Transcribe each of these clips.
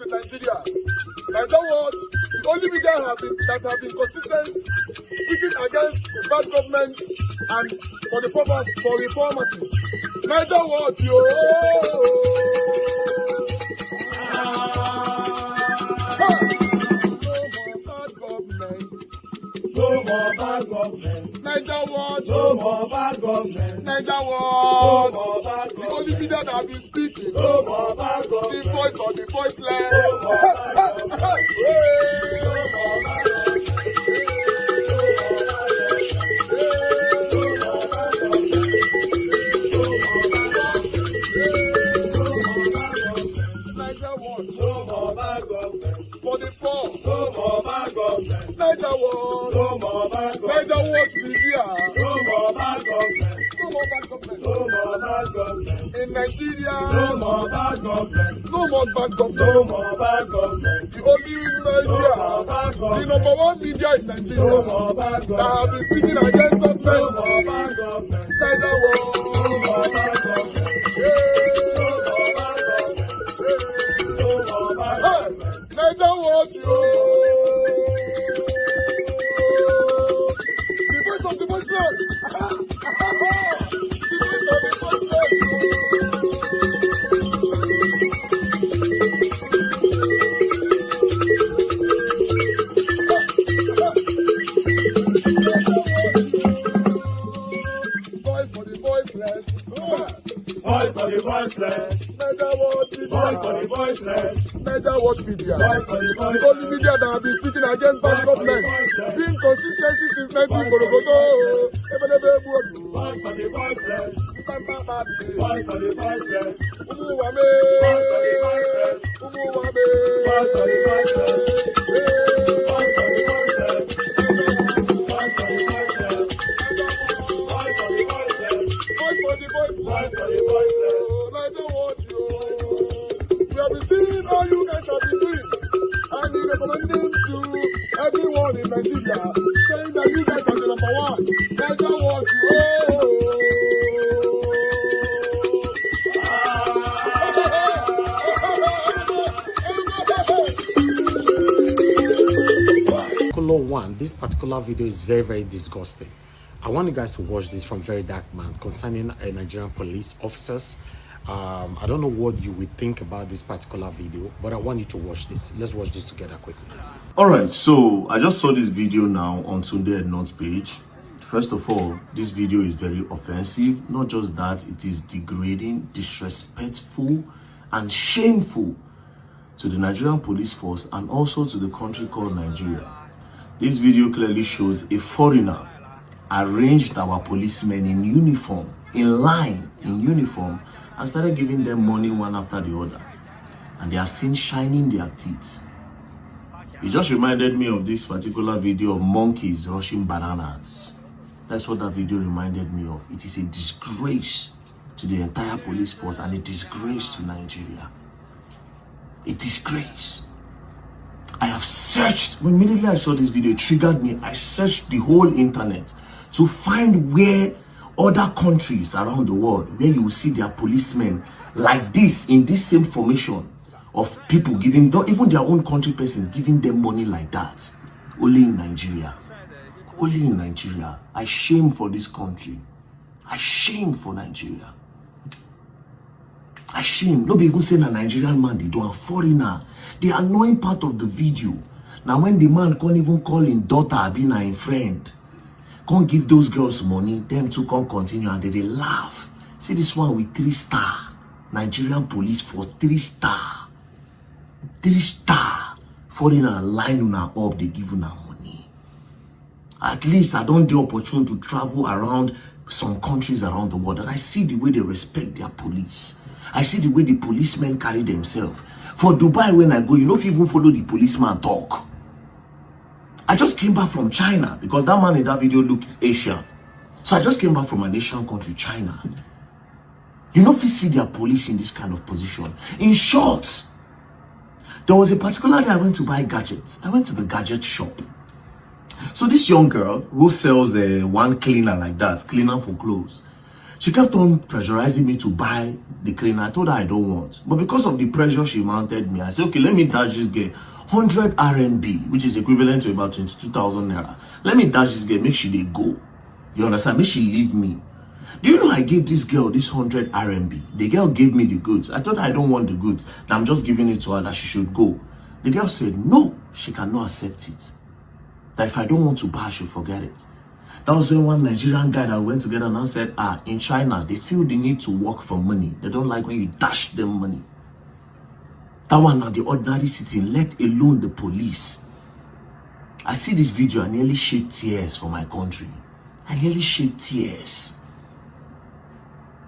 in Nigeria. Nigeria watch, the only media that have been consistent speaking against the bad government and for the purpose for reformers. Nigeria watch, yo. No more bad government. Nigeria watch. No more bad government. Nigeria watch. No more bad government. The only media that have been speaking. No more bad government. The voice of the voiceless. No more bad government. No more bad government. Nigeria watch. No more bad government. For the poor. No more bad government. Nigeria watch. No more bad government. Nigeria watch media. No more bad government. No more bad government. No more bad government. In Nigeria. No more bad government. No more bad government. No more bad government. The only media. No more bad government. The #1 media in Nigeria. No more bad government. That have been speaking against government. No more bad government. Nigeria watch. No more bad government. Nigeria watch, yo. The voice of the voiceless. The voice of the voiceless. Voice for the voiceless. Voice for the voiceless. Nigeria watch media. Voice for the voiceless. Nigeria watch media. Voice for the voiceless. The only media that have been speaking against bad government. Being consistency since 1944. Voice for the voiceless. Voice for the voiceless. Umuwame. Voice for the voiceless. Umuwame. Voice for the voiceless. Voice for the voiceless. Voice for the voiceless. Voice for the voiceless. Voice for the voiceless. Voice for the voiceless. Nigeria watch, yo. We have been seeing all you guys have been doing, and we recommending to everyone in Nigeria, saying that you guys are the #1. Nigeria watch, This particular video is very, very disgusting. I want you guys to watch this from Very Dark Man concerning Nigerian police officers. I don't know what you would think about this particular video, but I want you to watch this. Let's watch this together quickly. Alright, so I just saw this video now on Sunday at North's page. First of all, this video is very offensive. Not just that, it is degrading, disrespectful, and shameful to the Nigerian police force and also to the country called Nigeria. This video clearly shows a foreigner arranged our policemen in uniform, in line, in uniform, and started giving them money one after the other. And they are seen shining their teeth. It just reminded me of this particular video of monkeys rushing bananas. That's what that video reminded me of. It is a disgrace to the entire police force and a disgrace to Nigeria. A disgrace. I have searched, immediately I saw this video, it triggered me. I searched the whole internet to find where other countries around the world, where you will see their policemen like this, in this same formation of people giving, not even their own country persons, giving them money like that. Only in Nigeria. Only in Nigeria. I shame for this country. I shame for Nigeria. I shame. Nobody even saying a Nigerian man, they do a foreigner. The annoying part of the video, now when the man can't even call him daughter, being a friend, can't give those girls money, them two can't continue and they laugh. See this one with 3-star. Nigerian police for 3-star. 3-star. Foreigner line una up, they give una money. At least I don't get opportunity to travel around some countries around the world and I see the way they respect their police. I see the way the policemen carry themselves. For Dubai, when I go, you know, if you even follow the policeman talk. I just came back from China because that man in that video looks Asian. So I just came back from an Asian country, China. You know, if you see their police in this kind of position. In short, there was a particular day I went to buy gadgets. I went to the gadget shop. So this young girl who sells one cleaner like that, cleaner for clothes, She kept on pressurizing me to buy the crane. I told her I don't want. But because of the pressure she mounted me, I said, okay, let me dash this girl 100 RMB, which is equivalent to about 22,000 naira. Let me dash this girl, make sure they go. You understand? Make she leave me. Do you know I gave this girl this 100 RMB? The girl gave me the goods. I told her I don't want the goods. That I'm just giving it to her, that she should go. The girl said, no, she cannot accept it. That if I don't want to buy, I should forget it. That was when one Nigerian guy that went together and said, in China, they feel the need to work for money. They don't like when you dash them money. That one now, the ordinary citizen, let alone the police. I see this video, I nearly shed tears for my country. I nearly shed tears.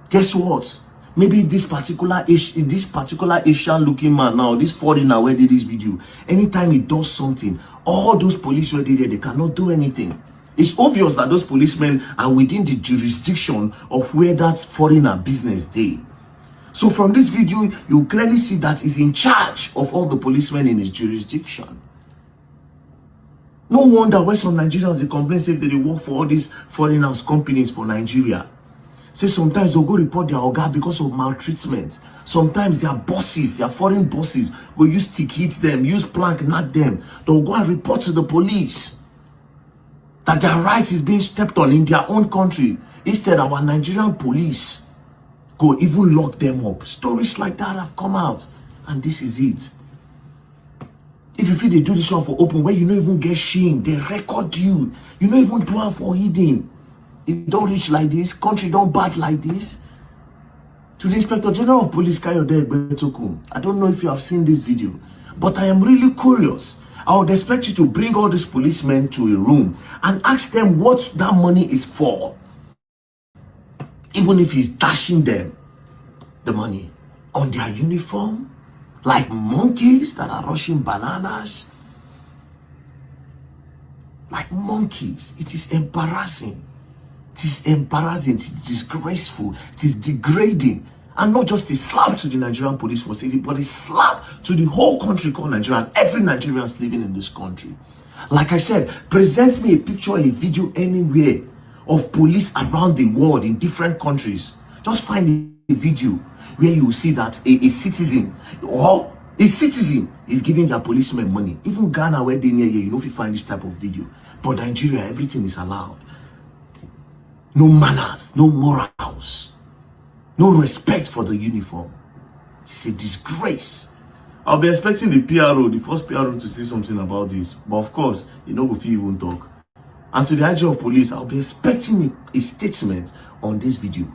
Guess what? Maybe this particular Asian looking man now, this foreigner where did this video, anytime he does something, all those police where they cannot do anything. It's obvious that those policemen are within the jurisdiction of where that foreigner business day. So from this video, you clearly see that he's in charge of all the policemen in his jurisdiction. No wonder why some Nigerians, they complain, say that they work for all these foreigners companies for Nigeria. Say sometimes they'll go report their organ because of maltreatment. Sometimes their bosses, their foreign bosses, will use stick hit them, use plank knock them. They'll go and report to the police that their rights is being stepped on in their own country. Instead, our Nigerian police go even lock them up. Stories like that have come out, and this is it. If you feel they do this one for open, where you don't even get shame, they record you. You don't even do it for hidden. It don't reach like this, country don't bad like this. To the Inspector General of Police, Kayode Egbetokun, I don't know if you have seen this video, but I am really curious. I would expect you to bring all these policemen to a room and ask them what that money is for. Even if he's dashing them the money on their uniform, like monkeys that are rushing bananas. Like monkeys. It is embarrassing. It is embarrassing. It is disgraceful. It is degrading. And not just a slap to the Nigerian police force, but a slap to the whole country called Nigeria and every Nigerian living in this country. Like I said, present me a picture, a video anywhere of police around the world in different countries. Just find a video where you will see that a citizen is giving their policemen money. Even Ghana, where they near here, you know if you find this type of video. But Nigeria, everything is allowed. No manners, no morals. No respect for the uniform. It is a disgrace. I'll be expecting the PRO, the first PRO, to say something about this. But of course, you know, if you even talk. And to the IG of police, I'll be expecting a statement on this video.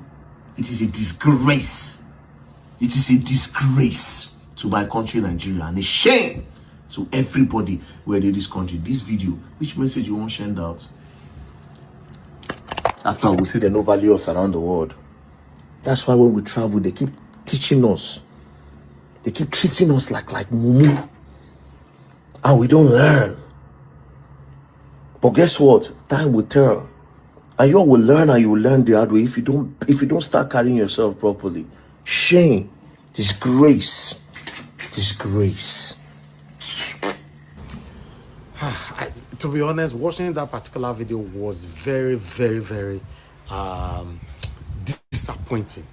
It is a disgrace. It is a disgrace to my country, Nigeria, and a shame to everybody where in this country. This video, which message you want send out? After we say they no value us around the world. That's why when we travel, they keep teaching us. They keep treating us like mumu. And we don't learn. But guess what? Time will tell. And you all will learn, and you will learn the hard way if you don't start carrying yourself properly. Shame. Disgrace. Disgrace. To be honest, watching that particular video was very, very, very disappointing.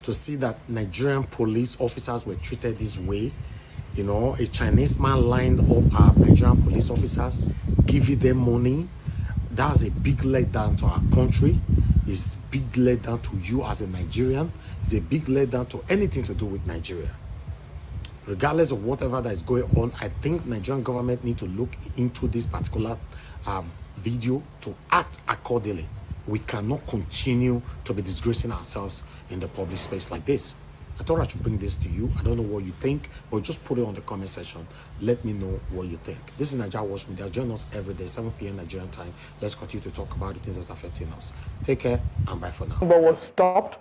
To see that Nigerian police officers were treated this way. You know, a Chinese man lined up Nigerian police officers, giving them money. That's a big letdown to our country. It's big letdown to you as a Nigerian. It's a big letdown to anything to do with Nigeria. Regardless of whatever that is going on, I think Nigerian government need to look into this particular video to act accordingly. We cannot continue to be disgracing ourselves in the public space like this. I thought I should bring this to you. I don't know what you think, but just put it on the comment section. Let me know what you think. This is Nigeria Watch Media. Join us every day, 7 p.m. Nigerian time. Let's continue to talk about the things that's affecting us. Take care and bye for now. But was stopped.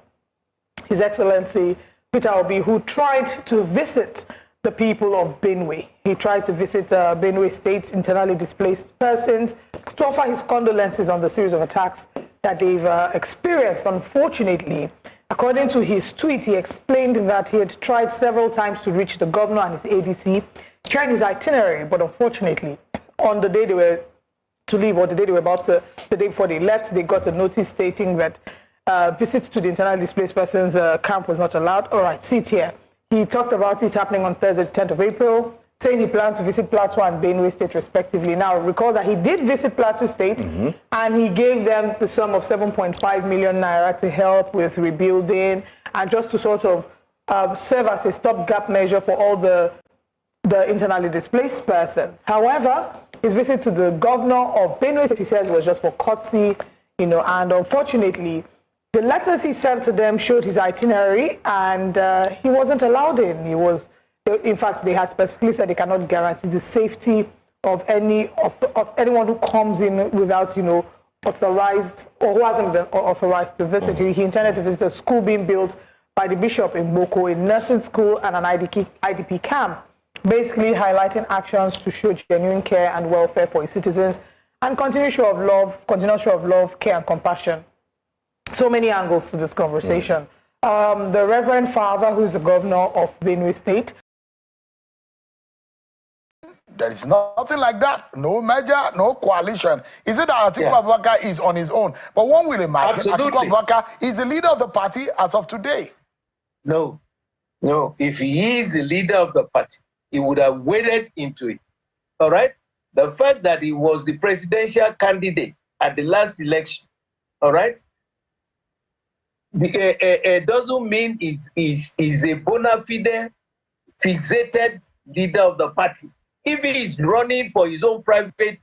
His Excellency Peter Obi, who tried to visit the people of Benue. He tried to visit Benue State's internally displaced persons to offer his condolences on the series of attacks that they've experienced. Unfortunately, according to his tweet, he explained that he had tried several times to reach the governor and his ADC, tried his itinerary, but unfortunately, on the day they were to leave, or the day they were about to, the day before they left, they got a notice stating that visits to the internally displaced persons camp was not allowed. All right, see it here. He talked about it happening on Thursday, 10th of April, saying he plans to visit Plateau and Benue State respectively. Now, recall that he did visit Plateau State, and he gave them the sum of 7.5 million naira to help with rebuilding and just to sort of serve as a stopgap measure for all the internally displaced persons. However, his visit to the governor of Benue State, he says, was just for courtesy, you know, and unfortunately, the letters he sent to them showed his itinerary, and he wasn't allowed in. He was, in fact, they had specifically said they cannot guarantee the safety of anyone who comes in without, you know, authorized or who hasn't been authorized to visit. He intended to visit a school being built by the bishop in Boko, a nursing school and an IDP camp, basically highlighting actions to show genuine care and welfare for his citizens and continuous show of love, care, and compassion. So many angles to this conversation. The Reverend Father, who's the governor of Benue State. There is nothing like that. No merger, no coalition. Is it that Atiku Abubakar is on his own? But one will imagine Atiku Abubakar is the leader of the party as of today. No. If he is the leader of the party, he would have waded into it. All right? The fact that he was the presidential candidate at the last election, all right, doesn't mean is a bona fide, fixated leader of the party. If he is running for his own private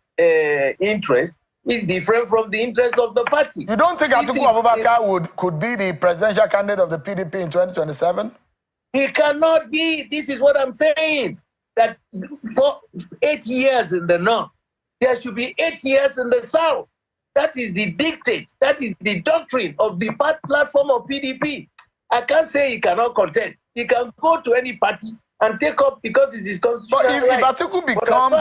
interest, it's different from the interest of the party. You don't think Atiku Abubakar could be the presidential candidate of the PDP in 2027? He cannot be. This is what I'm saying. That for 8 years in the north, there should be 8 years in the south. That is the dictate. That is the doctrine of the platform of PDP. I can't say he cannot contest. He can go to any party and take up because it's his constitutional right. But if Atiku becomes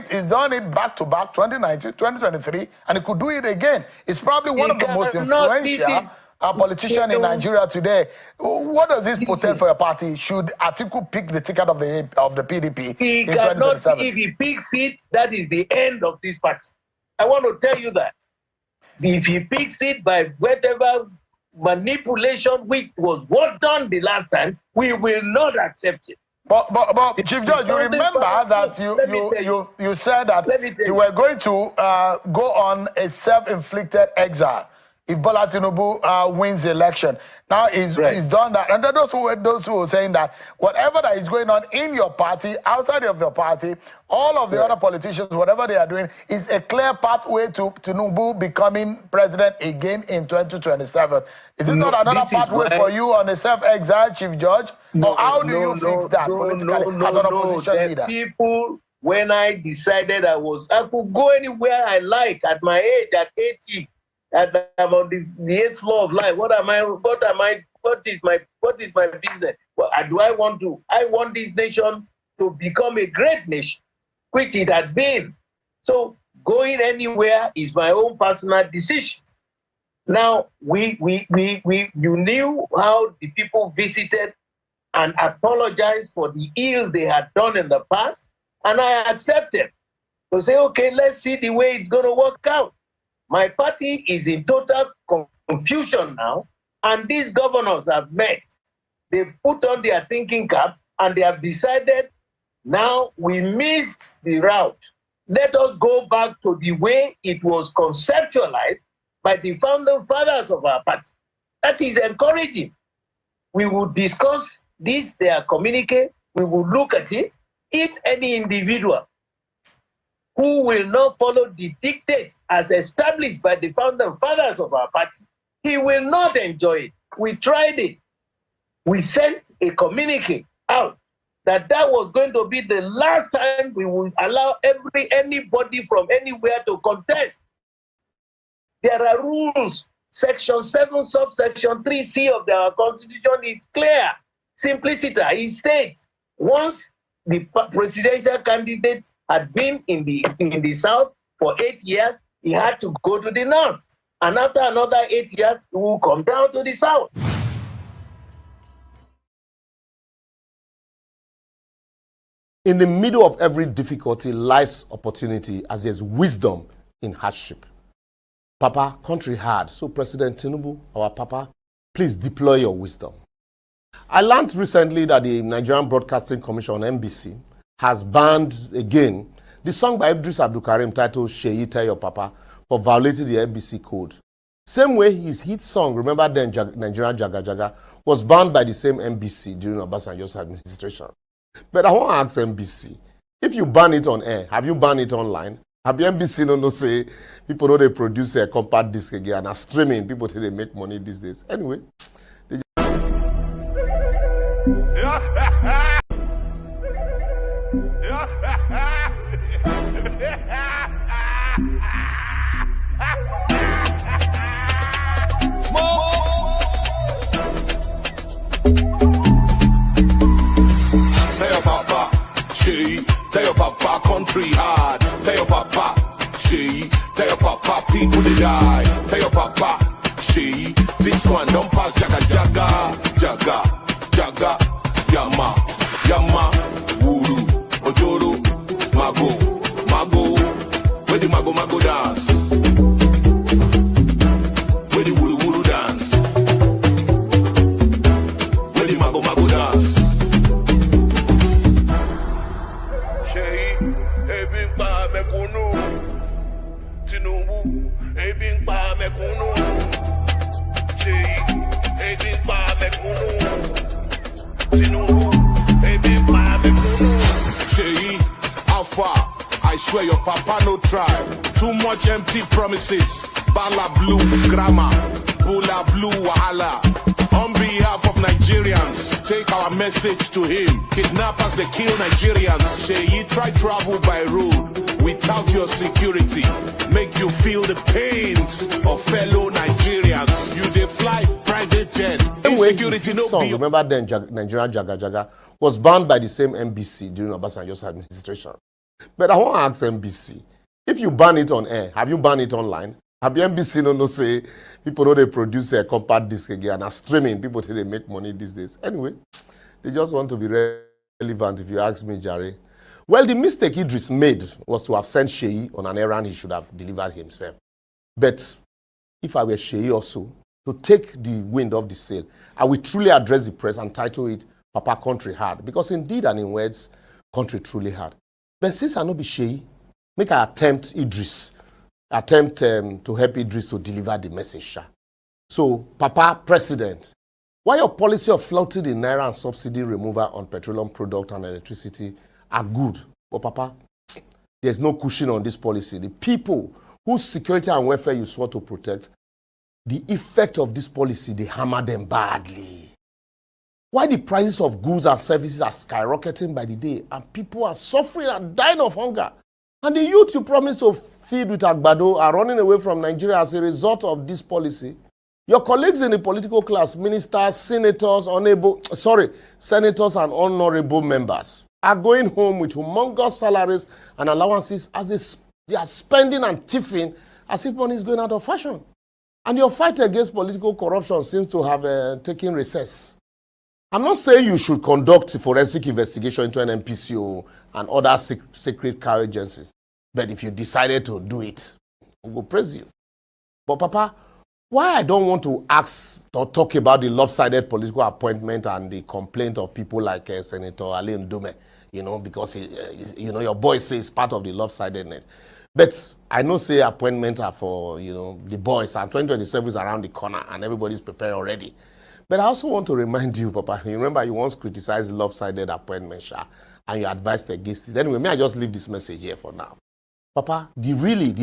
he's done it back to back, 2019, 2023, and he could do it again. It's probably one of the most influential politicians in Nigeria today. What does this portend for your party? Should Atiku pick the ticket of the PDP in 2027? If he picks it, that is the end of this party. I want to tell you that. If he picks it by whatever manipulation which was what done the last time, we will not accept it. But Chief Judge, you remember that you said that you were going to go on a self-inflicted exile if Bola TINUBU wins the election. Now he's done that. And those who were saying that whatever that is going on in your party, outside of your party, all of the other politicians, whatever they are doing, is a clear pathway to TINUBU becoming president again in 2027. Is it not another pathway for you on a self-exile, Chief Judge? Or how do you fix that politically as an opposition leader? People, when I decided I could go anywhere I like at my age, at 18. I'm on the 8th floor of life. What is my business? Well, I want this nation to become a great nation, which it had been. So going anywhere is my own personal decision. Now you knew how the people visited and apologized for the ills they had done in the past, and I accepted to say, okay, let's see the way it's going to work out. My party is in total confusion now, and these governors have met. They've put on their thinking cap, and they have decided, now we missed the route. Let us go back to the way it was conceptualized by the founding fathers of our party. That is encouraging. We will discuss this, their communique, we will look at it. If any individual who will not follow the dictates as established by the founding fathers of our party, he will not enjoy it. We tried it. We sent a communique out that was going to be the last time we would allow anybody from anywhere to contest. There are rules. Section 7, subsection 3C of our constitution is clear. Simplicity. It states, once the presidential candidate had been in the south for 8 years, he had to go to the north. And after another 8 years, he will come down to the south. In the middle of every difficulty lies opportunity, as there's wisdom in hardship. Papa, country hard. So President TINUBU, our Papa, please deploy your wisdom. I learned recently that the Nigerian Broadcasting Commission, NBC, has banned again the song by Idris Abdulkarim titled Sheyi Tell Your Papa for violating the NBC code. Same way his hit song, Remember Then Nigerian Jaga Jaga, was banned by the same NBC during Obasanjo's administration. But I want to ask NBC, if you ban it on air, have you banned it online? Have the NBC no say people know they produce a compact disc again and streaming, people say they make money these days. Anyway, Tell your papa, country hard. Tell your papa, she. Tell your papa, people they die. Tell your papa, she. This one don't pass jaga jaga, jaga, jaga, yama, yama, wuru, ojoro, mago, mago. Where the mago mago dance? Where the wuru wuru dance? Where the mago mago dance? TINUBU, ebi ń pa mẹ̀kúnnù. Ṣèyí, ebi ń pa mẹ̀kúnnù. TINUBU, ebi ń pa mẹ̀kúnnù. Ṣèyí, how far? I swear your papa no try. Too much empty promises. Bala blue grammar, Bula blue wahala. On behalf of Nigerians, take our message to him. Kidnappers, they kill Nigerians. Sheyi, try travel by road without your security. Make you feel the pains of fellow Nigerians. You they fly private jet. Insecurity no song, be. Remember Then Nigerian Jaga Jaga, was banned by the same NBC during Obasanjo's administration. But I want to ask NBC, if you ban it on air, have you banned it online? Have the NBC no say people know they produce a compact disc again and streaming, people say they make money these days. Anyway, they just want to be relevant if you ask me, Jerry. Well, the mistake Idris made was to have sent Sheyi on an errand he should have delivered himself. But if I were Sheyi also, to take the wind off the sail, I will truly address the press and title it Papa Country Hard. Because indeed and in words, country truly hard. But since I know be Sheyi, make I attempt to help Idris to deliver the message. So, Papa President, why your policy of flouting the Naira and subsidy removal on petroleum product and electricity are good, but Papa, there's no cushion on this policy. The people whose security and welfare you swore to protect, the effect of this policy, they hammer them badly. Why the prices of goods and services are skyrocketing by the day and people are suffering and dying of hunger? And the youth you promised to feed with Agbado are running away from Nigeria as a result of this policy. Your colleagues in the political class, ministers, senators and honorable members, are going home with humongous salaries and allowances as they are spending and tiffing as if money is going out of fashion. And your fight against political corruption seems to have taken recess. I'm not saying you should conduct a forensic investigation into an NPCO and other secret car agencies. But if you decided to do it, we will praise you. But Papa, why I don't want to ask or talk about the lopsided political appointment and the complaint of people like Senator Ali Ndume, because your boy says part of the lopsidedness. But I know say appointments are for the boys, and 2027 is around the corner and everybody's prepared already. But I also want to remind you, Papa, you remember you once criticized lopsided appointments and you advised against it. Anyway, may I just leave this message here for now. Papa, the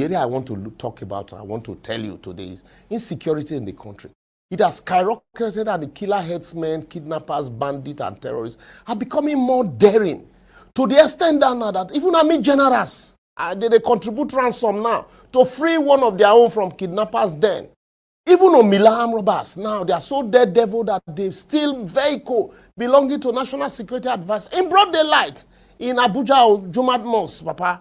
area I want to talk about, I want to tell you today is insecurity in the country. It has skyrocketed and the killer headsmen, kidnappers, bandits, and terrorists are becoming more daring. To the extent now that even army generals, they contribute ransom now to free one of their own from kidnappers' den. Even Milam robbers, now they are so daredevil that they steal vehicle belonging to National Security Advice in broad daylight in Abuja or Jumad Mosque, Papa.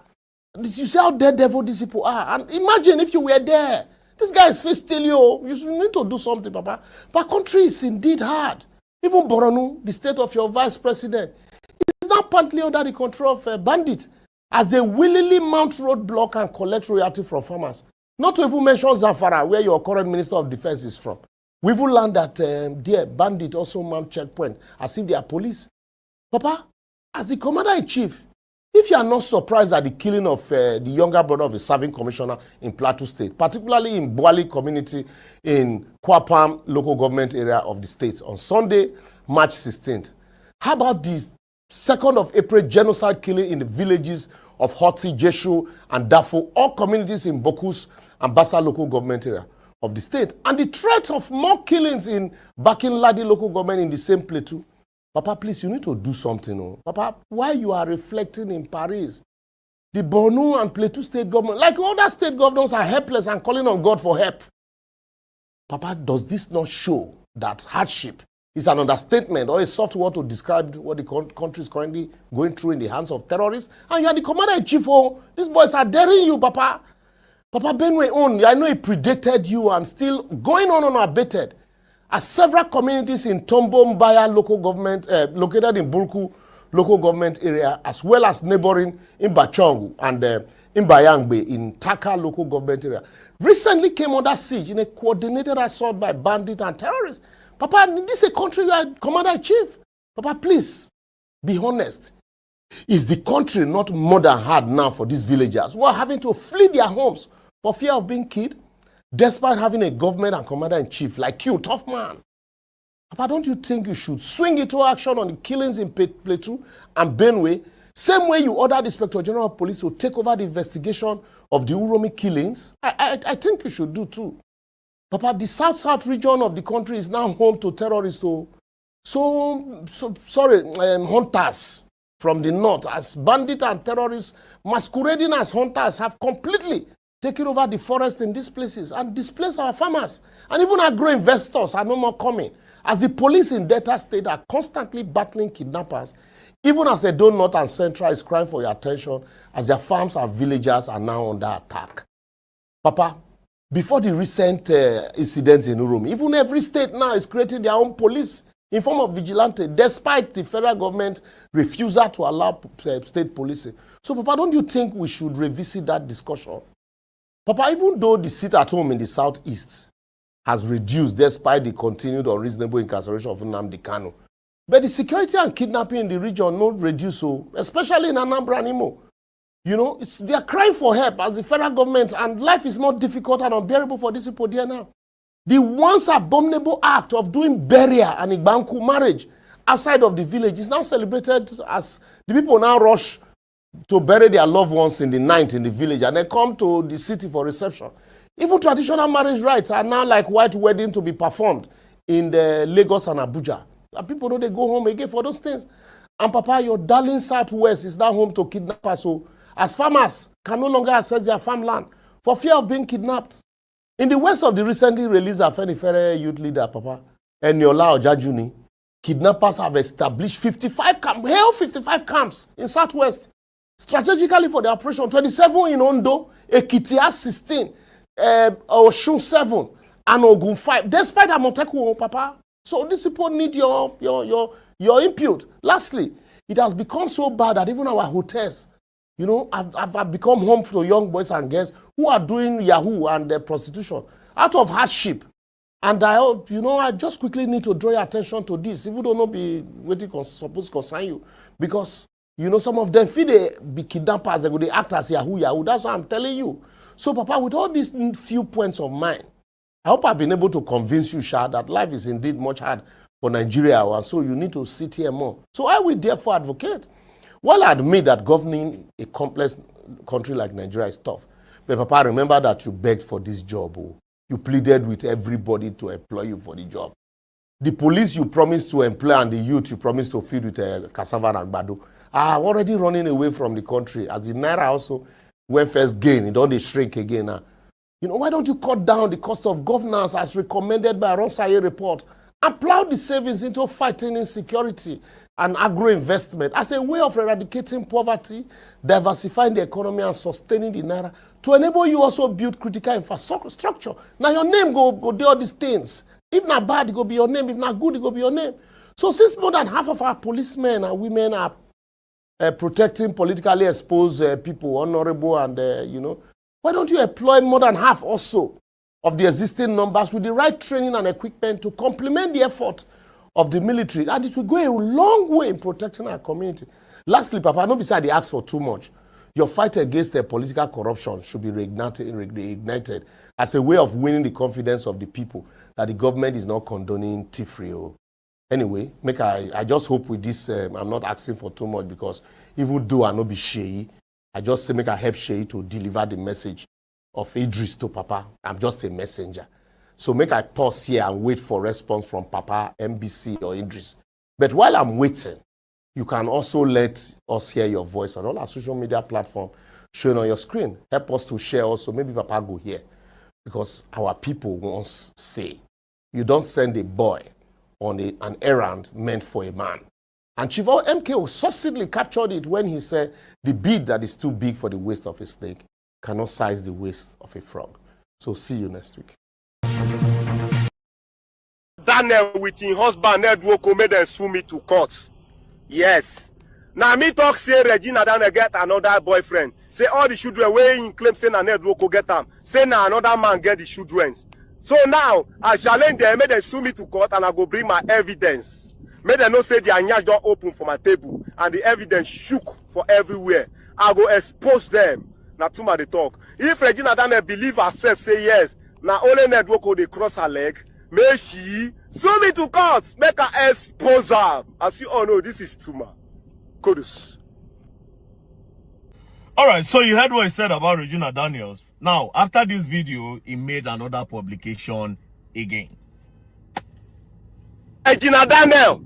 You see how daredevil these people are. And imagine if you were there. This guy is still you. You need to do something, Papa. But country is indeed hard. Even Borno, the state of your vice president, is now partly under the control of bandits as they willingly mount roadblock and collect royalty from farmers. Not to even mention Zamfara, where your current Minister of Defense is from. We even learned that there, bandit also mount checkpoint as if they are police. Papa, as the commander-in-chief, if you are not surprised at the killing of the younger brother of a serving commissioner in Plateau State, particularly in Boali community in Kwapam local government area of the state on Sunday, March 16th, how about the 2nd of April genocide killing in the villages of Hoti, Jeshu, and Dafo, all communities in Bokus and Bassa local government area of the state, and the threat of more killings in Bakin-Ladi local government in the same plateau? Papa, please, you need to do something. Oh. Papa, why you are reflecting in Paris? The Borno and Plateau state government, like other state governors, are helpless and calling on God for help. Papa, does this not show that hardship is an understatement or a soft word to describe what the country is currently going through in the hands of terrorists? And you are the commander-in-chief. Oh, these boys are daring you, Papa. Papa Benue own, I know he predated you and still going on unabated. As several communities in Tombo Mbaya local government, located in Burku local government area, as well as neighboring in Bachongu and Mbayangbe in Taka local government area, recently came under siege in a coordinated assault by bandits and terrorists. Papa, this is a country you are commander-in-chief. Papa, please, be honest. Is the country not more than hard now for these villagers who are having to flee their homes for fear of being killed? Despite having a government and commander-in-chief like you, tough man. Papa, don't you think you should swing into action on the killings in Plateau and Benue, same way you ordered the Inspector General of Police to take over the investigation of the Uromi killings? I think you should do too. Papa, the south-south region of the country is now home to terrorists, hunters from the north, as bandits and terrorists masquerading as hunters have completely taking over the forest in these places and displace our farmers. And even agro-investors are no more coming. As the police in Delta State are constantly battling kidnappers, even as Edo North and Central is crying for your attention, as their farms and villages are now under attack. Papa, before the recent incidents in Uromi, even every state now is creating their own police in form of vigilante, despite the federal government refusal to allow state policing. So, Papa, don't you think we should revisit that discussion? Papa, even though the seat at home in the southeast has reduced despite the continued unreasonable incarceration of Nnamdi Kanu, but the security and kidnapping in the region not reduce, so especially in Anambra and Imo. You know, they are crying for help as the federal government, and life is more difficult and unbearable for these people there now. The once abominable act of doing burial and Igbanku marriage outside of the village is now celebrated as the people now rush to bury their loved ones in the night in the village and then come to the city for reception. Even traditional marriage rites are now like white wedding to be performed in the Lagos and Abuja. And people know they go home again for those things. And Papa, your darling Southwest is now home to kidnappers. So as farmers can no longer access their farmland for fear of being kidnapped. In the west of the recently released Afenifere youth leader, Papa, Eniola Ojajuni, kidnappers have established 55 camps in Southwest. Strategically for the operation, 27 in Ondo, Ekiti has 16, Osun 7, and Ogun 5, despite Amoteku, Papa. So these people need your input. Lastly, it has become so bad that even our hotels, you know, have become home for young boys and girls who are doing Yahoo and prostitution out of hardship. And I just quickly need to draw your attention to this, even though not be waiting supposed to concern you, because you know, some of them feel they be kidnappers, they act as Yahoo. That's what I'm telling you. So, Papa, with all these few points of mine, I hope I've been able to convince you, Sha, that life is indeed much hard for Nigeria, and so you need to sit here more. So I will therefore advocate. While I admit that governing a complex country like Nigeria is tough, but Papa, remember that you begged for this job. Oh. You pleaded with everybody to employ you for the job. The police you promised to employ and the youth you promised to feed with cassava and agbado are already running away from the country. As the Naira also, when first gain, it don't shrink again now. You know, why don't you cut down the cost of governance as recommended by Ronsaye report and plow the savings into fighting insecurity and agro-investment as a way of eradicating poverty, diversifying the economy and sustaining the Naira to enable you also build critical infrastructure. Now your name go do all these things. If not bad, it go be your name. If not good, it go be your name. So since more than half of our policemen and women are protecting politically exposed people, honorable and, Why don't you employ more than half also of the existing numbers with the right training and equipment to complement the effort of the military? And it will go a long way in protecting our community. Lastly, Papa, don't be sad they ask for too much. Your fight against the political corruption should be reignited as a way of winning the confidence of the people that the government is not condoning thievery. Anyway, I just hope with this, I'm not asking for too much, because even though I no be Sheyi, I just say make I help Sheyi to deliver the message of Idris to Papa. I'm just a messenger. So make I pause here and wait for response from Papa, MBC or Idris. But while I'm waiting, you can also let us hear your voice on all our social media platforms showing on your screen. Help us to share also. Maybe Papa go here. Because our people once say, you don't send a boy on an errand meant for a man. And Chief MKO succinctly captured it when he said, the bead that is too big for the waist of a snake cannot size the waist of a frog. So see you next week. Daniel with his husband, Ned Woko, made them sue me to court. Yes. Now me talk say Regina Daniel get another boyfriend. Say all the children where he claim say na Ned Woko get them. Say na another man get the children. So now, I challenge them, make them sue me to court, and I go bring my evidence. Make them not say the anyas don't open for my table, and the evidence shook for everywhere. I go expose them. Now, too much they talk. If Regina Daniel believe herself, say yes, now only network they cross her leg, may she sue me to court, make her expose her. As you all know, this is too much. Kudus. All right, so you heard what he said about Regina Daniels. Now, after this video, he made another publication again. Regina Daniel,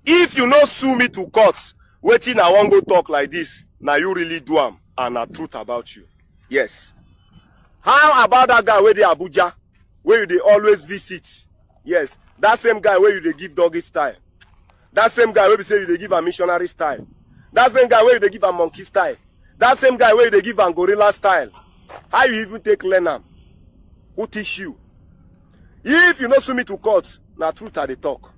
if you no sue me to court, waiting I won't go talk like this. Now you really do am, and a truth about you. Yes. How about that guy where they Abuja, where they always visit? Yes, that same guy where you they give doggy style. That same guy where we say you they give a missionary style. That same guy where you they give a monkey style. That same guy where they give a gorilla style. How you even take Lenam? Who teach you? If you not sue me to court, na truth at the talk.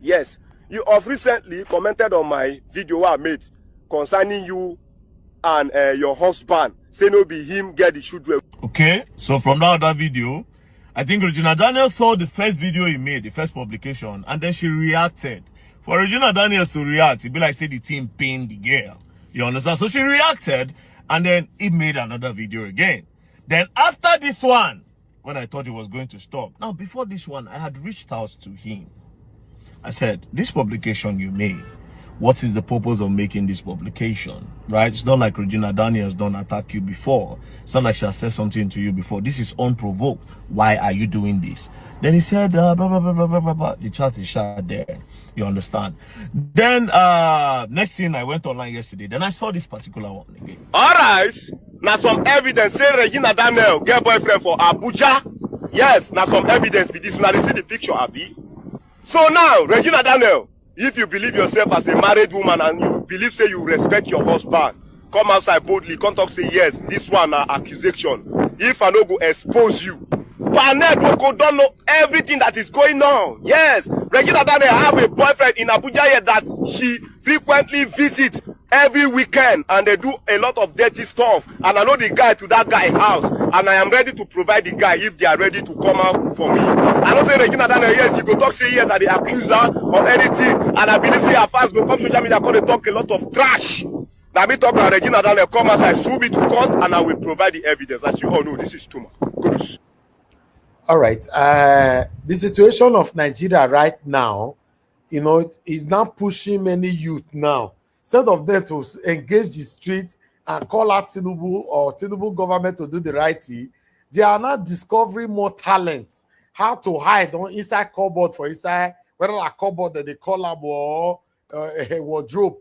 Yes, you have recently commented on my video I made concerning you and your husband. Say no be him get the children. Okay, so from that other video, I think Regina Daniels saw the first video he made, the first publication, and then she reacted. For Regina Daniels to react, it'd be like say the team pained the girl. You understand? So she reacted, and then he made another video again. Then after this one, when I thought he was going to stop. Now, before this one, I had reached out to him. I said, this publication you made, what is the purpose of making this publication? Right? It's not like Regina Daniels don't attack you before. It's not like she has said something to you before. This is unprovoked. Why are you doing this? Then he said, blah, blah, blah, blah, blah, blah. The chat is shut there. You understand? Then, next thing, I went online yesterday. Then I saw this particular one again. All right. Now some evidence say Regina Daniel get boyfriend for Abuja. Yes, now some evidence be this. Now they see the picture, Abi. So now, Regina Daniel, if you believe yourself as a married woman and you believe say you respect your husband, come outside boldly, come talk say yes, this one accusation. If I no go expose you, Panet Woko don't know everything that is going on. Yes, Regina Daniel have a boyfriend in Abuja here that she frequently visits every weekend, and they do a lot of dirty stuff. And I know the guy to that guy's house, and I am ready to provide the guy if they are ready to come out for me. I don't say Regina Daniel, yes, you go talk say yes, and the accuser or anything, and I believe say her fast go come social media, they talk a lot of trash. Now me talk about Regina Daniel, come as I sue me to court, and I will provide the evidence. As you all know, this is too much. Good. All right. The situation of Nigeria right now, you know, is now pushing many youth now. Instead of them to engage the street and call out TINUBU or TINUBU government to do the right thing, they are now discovering more talent. How to hide on inside cupboard for inside, whether a cupboard that they call up or a wardrobe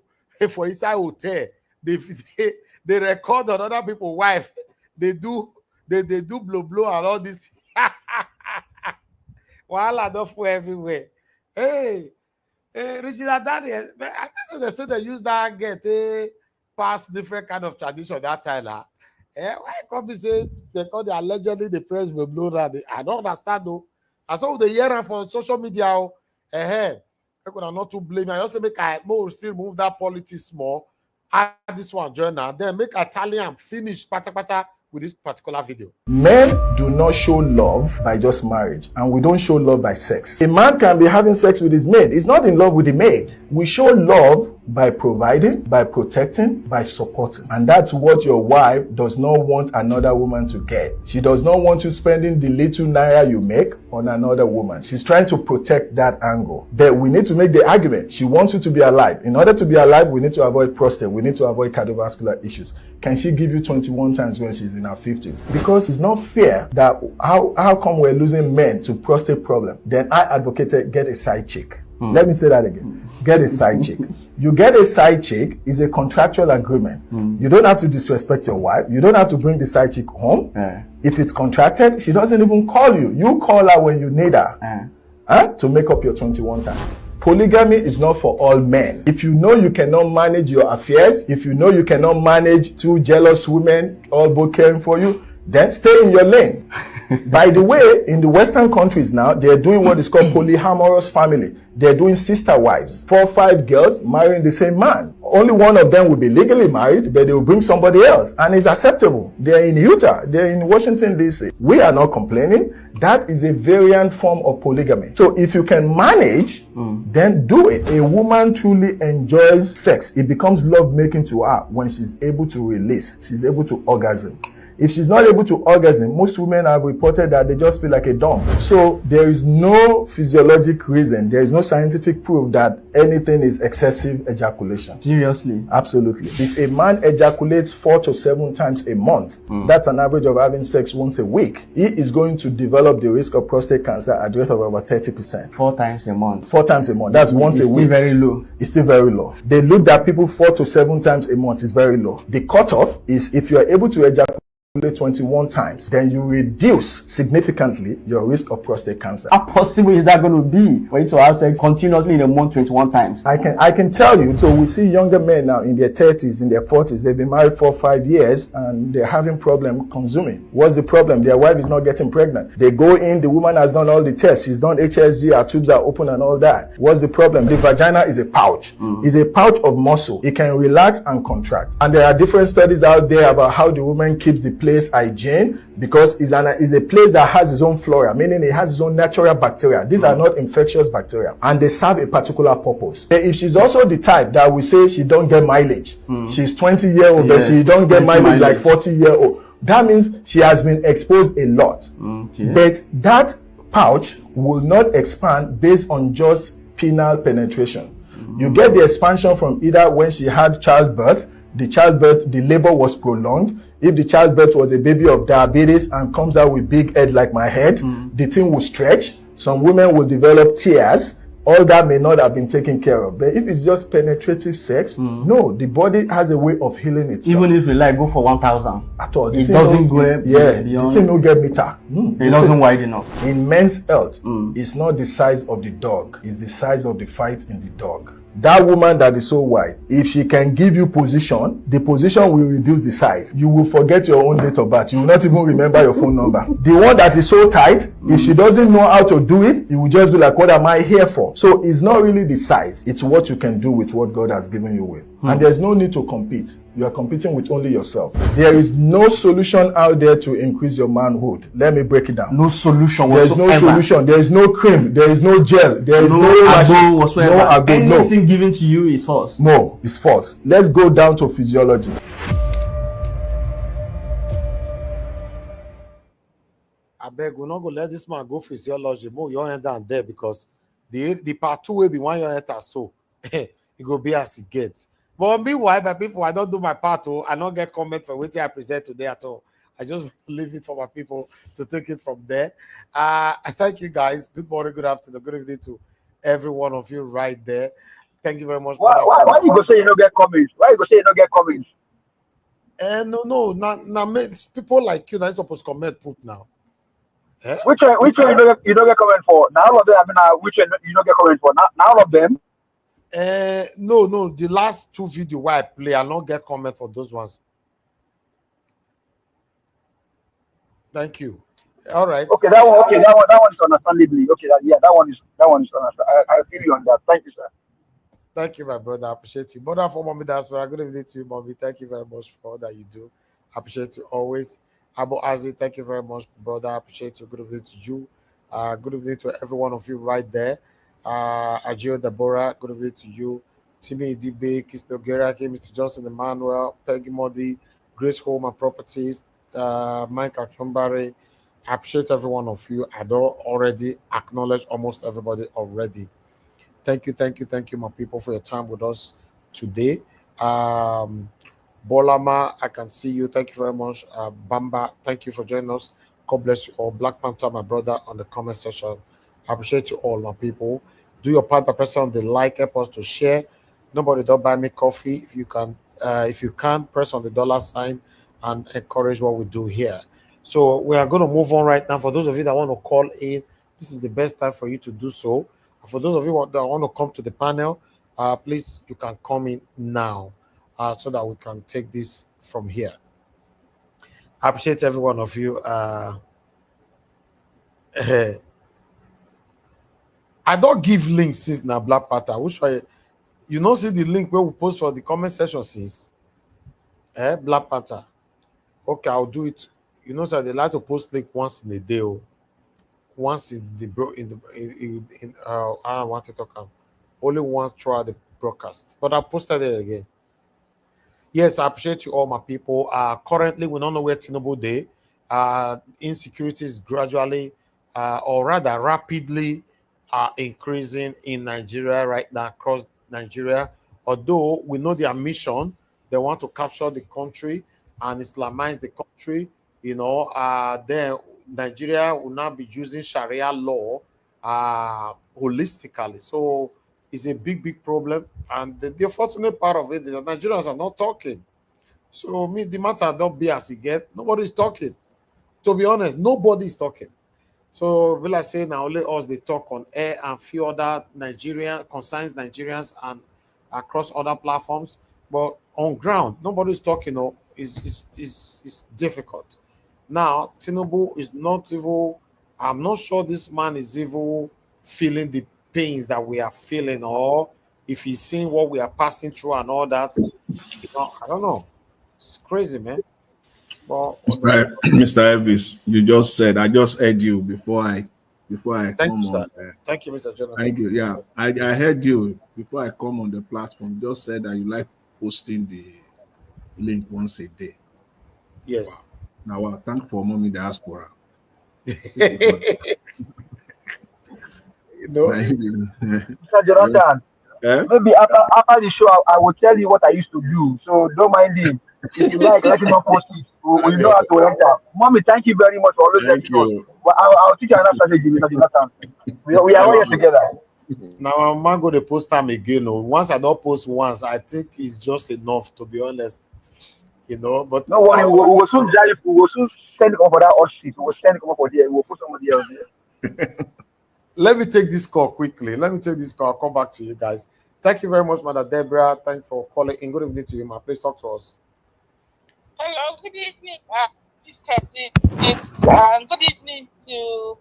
for inside hotel. They record on other people's wife. They do blow and all this. Voila, don't fall everywhere. Hey, Regina Daniels, I think they say they use that get past different kind of tradition that time. Why come say they call the allegedly the press will blow that? I don't understand though. I saw the year for social media. I could not to blame. I also make I more still move that politics more. Add this one journal, then make Italian finish pata with this particular video. Men do not show love by just marriage, and we don't show love by sex. A man can be having sex with his maid. He's not in love with the maid. We show love by providing, by protecting, by supporting. And that's what your wife does not want another woman to get. She does not want you spending the little naira you make on another woman. She's trying to protect that angle. But we need to make the argument. She wants you to be alive. In order to be alive, we need to avoid prostate. We need to avoid cardiovascular issues. Can she give you 21 times when she's in her 50s? Because it's not fair that how come we're losing men to prostate problem? Then I advocated get a side chick. Let me say that again. Get a side chick. You get a side chick is a contractual agreement. You don't have to disrespect your wife. You don't have to bring the side chick home. If it's contracted, she doesn't even call you. You call her when you need her to make up your 21 times. Polygamy is not for all men. If you know you cannot manage your affairs, if you know you cannot manage two jealous women all both caring for you, then stay in your lane. By the way, in the Western countries now, they're doing what is called polyamorous family. They're doing sister wives. 4 or 5 girls marrying the same man. Only one of them will be legally married, but they will bring somebody else. And it's acceptable. They're in Utah. They're in Washington, D.C. We are not complaining. That is a variant form of polygamy. So if you can manage, then do it. A woman truly enjoys sex. It becomes lovemaking to her when she's able to release. She's able to orgasm. If she's not able to orgasm, most women have reported that they just feel like a dump. So there is no physiologic reason, there is no scientific proof that anything is excessive ejaculation. Seriously? Absolutely. If a man ejaculates 4 to 7 times a month, that's an average of having sex once a week, he is going to develop the risk of prostate cancer at the rate of about 30%. 4 times a month? 4 times a month. That's once a week. It's still very low. It's still very low. They looked at people 4 to 7 times a month. It's very low. The cutoff is if you are able to ejaculate 21 times, then you reduce significantly your risk of prostate cancer. How possible is that going to be for you to have sex continuously in a month 21 times? I can tell you. So we see younger men now in their 30s, in their 40s, they've been married 4 or 5 years and they're having problem consuming. What's the problem? Their wife is not getting pregnant. They go in, the woman has done all the tests, she's done HSG, her tubes are open and all that. What's the problem? The vagina is a pouch. It's a pouch of muscle. It can relax and contract. And there are different studies out there about how the woman keeps the place hygiene, because it's a place that has its own flora, meaning it has its own natural bacteria. These are not infectious bacteria, and they serve a particular purpose. But if she's also the type that we say she don't get mileage, she's 20-year-old, but she don't get mileage like 40-year-old, that means she has been exposed a lot. But that pouch will not expand based on just penile penetration. You get the expansion from either when she had childbirth, the labor was prolonged. If the childbirth was a baby of diabetes and comes out with big head like my head, the thing will stretch. Some women will develop tears. All that may not have been taken care of. But if it's just penetrative sex, no, the body has a way of healing itself. Even if you like go for 1,000 at all, it doesn't go beyond. The thing don't get meter. It doesn't widen enough. In men's health, it's not the size of the dog, it's the size of the fight in the dog. That woman that is so wide, if she can give you position, the position will reduce the size. You will forget your own date of birth. You will not even remember your phone number. The one that is so tight, if she doesn't know how to do it, you will just be like, what am I here for? So it's not really the size. It's what you can do with what God has given you with. And there's no need to compete. You are competing with only yourself. There is no solution out there to increase your manhood. Let me break it down. No solution whatsoever. There's no solution. There is no cream. There is no gel. There is no agbo whatsoever. No agbo. Anything given to you is false. No, it's false. Let's go down to physiology. I beg, we're not going to let this man go physiology. Move your hand down there, because the part 2 will be one your head or so. It will be as it gets. But meanwhile, my people, I don't do my part. I don't get comment for what I present today at all. I just leave it for my people to take it from there. I thank you guys. Good morning, good afternoon, good evening to every one of you right there. Thank you very much. Why you go say you don't get comments? Why you go say you don't get comments? No, not people like you that is supposed to comment put now. Eh? Which one you don't get comment for? Now all of them, which one you don't get comment for? Now all of them? No, the last 2 videos where I play, I don't get comment for those ones. Thank you. All right. Okay, that one is understandably. Okay, that one is understandable. I feel you on that. Thank you, sir. Thank you, my brother. I appreciate you. Brother for Mommy Diaspora, good evening to you, Mommy. Thank you very much for all that you do. I appreciate you always. Abu Aziz, thank you very much, brother. I appreciate you. Good evening to you. Good evening to every one of you right there. Ajio Deborah, good evening to you. Timmy Dibe, Kisto Gerake, Mr. Johnson Emmanuel, Peggy Modi, Grace Home and Properties, Mike Akumbari. I appreciate every one of you. I don't already acknowledge almost everybody already. Thank you, my people, for your time with us today. Bolama, I can see you. Thank you very much. Bamba, thank you for joining us. God bless you all. Black Panther, my brother, on the comment section. I appreciate you all, my people. Do your part, press on the like, help us to share. Nobody don't buy me coffee. If you can, press on the dollar sign and encourage what we do here. So we are going to move on right now. For those of you that want to call in, this is the best time for you to do so. For those of you that want to come to the panel, please, you can come in now so that we can take this from here. I appreciate every one of you. I don't give links since now Black Panther. Which way you know see the link where we post for the comment section since Black Panther. Okay, I'll do it. You know, sir, they like to post link once in a day. Once in the I want to talk only once throughout the broadcast. But I posted it again. Yes, I appreciate you all, my people. Currently, we don't know where TINUBU Day. Insecurity is gradually, or rather rapidly, increasing in Nigeria right now, across Nigeria. Although we know their mission, they want to capture the country and Islamize the country. You know, then Nigeria will now be using Sharia law holistically. So it's a big problem. And the unfortunate part of it is that Nigerians are not talking. So me, the matter don't be as it get. Nobody is talking. To be honest, nobody is talking. So will I say now only us they talk on air and few other Nigerian concerns Nigerians and across other platforms. But on ground, nobody's talking. No, it's difficult. Now, TINUBU is not evil. I'm not sure this man is evil, feeling the pains that we are feeling, or if he's seeing what we are passing through and all that. You know, I don't know. It's crazy, man. But Mr. Elvis, you just said I just heard you before I thank come you, sir. on there. Thank you, Mr. Jonathan. Thank you. Yeah, I heard you before I come on the platform. You just said that you like posting the link once a day. Yes. Wow. Now, thank for mommy diaspora. No. Mr. Jonathan, maybe after the show, I will tell you what I used to do. So don't mind him. If you like, let him not post it. We know how to enter. Mommy, thank you very much for always letting us. Well, I'll teach you another strategy, Mr. Jonathan. We are all here together. Now I'm not going to post time again. No. Once I don't post once, I think it's just enough, to be honest. You know, but no worry, we will soon drive. We will soon send it over that hot sheet. We will send it over for there. We will put somebody else there. Let me take this call quickly. I'll come back to you guys. Thank you very much, Madam Deborah. Thanks for calling. And good evening to you, ma. Please talk to us. Hello, good evening, Mr. Good evening to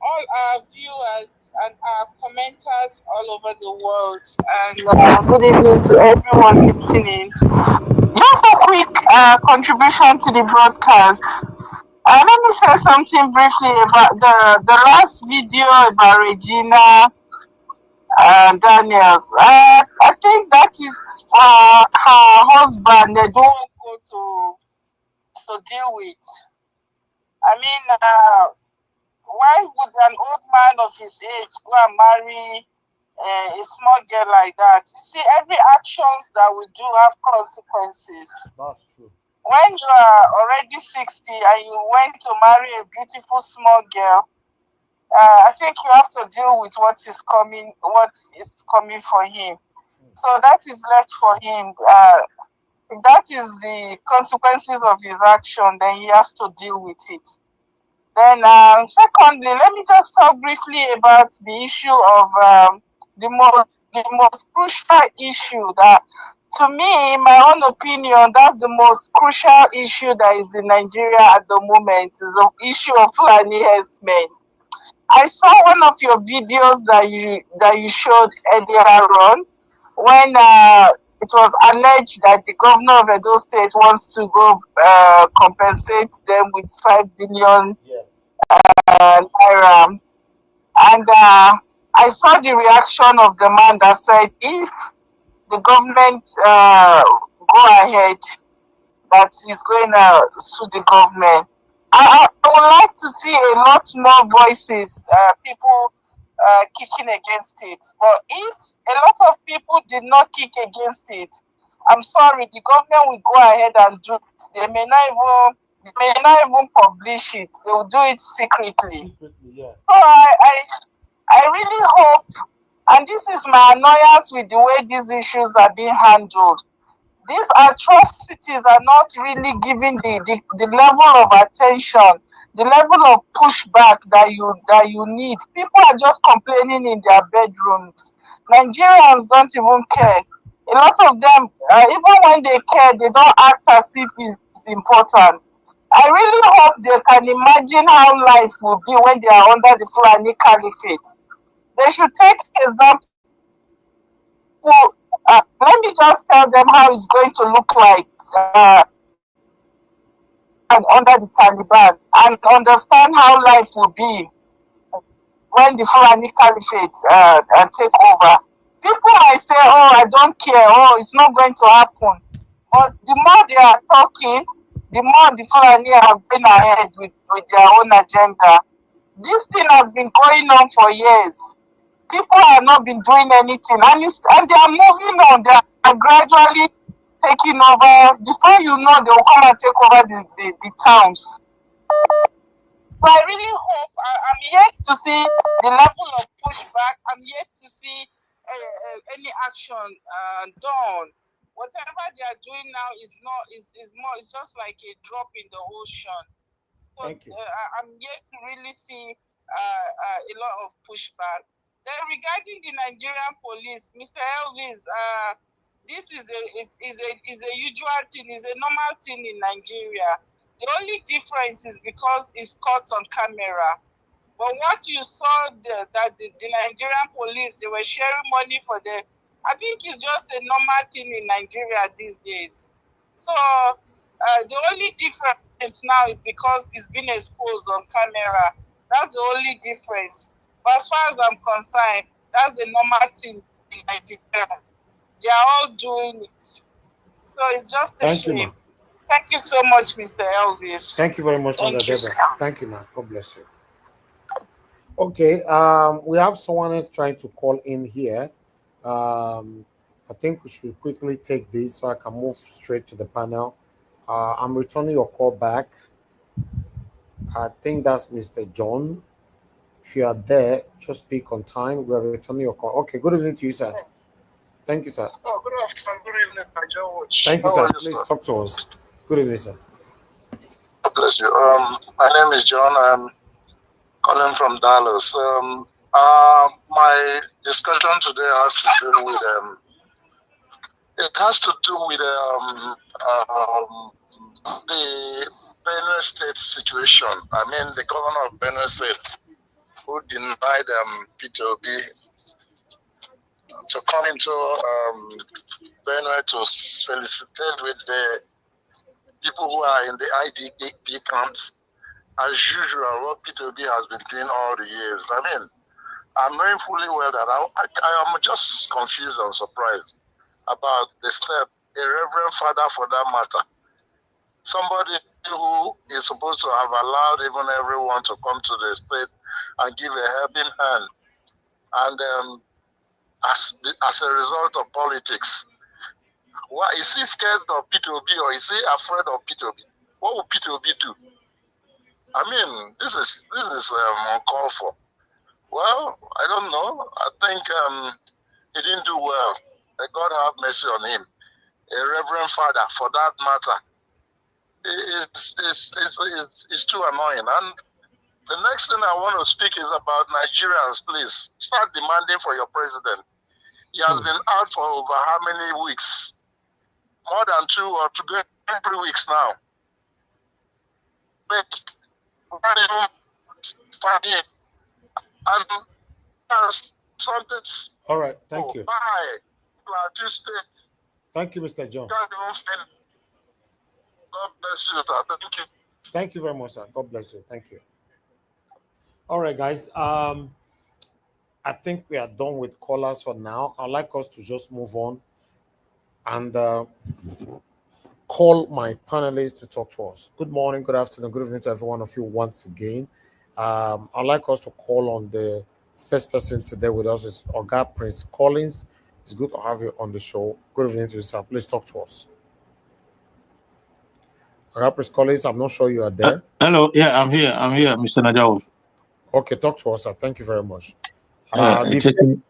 all our viewers and our commenters all over the world. And good evening to everyone listening. Just a quick contribution to the broadcast. Let me say something briefly about the last video about Regina Daniels. I think that is her husband. They don't go to deal with. I mean, why would an old man of his age go and marry a small girl like that? You see, every actions that we do have consequences. That's true. When you are already 60 and you went to marry a beautiful small girl, I think you have to deal with what is coming for him. So that is left for him. If that is the consequences of his action, then he has to deal with it. Then, secondly, let me just talk briefly about the issue of the most crucial issue that, to me, in my own opinion, that's the most crucial issue that is in Nigeria at the moment, is the issue of Fulani herdsmen. I saw one of your videos that you showed earlier on when it was alleged that the governor of Edo State wants to go compensate them with 5 billion naira. And I saw the reaction of the man that said, if the government go ahead, that he's going to sue the government. I would like to see a lot more voices, people kicking against it. But if a lot of people did not kick against it, I'm sorry, the government will go ahead and do it. They may not even publish it. They will do it secretly. So I really hope, and this is my annoyance with the way these issues are being handled. These atrocities are not really giving the level of attention, the level of pushback that you need. People are just complaining in their bedrooms. Nigerians don't even care. A lot of them, even when they care, they don't act as if it's important. I really hope they can imagine how life will be when they are under the Fulani Caliphate. They should take example. Let me just tell them how it's going to look like under the Taliban, and understand how life will be when the Fulani Caliphate take over. People might say, oh, I don't care, oh, it's not going to happen. But the more they are talking, the more the Fulani have been ahead with their own agenda. This thing has been going on for years. People have not been doing anything, and they are moving on. They are gradually taking over. Before you know, they will come and take over the towns. So I really hope, I'm yet to see the level of pushback. I'm yet to see any action done. Whatever they are doing now is more. It's just like a drop in the ocean. So Thank you. I'm yet to really see a lot of pushback. Then regarding the Nigerian police, Mr. Elvis, this is a usual thing, is a normal thing in Nigeria. The only difference is because it's caught on camera. But what you saw that the Nigerian police, they were sharing money for the, I think it's just a normal thing in Nigeria these days. So the only difference now is because it's been exposed on camera. That's the only difference. But as far as I'm concerned, that's a normal thing in Nigeria. They are all doing it. So it's just a Thank shame. you, ma. Thank you so much, Mr. Elvis. Thank you very much, Mother Thank you, Deborah. sir. Thank you, ma. God bless you. Okay, we have someone else trying to call in here. I think we should quickly take this so I can move straight to the panel. I'm returning your call back. I think that's Mr. John. If you are there, just speak on time. We're returning your call. Okay, good evening to you, sir. Thank you, sir. Oh, good afternoon. Good evening, George. Thank you, How sir. are you, Please sir? talk to us. Good evening, sir. God bless you. My name is John. I'm calling from Dallas. My discussion today has to do with the Benue State situation. I mean, the governor of Benue State who denied P2B to come into Benue to felicitate with the people who are in the IDP camps. As usual, what P2B has been doing all the years. I mean, I'm knowing fully well that I am just confused and surprised about the step a reverend father, for that matter, somebody who is supposed to have allowed even everyone to come to the state and give a helping hand, and as a result of politics, why is he scared of P2B, or is he afraid of P2B? What will P2B do? I mean, this is uncalled for. Well, I don't know. I think he didn't do well. May God have mercy on him. A reverend father, for that matter, is too annoying. And the next thing I want to speak is about Nigerians. Please start demanding for your president. He has been out for over how many weeks? More than 2 or 3 weeks now. But not even fighting. And something. All right, thank you. Why? Plateau State. Thank you, Mr. John. God bless you. Thank you. Thank you very much, sir. God bless you. Thank you. All right, guys. I think we are done with callers for now. I'd like us to just move on and call my panelists to talk to us. Good morning, good afternoon, good evening to every one of you once again. I'd like us to call on the first person today with us is Oga Prince Collins. It's good to have you on the show. Good evening to you, sir. Please talk to us. Oga Prince Collins, I'm not sure you are there. Hello, yeah, I'm here, Mr. Najao. Okay, talk to us, sir. Thank you very much. The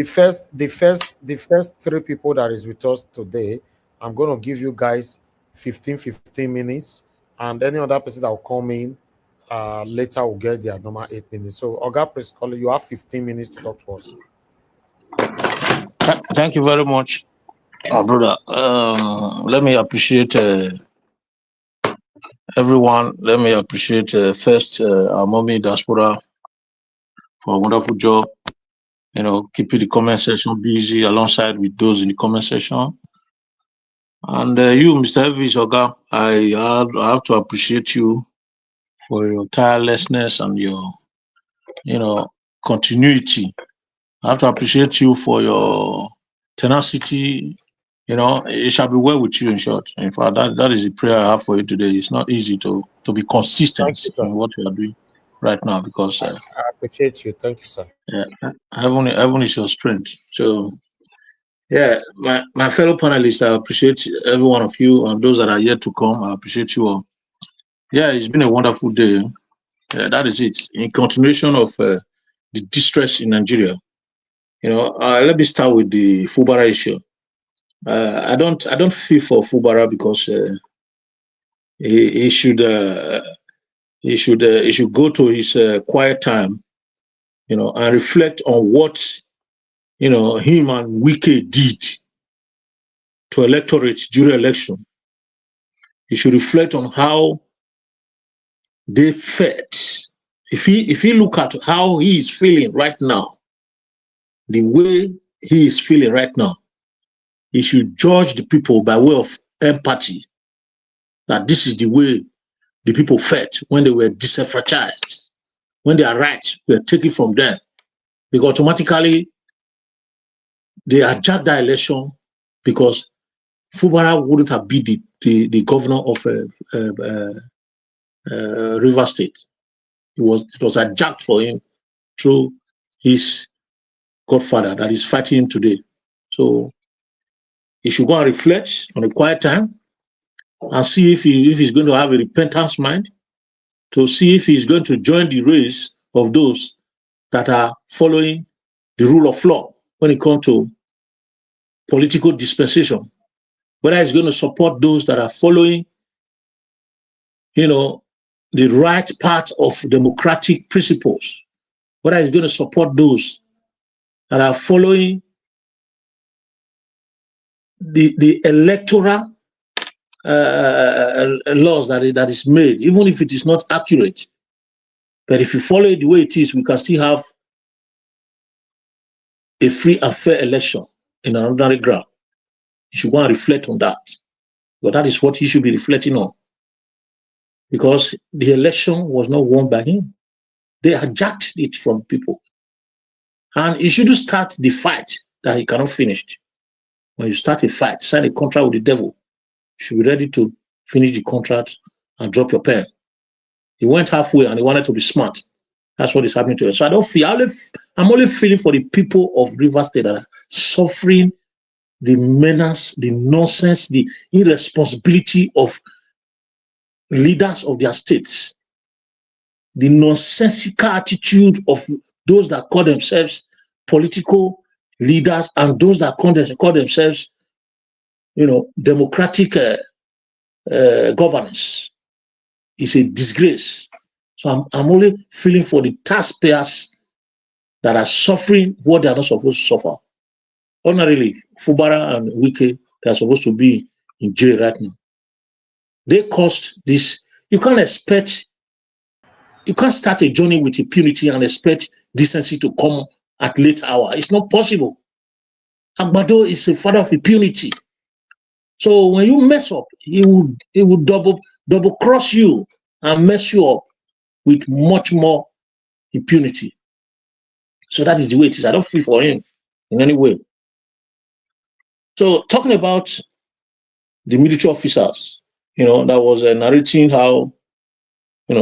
first three people that is with us today, I'm going to give you guys 15 minutes, and any other person that will come in later will get their normal 8 minutes. So, Oga Prince Collins, you have 15 minutes to talk to us. Thank you very much, brother. Let me appreciate everyone. Let me appreciate first our mommy diaspora for a wonderful job. You know, keeping the comment section busy alongside with those in the comment section. And you, Mr. Elvis Oga, I have to appreciate you for your tirelessness and your, continuity. I have to appreciate you for your tenacity. You know, it shall be well with you, in short. In fact, that is the prayer I have for you today. It's not easy to be consistent in what you are doing right now, because I appreciate you. Thank you, sir. Yeah, heaven is your strength. So, yeah, my fellow panelists, I appreciate every one of you, and those that are yet to come, I appreciate you all. Yeah, it's been a wonderful day. That is it. In continuation of the distress in Nigeria, let me start with the Fubara issue. I don't feel for Fubara because he should go to his quiet time, and reflect on what him and Wike did to electorate during election. He should reflect on how they felt. If he look at how he is feeling right now, the way he is feeling right now, he should judge the people by way of empathy, that this is the way the people felt when they were disenfranchised, when their rights were taken from them, because automatically they adjourned that election because Fubara wouldn't have been the governor of River State. It was adjudged for him through his godfather that is fighting him today. So he should go and reflect on a quiet time and see if he's going to have a repentance mind, to see if he's going to join the race of those that are following the rule of law when it comes to political dispensation, whether he's going to support those that are following, the right part of democratic principles, whether he's going to support those that are following the electoral laws that is made, even if it is not accurate. But if you follow it the way it is, we can still have a free and fair election in an ordinary ground. You should go and reflect on that. But that is what he should be reflecting on. Because the election was not won by him. They hijacked it from people. And he shouldn't start the fight that he cannot finish. When you start a fight, sign a contract with the devil, you should be ready to finish the contract and drop your pen. He went halfway and he wanted to be smart. That's what is happening to us. So I don't feel, I'm only feeling for the people of River State that are suffering the menace, the nonsense, the irresponsibility of leaders of their states, the nonsensical attitude of those that call themselves political leaders and those that call themselves, democratic governance. Is a disgrace. So I'm only feeling for the taxpayers that are suffering what they are not supposed to suffer. Ordinarily, Fubara and Wike, they are supposed to be in jail right now. They caused this. You can't start a journey with impunity and expect decency to come at late hour. It's not possible. Agbado is a father of impunity. So when you mess up, he will double cross you and mess you up with much more impunity. So that is the way it is. I don't feel for him in any way. So talking about the military officers, that was narrating how,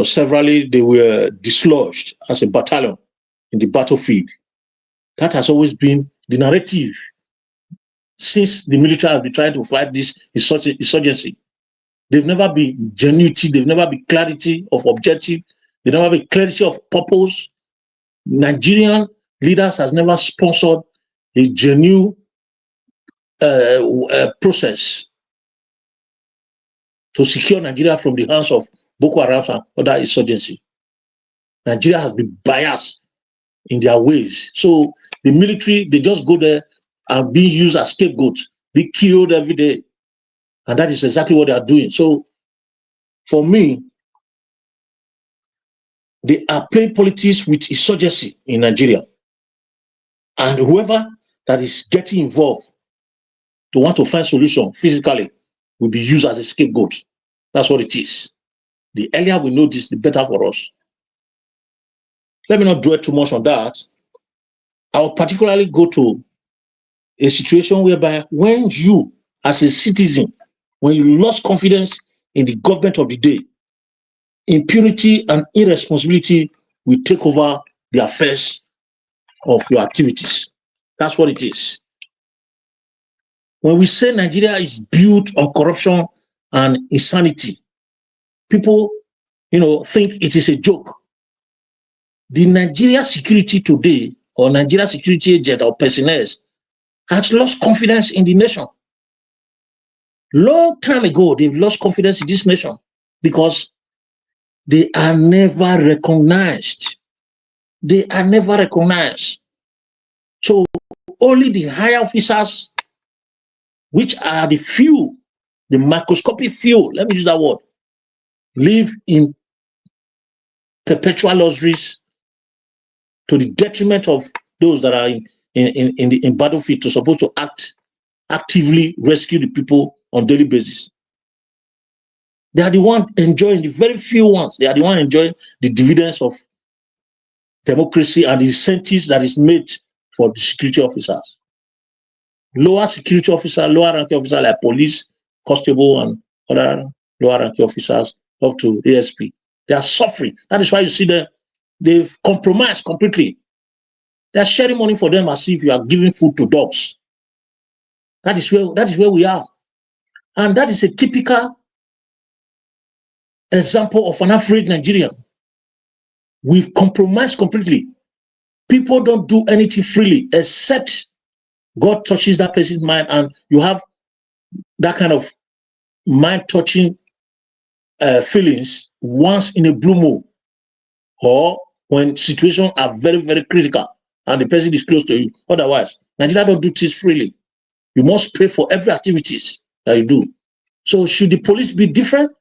severally they were dislodged as a battalion in the battlefield. That has always been the narrative since the military has been trying to fight this insurgency. They've never been genuinity, they've never been clarity of objective, they've never been clarity of purpose. Nigerian leaders has never sponsored a genuine process to secure Nigeria from the hands of Boko Haram and other insurgency. Nigeria has been biased in their ways. So the military, they just go there and being used as scapegoats, be killed every day. And that is exactly what they are doing. So for me, they are playing politics with insurgency in Nigeria. And whoever that is getting involved to want to find solution physically will be used as a scapegoat. That's what it is. The earlier we know this, the better for us. Let me not dwell too much on that. I'll particularly go to a situation whereby when you, as a citizen, when you lost confidence in the government of the day, impunity and irresponsibility will take over the affairs of your activities. That's what it is. When we say Nigeria is built on corruption and insanity, people, think it is a joke. The Nigeria security today, or Nigeria security agent or personnel, has lost confidence in the nation. Long time ago, they've lost confidence in this nation because they are never recognized. They are never recognized. So only the higher officers, which are the few, the microscopic few, let me use that word, live in perpetual luxuries to the detriment of those that are in battlefield to supposed to actively rescue the people on daily basis. They are the ones enjoying, the very few ones, they are the ones enjoying the dividends of democracy and the incentives that is made for the security officers. Lower security officers, lower ranking officers like police, constable, and other lower ranking officers up to ASP, they are suffering. That is why you see them, they've compromised completely. They are sharing money for them as if you are giving food to dogs. That is where we are. And that is a typical example of an afraid Nigerian. We've compromised completely. People don't do anything freely except God touches that person's mind, and you have that kind of mind-touching feelings once in a blue moon, or when situations are very, very critical and the person is close to you. Otherwise, Nigeria don't do things freely. You must pay for every activities that you do. So should the police be different?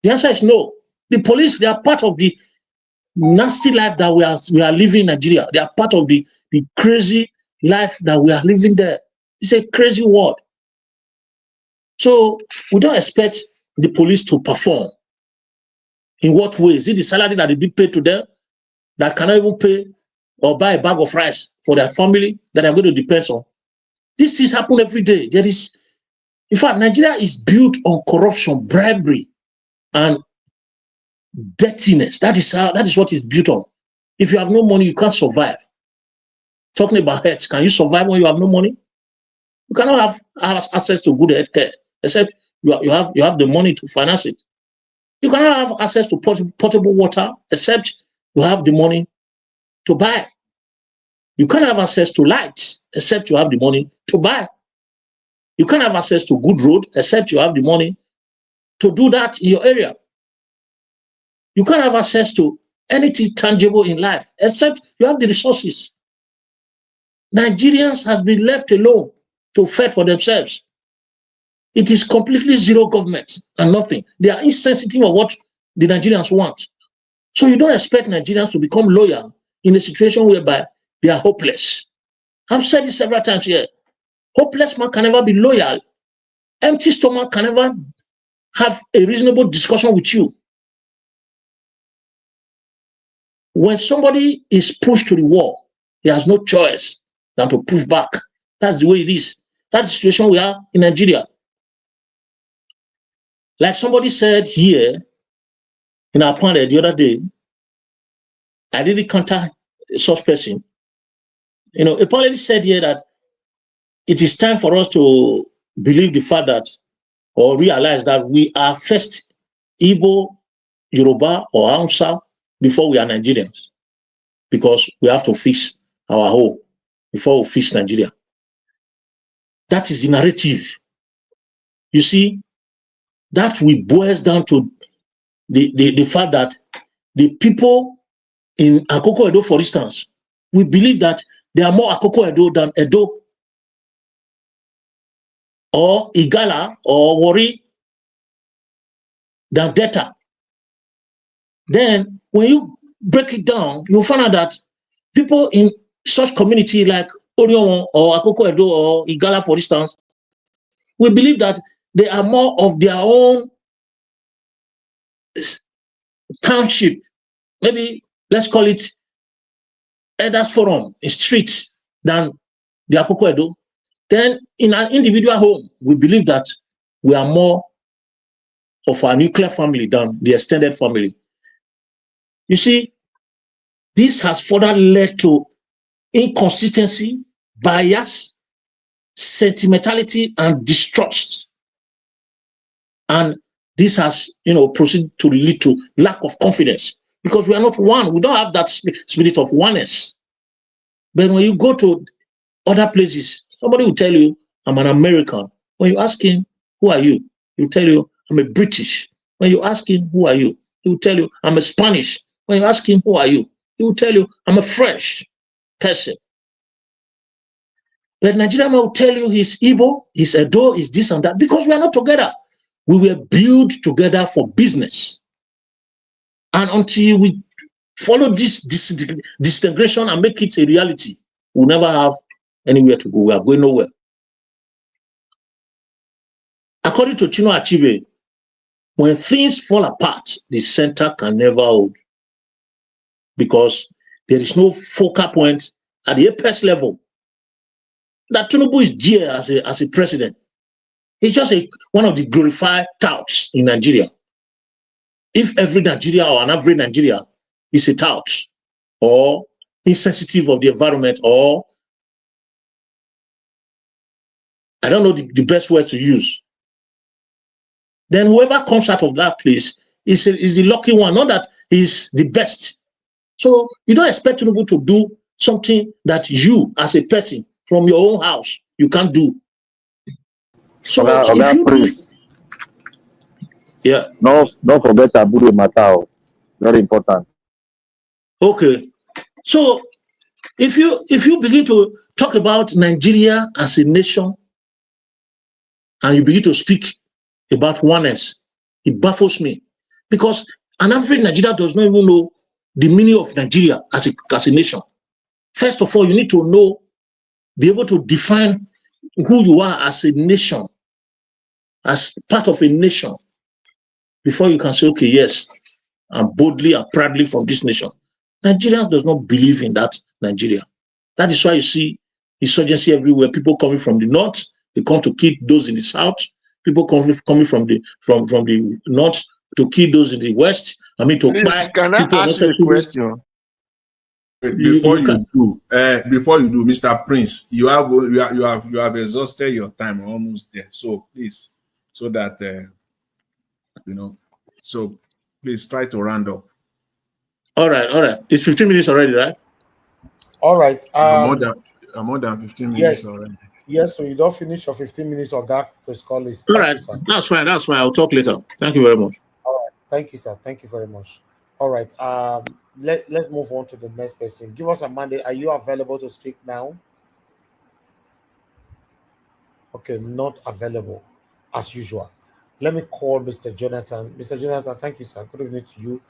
The answer is no. The police, they are part of the nasty life that we are living in Nigeria. They are part of the crazy life that we are living there. It's a crazy world. So we don't expect the police to perform. In what way? Is it the salary that they be paid to them that cannot even pay or buy a bag of rice for their family that are going to depend on? This is happening every day. There is, in fact, Nigeria is built on corruption, bribery, and dirtiness. That is what is built on. If you have no money, you can't survive. Talking about health, can you survive when you have no money? You cannot have access to good health care except you have the money to finance it. You cannot have access to potable water except you have the money to buy. You can't have access to lights except you have the money to buy. You can't have access to good road except you have the money to do that in your area. You can't have access to anything tangible in life except you have the resources. Nigerians has been left alone to fend for themselves. It is completely zero government and nothing. They are insensitive of what the Nigerians want. So you don't expect Nigerians to become loyal in a situation whereby they are hopeless. I've said this several times here. Hopeless man can never be loyal. empty stomach can never have a reasonable discussion with you. When somebody is pushed to the wall, he has no choice than to push back. That's the way it is. That's the situation we are in Nigeria. Like somebody said here in our panel the other day, I didn't contact such person. You know, a panelist said here that it is time for us to believe the fact that, or realize that we are first Igbo, Yoruba, or Hausa before we are Nigerians, because we have to fix our home before we fix Nigeria. That is the narrative. You see, that will boils down to the fact that the people in Akoko Edo, for instance, we believe that there are more Akoko Edo than Edo or Igala or Wari than Delta. Then when you break it down, you'll find out that people in such community like Orion or Akoko Edo or Igala, for instance, we believe that they are more of their own township. Maybe let's call it Elders Forum, a street, than the Akoko Edo. Then in an individual home, we believe that we are more of our nuclear family than the extended family. You see, this has further led to inconsistency, bias, sentimentality, and distrust. And this has, proceeded to lead to lack of confidence, because we are not one. We don't have that spirit of oneness. But when you go to other places, somebody will tell you, I'm an American. When you ask him, who are you? He'll tell you, I'm a British. When you ask him, who are you? He will tell you, I'm a Spanish. When you ask him, who are you? He will tell you, I'm a French person. But Nigerian man will tell you he's Igbo, he's Edo, he's this and that, because we are not together. We were built together for business. And until we follow this disintegration and make it a reality, we'll never have anywhere to go. We are going nowhere. According to Chino Achebe, when things fall apart, the center can never hold, because there is no focal point at the apex level. That TINUBU is there as a president. He's just one of the glorified touts in Nigeria. If every Nigeria or an average Nigeria is a tout or insensitive of the environment, or I don't know the best word to use, then whoever comes out of that place is the lucky one, not that he's the best. So you don't expect people to do something that you, as a person from your own house, you can't do. So Prince. Yeah. Don't forget Abu Matao. Very important. Okay. So if you begin to talk about Nigeria as a nation, and you begin to speak about oneness, it baffles me, because an average Nigerian does not even know the meaning of Nigeria as a nation. First of all, you need to be able to define who you are as a nation, as part of a nation, before you can say, okay, yes, I'm boldly and proudly from this nation. Nigeria does not believe in that Nigeria. That is why you see insurgency everywhere. People coming from the north, they come to kill those in the south. People coming from the north to kill those in the west. I mean, to Please, can I ask you a question? Before you do, Mr. Prince, you have exhausted your time, almost there. So please, so that so please try to round up. All right. It's 15 minutes already, right? All right. More than 15 minutes yes, already. Yes, so you don't finish your 15 minutes or that press call list. All right. That's fine. I'll talk later. Thank you very much. All right. Thank you, sir. Thank you very much. All right. Let's move on to the next person. Give us a mandate. Are you available to speak now? Okay, not available as usual. Let me call Mr. Jonathan. Mr. Jonathan, thank you, sir. Good evening to you.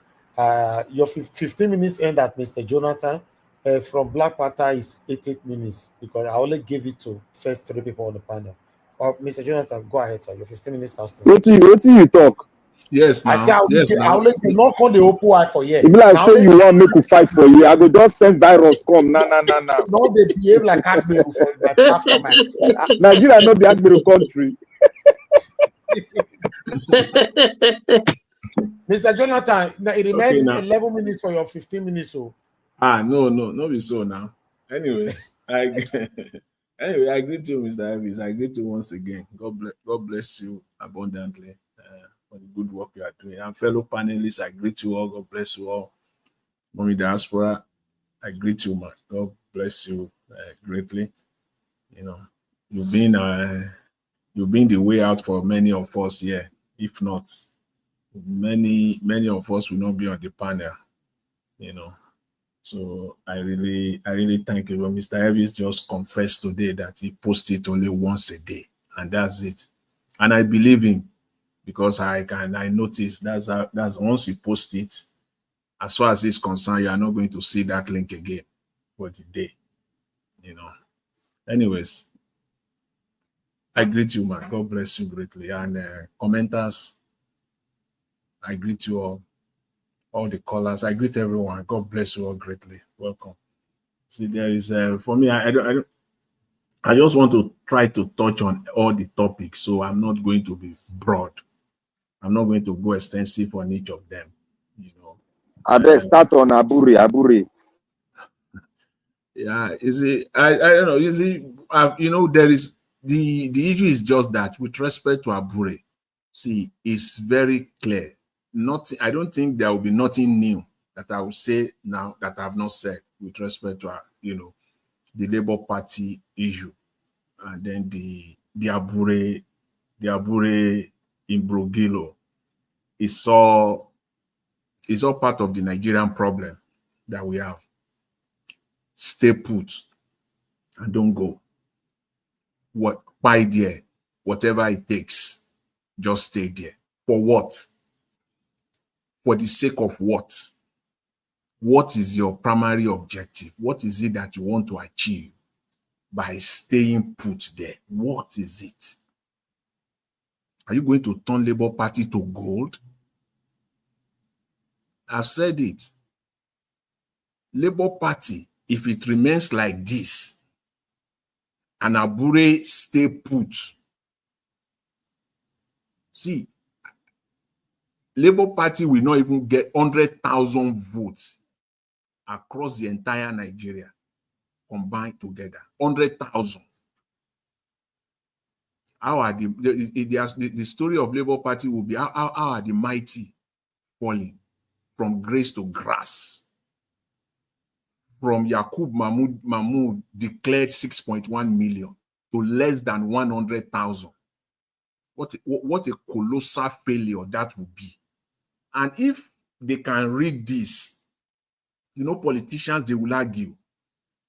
Your 15 minutes end at Mr. Jonathan. From Black Panther is 88 minutes, because I only gave it to first 3 people on the panel. Mr. Jonathan, go ahead, sir. Your 15 minutes starts now. What you talk? Yes, now. I say I now. only dey knock on the open eye for here. It be like Now say they- you want make we fight for you. I go just send virus come. Nah. No, they behave like Agberu for my platform. Nigeria no be Agberu country. Mr. Jonathan, it remains now. 11 minutes for your 15 minutes. So. No, be so now. Anyways, anyway, I greet you, Mr. Elvis. I greet you once again. God bless you abundantly for the good work you are doing. And fellow panelists, I greet you all. God bless you all. Mommy Diaspora, I greet you, man. God bless you greatly. You know, you've been the way out for many of us here. If not, many of us will not be on the panel. You know. So I really thank you. Mr. Elvis just confessed today that he posts it only once a day, and that's it. And I believe him because I noticed that's once you post it, as far as it's concerned, you are not going to see that link again for the day. You know. Anyways, I greet you, man. God bless you greatly. And commenters, I greet you all the callers. I greet everyone. God bless you all greatly. Welcome. See, there is for me. I just want to try to touch on all the topics, so I'm not going to be broad. I'm not going to go extensive on each of them. You know. I beg start on Aburi. Yeah, you see, I don't know. You see, you know, there is the issue is just that with respect to Abure, see, it's very clear. I don't think there will be nothing new that I will say now that I have not said with respect to the Labour Party issue, and then the Abure imbroglio is all part of the Nigerian problem that we have. Stay put and don't go. Why there? Whatever it takes, just stay there. For what? For the sake of what? What is your primary objective? What is it that you want to achieve by staying put there? What is it? Are you going to turn Labour Party to gold? I've said it. Labour Party, if it remains like this, and Abure stay put, see, Labour Party will not even get 100,000 votes across the entire Nigeria combined together. 100,000. How are the story of Labour Party will be how are the mighty falling from grace to grass? From Yakub Mahmoud declared 6.1 million to less than 100,000. What a colossal failure that would be. And if they can read this, you know, politicians, they will argue.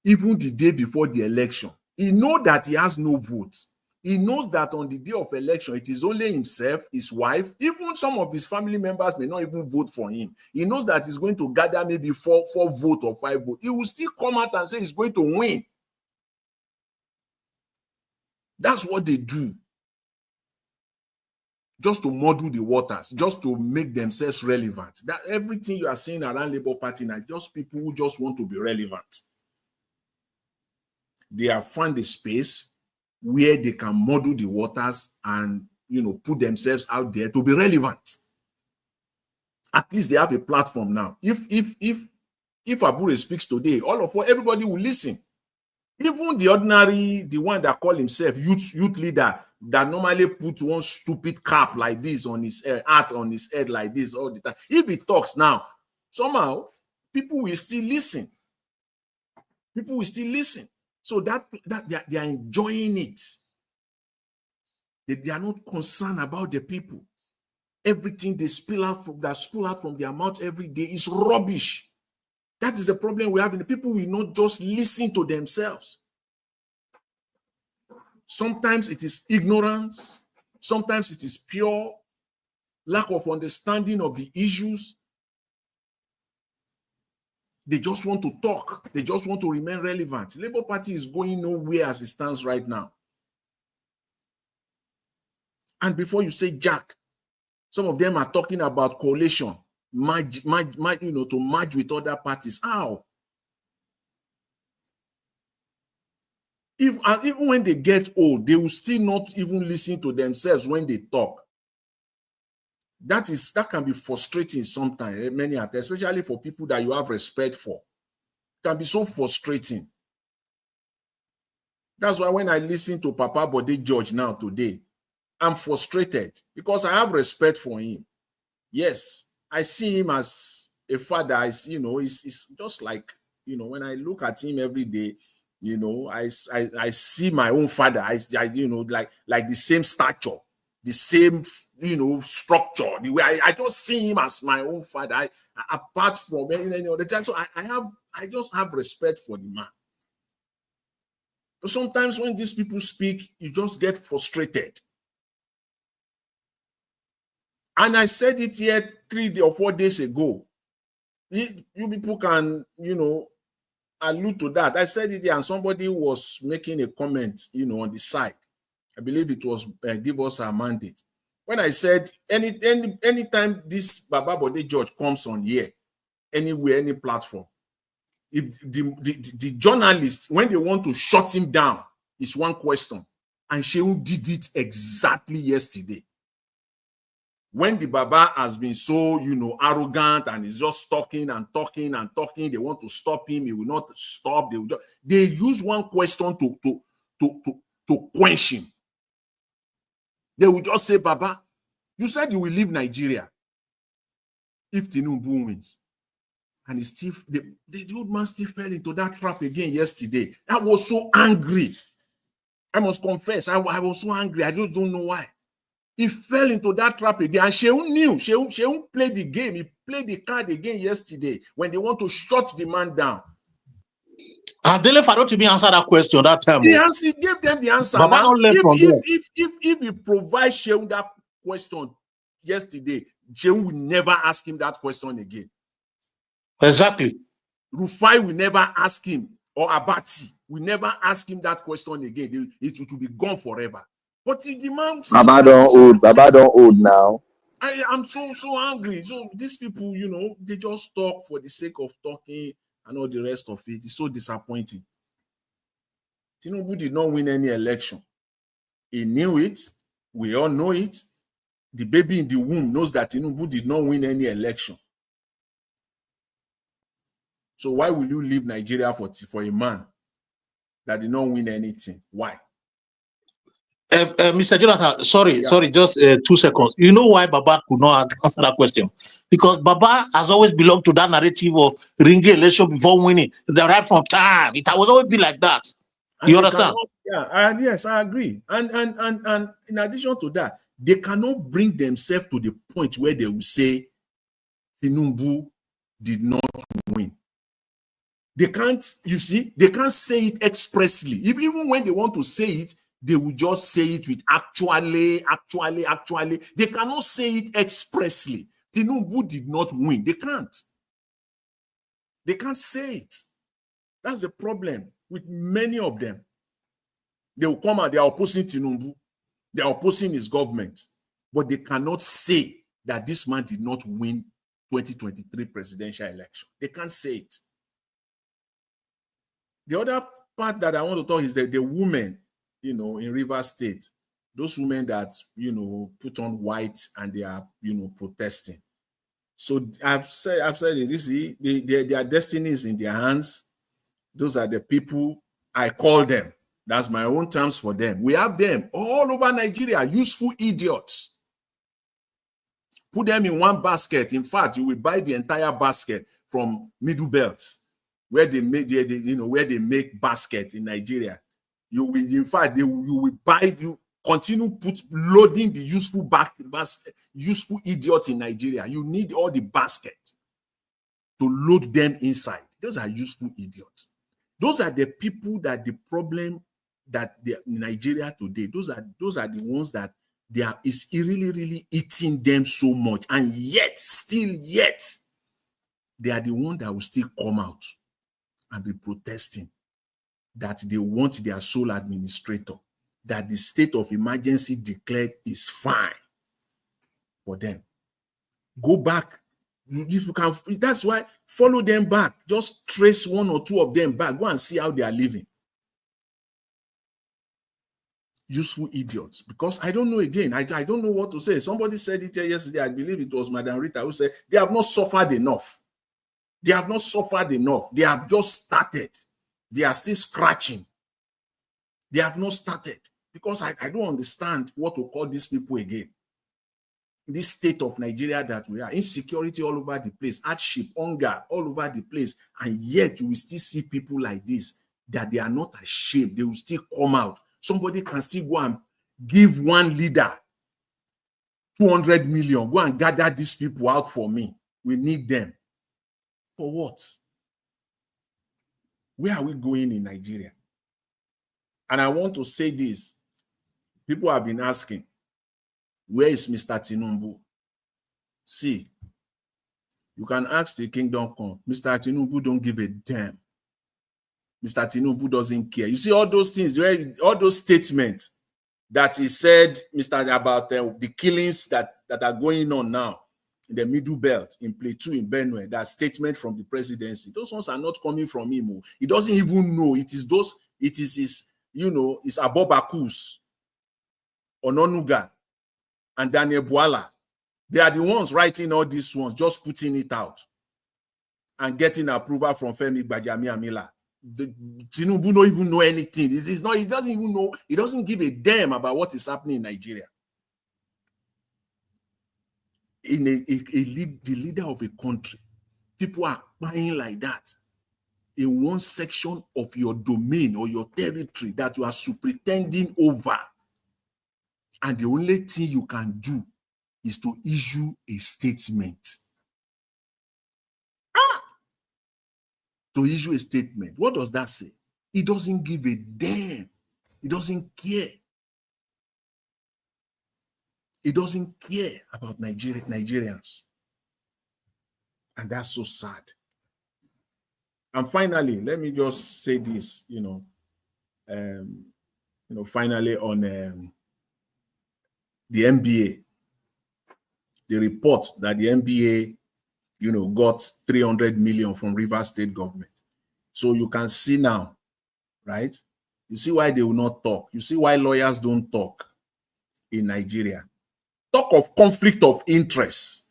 Even the day before the election, he knows that he has no votes. He knows that on the day of election, it is only himself, his wife, even some of his family members may not even vote for him. He knows that he's going to gather maybe 4 votes or 5 votes. He will still come out and say he's going to win. That's what they do. Just to muddle the waters, just to make themselves relevant. That everything you are seeing around Labour Party now, just people who just want to be relevant. They have found a space where they can muddle the waters and, you know, put themselves out there to be relevant. At least they have a platform now. If Abure speaks today, everybody will listen. Even the one that call himself youth leader, that normally put one stupid cap like this on his hat on his head like this all the time. If he talks now, somehow people will still listen. People will still listen. So that they are enjoying it. They are not concerned about the people. Everything they spill out from their mouth every day is rubbish. That is the problem we have. The people will not just listen to themselves. Sometimes it is ignorance. Sometimes it is pure lack of understanding of the issues. They just want to talk. They just want to remain relevant. Labour Party is going nowhere as it stands right now. And before you say Jack, some of them are talking about coalition, to merge with other parties. How? Even when they get old, they will still not even listen to themselves when they talk. That can be frustrating sometimes, many times, especially for people that you have respect for. It can be so frustrating. That's why when I listen to Papa Bode George now today, I'm frustrated because I have respect for him. Yes, I see him as a father. He's just like, when I look at him every day, I see my own father. like the same stature, the same, structure. The way I just see him as my own father. Apart from any other time, so I just have respect for the man. But sometimes when these people speak, you just get frustrated. And I said it here 3 or 4 days ago. You people can, allude to that. I said it here, and somebody was making a comment, on the side. I believe it was Give Us Our Mandate. When I said anytime this Baba Bode George comes on here, anywhere, any platform, if the journalists, when they want to shut him down, is one question. And Shehu did it exactly yesterday. When the Baba has been so, arrogant and is just talking and talking and talking, they want to stop him. He will not stop. They use one question to quench him. They will just say, Baba, you said you will leave Nigeria if TINUBU wins. And the old man still fell into that trap again yesterday. I was so angry. I must confess, I was so angry. I just don't know why. He fell into that trap again. And Shehu knew. Shehu played the game. He played the card again yesterday when they want to shut the man down. And Dele Farotimi answered that question that time. He gave them the answer. Baba Now, if he provides Shehu that question yesterday, Shehu will never ask him that question again. Exactly. Rufai will never ask him, or Abati will never ask him that question again. It will be gone forever. But the man, Baba don't old now. I'm so angry. So these people, they just talk for the sake of talking and all the rest of it. It's so disappointing. TINUBU did not win any election. He knew it. We all know it. The baby in the womb knows that TINUBU did not win any election. So why will you leave Nigeria for a man that did not win anything? Why? Mr. Jonathan, sorry, just 2 seconds. You know why Baba could not answer that question? Because Baba has always belonged to that narrative of ringing election before winning. Right from time, it has always been like that. And you understand? Yes, I agree. And in addition to that, they cannot bring themselves to the point where they will say TINUBU did not win. They can't, they can't say it expressly. Even when they want to say it, they will just say it with actually. They cannot say it expressly. TINUBU did not win. They can't. They can't say it. That's the problem with many of them. They will come out, they are opposing TINUBU. They are opposing his government. But they cannot say that this man did not win 2023 presidential election. They can't say it. The other part that I want to talk is that the women, in Rivers State, those women that, put on white and they are, protesting. So I've said it, their destiny is in their hands. Those are the people I call them. That's my own terms for them. We have them all over Nigeria, useful idiots. Put them in one basket. In fact, you will buy the entire basket from Middle Belt, where they make, where they make basket in Nigeria. You will, in fact, you will buy, you continue loading the useful useful idiots in Nigeria. You need all the basket to load them inside. Those are useful idiots. Those are the people that the problem that in Nigeria today, those are the ones that is really eating them so much, and yet they are the ones that will still come out and be protesting that they want their sole administrator, that the state of emergency declared is fine for them. Go back. If you can, that's why follow them back. Just trace one or two of them back. Go and see how they are living. Useful idiots. Because I don't know again. I don't know what to say. Somebody said it here yesterday. I believe it was Madam Rita who said they have not suffered enough. They have not suffered enough. They have just started. They are still scratching. They have not started. Because I don't understand what to call these people again. This state of Nigeria that we are, insecurity all over the place, hardship, hunger all over the place, and yet we still see people like this, that they are not ashamed. They will still come out. Somebody can still go and give one leader 200 million. Go and gather these people out for me. We need them. For what? Where are we going in Nigeria? And I want to say this. People have been asking, where is Mr. TINUBU? See, you can ask the Kingdom Come. Mr. TINUBU don't give a damn. Mr. TINUBU doesn't care. You see all those things, all those statements that he said, about the killings that are going on now in the Middle Belt, in Plateau, in Benue, that statement from the presidency. Those ones are not coming from him. He doesn't even know. It is his, it's Abobakus, Ononuga, and Daniel Bwala. They are the ones writing all these ones, just putting it out and getting approval from Femi Gbajamiamila. TINUBU don't even know anything. He doesn't even know. He doesn't give a damn about what is happening in Nigeria. The leader of a country, people are buying like that in one section of your domain or your territory that you are superintending over. And the only thing you can do is to issue a statement. To issue a statement. What does that say? He doesn't give a damn. He doesn't care. He doesn't care about Nigerians. And that's so sad. And finally, let me just say this, finally on the NBA. The report that the NBA, got 300 million from Rivers State government. So you can see now, right? You see why they will not talk. You see why lawyers don't talk in Nigeria. Talk of conflict of interest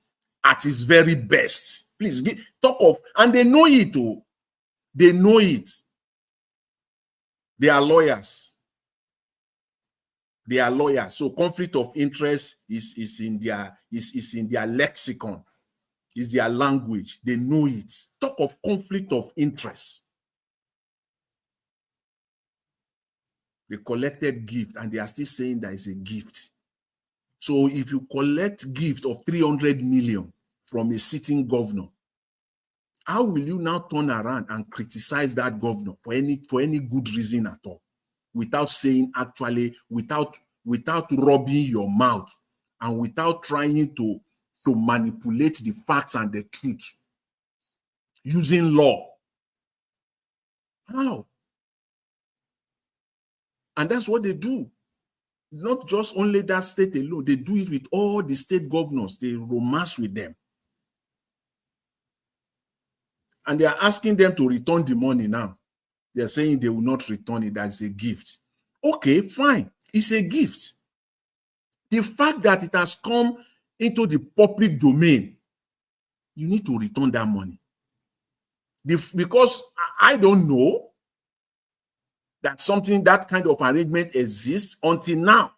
at its very best. Please talk of, and they know it too. They know it. They are lawyers. They are lawyers. So conflict of interest is in their lexicon, is their language. They know it. Talk of conflict of interest. They collected gift and they are still saying that it's a gift. So if you collect gift of 300 million from a sitting governor, how will you now turn around and criticize that governor for any good reason at all? Without saying, actually, without rubbing your mouth and without trying to manipulate the facts and the truth using law. How? And that's what they do. Not just only that state alone, they do it with all the state governors. They romance with them. And they are asking them to return the money now. They're saying they will not return it as a gift. Okay, fine. It's a gift. The fact that it has come into the public domain, you need to return that money. Because I don't know that that kind of arrangement exists until now.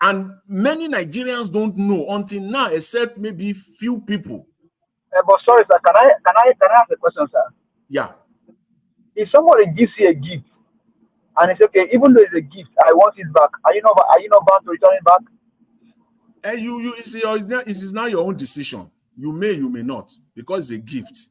And many Nigerians don't know until now, except maybe few people. But sorry, sir, can I ask a question, sir? Yeah. If somebody gives you a gift and it's okay, even though it's a gift, I want it back, are you not bound to return it back? It is now your own decision. You may not, because it's a gift.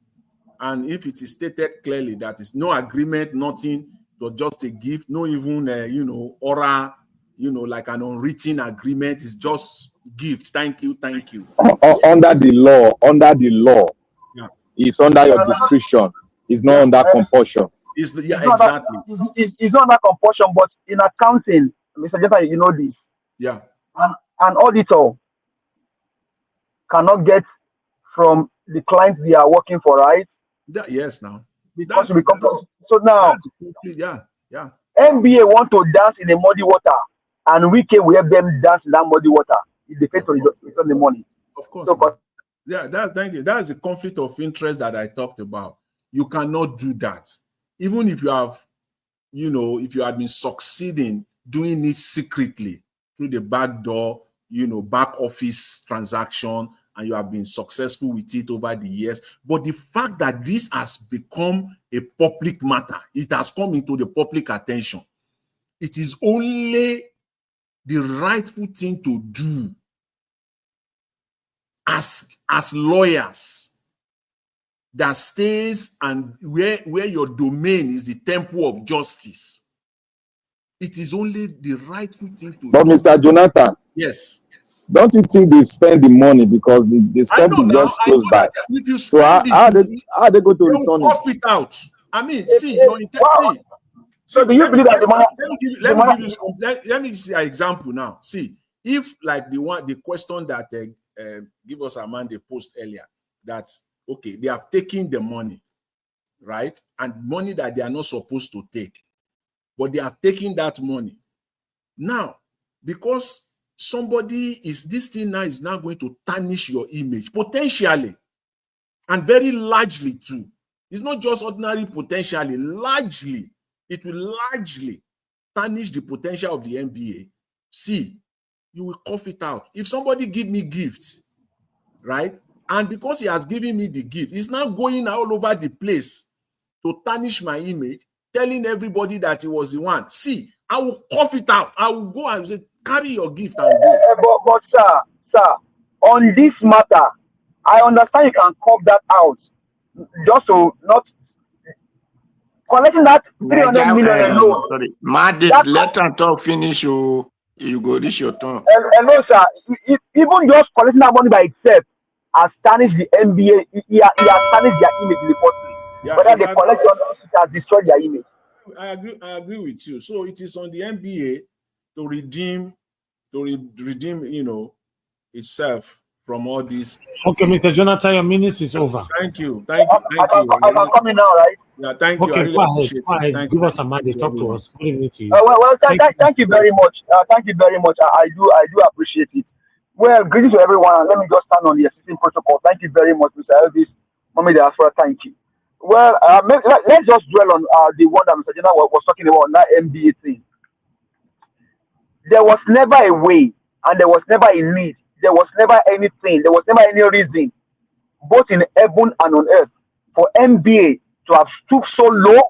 And if it is stated clearly that it's no agreement, nothing, but just a gift, no even oral, like an unwritten agreement, it's just gift. Thank you. Under the law, yeah, it's under your discretion. It's not under compulsion. It's not under compulsion, but in accounting, Mr. Jonathan, you know this. Yeah. An auditor cannot get from the clients they are working for, right? Yes, now. Because we come from, so now, yeah. NBA want to dance in the muddy water, and we can help them dance in that muddy water if they pay to return the money. Of course. So, thank you. That's the conflict of interest that I talked about. You cannot do that. Even if you have, if you have been succeeding doing it secretly through the back door, back office transaction, and you have been successful with it over the years. But the fact that this has become a public matter, it has come into the public attention, it is only the rightful thing to do as lawyers that stays and where your domain is the temple of justice. It is only the rightful thing to do. But Mr. Jonathan, yes, don't you think they spend the money because the something just close by? So how they go to return it? It out. I mean, see, so do you believe that the money? Let me see an example now. See, if like the question that give us Amanda post earlier, that okay, they have taken the money, right, and money that they are not supposed to take, but they are taking that money now because this thing now is now going to tarnish your image potentially, and very largely too. It's not just ordinary potentially, largely. It will largely tarnish the potential of the NBA. See, you will cough it out. If somebody give me gifts, right, and because he has given me the gift, he's now going all over the place to tarnish my image, telling everybody that he was the one. See, I will cough it out. I will go and say, carry your gift and go. But sir, on this matter, I understand you can cough that out. Just to not collecting that 300 million alone. Sorry, Madit, let them talk finish. You go reach your turn. No, sir. Even just collecting that money by itself has tarnished the NBA. He has tarnished their image in the first place. Yeah, whether they collect or not, it has destroyed their image. I agree with you. So it is on the NBA to redeem, itself from all this. Okay, Mr. Jonathan, your minutes is over. Thank you. I can come in now, right? Yeah, thank you. Okay, go ahead. Give us a minute. Talk to us. Good evening to you. Thank you very much. Thank you very much. I do appreciate it. Well, greetings to everyone. Let me just stand on the existing protocol. Thank you very much, Mr. Elvis. Mommy Diaspora, thank you. Well, let's just dwell on the one that Mr. Jenna was talking about, that MBA thing. There was never a way, and there was never a need. There was never anything. There was never any reason, both in heaven and on earth, for MBA to have stooped so low,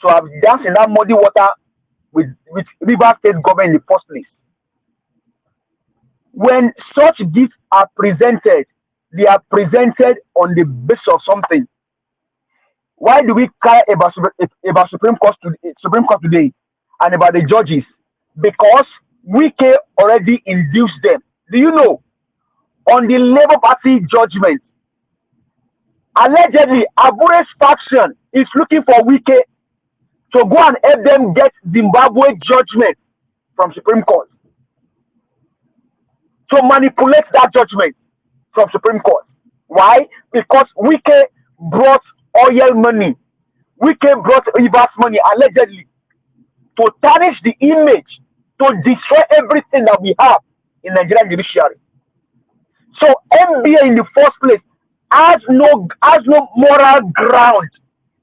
to have danced in that muddy water with River State government in the first place. When such gifts are presented, they are presented on the basis of something. Why do we care about Supreme Court today and about the judges? Because we can already induce them. Do you know, on the Labour Party judgment, allegedly, Abure's faction is looking for Wike to go and help them get Zimbabwe judgment from Supreme Court, to manipulate that judgment from Supreme Court. Why? Because Wike brought oil money. Wike brought Rivers money, allegedly, to tarnish the image, to destroy everything that we have in Nigerian judiciary. So NBA in the first place has no moral ground.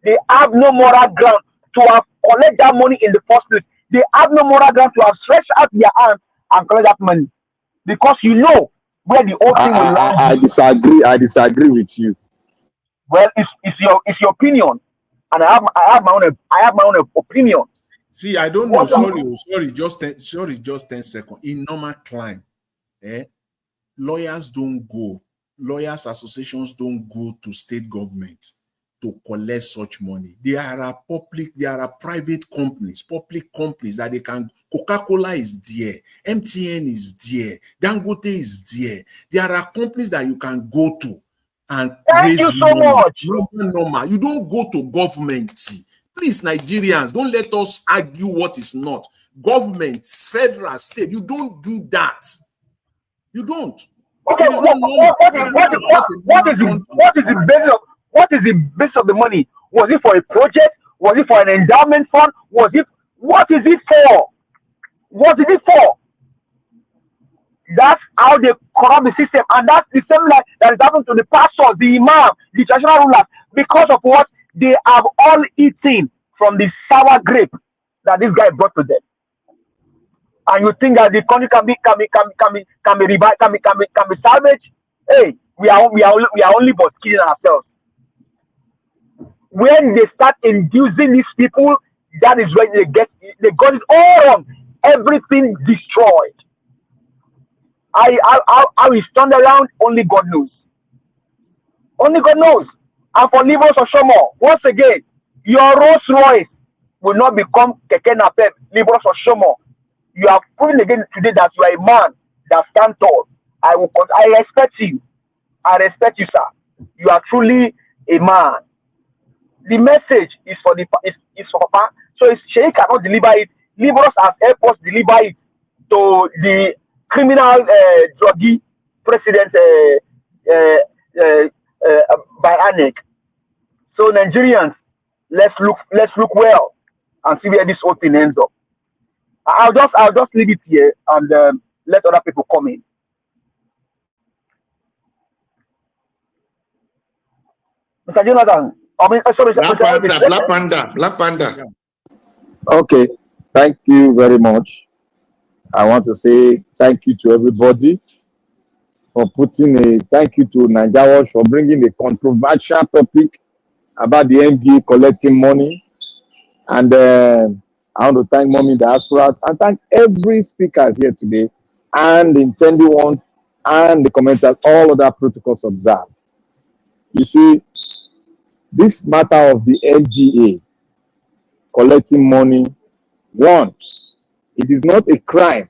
They have no moral ground to have collect that money in the first place. They have no moral ground to have stretched out their hands and collect that money. Because you know where the whole thing will land. I disagree with you. Well, it's your opinion, and I have my own opinion. See, I don't know. Sorry, just 10 seconds. In normal climb, lawyers don't go. Lawyers associations don't go to state government to collect such money. There are private companies, public companies that they can. Coca-Cola is there, MTN is there, Dangote is there. There are companies that you can go to and thank you so much. Normal. You don't go to government Please, Nigerians, don't let us argue what is not. Government, federal, state, you don't do that. You don't. Okay, what is the basis of the money? Was it for a project? Was it for an endowment fund? What is it for? What is it for? That's how they corrupt the system, and that's the same like that is happening to the pastors, the imam, the traditional rulers, because of what they have all eaten from the sour grape that this guy brought to them. And you think that the country can be salvaged? Hey, we are only but killing ourselves. When they start inducing these people, that is when they got it all wrong. Everything destroyed. How it's turned around, only God knows. Only God knows. And for Libros or Shomo, once again, your Rolls Royce will not become Keke Napep, Libros or Shomo. You have proven again today that you are a man that stands tall. I respect you. I respect you, sir. You are truly a man. The message is for Papa. So if Sheikh cannot deliver it, Libros has helped us deliver it to the criminal druggy president by ANEC. So Nigerians, let's look well and see where this whole thing ends up. I'll just leave it here and let other people come in. Mr. Jonathan, Black Panda. Okay, thank you very much. I want to say thank you to everybody for thank you to Nigeria for bringing a controversial topic about the NGA collecting money. And I want to thank Mommy Diaspora and thank every speaker here today and the intended ones and the commenters, all other protocols observed. You see, this matter of the NGA collecting money, one, it is not a crime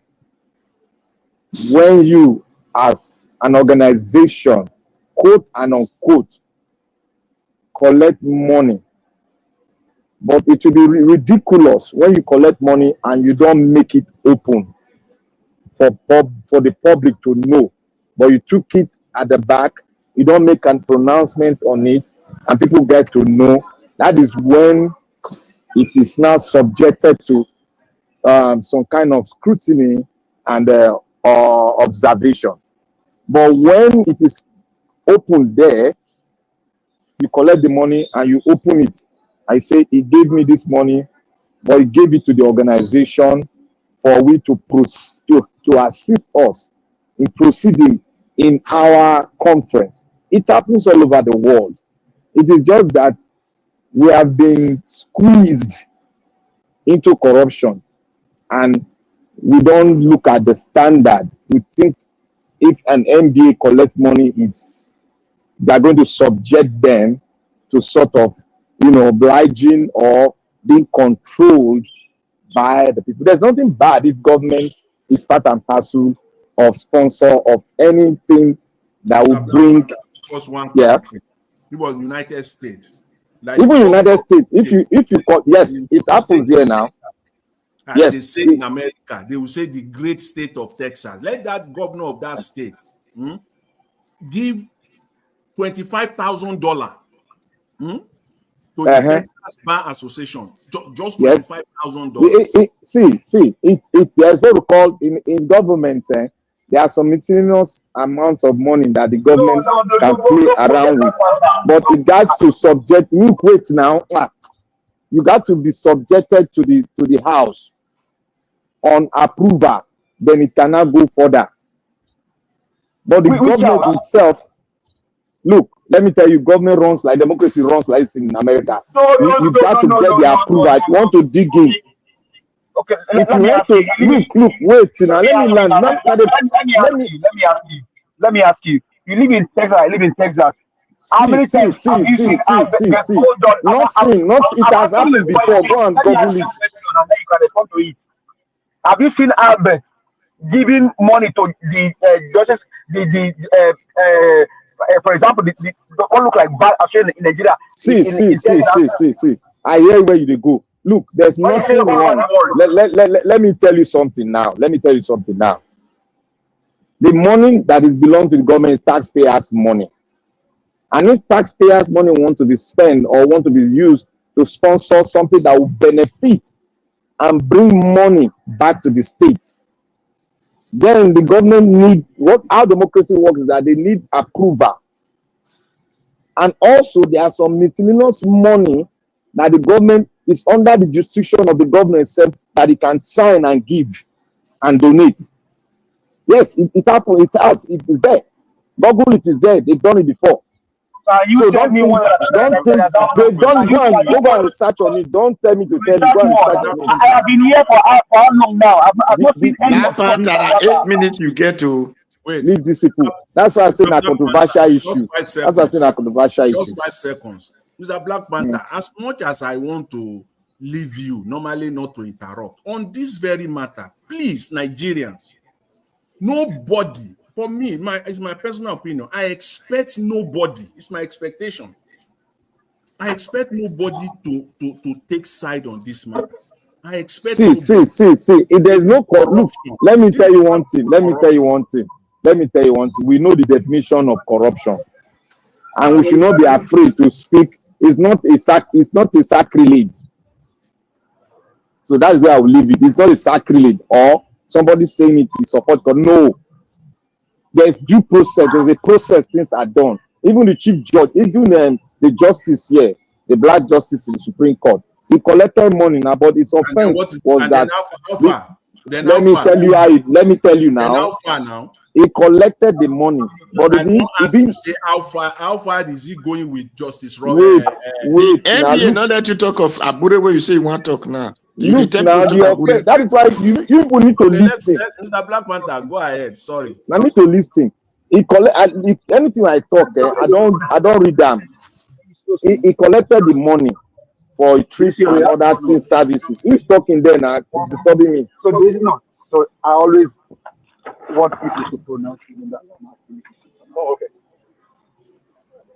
when you, as an organization, quote and unquote, collect money. But it will be ridiculous when you collect money and you don't make it open for the public to know. But you took it at the back, you don't make a pronouncement on it, and people get to know. That is when it is now subjected to some kind of scrutiny and observation. But when it is open there, you collect the money and you open it. I say, he gave me this money, but he gave it to the organization for we to assist us in proceeding in our conference. It happens all over the world. It is just that we have been squeezed into corruption and we don't look at the standard. We think if an MDA collects money, they're going to subject them to sort of, obliging or being controlled by the people. There's nothing bad if government is part and parcel of sponsor of anything that will bring. Was one country. It was United States. Like even United States, if you call, yes, it happens here now. Yes, they say in America, they will say the great state of Texas. Let that governor of that state give $25,000 to the Texas Bar Association. Just $25,000. See, there's what we call in government. There are some miscellaneous amounts of money that the government can play around with, but it got to subject. Wait now, you got to be subjected to the House on approval. Then it cannot go further. But the government itself, look, let me tell you, government runs like democracy runs like this in America. You got to get the approval. If you want to dig in. Okay, if you want to look, wait now. Let me land. Let me ask you. You live in Texas. I live in Texas. How many times have you seen Not it has happened before. Go and Google it. Have you seen Albert giving money to the judges? For example, the one look like bad in Nigeria. See. I hear where you dey go. Look, there's nothing wrong. Let me tell you something now. Let me tell you something now. The money that is belongs to the government is taxpayers' money. And if taxpayers' money want to be spent or want to be used to sponsor something that will benefit and bring money back to the state, then the government need how democracy works is that they need approval. And also there are some miscellaneous money that the government is under the jurisdiction of the government itself that it can sign and give and donate. Yes, it happened, it is there. Google, it is there, they've done it before. So don't think they don't go and research on it. Don't tell me to tell you, go and research on it. I have been here for how long now? I've not seen any That part that 8 minutes you get to. Wait. Leave these people. That's why I say a controversial issue. That's why I say a controversial issue. Just 5 seconds. Mr. Black Panther, as much as I want to leave you, normally not to interrupt, on this very matter, please, Nigerians, nobody, for me, it's my personal opinion, I expect nobody, it's my expectation, I expect nobody to take side on this matter. I expect see. If there's no look, let me tell you one thing. We know the definition of corruption, and we should not be afraid to speak. It's not a sacrilege. So that is where I will leave it. It's not a sacrilege or somebody saying it in support. No, there's due process. There's a process. Things are done. Even the chief judge, even the justice here, the black justice in the Supreme Court, he collected money now, but his offense was that. Let me tell you now. He collected the money, but he didn't say how far is he going with justice? Wait. NBA, now that you talk of Abure, where you say you want to talk now. That is why you need to listen. Mr. Black Panther, go ahead. Sorry. I need to listen. Anything I talk, I don't read them. He collected the money for a trip and other things, services. Who's talking there now? Disturbing me. So this is not. So I always want people to pronounce even that. Oh,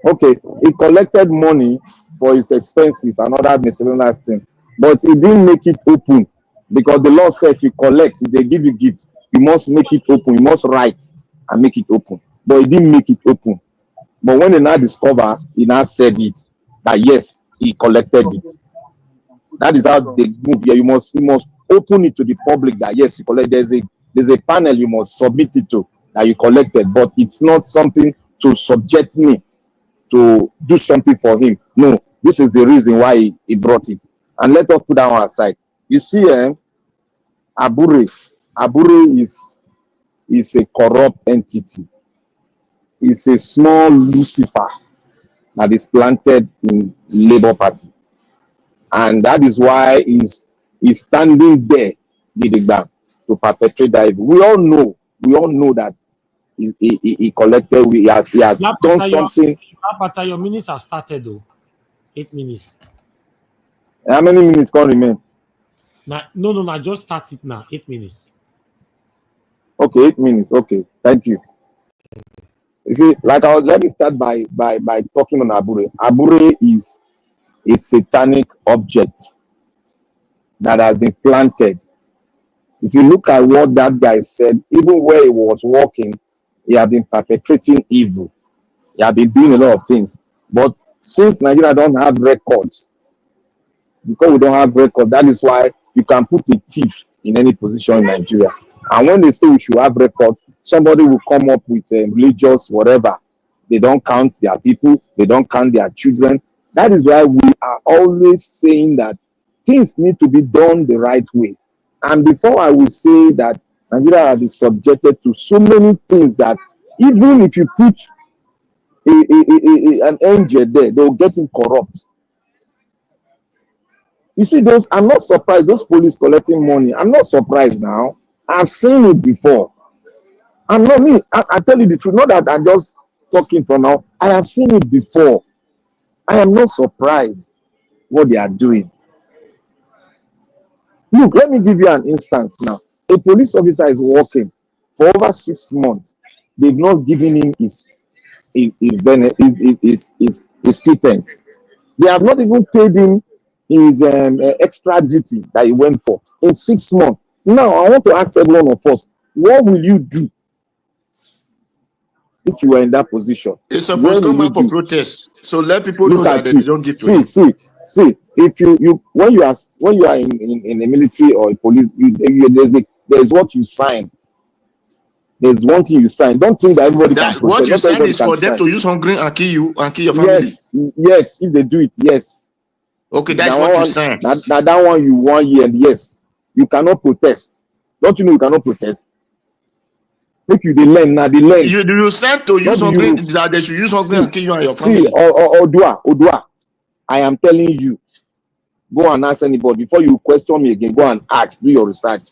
okay. He collected money for his expensive and other miscellaneous things, but he didn't make it open because the law said if you collect, if they give you gifts, you must make it open. You must write and make it open. But he didn't make it open. But when they now discover, he now said it that yes, he collected it. That is how they move here. You must open it to the public that yes, you collect. There's a panel you must submit it to that you collected, but it's not something to subject me to do something for him. No, this is the reason why he brought it. And let us put that one aside. You see, Abure is a corrupt entity. It's a small Lucifer that is planted in Labour Party. And that is why he's standing there to perpetrate that. We all know that he collected, he has done something. But your minutes have started though. 8 minutes. How many minutes can remain? No, just start it now. 8 minutes. Okay, 8 minutes. Okay, thank you. You see, let me start by talking on Abure. Abure is a satanic object that has been planted. If you look at what that guy said, even where he was walking, he had been perpetrating evil. He had been doing a lot of things. But since Nigeria don't have records, because we don't have records, that is why you can put a thief in any position in Nigeria. And when they say we should have records, somebody will come up with religious whatever. They don't count their people. They don't count their children. That is why we are always saying that things need to be done the right way. And before I will say that Nigeria has been subjected to so many things that even if you put an angel there, they'll get corrupt. You see, I'm not surprised. Those police collecting money, I'm not surprised now. I've seen it before. I'm not me. I tell you the truth. Not that I'm just talking for now. I have seen it before. I am not surprised what they are doing. Look, let me give you an instance now. A police officer is working for over 6 months. They've not given him his stipends. They have not even paid him his extra duty that he went for in 6 months. Now, I want to ask every one of us, what will you do if you were in that position? It's supposed to come out for protest. So let people know that they don't give to him. See. If you when you are in the military or police, there's what you sign. There's one thing you sign. Don't think that everybody can protest. What you sign is for them to use hungry and kill you and kill your family. Yes, if they do it, yes. Okay, that's what you sign. That one you 1 year, yes. You cannot protest. Don't you know you cannot protest? Make you learn now. They learn. You send to use hungry that they should use hungry and kill you and your family. See, Odua, I am telling you, go and ask anybody before you question me again. Go and ask, do your research.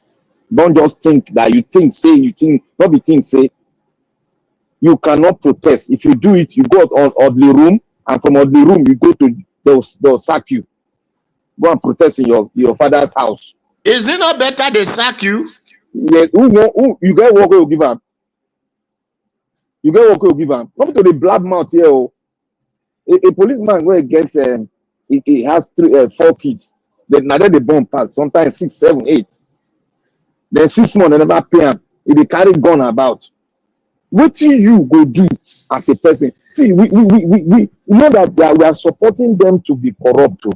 Don't just think that you think, not be think, say. You cannot protest. If you do it, you go on Oddly room, and from Oddly room, you go to, they'll sack you. Go and protest in your father's house. Is it not better they sack you? Yeah, you get what will give up. You get what will give up. Not to the black mouth here. A policeman will get he has 4 kids. Then now they bomb pass. Sometimes 6, 7, 8. Then 6 months they never pay him. If they carry gun about. What you go do as a person? See, we know that we are supporting them to be corrupt.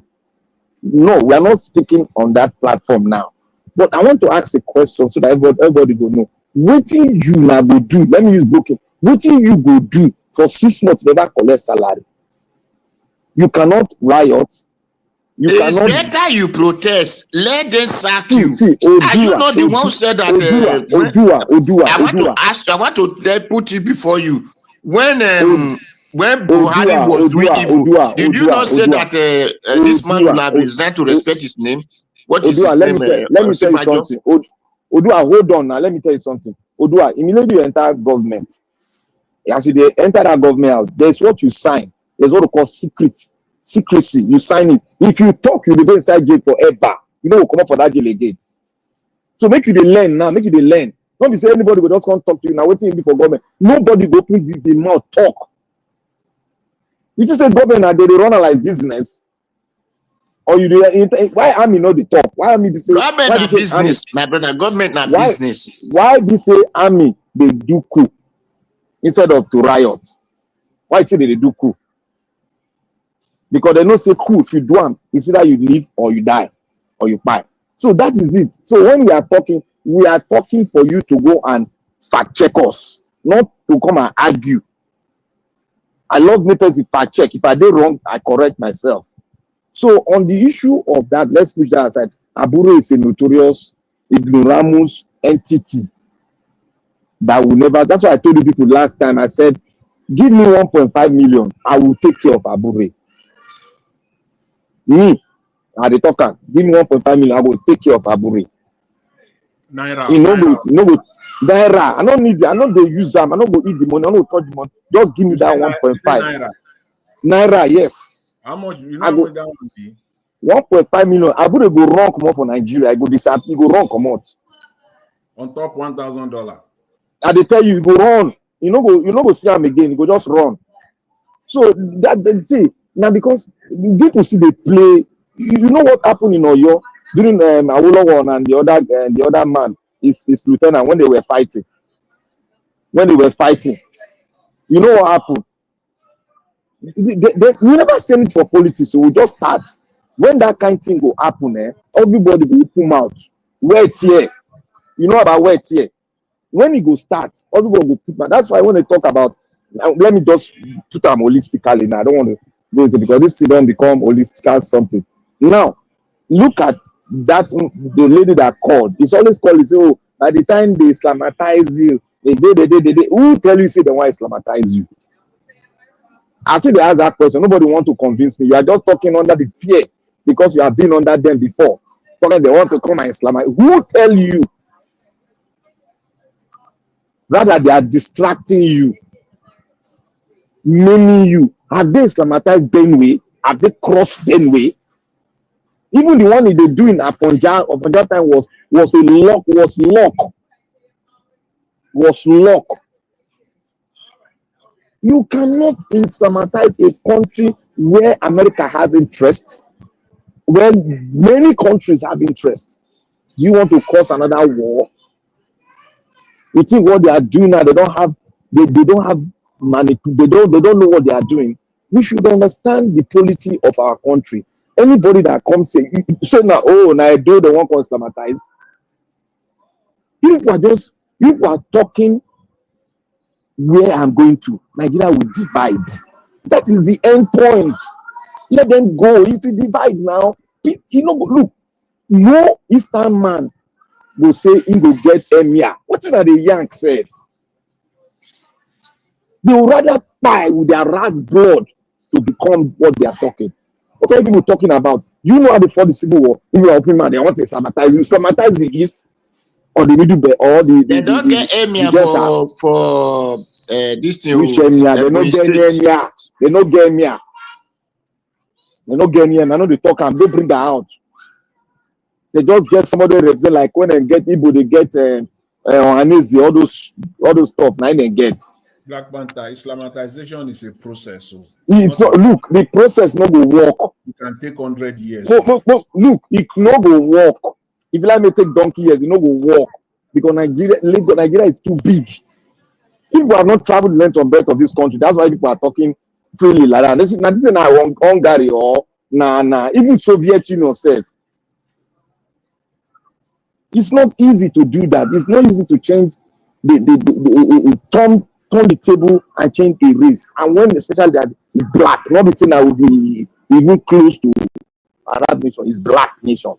No, we are not speaking on that platform now. But I want to ask a question so that everybody will know. What you now go do? Let me use booking. What you go do for 6 months never collect salary? You cannot riot. It's better you protest. Let them sack you. Are you not the one who said that? I want to put it before you. When Buhari was doing evil, did you not say that this man will have resigned to respect his name? What is his name? Let me tell you something. Odua, hold on now. Let me tell you something. Odua, immediately you enter government. As you enter that government house, there's what you sign. There's what we call secrecy. You sign it. If you talk, you'll go inside jail forever. You know, we'll come up for that jail again. So make you learn now. Make you learn. Don't be say anybody will just come talk to you now. Waiting before government. Nobody go put the mouth talk. You just say government and they run like business. Or you do why army not the talk? Why army be say government na business, my brother? Government na business. Why be say army they do coup instead of to riot? Why say they do coup? Because they don't say coup. If you do them, it's either you live or you die or you buy. So that is it. So when we are talking for you to go and fact check us, not to come and argue. I love me to fact check. If I did wrong, I correct myself. So on the issue of that, let's push that aside. Abure is a notorious, ignoramus entity that will never. That's why I told you people last time. I said, give me 1.5 million. I will take care of Abure. Me, at the talker, give me 1.5 million. I will take care of Abure. Naira. Naira. I don't need. I don't go use them. I don't go eat the money. I don't touch the money. Just give me that 1.5. Naira, yes. How much? You know how much that would be? 1.5 million. I would go wrong come out for Nigeria. I go disappear. Go wrong come out. On top $1,000. I they tell you go run. You know go see them again. You go just run. So that they say now because people see they play. You know what happened in Oyo during Awolowo and the other man is lieutenant when they were fighting. You know what happened? We never send it for politics, so we just start. When that kind of thing will happen, everybody will come out. Wet here. You know about wet here. When it go start, everybody will put out. That's why when they talk about, let me just put them holistically now. I don't want to go into because this thing don't become holistic something. Now, look at that the lady that called. It's always called, say, oh, by the time they Islamatize you, they who tell you say they want to Islamatize you? I see they ask that question. Nobody want to convince me. You are just talking under the fear because you have been under them before. Talking they want to come and Islamize. Who tell you? Rather, they are distracting you, naming you. Have they Islamatized Benway? Have they crossed Benway? Even the one they do in Afonja time was lock. You cannot Islamatize a country where America has interest. when many countries have interest. Do you want to cause another war? You think what they are doing now, they don't have money, they don't know what they are doing. We should understand the polity of our country. Anybody that comes say now, oh, now I do the one constamatize. People are talking where I'm going to. Nigeria will divide. That is the end point. Let them go. It will divide now. You know, look, no Eastern man will say he will get emir. What did the Yank said? They would rather pie with their rat's blood to become what they are talking. What are people talking about? Do you know how they fought the Civil War? People are open man, they want to Islamatize. You Islamatize the East or the Middle Belt or they don't get emir for this thing. Which emir? They don't get emir. They don't get emir. They don't get emir. I know they talk and they bring that out. They just get somebody represent like when they get Igbo, they get Anezi, all those stuff. Now they get. Black Panther, Islamatization is a process. So it's not, look, the process no go work. It can take 100 years. Look, it no go work. If you like me take donkey years, it no go work. Because Nigeria is too big. People have not traveled the length and breadth of this country. That's why people are talking freely like that. This is not Hungary or even Soviet Union self. It's not easy to do that. It's not easy to change turn the table and change a race. And when especially that is black, not be saying that will be even close to Arab nation, it's black nation.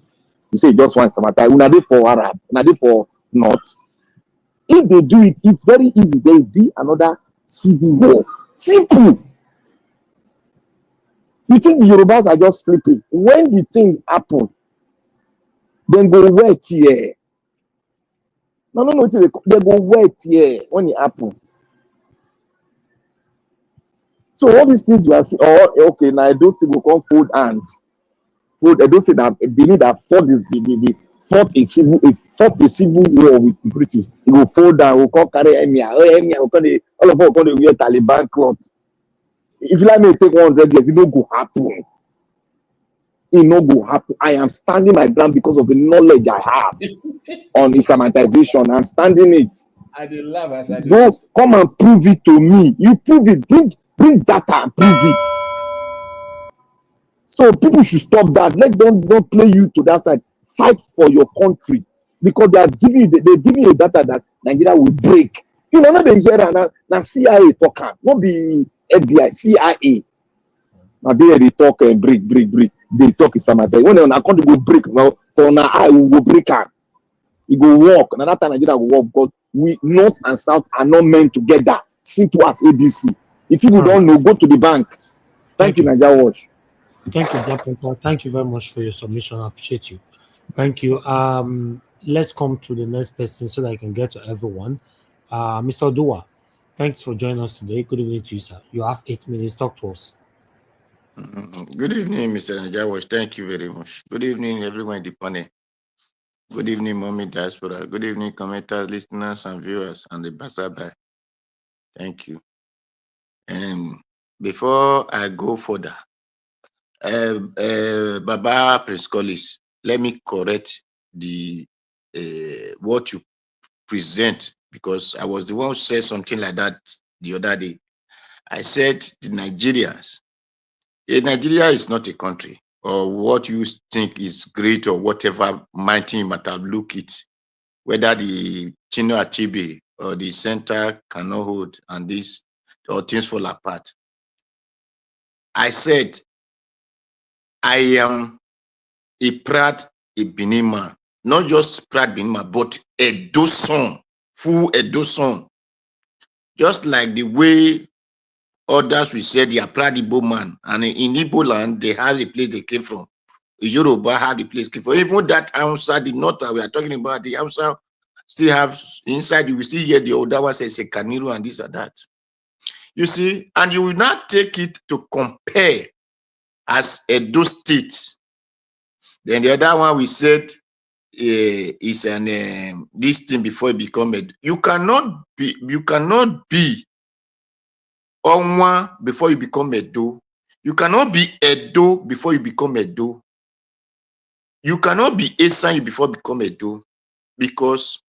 You say just one stomata. Una dey for Arab, una dey for North. If they do it, it's very easy. There will be another civil war. Simple. You think the Yorubas are just sleeping? When the thing happen, then go wet here. No, they go wet here when it happen. So all these things you are seeing, okay, now those things will come fold and fold. Those things that believe that fought a civil war with the British. It will fold down. Will come carry emir. All of us going to wear Taliban clothes. If you like me take 100 years, it no go happen. It no go happen. I am standing my ground because of the knowledge I have on Islamatization. I'm standing it. I did laugh as I Go come and prove it to me. You prove it. Bring data and prove it. So people should stop that. Let them not play you to that side. Fight for your country because they're giving you data that Nigeria will break. You know, not the hear now CIA talking, not be FBI, CIA. Now they talk and break. They talk Islamization. When on account go break, well, for now I will break her. It will work. Now that time Nigeria will work because we North and South are not meant together. Simple as ABC. If people don't know, go to the bank. Thank you, Nigeria Watch. Thank you, Black Panther. Thank you very much for your submission. I appreciate you. Thank you. Let's come to the next person so that I can get to everyone. Mr. Dua, thanks for joining us today. Good evening to you, sir. You have 8 minutes. Talk to us. Good evening, Mr. Najawash. Thank you very much. Good evening, everyone in the panel. Good evening, Mommy Diaspora. Good evening, commenters, listeners, and viewers, and the passerby. Thank you. And before I go further, Baba Prince Collis, let me correct the what you present, because I was the one who said something like that the other day. I said the Nigerians. Nigeria is not a country, or what you think is great or whatever mighty you might have looked it, whether the Chino Achebe or the center cannot hold and this, or things fall apart. I said, I am a proud Benin man, not just proud Benin man, but Edo son, full Edo son. Just like the way others we said they are proud Igbo man, and in Igbo land they have a place they came from. Yoruba had the place came from. Even that Hausa, the north we are talking about, the Hausa still have inside. You will still hear the older one say Kaniru and this or that. You see, and you will not take it to compare as Edo State. Then the other one we said is an this thing before it become Edo. You cannot be Onwa before you become Edo. You cannot be Edo before you become Edo. You cannot be Esan before become Edo, because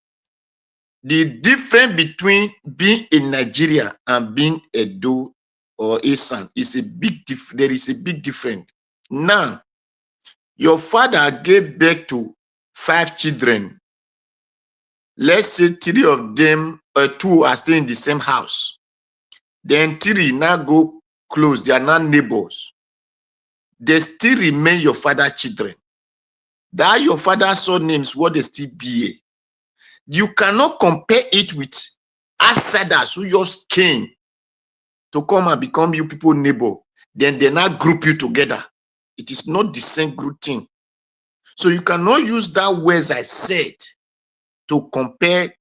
the difference between being in Nigeria and being Edo or Esan is a big there is a big difference. Now, your father gave birth to 5 children. Let's say 3 of them, 2 are still in the same house. Then 3 now go close. They are now neighbors. They still remain your father's children. That your father's surnames, what they still be. You cannot compare it with outsiders who just came to come and become you people neighbor. Then they now group you together. It is not the same group thing. So you cannot use that words I said to compare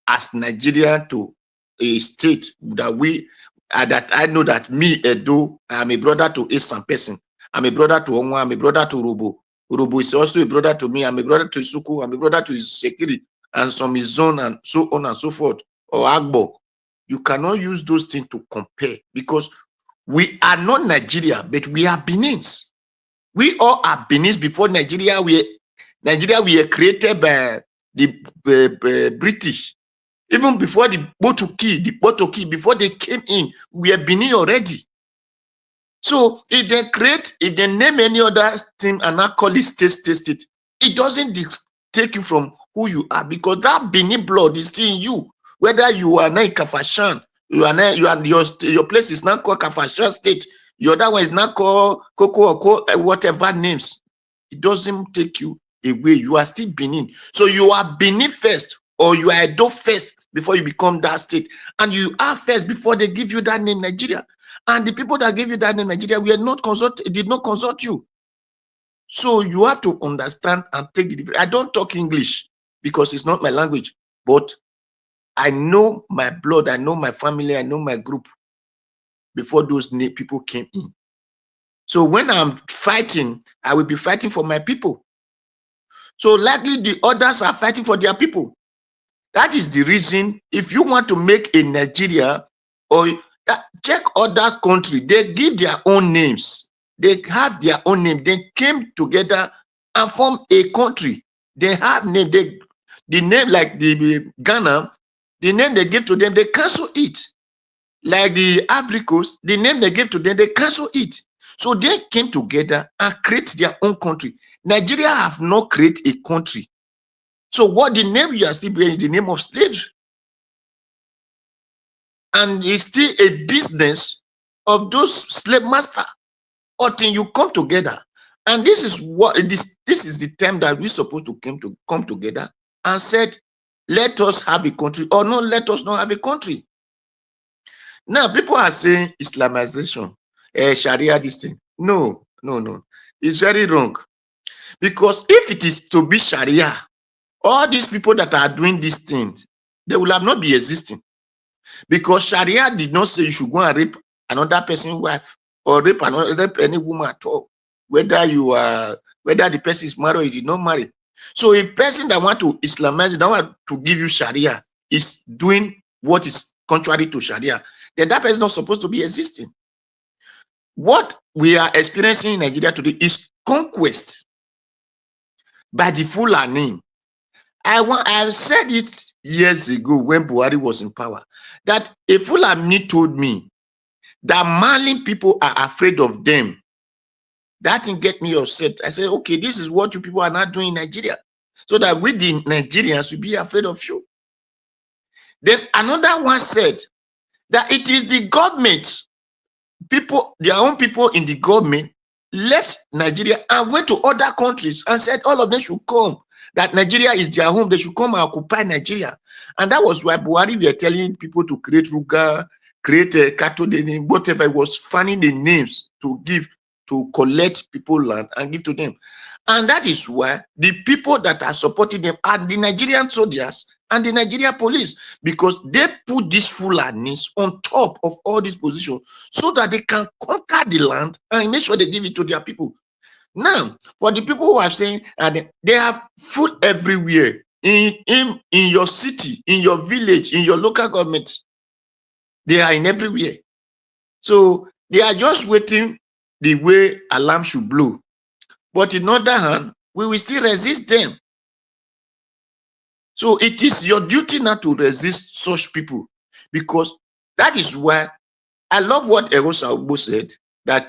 as Nigeria to a state that that I know that me, Edo, I am a brother to Esan person. I'm a brother to Onwa, I'm a brother to Robo. Robo is also a brother to me. I'm a brother to Isuku, I'm a brother to Insecurity, and some is zone and so on and so forth. Or Agbo. You cannot use those things to compare, because we are not Nigeria, but we are Benins. We all are Benins before Nigeria. We were created by the British. Even before the Portuguese, before they came in, we are Benin already. So if they name any other thing and not call it state, it doesn't take you from who you are, because that Benin blood is still in you. Whether you are not in Kafashan, your place is not called Kafashan State, your other one is not called Koko or whatever names. It doesn't take you away. You are still Benin. So you are Benin first, or you are Edo first before you become that state. And you are first before they give you that name Nigeria. And the people that gave you that name Nigeria did not consult you. So you have to understand and take the difference. I don't talk English because it's not my language, but I know my blood, I know my family, I know my group before those people came in. So when I'm fighting, I will be fighting for my people. So likely the others are fighting for their people. That is the reason, if you want to make a Nigeria, or check other countries, they give their own names. They have their own name. They came together and formed a country. They have name. The name, like the Ghana, the name they give to them, they cancel it. Like the Africans, the name they gave to them, they cancel it. So they came together and create their own country. Nigeria have not created a country. So what the name you are still bearing is the name of slaves. And it's still a business of those slave master until you come together. And this is what this is the time that we're supposed to come together and said, let us have a country, or no, let us not have a country. Now people are saying Islamization, Sharia, this thing. No. It's very wrong. Because if it is to be Sharia, all these people that are doing these things, they will have not be existing. Because Sharia did not say you should go and rape another person's wife, or rape any woman at all, whether the person is married or he did not marry. So a person that want to Islamize, that want to give you Sharia, is doing what is contrary to Sharia, then that person is not supposed to be existing. What we are experiencing in Nigeria today is conquest by the Fulani. I said it years ago when Buhari was in power, that a Fulani told me that Mali people are afraid of them. That thing get me upset. I said, okay, this is what you people are not doing in Nigeria, so that we the Nigerians will be afraid of you. Then another one said that it is the government, people, their own people in the government left Nigeria and went to other countries and said all of them should come, that Nigeria is their home, they should come and occupy Nigeria. And that was why Buhari were telling people to create Ruga, create a Kato, whatever. It was finding the names to give, to collect people land and give to them. And that is why the people that are supporting them are the Nigerian soldiers and the Nigerian police, because they put these Fulanis on top of all these positions so that they can conquer the land and make sure they give it to their people. Now, for the people who are saying, they have food everywhere, in your city, in your village, in your local government, they are in everywhere. So they are just waiting the way alarm should blow. But in other hand, we will still resist them. So it is your duty not to resist such people, because that is why I love what Erosa Ogbo said, that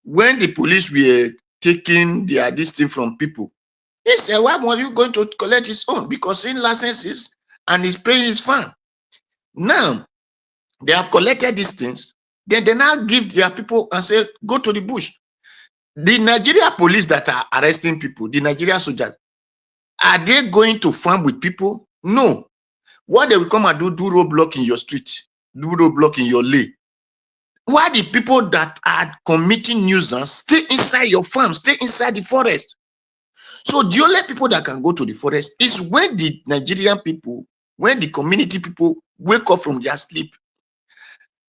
when the police were taking this thing from people, he said, why were you going to collect his own? Because in licenses and he's paying his fine. Now, they have collected these things, then they now give their people and say, go to the bush. The Nigeria police that are arresting people, the Nigeria soldiers, are they going to farm with people? No. What they will come and do roadblock in your street, do roadblock in your lane. Why the people that are committing nuisance stay inside your farm, stay inside the forest? So the only people that can go to the forest is when the Nigerian people, when the community people wake up from their sleep.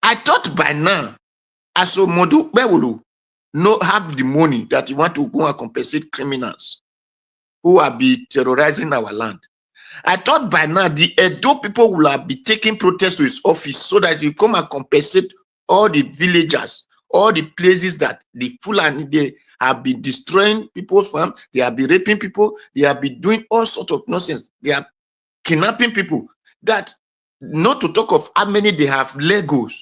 I thought by now, Asomodu Bewulu no have the money that you want to go and compensate criminals who are be terrorizing our land. I thought by now the Edo people will have been taking protest to his office so that he come and compensate all the villagers, all the places that the Fulani, they have been destroying people's farm, they have been raping people, they have been doing all sorts of nonsense. They are kidnapping people. That, not to talk of how many they have Legos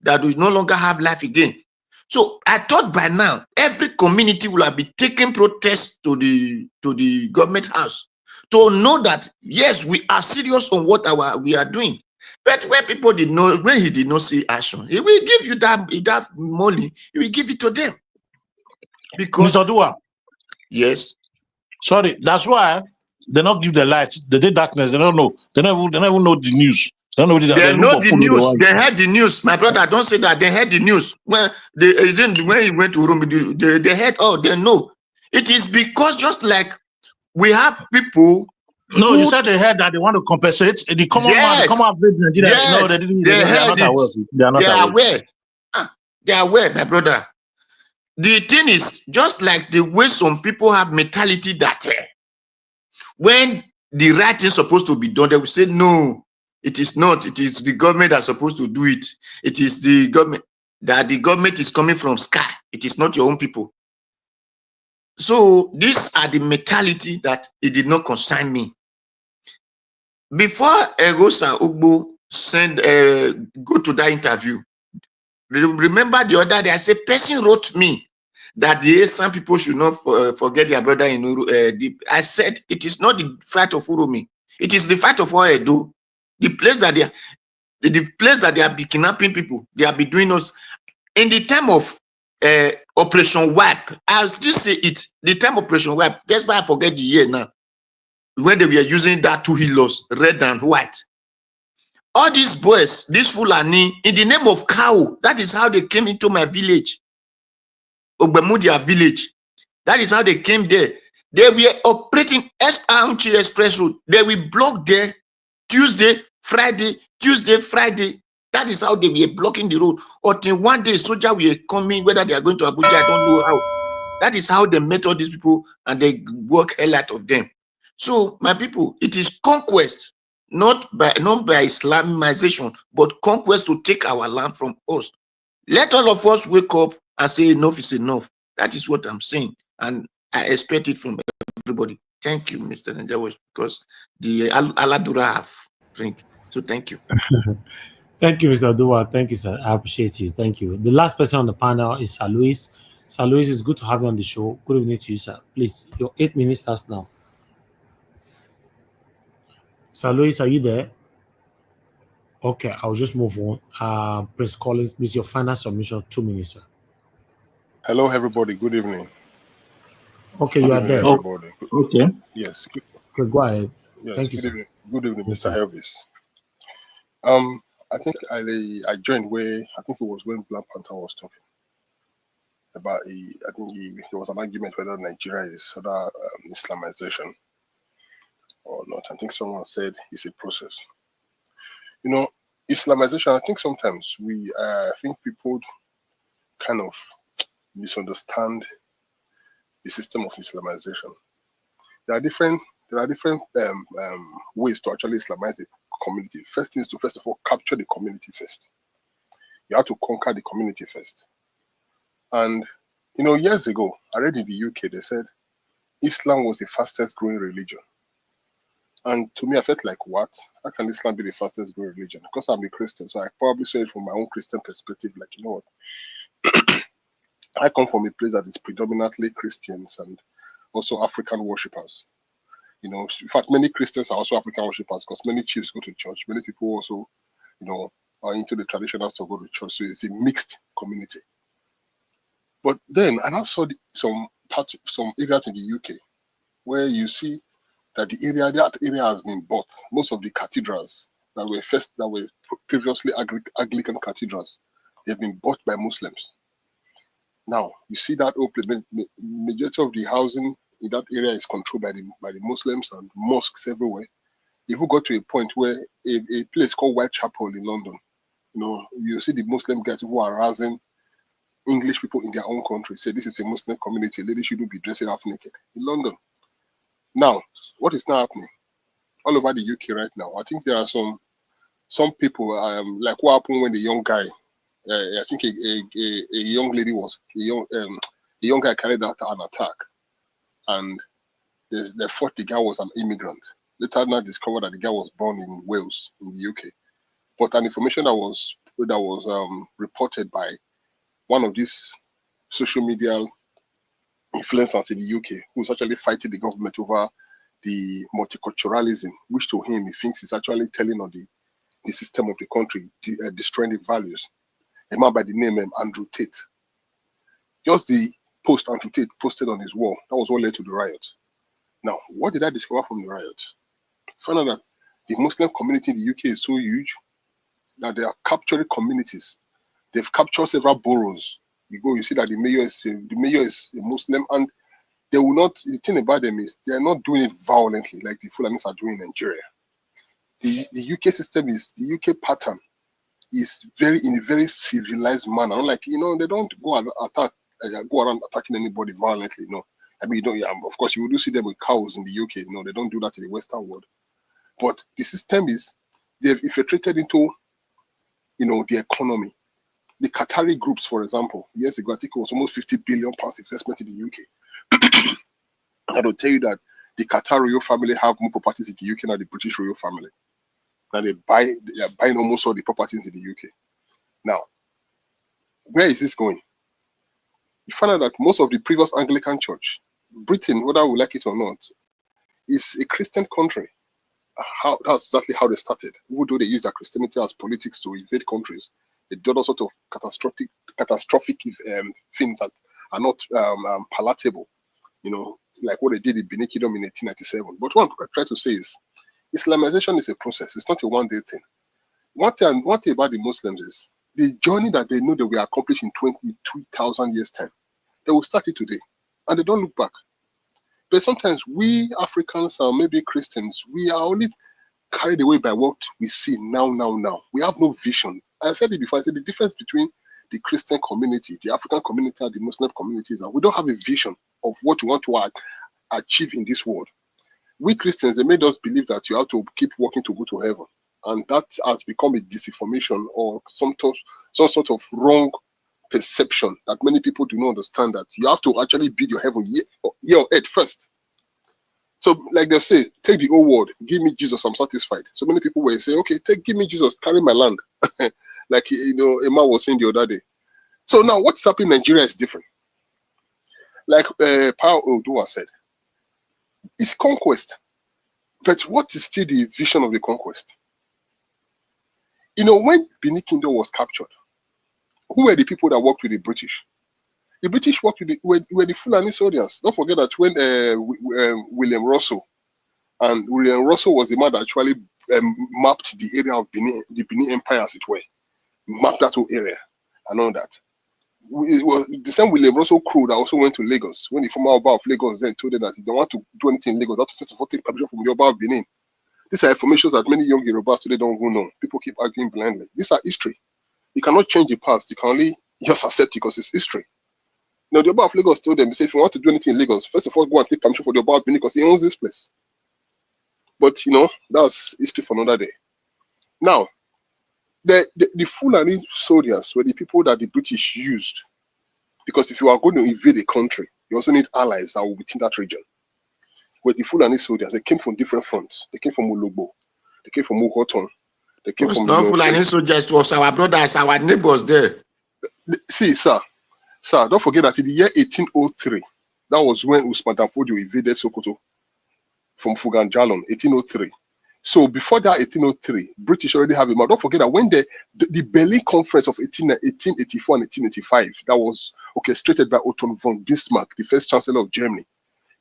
that will no longer have life again. So I thought by now every community will have been taking protest to the government house to know that yes, we are serious on what we are doing. But when people did know, when he did not see action, he will give you that money, he will give it to them. Because Mr. Dua. Yes. Sorry, that's why they not give the light. They did darkness. They don't know. They never even know the news. They don't know they know the news. They heard the news. My brother, don't say that. They heard the news. When when he went to Rome, they heard. Oh, they know. It is because just like we have people. No, you said they heard that they want to compensate the common man, the common Nigeria. Yes, No, they didn't. They are not aware. They are not aware. They are aware, my brother. The thing is, just like the way some people have mentality that when the right thing is supposed to be done, they will say, no, it is not. It is the government that's supposed to do it. It is the government, that the government is coming from sky. It is not your own people. So these are the mentality that it did not concern me. Before Erosa Ogbo go to that interview, remember the other day I said, person wrote me that some people should not forget their brother in Uru. I said it is not the fight of Uromi, it is the fight of Edo. The place that they are kidnapping people, they have been doing us in the time of Operation Wipe. I'll just say it. The time of Operation Wipe. Guess why I forget the year now? When they were using that two healers, red and white. All these boys, this Fulani, in the name of cow, that is how they came into my village. Ogbemudia village. That is how they came there. They were operating Express Road. They will block there Tuesday, Friday, Tuesday, Friday. That is how they were blocking the road. Until one day, soldiers were coming, whether they are going to Abuja, I don't know how. That is how they met all these people and they work hell out of them. So, my people, it is conquest, not by Islamization, but conquest to take our land from us. Let all of us wake up and say enough is enough. That is what I'm saying. And I expect it from everybody. Thank you, Mr. Najawash, because the Aladura have drink. So thank you. Thank you, Mr. Dua. Thank you, sir. I appreciate you. Thank you. The last person on the panel is Sir Luis. Sir Luis, it's good to have you on the show. Good evening to you, sir. Please, your 8 minutes starts now. Sir Luis, are you there? Okay, I'll just move on. Prince Collins, please, your final submission, 2 minutes, sir. Hello, everybody. Good evening. Okay, you are there. Everybody. Okay. Yes. Okay, go ahead. Yes. Thank you, good sir. evening. Good evening, Thank Mr. you. Elvis. I think I joined where I think it was when Black Panther was talking about. I think there was an argument whether Nigeria is under Islamization or not. I think someone said it's a process. You know, Islamization. I think sometimes I think people kind of misunderstand the system of Islamization. There are different ways to actually Islamize the community. First thing is to first of all capture the community first. You have to conquer the community first. And years ago, I read in the UK, they said Islam was the fastest growing religion. And to me, I felt like, what? How can Islam be the fastest growing religion? Because I'm a Christian, so I probably saw it from my own Christian perspective, like, you know what? I come from a place that is predominantly Christians and also African worshippers. You know, in fact, many Christians are also African worshippers because many chiefs go to church. Many people also, you know, are into the traditional stuff, go to church. So it's a mixed community. But then I now saw some areas in the UK where you see that that area has been bought. Most of the cathedrals that were previously Anglican cathedrals, they've been bought by Muslims. Now you see that majority of the housing in that area is controlled by the Muslims and mosques everywhere. If we got to a point where a place called Whitechapel in London, you know, you see the Muslim guys who are harassing English people in their own country, say this is a Muslim community, ladies shouldn't be dressing half naked in London. Now, what is now happening all over the UK right now? I think there are some people like what happened when the young guy, I think a young lady was a young guy carried out an attack, and they thought the guy was an immigrant. Later now discovered that the guy was born in Wales in the UK. But an information that was reported by one of these social media influencers in the UK who's actually fighting the government over the multiculturalism, which to him he thinks is actually telling on the system of the country, destroying the values. A man by the name Andrew Tate. Just the post Andrew Tate posted on his wall, that was what led to the riot. Now, what did I discover from the riot? Found out that the Muslim community in the UK is so huge that they are capturing communities. They've captured several boroughs. You go, you see that the mayor is a Muslim, and they will not. The thing about them is they are not doing it violently like the Fulanis are doing in Nigeria. The UK system is the UK pattern is in a very civilized manner. Unlike, you know, they don't go around attacking anybody violently. No, I mean, you don't. Yeah, of course, you do see them with cows in the UK. No, they don't do that in the Western world. But the system is they've infiltrated into, you know, the economy. The Qatari groups, for example, years ago, I think it was almost £50 billion investment in the UK. I will tell you that the Qatar royal family have more properties in the UK than the British royal family. Now they are buying almost all the properties in the UK. Now, where is this going? You find out that most of the previous Anglican church, Britain, whether we like it or not, is a Christian country. That's exactly how they started. Even though they use their Christianity as politics to invade countries, they do all sort of catastrophic things that are not palatable. You know, like what they did in Benin Kingdom in 1897. But what I'm trying to say is, Islamization is a process. It's not a one-day thing. One thing about the Muslims is the journey that they know that we accomplish in 22,000 years' time. They will start it today, and they don't look back. But sometimes we Africans or maybe Christians, we are only carried away by what we see now. We have no vision. I said it before. I said the difference between the Christian community, the African community, and the Muslim community is that we don't have a vision of what we want to achieve in this world. We Christians, they made us believe that you have to keep working to go to heaven. And that has become a disinformation or some sort of wrong perception that many people do not understand, that you have to actually build your heaven here on earth first. So like they say, take the old world, give me Jesus, I'm satisfied. So many people will say, okay, give me Jesus, carry my land. Like, you know, Emma was saying the other day. So now what's happening in Nigeria is different. Like Paul Odua said, it's conquest. But what is still the vision of the conquest? You know, when Benin Kingdom was captured, who were the people that worked with the British? The British worked with the Fulani soldiers. Don't forget that when William Russell was the man that actually mapped the area of Benin, the Benin Empire, as it were, mapped that whole area and all that. It was the same William Russell crew that also went to Lagos when the former Oba of Lagos then told them that if they want to do anything in Lagos, they have to first of all take permission from the Oba of Benin. These are information that many young Yorubas today don't even know. People keep arguing blindly. These are history. You cannot change the past. You can only just accept it because it's history. Now, the Oba of Lagos told them, he said, if you want to do anything in Lagos, first of all, go and take permission for the Oba of Benin because he owns this place. But, you know, that's history for another day. Now, the Fulani soldiers were the people that the British used, because if you are going to invade a country, you also need allies that will be within that region. were the Fulani soldiers. They came from different fronts. They came from Ulogbo. They came from Uhoton. They came It's from, not Fulani soldiers, it was our brothers, our neighbors there. See, sir, don't forget that in the year 1803, that was when Usman Danfodio invaded Sokoto from Fugan Jalon, 1803. So before that 1803, British already have it. But don't forget that when the Berlin Conference of 1884 and 1885, that was orchestrated by Otto von Bismarck, the first Chancellor of Germany.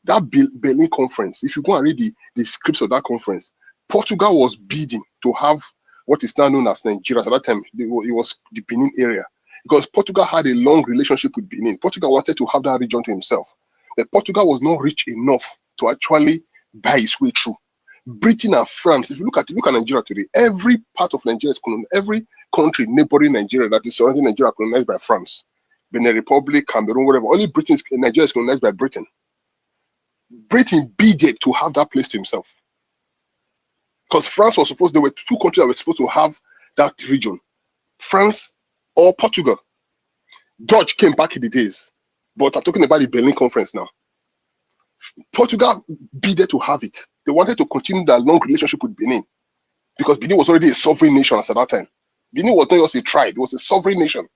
That Berlin Conference, if you go and read the scripts of that conference, Portugal was bidding to have what is now known as Nigeria. At that time, it was the Benin area. Because Portugal had a long relationship with Benin. Portugal wanted to have that region to himself. But Portugal was not rich enough to actually buy its way through. Britain and France, if you look at Nigeria today, every part of Nigeria is colonized, every country neighboring Nigeria that is surrounding Nigeria is colonized by France. Benin Republic, Cameroon, whatever. Only Nigeria is colonized by Britain. Britain bidded to have that place to himself. Because France was supposed, there were two countries that were supposed to have that region. France or Portugal. Dutch came back in the days. But I'm talking about the Berlin Conference now. Portugal bidded to have it. They wanted to continue that long relationship with Benin. Because Benin was already a sovereign nation at that time. Benin was not just a tribe, it was a sovereign nation.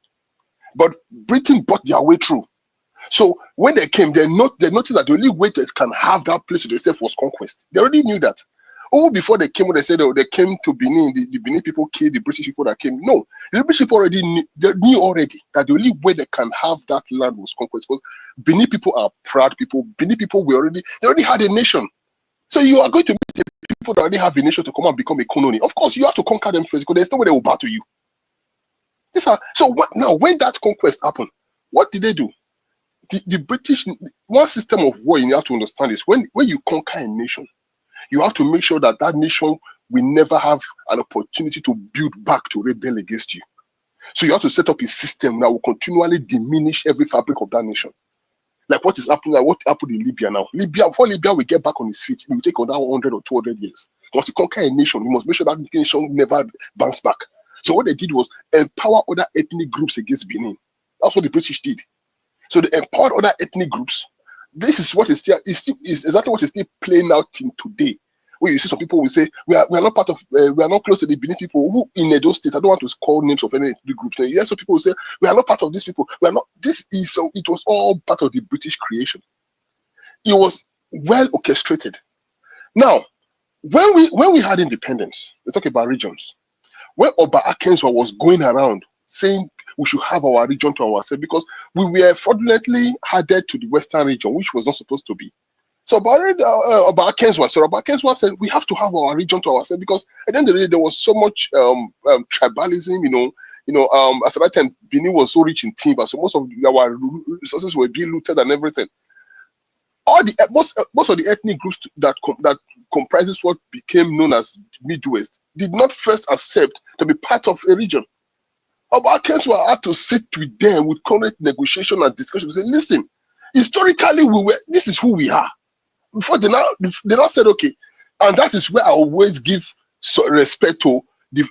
But Britain bought their way through. So when they came, they noticed that the only way they can have that place to themselves was conquest. They already knew that. Oh, before they came, when they said they came to Benin, the Benin people killed the British people that came. No, the British people already knew, they knew already that the only way they can have that land was conquest. Because Benin people are proud people. Benin people they already had a nation. So you are going to meet the people that already have a nation to come and become a colony. Of course, you have to conquer them first because there's no way they will bow to you. Now, when that conquest happened, what did they do? The British, one system of war you have to understand is when you conquer a nation, you have to make sure that that nation will never have an opportunity to build back to rebel against you. So you have to set up a system that will continually diminish every fabric of that nation. Like what is happening, like what happened in Libya now. Before Libya will get back on its feet, it will take another 100 or 200 years. Once you conquer a nation, you must make sure that nation never bounce back. So what they did was empower other ethnic groups against Benin. That's what the British did. So they empowered other ethnic groups. This is what is exactly what is still playing out in today. Where you see some people will say we are not part of we are not close to the Benin people who in Edo State. I don't want to call names of any ethnic groups. Yes, some people will say we are not part of these people. We are not. This is so. It was all part of the British creation. It was well orchestrated. Now, when we had independence, let's talk about regions. When Oba Akenswa was going around saying we should have our region to ourselves because we were fraudulently added to the Western region, which was not supposed to be. So Oba Akenswa said we have to have our region to ourselves because at the end of the day there was so much tribalism, as at that time Benin was so rich in timber, so most of our resources were being looted and everything. Most of the ethnic groups that comprises what became known as Midwest did not first accept to be part of a region. Oba Akenswa had to sit with them with current negotiation and discussion and say, listen, historically this is who we are. Before they now said, okay, and that is where I always give respect to the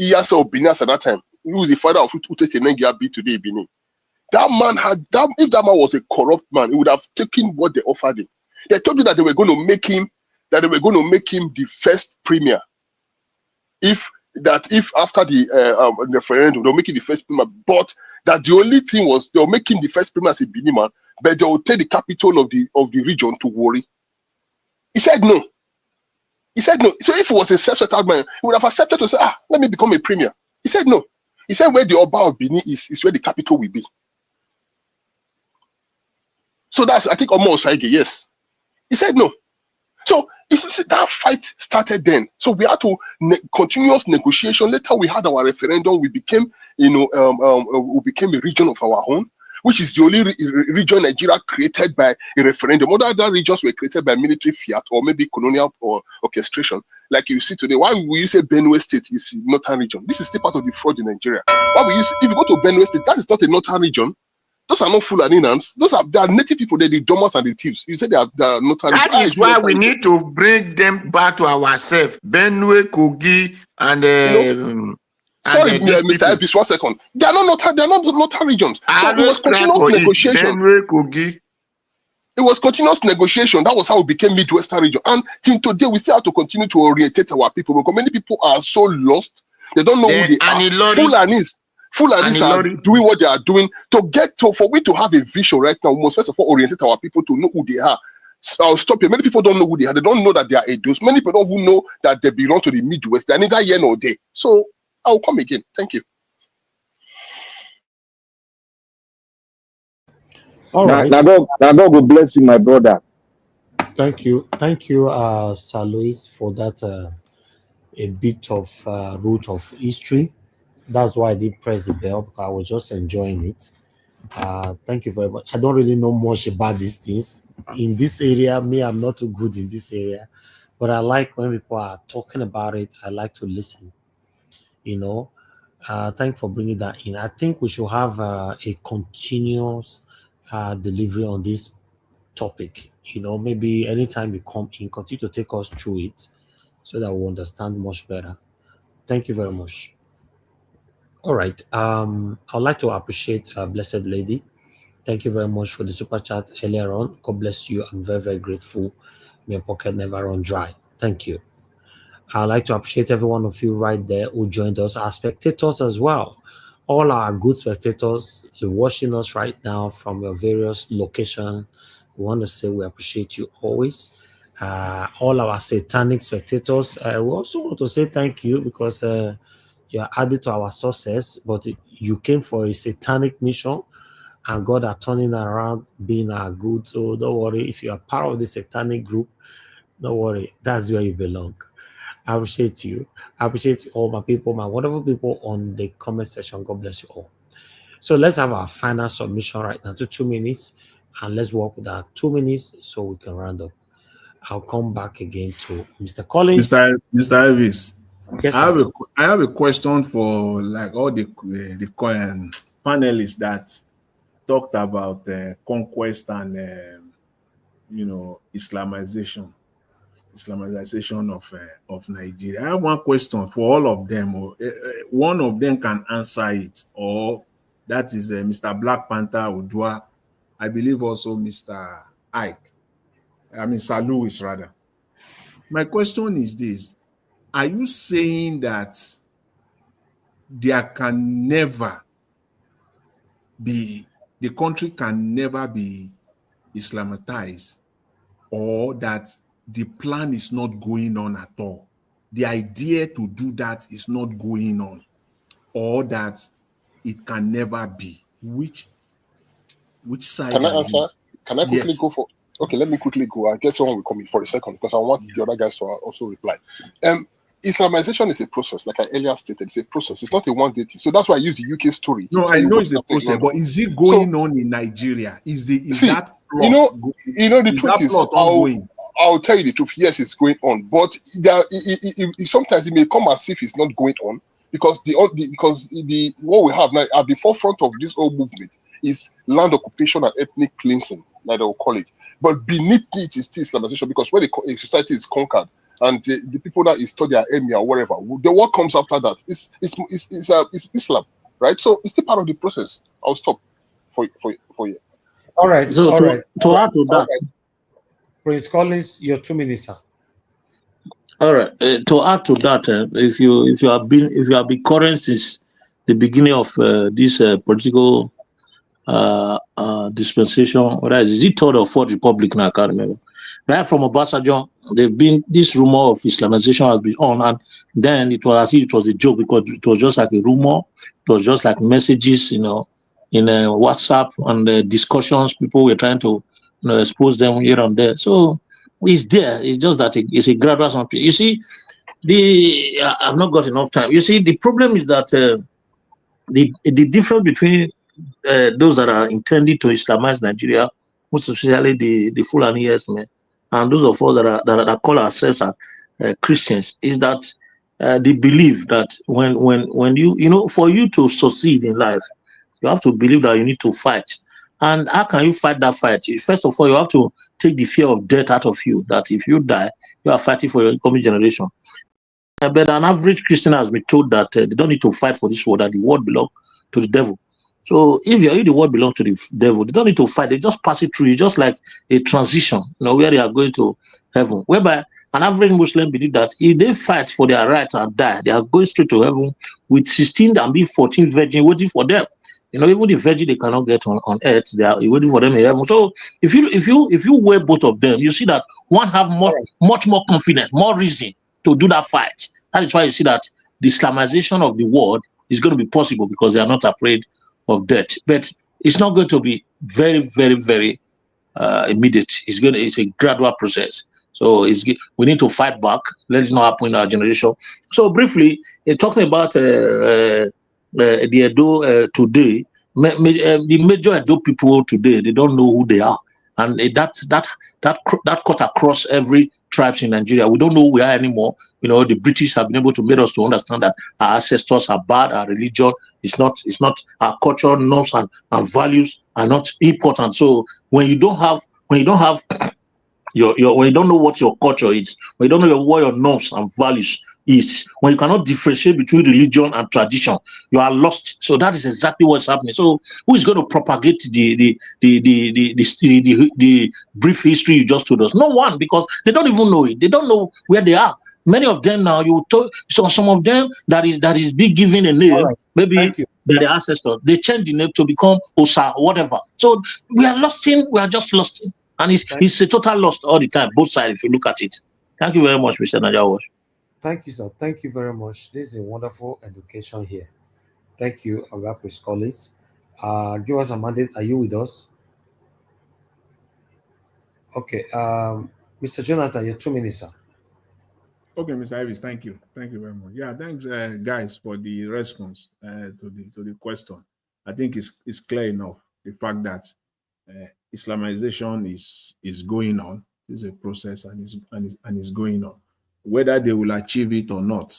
Iyasa of Benin at that time, who was the father of Ute Tenengia B today Benin. That man if that man was a corrupt man, he would have taken what they offered him. They told you that they were going to make him the first premier. If after the referendum they'll make him the first premier, but that the only thing was they'll make him the first premier as a Benin man, but they will take the capital of the region to Warri. He said no. So if he was a self-settled man, he would have accepted to say, let me become a premier. He said no. He said where the Oba of Benin is where the capital will be. So that's, I think, Omo Osaige, yes. He said no. So if you see, that fight started then. So we had to continuous negotiation. Later we had our referendum. We became, we became a region of our own, which is the only region Nigeria created by a referendum. Other regions were created by military fiat or maybe colonial or orchestration. Like you see today, why will you say Benue State is a northern region? This is still part of the fraud in Nigeria. Why will you say, if you go to Benue State, that is not a northern region. Those are not Fulani names. They are native people. They're the drummers and the thieves. You say they are not. That is why we need to bring them back to ourselves. Benue, Kogi, and sorry, Mr. Elvis, 1 second. They are not northern regions. So it was continuous negotiation. Benue, Kogi. It was continuous negotiation. That was how we became Midwestern region. And till today, we still have to continue to orientate our people because many people are so lost. They don't know who they are. Fulanis are doing what they are doing. For we to have a vision right now, we must first of all orientate our people to know who they are. So I'll stop here. Many people don't know who they are. They don't know that they are Edos. Many people don't even know that they belong to the Midwest. They're neither here nor there. So I'll come again. Thank you. All right. Now God will bless you, my brother. Thank you, Sir Louis, for that a bit of root of history. That's why I did press the bell, because I was just enjoying it. Thank you very much. I don't really know much about these things in this area. I'm not too good in this area, but I like when people are talking about it. I like to listen. Thank you for bringing that in. I think we should have a continuous delivery on this topic. Maybe anytime you come in, continue to take us through it so that we understand much better. Thank you very much. All right. I'd like to appreciate Blessed Lady. Thank you very much for the super chat earlier on. God bless you. I'm very, very grateful. May your pocket never run dry. Thank you. I'd like to appreciate every one of you right there who joined us, our spectators as well. All our good spectators watching us right now from your various locations. We want to say we appreciate you always. All our satanic spectators, we also want to say thank you because you are added to our success, but you came for a satanic mission and God are turning around being our good. So don't worry, if you are part of the satanic group, don't worry, that's where you belong. I appreciate you. I appreciate all my people, my wonderful people on the comment section. God bless you all. So let's have our final submission right now to 2 minutes, and let's work with our 2 minutes so we can round up. I'll come back again to Mr. Collins. Mr. Elvis. Yes, I have a question for like all the panelists that talked about conquest and Islamization of Nigeria. I have one question for all of them. One of them can answer it, or that is Mr. Black Panther Udua. I believe also Mr. Sir Louis rather. My question is this: are you saying that there can never be, the country can never be Islamized, or that the plan is not going on at all? The idea to do that is not going on, or that it can never be? Which side? Can I answer? Can I quickly go for? Okay, let me quickly go. I guess someone will come in for a second because I want the other guys to also reply. Islamization is a process, like I earlier stated. It's a process. It's not a one-day thing. So that's why I use the UK story. No, I know it's a process, but is it going on in Nigeria? That plot? The truth is, I'll tell you the truth. Yes, it's going on, but sometimes it may come as if it's not going on because what we have now at the forefront of this whole movement is land occupation and ethnic cleansing, like they will call it. But beneath it is still Islamization, because when a society is conquered and the people that is their emir or whatever, the what comes after that is Islam, right? So it's still part of the process. I'll stop for you. All right. So all to right. add to that, Prince Collins, your 2 minutes, sir. All right. To add to that, if you have been current since the beginning of this political dispensation, whether is it third or fourth republic now, I can't remember. Right from Obasanjo, this rumor of Islamization has been on, and then it was as if it was a joke because it was just like a rumor. It was just like messages, in WhatsApp and discussions. People were trying to expose them here and there. So it's there. It's just that it's a gradual something. You see, I've not got enough time. You see, the problem is that the difference between those that are intending to Islamize Nigeria, most especially the Fulani men, and those of us that call ourselves Christians, is that they believe that when you for you to succeed in life, you have to believe that you need to fight. And how can you fight that fight? First of all, you have to take the fear of death out of you, that if you die, you are fighting for your incoming generation. But an average Christian has been told that they don't need to fight for this world, that the world belongs to the devil. So if the world belongs to the devil, they don't need to fight. They just pass it through. It's just like a transition, where they are going to heaven. Whereby an average Muslim believe that if they fight for their right and die, they are going straight to heaven with 16 and be 14 virgin waiting for them. Even the virgin they cannot get on earth, they are waiting for them in heaven. So if you weigh both of them, you see that one have much more confidence, more reason to do that fight. That is why you see that the Islamization of the world is going to be possible because they are not afraid of death. But it's not going to be very, very, very immediate. It's a gradual process. So we need to fight back. Let it not happen in our generation. So briefly, talking about the Edo today, the major Edo people today, they don't know who they are, and that cut across every tribes in Nigeria. We don't know who we are anymore. The British have been able to make us to understand that our ancestors are bad, our religion is not our culture, norms and values are not important. So when you don't have when you don't know what your culture is, when you don't know what your norms and values is, when you cannot differentiate between religion and tradition, you are lost. So that is exactly what's happening. So who is going to propagate the brief history you just told us? No one, because they don't even know it. They don't know where they are. Many of them now, some of them that is being given a name, maybe the ancestors, they change the name to become Osa or whatever. So we are just lost in. And it's a total loss all the time, both sides, if you look at it. Thank you very much, Mr. Najawash. Thank you, sir. Thank you very much. This is a wonderful education here. Thank you, our scholars. Give us a mandate. Are you with us? Okay. Mr. Jonathan, your 2 minutes, sir. Okay, Mr. Ivis, thank you. Thank you very much. Yeah, thanks, guys, for the response to the question. I think it's clear enough, the fact that Islamization is going on. It's a process and is going on. Whether they will achieve it or not,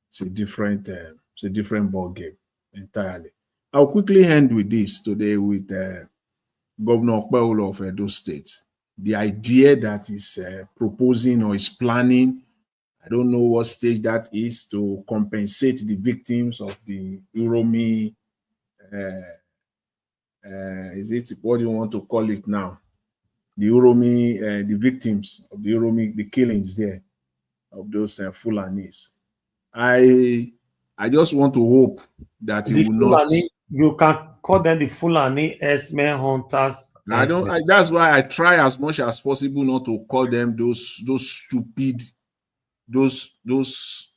it's a different ball game entirely. I'll quickly end with this today with Governor Okpebholo of Edo State. The idea that is proposing or is planning, I don't know what stage that is, to compensate the victims of the Uromi. Is it, what do you want to call it now? The Uromi, the victims of the Uromi, the killings there of those Fulanis. I just want to hope that it will not. You can call them the Fulani S-men hunters. That's why I try as much as possible not to call them those stupid, those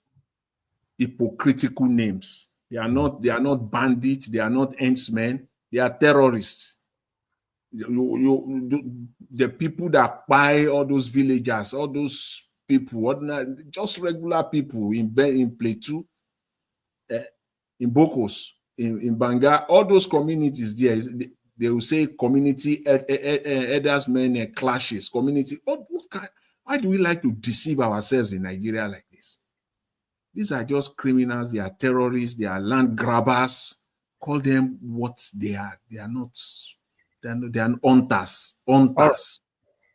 hypocritical names. They are not bandits. They are not henchmen. They are terrorists. The people that buy all those villagers, all those people, just regular people in Plateau, in Bokos, in Banga, all those communities there, they will say community elders men clashes, community. Why do we like to deceive ourselves in Nigeria like this? These are just criminals. They are terrorists. They are land grabbers. Call them what they are. They are not. They are hunters.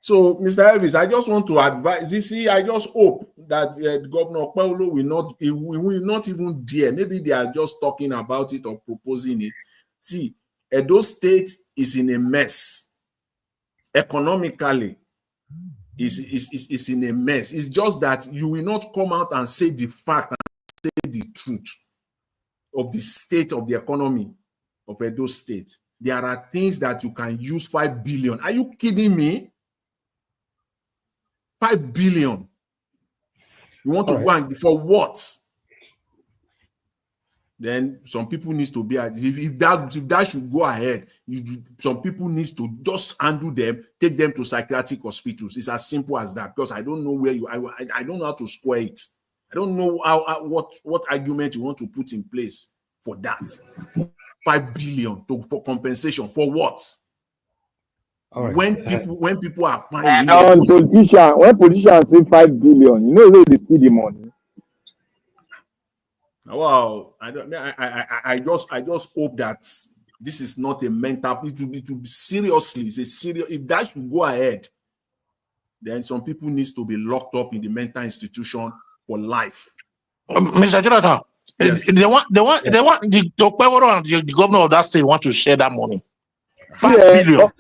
So, Mr. Elvis, I just want to advise. You see, I just hope that Governor Okpebholo will not even dare. Maybe they are just talking about it or proposing it. See, Edo State is in a mess. Economically, is in a mess. It's just that you will not come out and say the fact and say the truth of the state of the economy of Edo State. There are things that you can use 5 billion. Are you kidding me? 5 billion. You want to go and for what? Then some people need to be if that should go ahead. Some people need to just handle them, take them to psychiatric hospitals. It's as simple as that. Because I don't know where I don't know how to square it. I don't know what argument you want to put in place for that. 5 billion for compensation for what? When people are buying when politicians say 5 billion, they steal the money. Wow, I just hope that this is not a mental. It will be seriously. It's a serious. If that should go ahead, then some people needs to be locked up in the mental institution for life. Mr. Jonathan, Yes. They want the Okpebholo and the governor of that state want to share that money. 5 billion.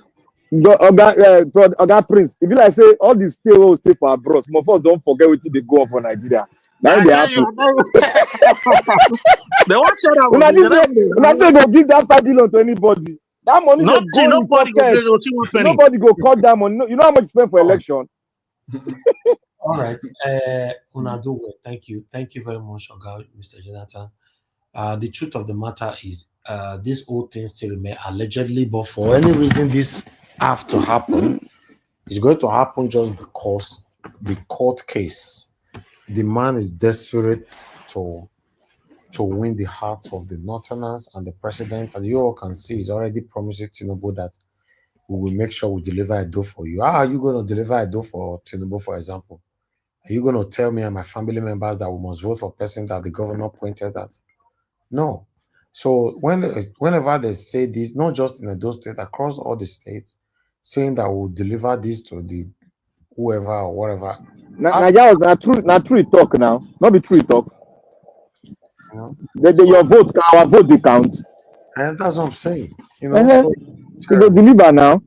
Oga Prince, if you like say all the stay will stay for abroad, some of us don't forget what they go on for Nigeria. Now they happen. They want share that Una money. say go give that 5 billion to anybody. That money they go in Nobody pocket. Nobody go cut that money. You know how much you spend for election? All right. Una do well. Thank you. Thank you very much, Oga, Mr. Jonathan. The truth of the matter is this whole thing still remain allegedly, but for any reason this have to happen, it's going to happen just because the court case, the man is desperate to win the heart of the Northerners, and the president, as you all can see, is already promising TINUBU that we will make sure we deliver a door for you. How are you going to deliver a door for TINUBU, for example? Are you going to tell me and my family members that we must vote for a person that the governor pointed at? No. So whenever they say this, not just in those states, across all the states, saying that we'll deliver this to the whoever or whatever. Naija was not true talk now. Not be true talk. Your vote, our vote, they count. And that's what I'm saying. You know, you go deliver now.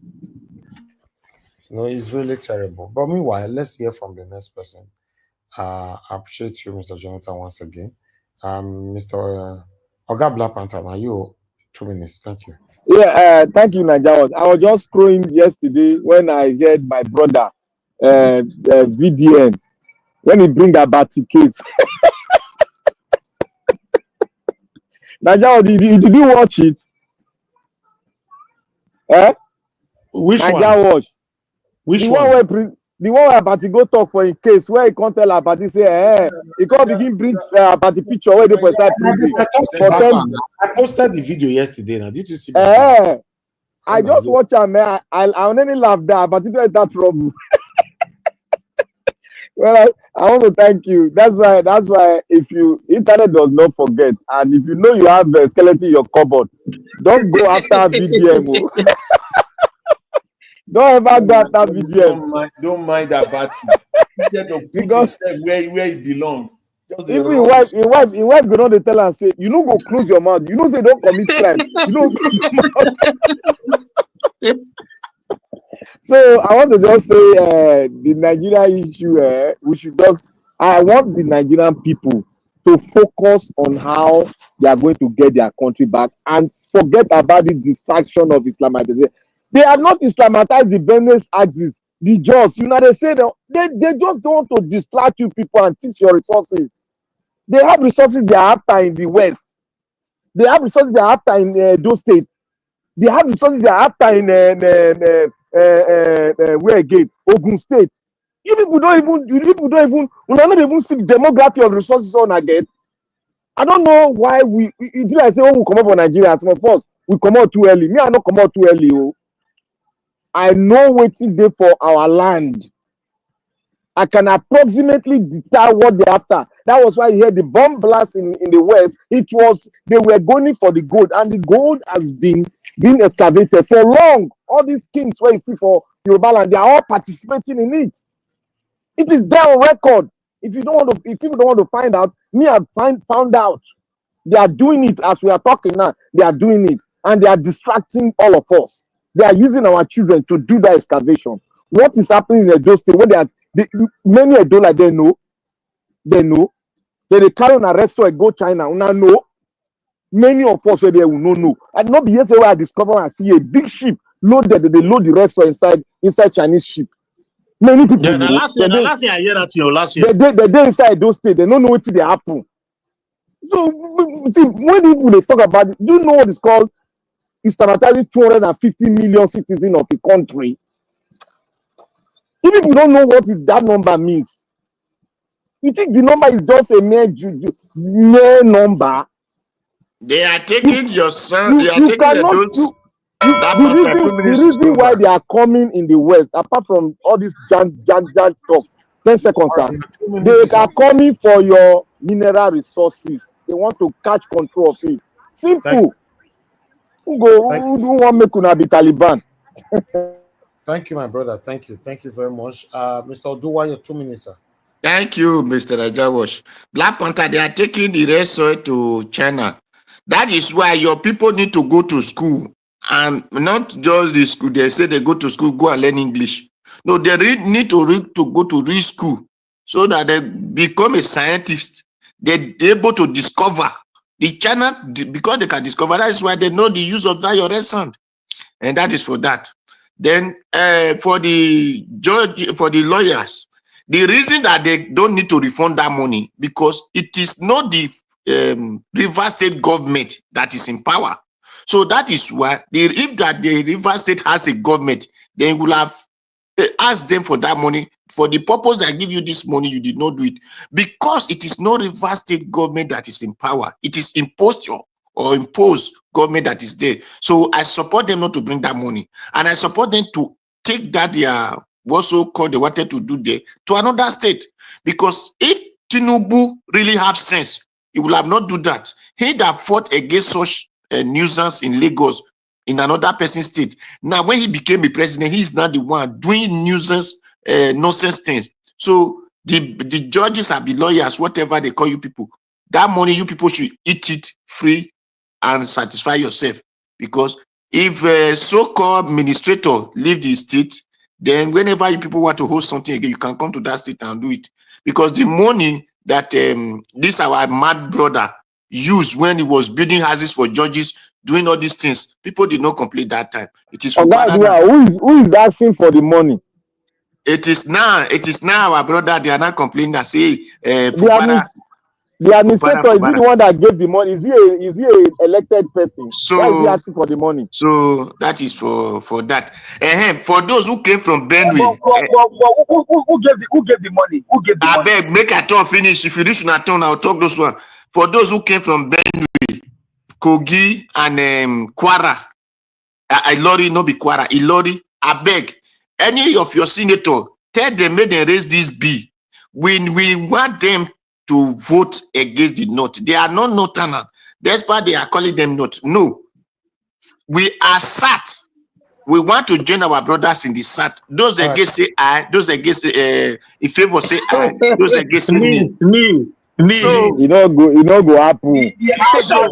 No, it's really terrible. But meanwhile, let's hear from the next person. I appreciate you, Mr. Jonathan, once again. Mr. Oga Black Panther, now you 2 minutes. Thank you. Yeah, thank you, Naija. I was just scrolling yesterday when I heard my brother VDN when he bring about tickets. Naija, did you watch it? Which Naija one? watch. Which one? The one where Abati go talk for in case where he can't tell Abati say, he can't begin bring Abati picture where they for inside prison. I posted the video yesterday. Now, did you see? I just watch him, man. I only laugh that, but it was that trouble. Well, I want to thank you. That's why if you internet does not forget, and if you know you have a skeleton in your cupboard, don't go after VDM. Don't ever go after VDM. Don't mind that battle. Instead of put yourself where it belongs. Even your wife go down the tell and say, you know, go close your mouth. You know they don't commit crime. You know, close your mouth. So I want to just say the Nigeria issue. We should just. I want the Nigerian people to focus on how they are going to get their country back and forget about the distraction of Islamization. They have not Islamatized the Benue axis, the jobs. You know, they say they just don't want to distract you people and teach your resources. They have resources they are after in the West. They have resources they are after in those states. They have resources they are after in where again? Ogun State. You people don't even see the demography of resources on again. I don't know why we like say, oh, we come up for Nigeria. Some of us we come out too early. Me, I not come out too early. Oh. I know waiting there for our land. I can approximately deter what they're after. That was why you hear the bomb blast in the West. It was they were going for the gold, and the gold has been excavated for long. All these kings where you see for Yoruba land, they are all participating in it. It is there on record. If people don't want to find out, me I found out. They are doing it as we are talking now. They are doing it, and they are distracting all of us. They are using our children to do that excavation. What is happening in Edo State? When many Edo like they know. They carry on arrest so I go China. Una know. Many of us where they will not know. And not be yesterday where I discover and see a big ship loaded. They load the rest inside Chinese ship. Many people. Yeah, last year I hear that last year. They inside those states. They don't know what they happen. So see when people they talk about it, do you know what is called? Islamatizing 250 million citizens of a country. If people don't know what that number means, you think the number is just a mere number? They are taking your son. They are taking those. The reason why they are coming in the West, apart from all this talk, 10 seconds, sir. They are coming for your mineral resources. They want to catch control of it. Simple. Who want make una be Taliban? Thank you, my brother. Thank you. Thank you very much. Mr. Oduwa, your 2 minutes, sir. Thank you, Mr. Rajawash. Black Panther, they are taking the red soil to China. That is why your people need to go to school, and not just the school. They say they go to school, go and learn English. No, they need to go to real school so that they become a scientist. They're able to discover the China, because they can discover. That is why they know the use of that your red sand, and that is for that. Then for the judge, for the lawyers, the reason that they don't need to refund that money, because it is not the River State government that is in power. So that is why if that the River State has a government, then will have asked them for that money. For the purpose I give you this money, you did not do it, because it is not River State government that is in power. It is imposture or imposed government that is there. So I support them not to bring that money, and I support them to take that their what so called they wanted to do there to another state. Because if TINUBU really have sense, he will have not do that. He that fought against such nuisance in Lagos in another person's state. Now, when he became a president, he is now the one doing nuisance, nonsense things. So the judges and the lawyers, whatever they call you people, that money you people should eat it free and satisfy yourself. Because if a so-called administrator leave the state, then whenever you people want to host something again, you can come to that state and do it. Because the money that this our mad brother used when he was building houses for judges, doing all these things, people did not complete that time. It is for who is asking for the money? It is now our brother. They are not complaining that say the administrator, is he the one that gave the money? Is he a elected person? So why is he asking for the money? So that is for that. For those who came from Benue, who gave the money? Who gave the money? I beg, make a turn finish. If you reach my turn, I'll talk those one. For those who came from Benue, Kogi, and Kwara, Ilori, no be Kwara, Ilori, I beg, any of your senator, tell them, make them raise this bill. We want them to vote against the North. They are not Northerners. That's why they are calling them North. No, we are SAT. We want to join our brothers in the SAT. Those that against say I, those that against in favor say I, those that against say me. So you know go happen. So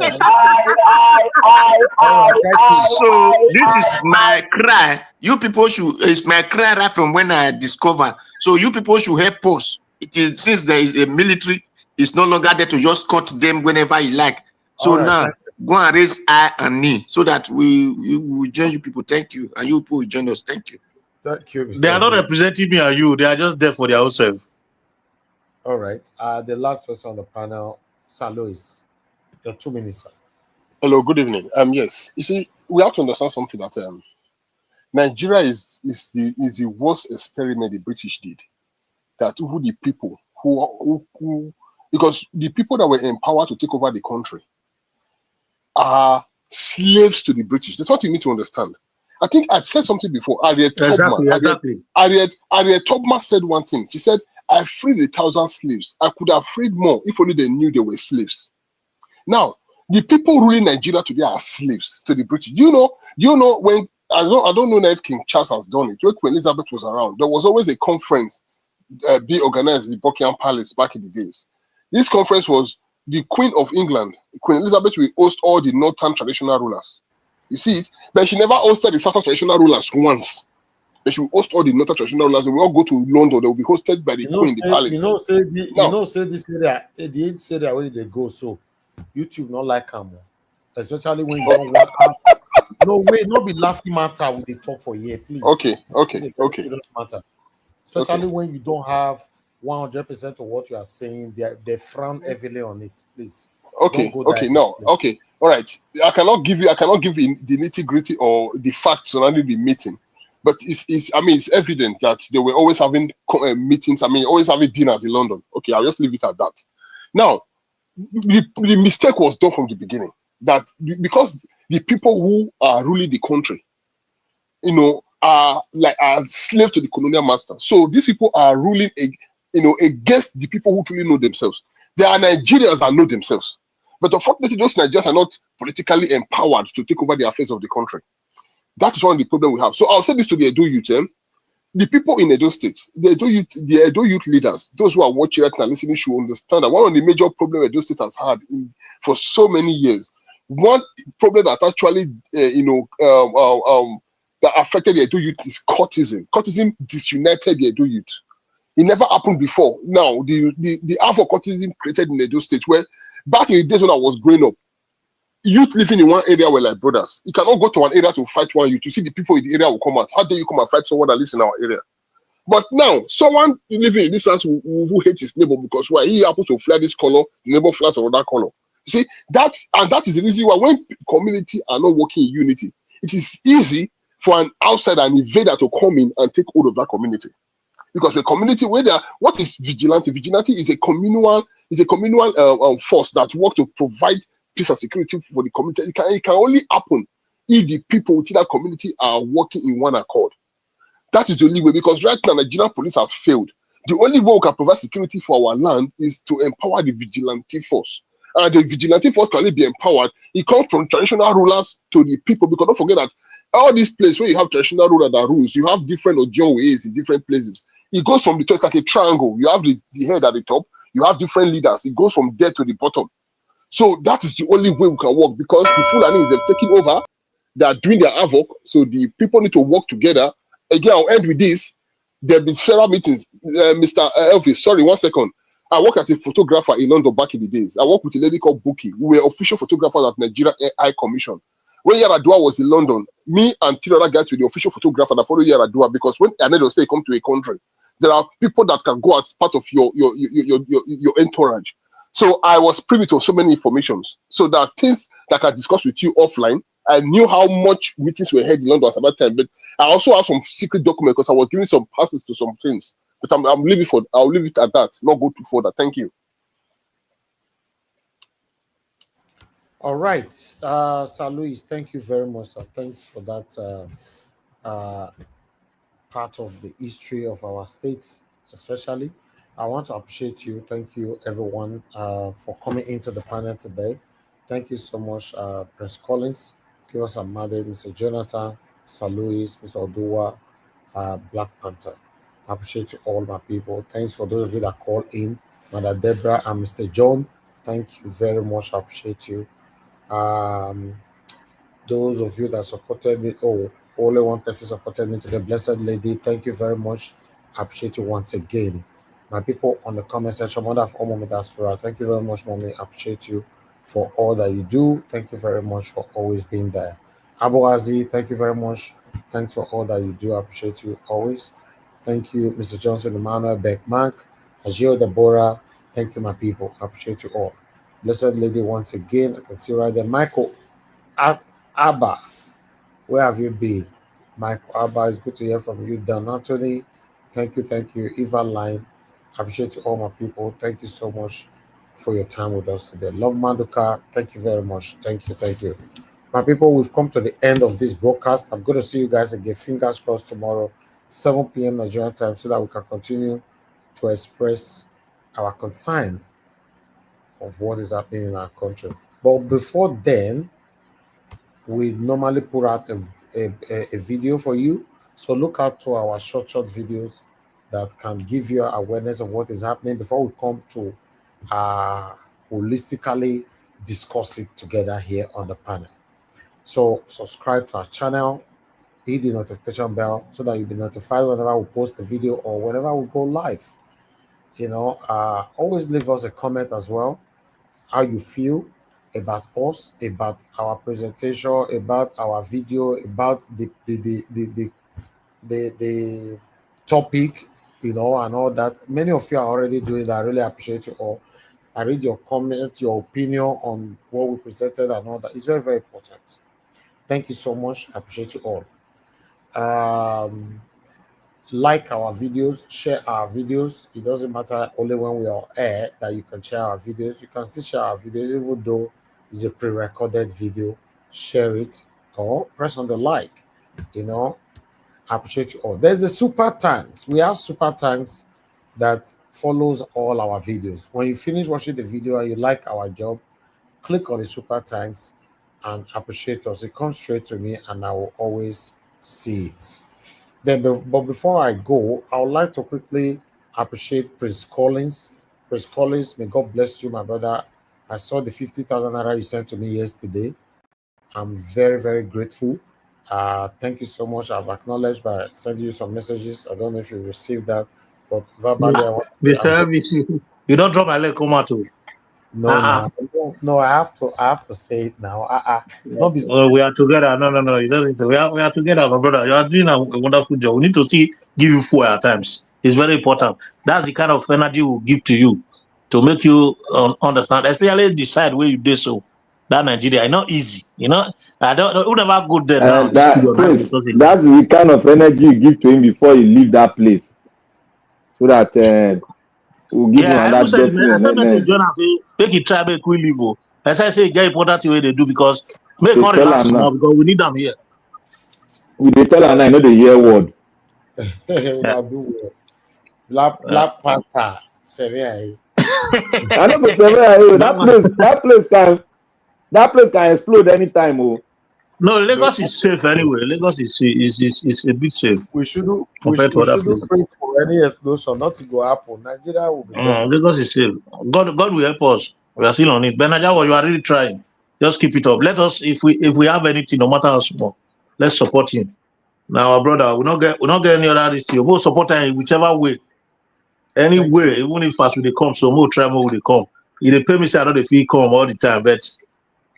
this is my cry. You people should, it's my cry right from when I discover. So you people should help us. It is, since there is a military, it's no longer there to just cut them whenever you like. So now go and raise eye and knee so that we will join you people. Thank you. And you people will join us. Thank you. Thank you, Mr. They are not representing me or you. They are just there for their own self. All right. The last person on the panel, Sir Louis. Your 2 minutes, sir. Hello, good evening. Yes, you see, we have to understand something that Nigeria is the worst experiment the British did. That who the people who because the people that were empowered to take over the country are slaves to the British. That's what you need to understand. I think I said something before. Harriet Tubman said one thing. She said, I freed 1,000 slaves. I could have freed more if only they knew they were slaves. Now, the people ruling Nigeria today are slaves to the British. You know when I don't know if King Charles has done it. When Queen Elizabeth was around, there was always a conference being organized in the Buckingham Palace back in the days. This conference was the Queen of England, Queen Elizabeth, will host all the northern traditional rulers. You see it, but she never hosted the southern traditional rulers once. But she will host all the northern traditional rulers. They will all go to London. They will be hosted by the Queen in the palace. Say this area, the area where they go, so YouTube not like them, especially when you don't want. No way, not be laughing matter when they talk for a year, please. Okay. Serious matter, especially when you don't have 100% of what you are saying. They frown heavily on it, please. Okay. All right. I cannot give you the nitty-gritty or the facts surrounding the meeting, but it's evident that they were always having meetings. Always having dinners in London. Okay, I'll just leave it at that. Now, the mistake was done from the beginning, that because the people who are ruling the country, are slaves to the colonial master. So these people are ruling, against the people who truly know themselves. They are Nigerians that know themselves. But unfortunately, those Nigerians are not politically empowered to take over the affairs of the country. That is one of the problems we have. So I'll say this to the Edo youth. the people in Edo State, the Edo youth leaders, those who are watching right now, listening, should understand that one of the major problems Edo State has had for so many years, one problem that actually, that affected the Edo youth is cultism. Cultism disunited the Edo youth. It never happened before. Now, the half of cultism created in Edo State, where back in the days when I was growing up, youth living in one area were like brothers. You cannot go to an area to fight one youth. You see the people in the area will come out. How dare you come and fight someone that lives in our area? But now, someone living in this house who hates his neighbor because why he happens to fly this color, the neighbor flies another color. You see, that is the reason why when community are not working in unity, it is easy for an outsider, an invader to come in and take hold of that community. Because the community, what is vigilante? Vigilante is a communal force that works to provide peace and security for the community. It can only happen if the people within that community are working in one accord. That is the only way, because right now Nigerian police has failed. The only way we can provide security for our land is to empower the vigilante force. And the vigilante force can only be empowered. It comes from traditional rulers to the people, because don't forget that all these places where you have traditional ruler that rules, you have different Ojo ways in different places. It goes from the top, it's like a triangle. You have the head at the top, you have different leaders. It goes from there to the bottom. So that is the only way we can work, because the Fulanis have taken over, they are doing their havoc. So the people need to work together. Again, I'll end with this. There have been several meetings. Mr. Elvis, sorry, 1 second. I work as a photographer in London back in the days. I worked with a lady called Buki. We were official photographers at Nigeria High Commission. When Yaradua was in London, me and 3 other guys were the official photographer that follow Yaradua, because when Anedo say come to a country, there are people that can go as part of your entourage. So I was privy to so many informations. So there are things that I can discuss with you offline. I knew how much meetings were held in London at that time, but I also have some secret documents because I was giving some passes to some things. But I'll leave it at that, not go too further. Thank you. All right, Sir Luis, thank you very much, sir. Thanks for that part of the history of our states, especially. I want to appreciate you. Thank you, everyone, for coming into the panel today. Thank you so much, Prince Collins, Kios Amade, Mr. Jonathan, Sir Luis, Mr. Odua, Black Panther. I appreciate you all, my people. Thanks for those of you that called in, Mother Deborah and Mr. John. Thank you very much. I appreciate you. Those of you that supported me, only one person supported me today, Blessed Lady. Thank you very much. I appreciate you once again. My people on the comment section, Mother of all Mommy Diaspora, thank you very much, Mommy. I appreciate you for all that you do. Thank you very much for always being there. Abu Azi, thank you very much. Thanks for all that you do. I appreciate you always. Thank you, Mr. Johnson, Emmanuel, Beckmark, Ajio, Deborah. Thank you, my people. I appreciate you all. Blessed Lady, once again, I can see right there. Michael Abba, where have you been? Michael Abba, it's good to hear from you. Dan Anthony, thank you. Eva Line, I appreciate you all, my people. Thank you so much for your time with us today. Love Manduka, thank you very much. Thank you. My people, we've come to the end of this broadcast. I'm going to see you guys again, fingers crossed, tomorrow, 7 p.m. Nigerian time, so that we can continue to express our concern of what is happening in our country. But before then, we normally put out a video for you. So look out to our short videos that can give you awareness of what is happening before we come to holistically discuss it together here on the panel. So subscribe to our channel, hit the notification bell so that you'll be notified whenever we post a video or whenever we go live. Always leave us a comment as well, how you feel about us, about our presentation, about our video, about the topic, and all that. Many of you are already doing that. I really appreciate you all. I read your comment, your opinion on what we presented and all that. It's very, very important. Thank you so much. I appreciate you all. Like our videos, share our videos. It doesn't matter only when we are air that you can share our videos. You can still share our videos even though it's a pre-recorded video. Share it or press on the like. I appreciate you all. There's a super thanks. We have super thanks that follows all our videos. When you finish watching the video and you like our job, click on the super thanks and appreciate us. It comes straight to me and I will always see it. Then, but before I go, I would like to quickly appreciate Prince Collins. Prince Collins, may God bless you, my brother. I saw the 50,000 naira you sent to me yesterday. I'm very, very grateful. Thank you so much. I've acknowledged by sending you some messages. I don't know if you received that, but verbally, I want to say Mr. Elvis, you don't drop my leg, come out to. no, no, I have to say it now. Not be Oh, we are together. No. You don't need to. We are together, my brother. You are doing a wonderful job. We need to give you food at times. It's very important. That's the kind of energy we'll give to you to make you understand, especially the side where you do so. That Nigeria, it's not easy. I don't. Who never go there now? That Prince, that's the kind of energy you give to him before you leave that place, so that we'll give him I another said message energy. John and say make it try make we leave. I say it's important way they do because make They all tell relax am more now. because we need them here. They tell am now. I know the hear word. Black Panther. I know for 7 that place can explode anytime. Oh. No, Lagos is safe anyway. Lagos is a bit safe. We shouldn't places. pray for any explosion. Nothing will happen. Nigeria will be better. Lagos is safe. God will help us. We are still on it. But Nigeria, you are really trying. Just keep it up. Let us, if we have anything, no matter how small, let's support him. Now, our brother, we not get any other issue. We'll support him in whichever way. Any way, even if as they come, so more try more they come. If they pay me, say I know they feel come all the time, but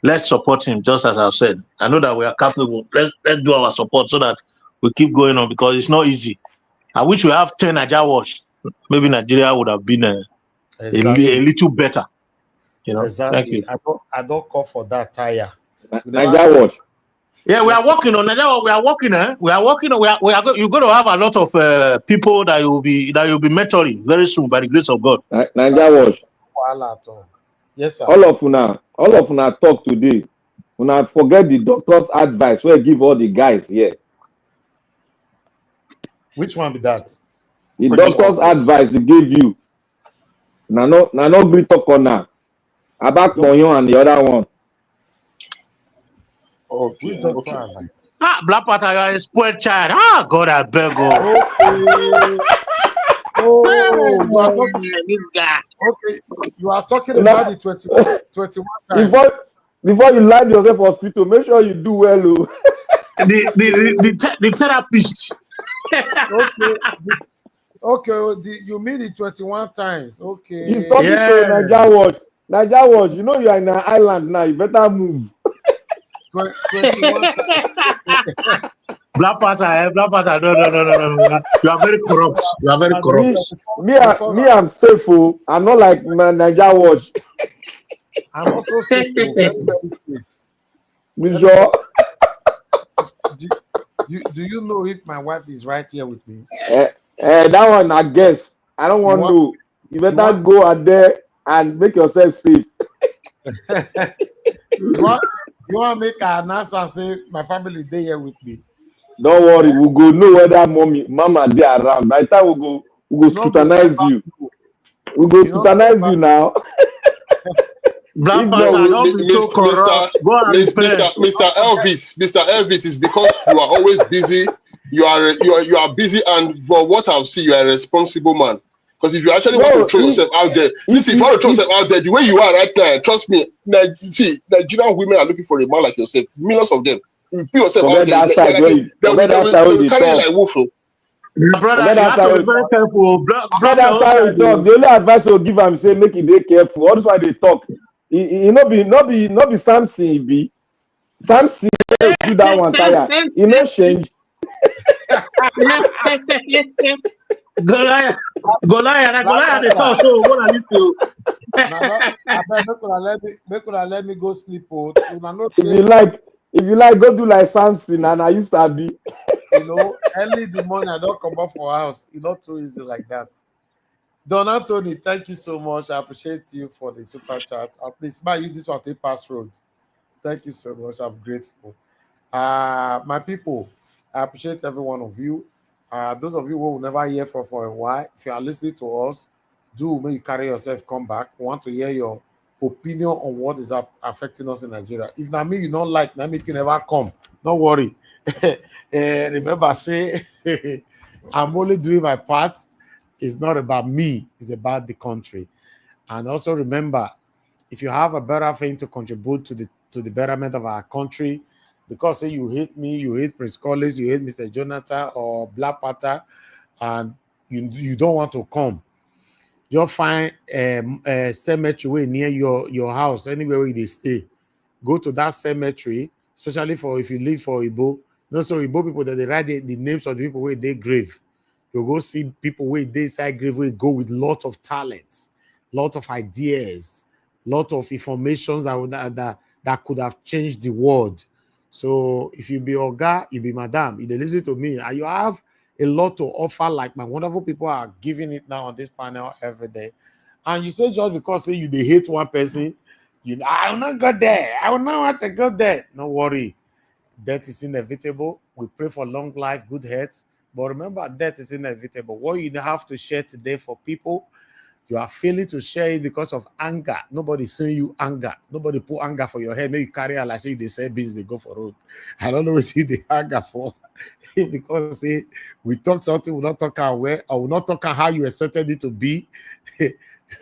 let's support him, just as I've said. I know that we are capable. Let's do our support so that we keep going on because it's not easy. I wish we have 10 Nigeria watch. Maybe Nigeria would have been a little better. Exactly. Thank you. I don't call for that tire. Nigeria watch. Yeah, we are working on Nigeria. We are working. We are working. You're going to have a lot of people that you'll be mentoring very soon by the grace of God. Nigeria watch. Yes, sir. All of una talk today. Una forget the doctor's advice where give all the guys here. Which one be that? The doctor's advice he gave you. Na no gree talk on now. About Konyo and the other one. Okay. Which doctor advice? Black Panther, you are a spoiled child. God, I beg you. This guy. Okay, you are talking about the 21 times. Before you land yourself in hospital, make sure you do well. The therapist. Okay, you mean the 21 times. Okay. He's talking to Nigeria watch. Nigeria watch, you know you are in an island now. You better move. 21 times. Black Panther, no. You are very corrupt. You are very corrupt. Me, I'm safe. I'm not like Nigeria watch. I'm also safe. Very, very safe. Sure. Do you know if my wife is right here with me? That one, I guess. I don't want to. You better go out there and make yourself safe. You want to make an answer and say my family is here with me? Don't worry, we'll go know whether mama they around. By the time we go scrutinize you. We go scrutinize you now. Black Panther, don't be so corrupt. Mr. Elvis is because you are always busy. You are busy, and for what I've seen, you are a responsible man. Because if you actually want to throw yourself out there, listen, if you want to throw yourself out there, the way you are right now, trust me, Nigerian women are looking for a man like yourself. Millions of them. You put yourself out there, they will carry you like wolf. Brother, you have to be very careful. The only advice I will give him say make it dey careful. All this why they talk. He not be Samson. Be Samson do that one tire. He no change. Goliath, they talk so. What are you saying? Let me go sleep. If you like, go do like Samson and I used to be. Early in the morning, I don't come up for house. It's not too easy like that. Don Anthony, thank you so much. I appreciate you for the super chat. Please, use this one to pass road. Thank you so much. I'm grateful. My people, I appreciate every one of you. Those of you who will never hear from for a while, if you are listening to us, make you carry yourself, come back. We want to hear your opinion on what is affecting us in Nigeria. If not me, you don't like, now me can never come. Don't worry. Remember, say I'm only doing my part. It's not about me, it's about the country. And also remember, if you have a better thing to contribute to the betterment of our country, because say you hate me, you hate Prince Collins, you hate Mr. Jonathan or Black Panther, and you don't want to come, just find a cemetery near your house, anywhere where they stay. Go to that cemetery, especially for if you live for Igbo. No, so Igbo people that they write the names of the people where they grave. You go see people where they side grave where go with lots of talents, lot of ideas, lot of information that could have changed the world. So if you be Oga, you be Madam, you dey listen to me, and you have a lot to offer, like my wonderful people are giving it now on this panel every day. And you say just because say you they hate one person, I will not go there. I will not want to go there. No worry. Death is inevitable. We pray for long life, good health. But remember, death is inevitable. What you have to share today for people, you are failing to share it because of anger. Nobody saying you anger. Nobody put anger for your head. Maybe you carry out like say they say beans, they go for road. I don't know what see the anger for. Because say we talk something, we not talk our way, or we not talk how you expected it to be.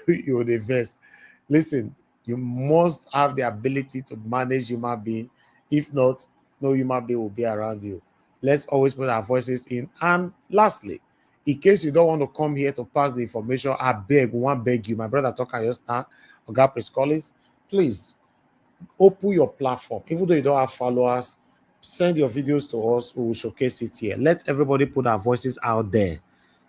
You're the best. Listen, you must have the ability to manage human being. If not, no human being will be around you. Let's always put our voices in. And lastly, in case you don't want to come here to pass the information, I beg, one beg you, my brother talking your star, Oga Prince Collins, please open your platform. Even though you don't have followers, send your videos to us. We will showcase it here. Let everybody put our voices out there.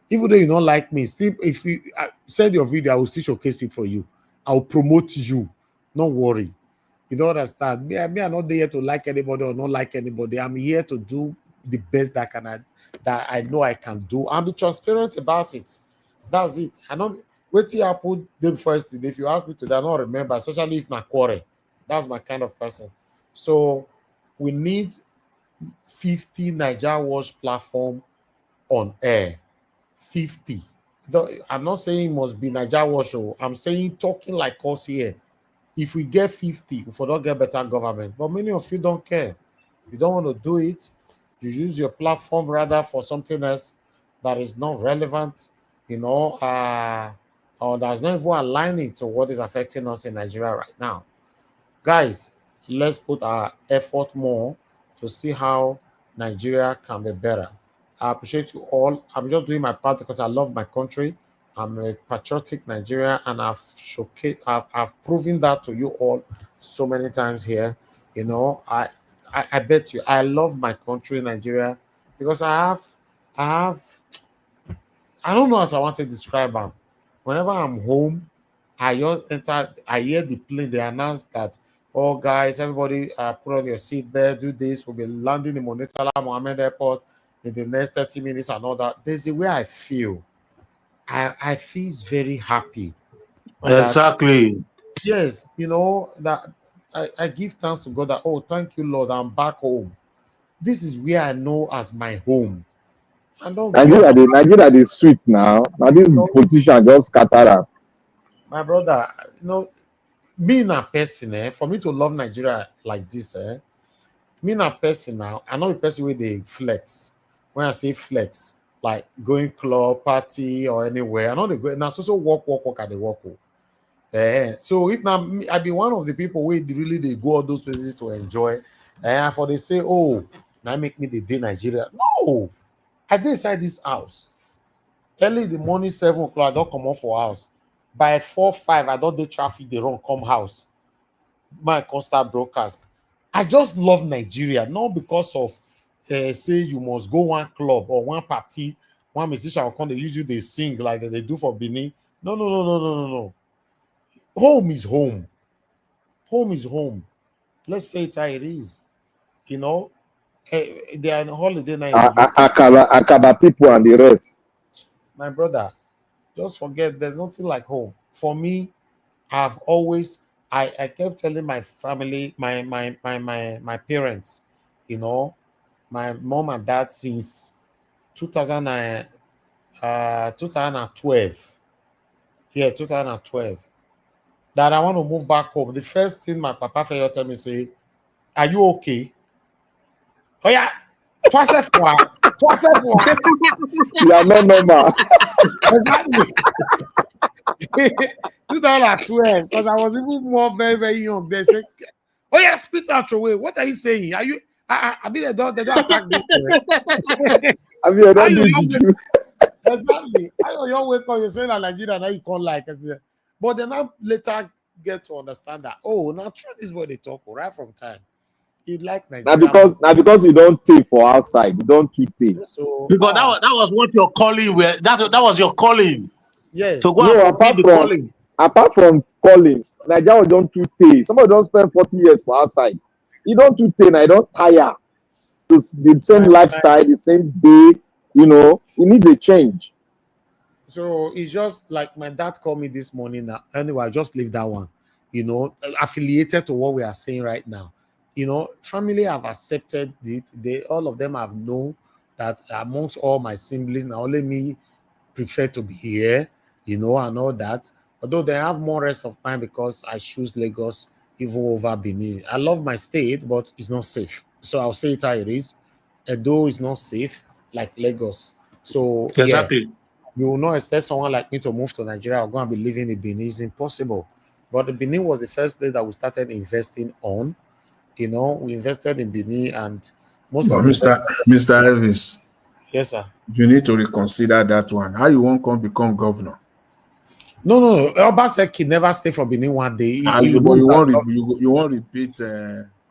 Even though you don't like me, still, if you send your video, I will still showcase it for you. I will promote you. Don't worry. You don't understand. Me, I'm not there to like anybody or not like anybody. I'm here to do the best that I know I can do. And be transparent about it. That's it. I don't wait till I put them first. If you ask me to, I don't remember, especially if na quarry. That's my kind of person. So we need 50 Niger Watch platform on air. 50. I'm not saying it must be Niger Watch. I'm saying talking like us here. If we get 50, we don't get better government. But many of you don't care. You don't want to do it. You use your platform rather for something else that is not relevant, or that's not even aligning to what is affecting us in Nigeria right now. Guys, let's put our effort more to see how Nigeria can be better. I appreciate you all. I'm just doing my part because I love my country. I'm a patriotic Nigerian, and I've proven that to you all so many times here. I bet you I love my country, Nigeria, because I don't know as I want to describe them. Whenever I'm home, I hear the plane, they announce that, oh guys, everybody put on your seatbelt, do this, we'll be landing in Monetala Mohammed Airport in the next 30 minutes and all that. There's a way I feel. I feel very happy. Exactly. Yes, that I give thanks to God that, oh, thank you, Lord, I'm back home. This is where I know as my home. I don't Nigeria, the sweet now. Now this politician just scatter up. My brother, being a person, for me to love Nigeria like this, being a person now, I'm not a person where they flex. When I say flex, like going club, party, or anywhere, I know they go now. So walk at the walk. So if now I be one of the people where really they go all those places to enjoy, and for they say, oh, now make me the day Nigeria. No, I did inside this house. Early in the morning, 7 o'clock, I don't come off for house. By 4, 5, I don't do traffic, they run come house. My constant broadcast. I just love Nigeria, not because of say you must go one club or one party, one musician will come, they use you, they sing like they do for Benin. No. Home is home. Home is home. Let's say it how it is. They are on holiday now in the UK. Akaba people and the rest. My brother, just forget there's nothing like home. For me, I kept telling my family, my parents, my mom and dad since 2012. Yeah, 2012. That I want to move back home. The first thing my papa failed tell me say, are you okay? Oh yeah, You are not normal. Exactly. 2012, because I was even more very young. They said, "Oh yeah, spit out your way." What are you saying? Are you? I mean, they don't attack this. I mean, I don't do juju. Exactly. I know your wake up, you're saying that Nigeria now you can't like it. But then I later get to understand that, oh, now true this is what they talk right from time. You like Nigeria. Now because you don't take for outside, you don't too take. So Because that was what your calling were. That was your calling. yes. So go and fulfill the calling. Apart from calling, Nigeria don't too take. Somebody don't spend 40 years for outside. You don't too take, I don't tire. The same lifestyle, the same day, you know, it needs a change. So it's just like my dad called me this morning. Now, anyway, I just leave that one, you know, affiliated to what we are saying right now. You know, family have accepted it. All of them have known that amongst all my siblings, now only me prefer to be here, you know, and all that. Although they have more rest of mind because I choose Lagos even over Benin. I love my state, but it's not safe. So I'll say it how it is. Edo is not safe like Lagos. So exactly. Yeah, you will not expect someone like me to move to Nigeria or go and be living in Benin. It's impossible. But the Benin was the first place that we started investing on. You know, we invested in Benin and most of Mr. Elvis. Yes, sir. You need to reconsider that one. How you won't come become governor? No. Obaseki never stay for Benin one day. You won't repeat.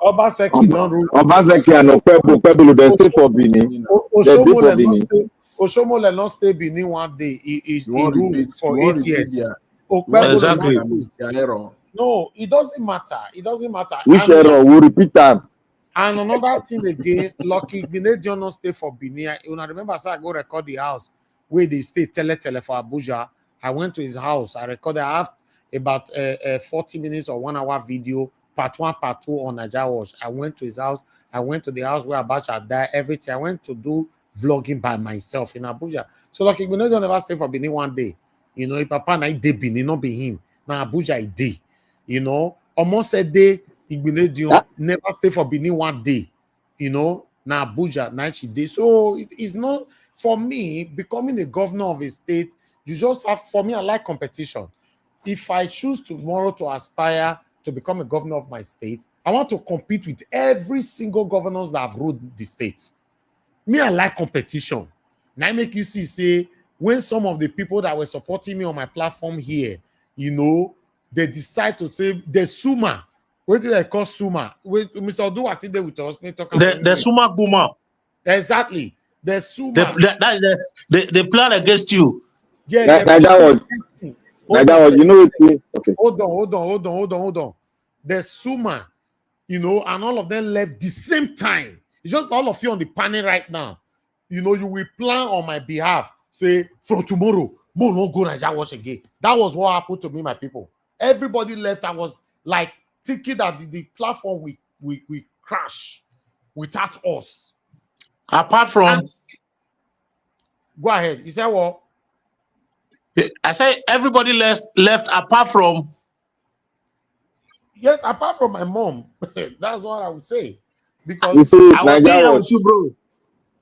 Obaseki don't rule. Obaseki and Okpebolo, they stay for Benin. Oshomole not stay Benin one day. He ruled for 8 years. Exactly. No, it doesn't matter. It doesn't matter. Which error? We'll repeat that. And another thing again, Lucky Benin not stay for Benin. When I remember, I go record the house where they stay tele for Abuja. I went to his house. I recorded. I have about 40 minutes or 1 hour video, part 1, part 2 on Naija Watch. I went to his house. I went to the house where Abacha died. Everything. I went to do vlogging by myself in Abuja. So Lucky Benin don't ever stay for Benin one day. You know, if Papa na dey Benin, not be him. Now Abuja is day. You know, almost a day. Igbenedion never stay for Benin one day, you know. Now Abuja, night day. So it's not for me becoming a governor of a state. You just have, for me, I like competition. If I choose tomorrow to aspire to become a governor of my state, I want to compete with every single governors that have ruled the state. Me, I like competition. Now I make you see, say, when some of the people that were supporting me on my platform here, you know, they decide to say the Suma. What did they call Suma? Mr. Odu was still there with us. The Suma Boomer. Exactly. The Suma. They plan against you. Yeah, that was, you know what? Okay. Hold on. The Suma, you know, and all of them left the same time. It's just all of you on the panel right now. You know, you will plan on my behalf. Say, from tomorrow, Mo no go Naija Watch again. That was what happened to me, my people. Everybody left. I was like thinking that the platform we crash without us. Apart from, go ahead. You said what? I say everybody left apart from. Yes, apart from my mom. That's what I would say. Because you see, I was here with you, bro.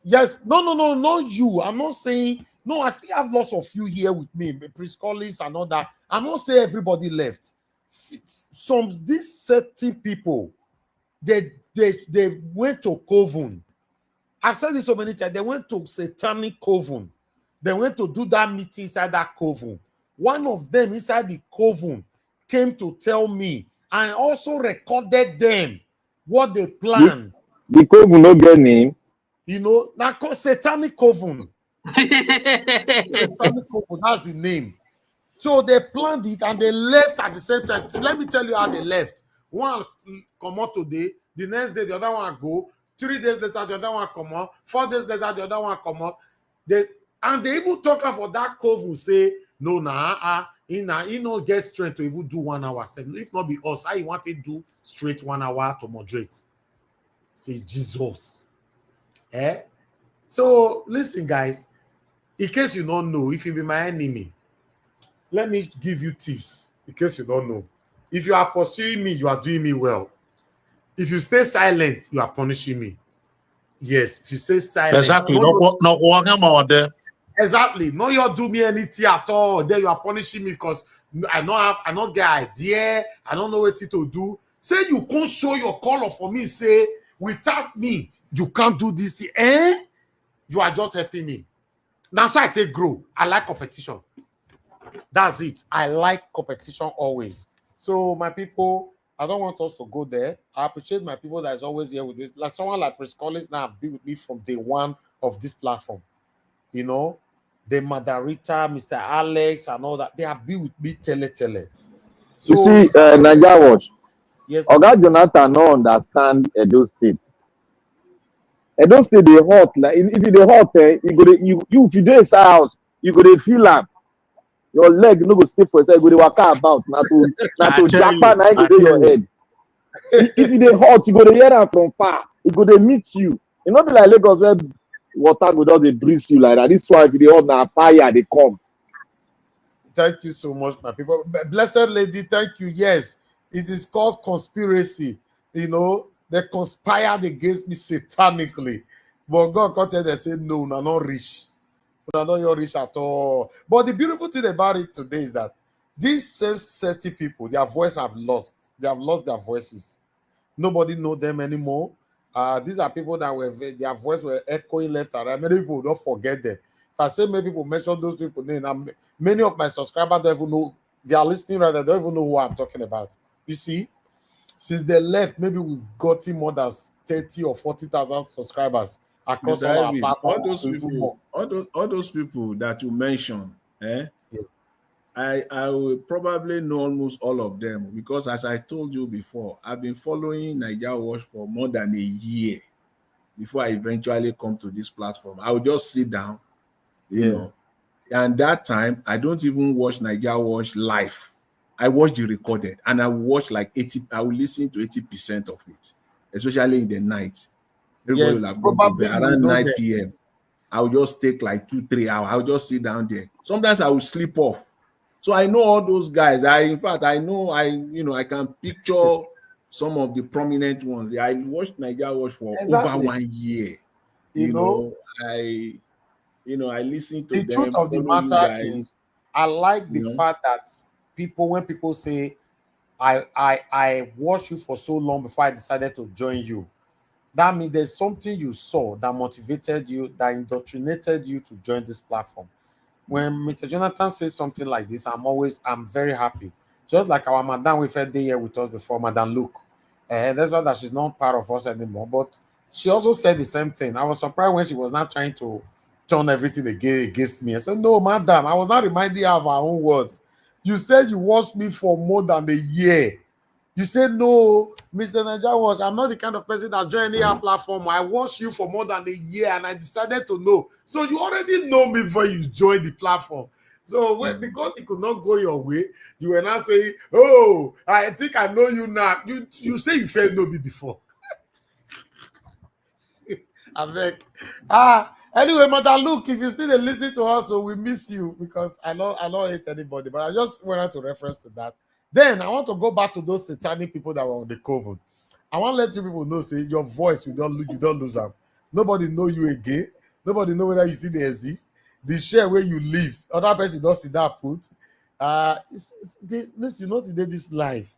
Yes, no, not you. I'm not saying no. I still have lots of you here with me, pre-scholars and all that. I'm not saying everybody left. These certain people, they went to Coven. I've said this so many times. They went to Satanic Coven. They went to do that meeting inside that Coven. One of them inside the Coven came to tell me. I also recorded them what they planned. The Coven no get name. You know, that called Satanic Coven. Satanic Coven, that's the name. So they planned it and they left at the same time. Let me tell you how they left. One come out today, the next day the other one go, 3 days later the other one come out, 4 days later the other one come out. They even talk for that Coven say, no, he no get strength to even do 1 hour. If not be us, I want to do straight 1 hour to moderate. Say Jesus. So listen, guys, in case you don't know, if you be my enemy, let me give you tips in case you don't know. If you are pursuing me, you are doing me well. If you stay silent, you are punishing me. Yes, if you say silent. Exactly. No, exactly. No, you do me anything at all. Then you are punishing me because I don't get idea. I don't know what to do. Say you can't show your color for me. Say without me, you can't do this. Eh? You are just helping me. That's why I take grow. I like competition. That's it. I like competition always. So my people, I don't want us to go there. I appreciate my people that is always here with me. Like someone like Prince Collins now have been with me from day one of this platform. You know, the Madarita, Mr. Alex, and all that. They have been with me tele. So you see, Nigeria Watch. Yes. Oga Jonathan no understand Edo State. Edo State dey hot. Like if they hot, you if you do inside house, you go to feel am. Your leg no go stay for yourself. You go to waka about. Na to japa na go dey your head. If you dey hot, you go to hear am from far. You go to meet you. You no be like Lagos where water go just dey breeze you like that. This one if you dey hot na fire dey come. Thank you so much, my people. Blessed lady, thank you. Yes, it is called conspiracy. You know, they conspired against me satanically. But God got them and said, no, I'm not rich. I'm not rich at all. But the beautiful thing about it today is that these self-setting people, their voice have lost. They have lost their voices. Nobody know them anymore. These are people that were their voice were echoing left and right. Many people don't forget them. If I say many people mention those people name, many of my subscribers don't even know they are listening right. They don't even know who I'm talking about. You see, since they left, maybe we've gotten more than 30 or 40,000 subscribers across all our platforms. All those people that you mentioned, yeah. I will probably know almost all of them because, as I told you before, I've been following Nigeria Watch for more than a year before I eventually come to this platform. I will just sit down, you know, and that time I don't even watch Nigeria Watch live. I watch the recorded, and I will watch like 80. I will listen to 80% of it, especially in the night. Everybody will have gone to bed around 9 p.m. I will just take like 2-3 hours. I will just sit down there. Sometimes I will sleep off. So I know all those guys. I can picture some of the prominent ones. I watched Nigeria Watch for over 1 year. I listen to them. The truth of the matter is, I like the fact that when people say, I watched you for so long before I decided to join you. That means there's something you saw that motivated you, that indoctrinated you to join this platform. When Mr. Jonathan says something like this, I'm very happy. Just like our madam we've had here with us before, Madam Luke. That's why that she's not part of us anymore. But she also said the same thing. I was surprised when she was not trying to turn everything against me. I said, no, madam, I was not reminding her of our own words. You said you watched me for more than a year. You said, no, Mr. Nigeria Watch, I'm not the kind of person that joined any platform. I watched you for more than a year and I decided to know. So you already know me before you joined the platform. So because it could not go your way, you were not saying, oh, I think I know you now. You say you felt know me before. Anyway, Madam Luke, if you still listen to us, so we miss you because I don't hate anybody, but I just wanted to reference to that. Then I want to go back to those satanic people that were on the COVID. I want to let you people know, say your voice, you don't lose them. Nobody know you again. Nobody know whether you see they exist. The share where you live, other person don't see that put. Listen, not today this life.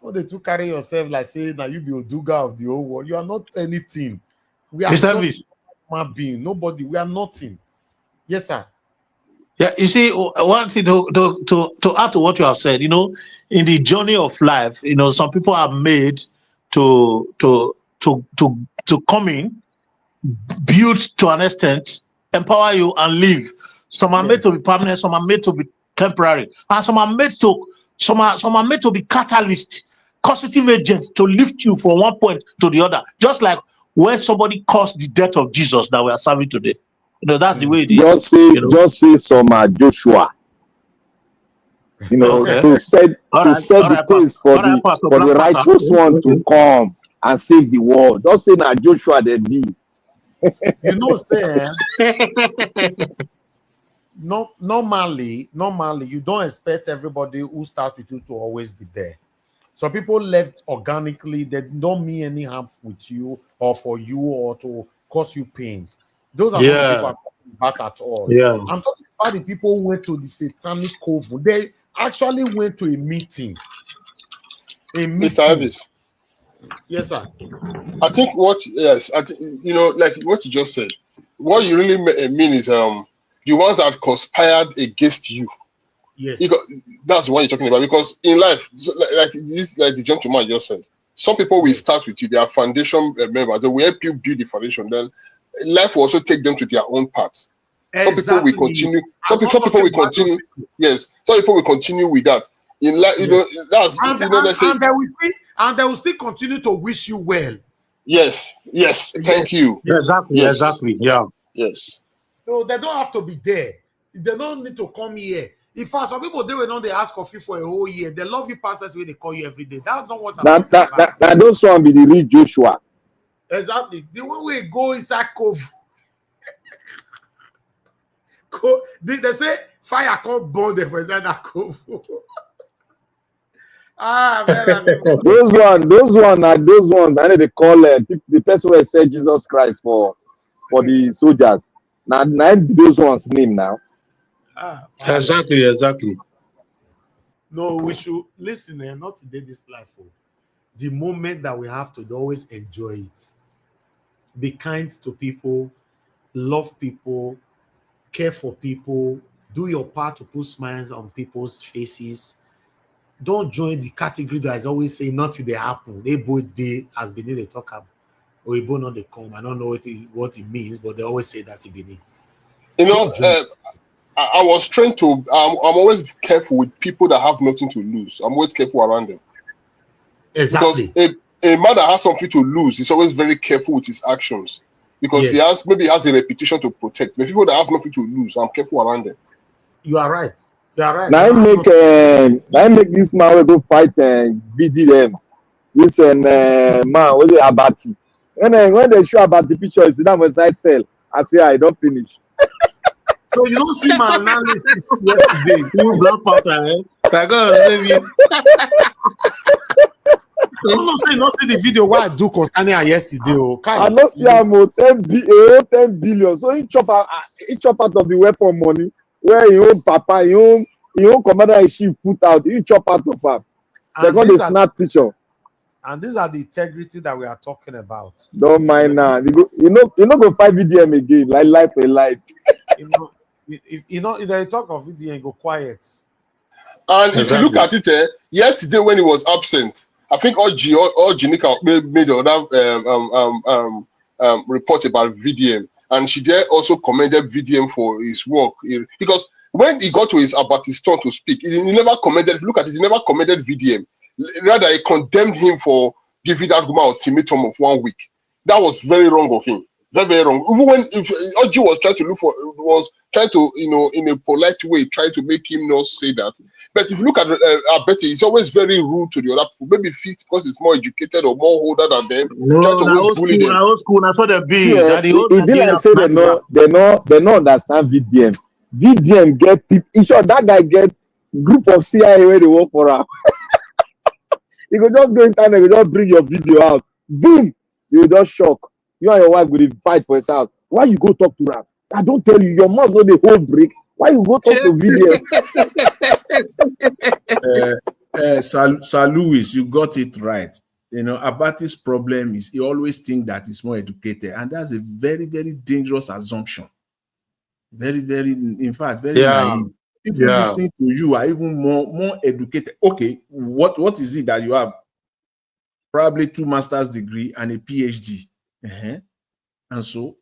Not they to carry yourself like saying now you be Oduga of the whole world. You are not anything. We are just human being. Nobody. We are nothing. Yes, sir. Yeah, you see, one thing to add to what you have said, in the journey of life, some people are made to come in, build to an extent, empower you and leave. Some are made to be permanent, some are made to be temporary, and some are made to be catalyst, causative agents to lift you from one point to the other. Just like when somebody caused the death of Jesus that we are serving today. That's the way it is. Just say some Joshua. To set the pace for the righteous one to come and save the world. Don't say that Joshua they be. Normally, you don't expect everybody who starts with you to always be there. So people left organically. They don't mean any harm with you or for you or to cause you pains. Those are not the people Yeah. I'm talking about at all. Yeah. I'm talking about the people who went to the satanic coven. They actually went to a meeting. Mr. Elvis, Yes, sir. I think you know, like what you just said, what you really mean is the ones that conspired against you. Yes. That's the one you're talking about. Because in life, like the gentleman just said, some people will start with you, they are foundation members, they will help you build the foundation. Then life will also take them to their own path. Some people will continue. Some people will continue. Yes, some people will continue with that. In life, you know, that's and they will still continue to wish you well. Yes, thank you. Exactly, yes. exactly. Yeah. Yes. So they don't have to be there. They don't need to come here. In fact, some people they will not they ask of you for a whole year. They love you past the way they call you every day. That's not what I'm talking about. That those one be the real Joshua. Exactly. The one way go inside cove. They say fire can't burn them for inside that cove. those ones. I need to call the person who said Jesus Christ for the soldiers. Now those ones name now. Exactly. No, we should listen, not today this life. The moment that we have to always enjoy it. Be kind to people, love people, care for people, do your part to put smiles on people's faces. Don't join the category that is always saying nothing they happen. They both day has been they talk about or you both not they come. I don't know what it means, but they always say that it be. You know, I was trained to I'm always careful with people that have nothing to lose. I'm always careful around them. Exactly. Because a man that has something to lose is always very careful with his actions. Because he has a reputation to protect. The people that have nothing to lose, I'm careful around them. You are right. Now I make this man will go fight VDM. This man was it Abati. When they show about the picture, you see that was I sell. I say I don't finish. So you don't see my analysis yesterday. You Black Panther, eh? I gotta leave you. No, say not see the video what I do concerning her yesterday. I not see how much 10 billion. So he chop out of the weapon money where your own papa, your own commander in chief put out. He chop out of her. They're going to snap picture. And these are the integrity that we are talking about. Don't mind now. You know go fight VDM again. Like life a life. If they talk of VDM, go quiet. And if you look at it, yesterday when he was absent, I think Jinika made another report about VDM, and she there also commended VDM for his work because when he got to his Abatistan to speak, he never commended. If you look at it, he never commended VDM. Rather, he condemned him for giving that woman ultimatum of 1 week. That was very wrong of him. Very, very wrong. Even when Oji was trying to, in a polite way, try to make him not say that. But if you look at Betty, he's always very rude to the other people. Maybe fit because he's more educated or more older than them. No, old school. That's what they be. It be like say they don't understand VDM. VDM get people. In short, that guy get group of CIA where they work for him. You could just go internet, you just bring your video out. Boom! You just shock. You and your wife will fight for yourself. Why you go talk to her? I don't tell you, your mouth know the whole break. Why you go talk to video? Sir Louis, you got it right. You know, Abati's problem is he always thinks that he's more educated, and that's a very, very dangerous assumption. Very, very, in fact, very naive. People listening to you are even more educated. Okay, what is it that you have? Probably 2 master's degree and a PhD. And so,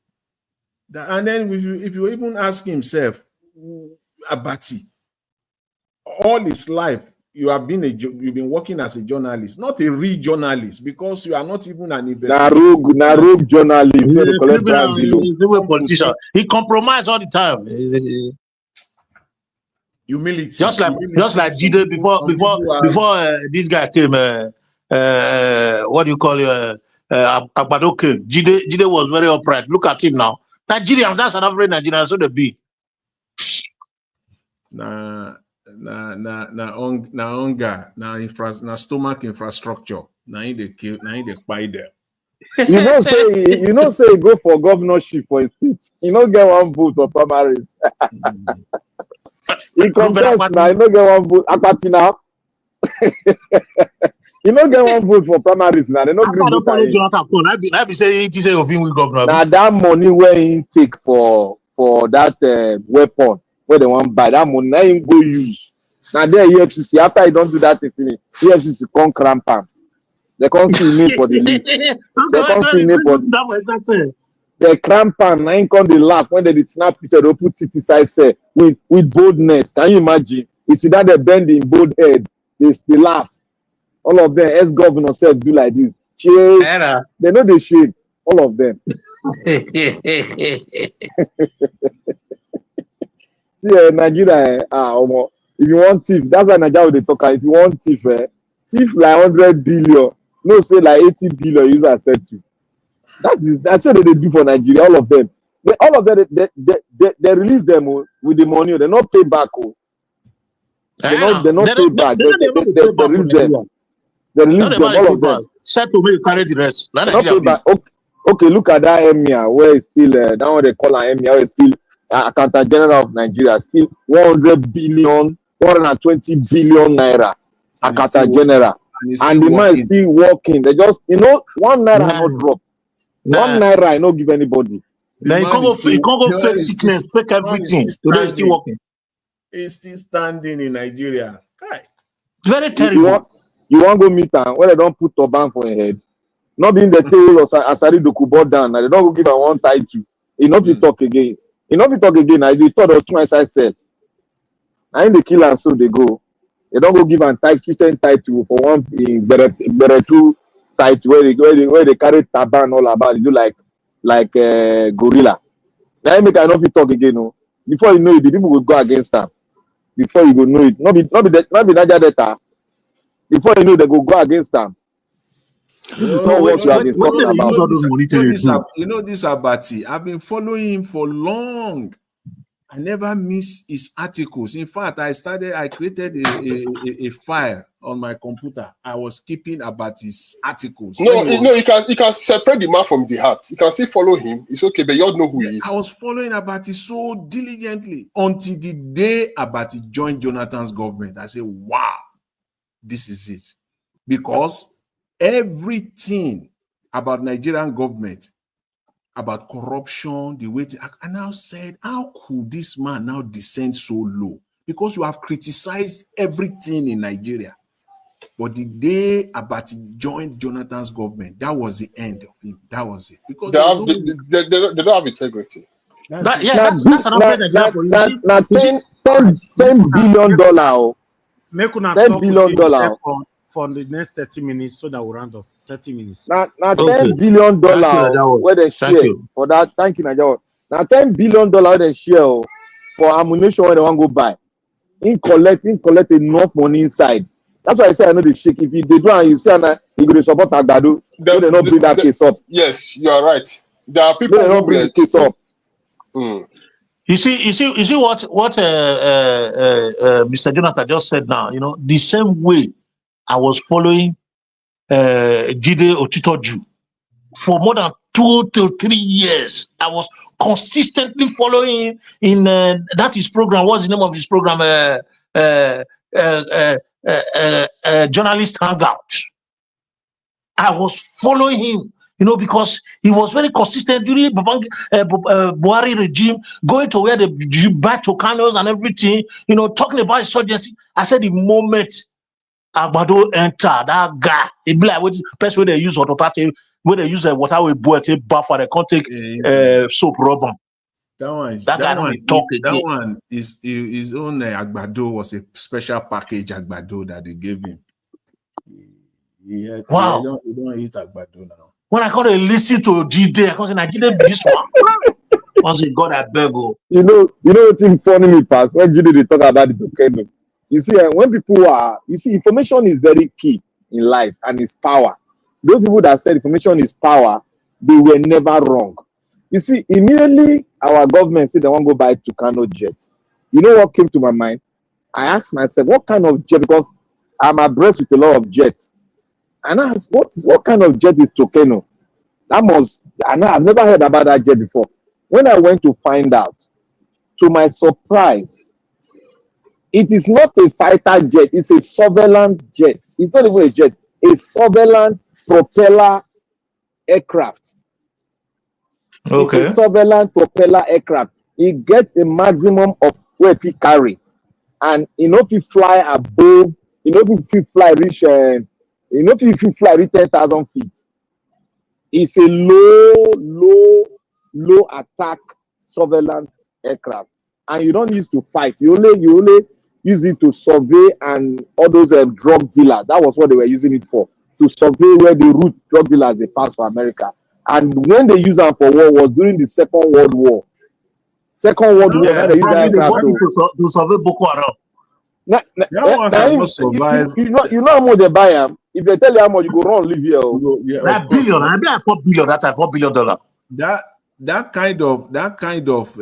and then if you even ask himself, Abati, all his life you've been working as a journalist, not a real journalist, because you are not even an investigator. Rogue journalist. Politician. He compromised all the time. Humility. Just like Jide before this guy came. What do you call it? Agbado came. Jide was very upright. Look at him now. Nigerian, that's an average Nigerian, so they be. Hunger, stomach infrastructure. Now they kill, now they buy them. You know say he go for governorship for his state. You don't get one vote for primaries. He contest now, you don't get one vote. Akpati now. You don't get one vote for primaries now. They don't agree vote. I be saying he say of him with governor. Now that money where he take for that weapon where they want buy that money, now him go use. Now there EFCC after he don't do that thing finish, EFCC come cramp am. They can't see name for the list. They can't see name for the cramp am. Now him come dey laugh when they did snap picture. They put it inside say with boldness. Can you imagine? You see that they bend in bold head. They laugh. All of them, ex-governor self do like this. Cheers. They know they shame. All of them. See, Nigeria, if you want thief, that's why Nigeria they talk. If you want thief, thief like 100 billion. No, say like 80 billion user said to. That's what they do for Nigeria. All of them. They release them with the money. They not pay back. They not pay back. They release them. They release them, all of them. Set to me carry the rest. Okay, look at that emir where it's still that one they call an emir, where it's still Accountant General of Nigeria, still 100 billion, 120 billion naira Accountant General, and the man is still working. They just one naira not drop, 1 naira I not give anybody. Then you can't go fake sickness, fake everything. Today is still working. He's still standing in Nigeria. Hi. Very terrible. You want to go meet am when they don't put turban for your head? Not being the tail or Asari Dokubo down. They don't go give am one title. He not be talk again. He not be talk again. I do thought of two inside self. I ain't the kill am so they go. They don't go give am title for one two title where they carry turban all about. They do like gorilla. Now make I not be talk again. No. Before you know it, the people will go against them. Before you go know it, not be Niger data. Before you know, they go against them. This is not what you have been talking about. You know this Abati. I've been following him for long. I never miss his articles. In fact, I created a file on my computer. I was keeping Abati's articles. No, you can separate the man from the heart. You can still follow him. It's okay, but you all know who he is. I was following Abati so diligently until the day Abati joined Jonathan's government. I said, wow, this is it. Because everything about Nigerian government, about corruption, the way to act, and now said, how could this man now descend so low? Because you have criticized everything in Nigeria. But the day Abati joined Jonathan's government, that was the end of him. That was it. Because they don't have integrity. That's $10 billion. Make una $10 billion for the next 30 minutes so that we round up. 30 minutes. Now $10 billion where they share for that. Thank you, Nigeria. Now $10 billion where they share for ammunition when they want to go buy. In collect enough money inside. That's why I say I know the shake. If they do and you say you go to support Agbado, they not bring that case up. Yes, you are right. There are people who don't bring the case up. You see what Mr. Jonathan just said now. You know, the same way I was following Jide Otitoju for more than 2 to 3 years. I was consistently following him in that his program. What's the name of his program? Journalist Hangout. I was following him, you know, because he was very consistent during Buhari regime, going to where they buy Tocanos and everything, you know, talking about insurgency. I said the moment Agbado enter, that guy, it be like the best way they use water party, where they use water with boy to buffer, they can't take soap rubber. That one is his own Agbado was a special package Agbado that they gave him. Wow. You don't eat Agbado now. When I come to listen to Jide, I come say, Jide this one. I say, God, I beg you. You know what's funny me past when Jide they talk about the Tokeno. You see, when people information is very key in life and it's power. Those people that said information is power, they were never wrong. You see, immediately our government said they want to go buy Tucano jets. You know what came to my mind? I asked myself, what kind of jet? Because I'm abreast with a lot of jets. And I asked, what kind of jet is Tucano? That must, I know, I've never heard about that jet before. When I went to find out, to my surprise, it is not a fighter jet, it's a surveillance jet. It's not even a jet, a surveillance propeller aircraft. It's a surveillance propeller aircraft. It gets a maximum of where it carry. And if you fly above, if you fly reach, if you fly reach 10,000 feet, it's a low attack surveillance aircraft. And you don't use to fight. You only use it to survey and all those drug dealers. That was what they were using it for, to survey where the route drug dealers they pass for America. And when they use them for war was during the Second World War. Second World War, now they use that aircraft to survey Boko Haram. You know how much they buy them. If they tell you how much, you go run live here. That billion, I mean, $4 billion. That's like $4 billion. That kind of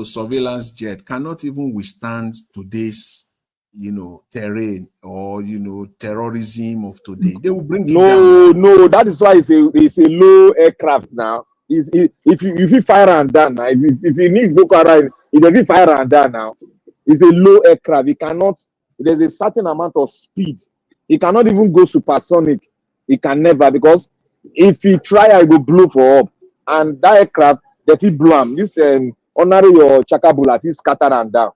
surveillance jet cannot even withstand today's terrain or terrorism of today. They will bring it down. No, that is why it's a low aircraft now. If you fire and down now, if you need Boko Haram, if you fire and down now, it's a low aircraft. It cannot. There's a certain amount of speed. It cannot even go supersonic. It can never, because if you try, I will blow for up. And that aircraft, that will blow them. This honorary or chakabula, is scattered and down.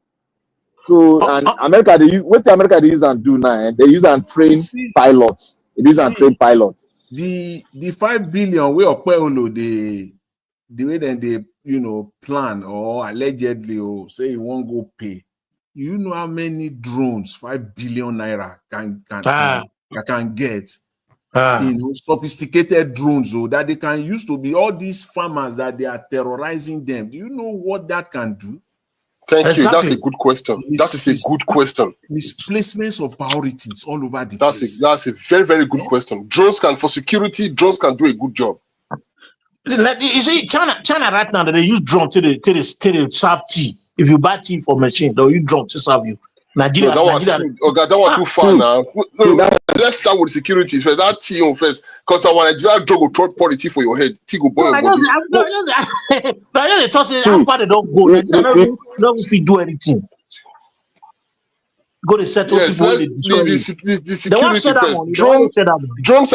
So and America, they use and do now. They use and train pilots. They use and train pilots. The 5 billion way of Peolo, the way then they plan or allegedly or say you won't go pay. You know how many drones 5 billion naira can get? Sophisticated drones that they can use to be all these farmers that they are terrorizing them. Do you know what that can do? Thank you. That's a good question. That is a good question. Misplacements of priorities all over the place. That's a very, very good question. Drones can, for security, drones can do a good job. You see, China right now, they use drone to serve tea. If you buy tea for machine, they'll use drone to serve you. Nigeria, that was too far now. Let's start with security first. That tea on first, because our Nigerian drug will throw quality for your head. Tea go boy your body. They just say how far they don't go. Nigeria don't if you do anything. Go to settle people. The security first. Drones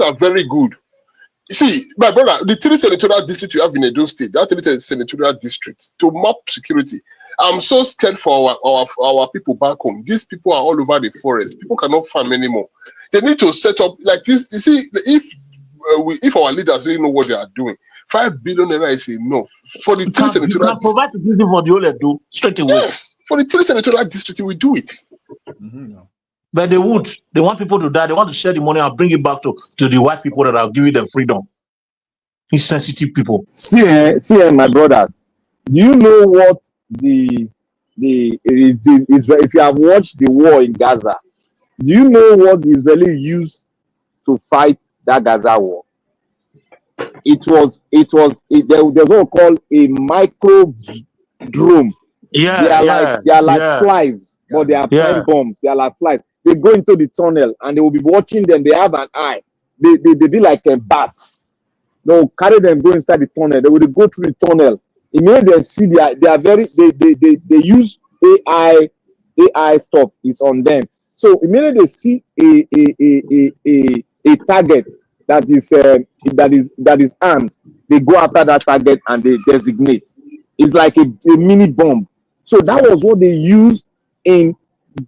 are very good. You see, my brother, the 3 senatorial district you have in Edo State, that 3 senatorial district, to map security. I'm so scared for our people back home. These people are all over the forest. People cannot farm anymore. They need to set up like this. You see, if our leaders really know what they are doing, 5 billion naira is enough for the 3 senatorial. You can provide security for the whole Edo straight away. Yes, for the 3 senatorial district, we do it. But they want people to die. They want to share the money and bring it back to the white people that are giving them freedom. Insensitive people. See, my brothers, do you know what if you have watched the war in Gaza, do you know what the Israeli used to fight that Gaza war? There's what we call a micro drone. They are like flies, but they are flying bombs. They are like flies. They go into the tunnel and they will be watching them. They have an eye. They be like a bat. They'll carry them, go inside the tunnel. They will go through the tunnel. Immediately they see they use AI stuff is on them. So immediately they see a target that is armed, they go after that target and they designate. It's like a mini bomb. So that was what they used in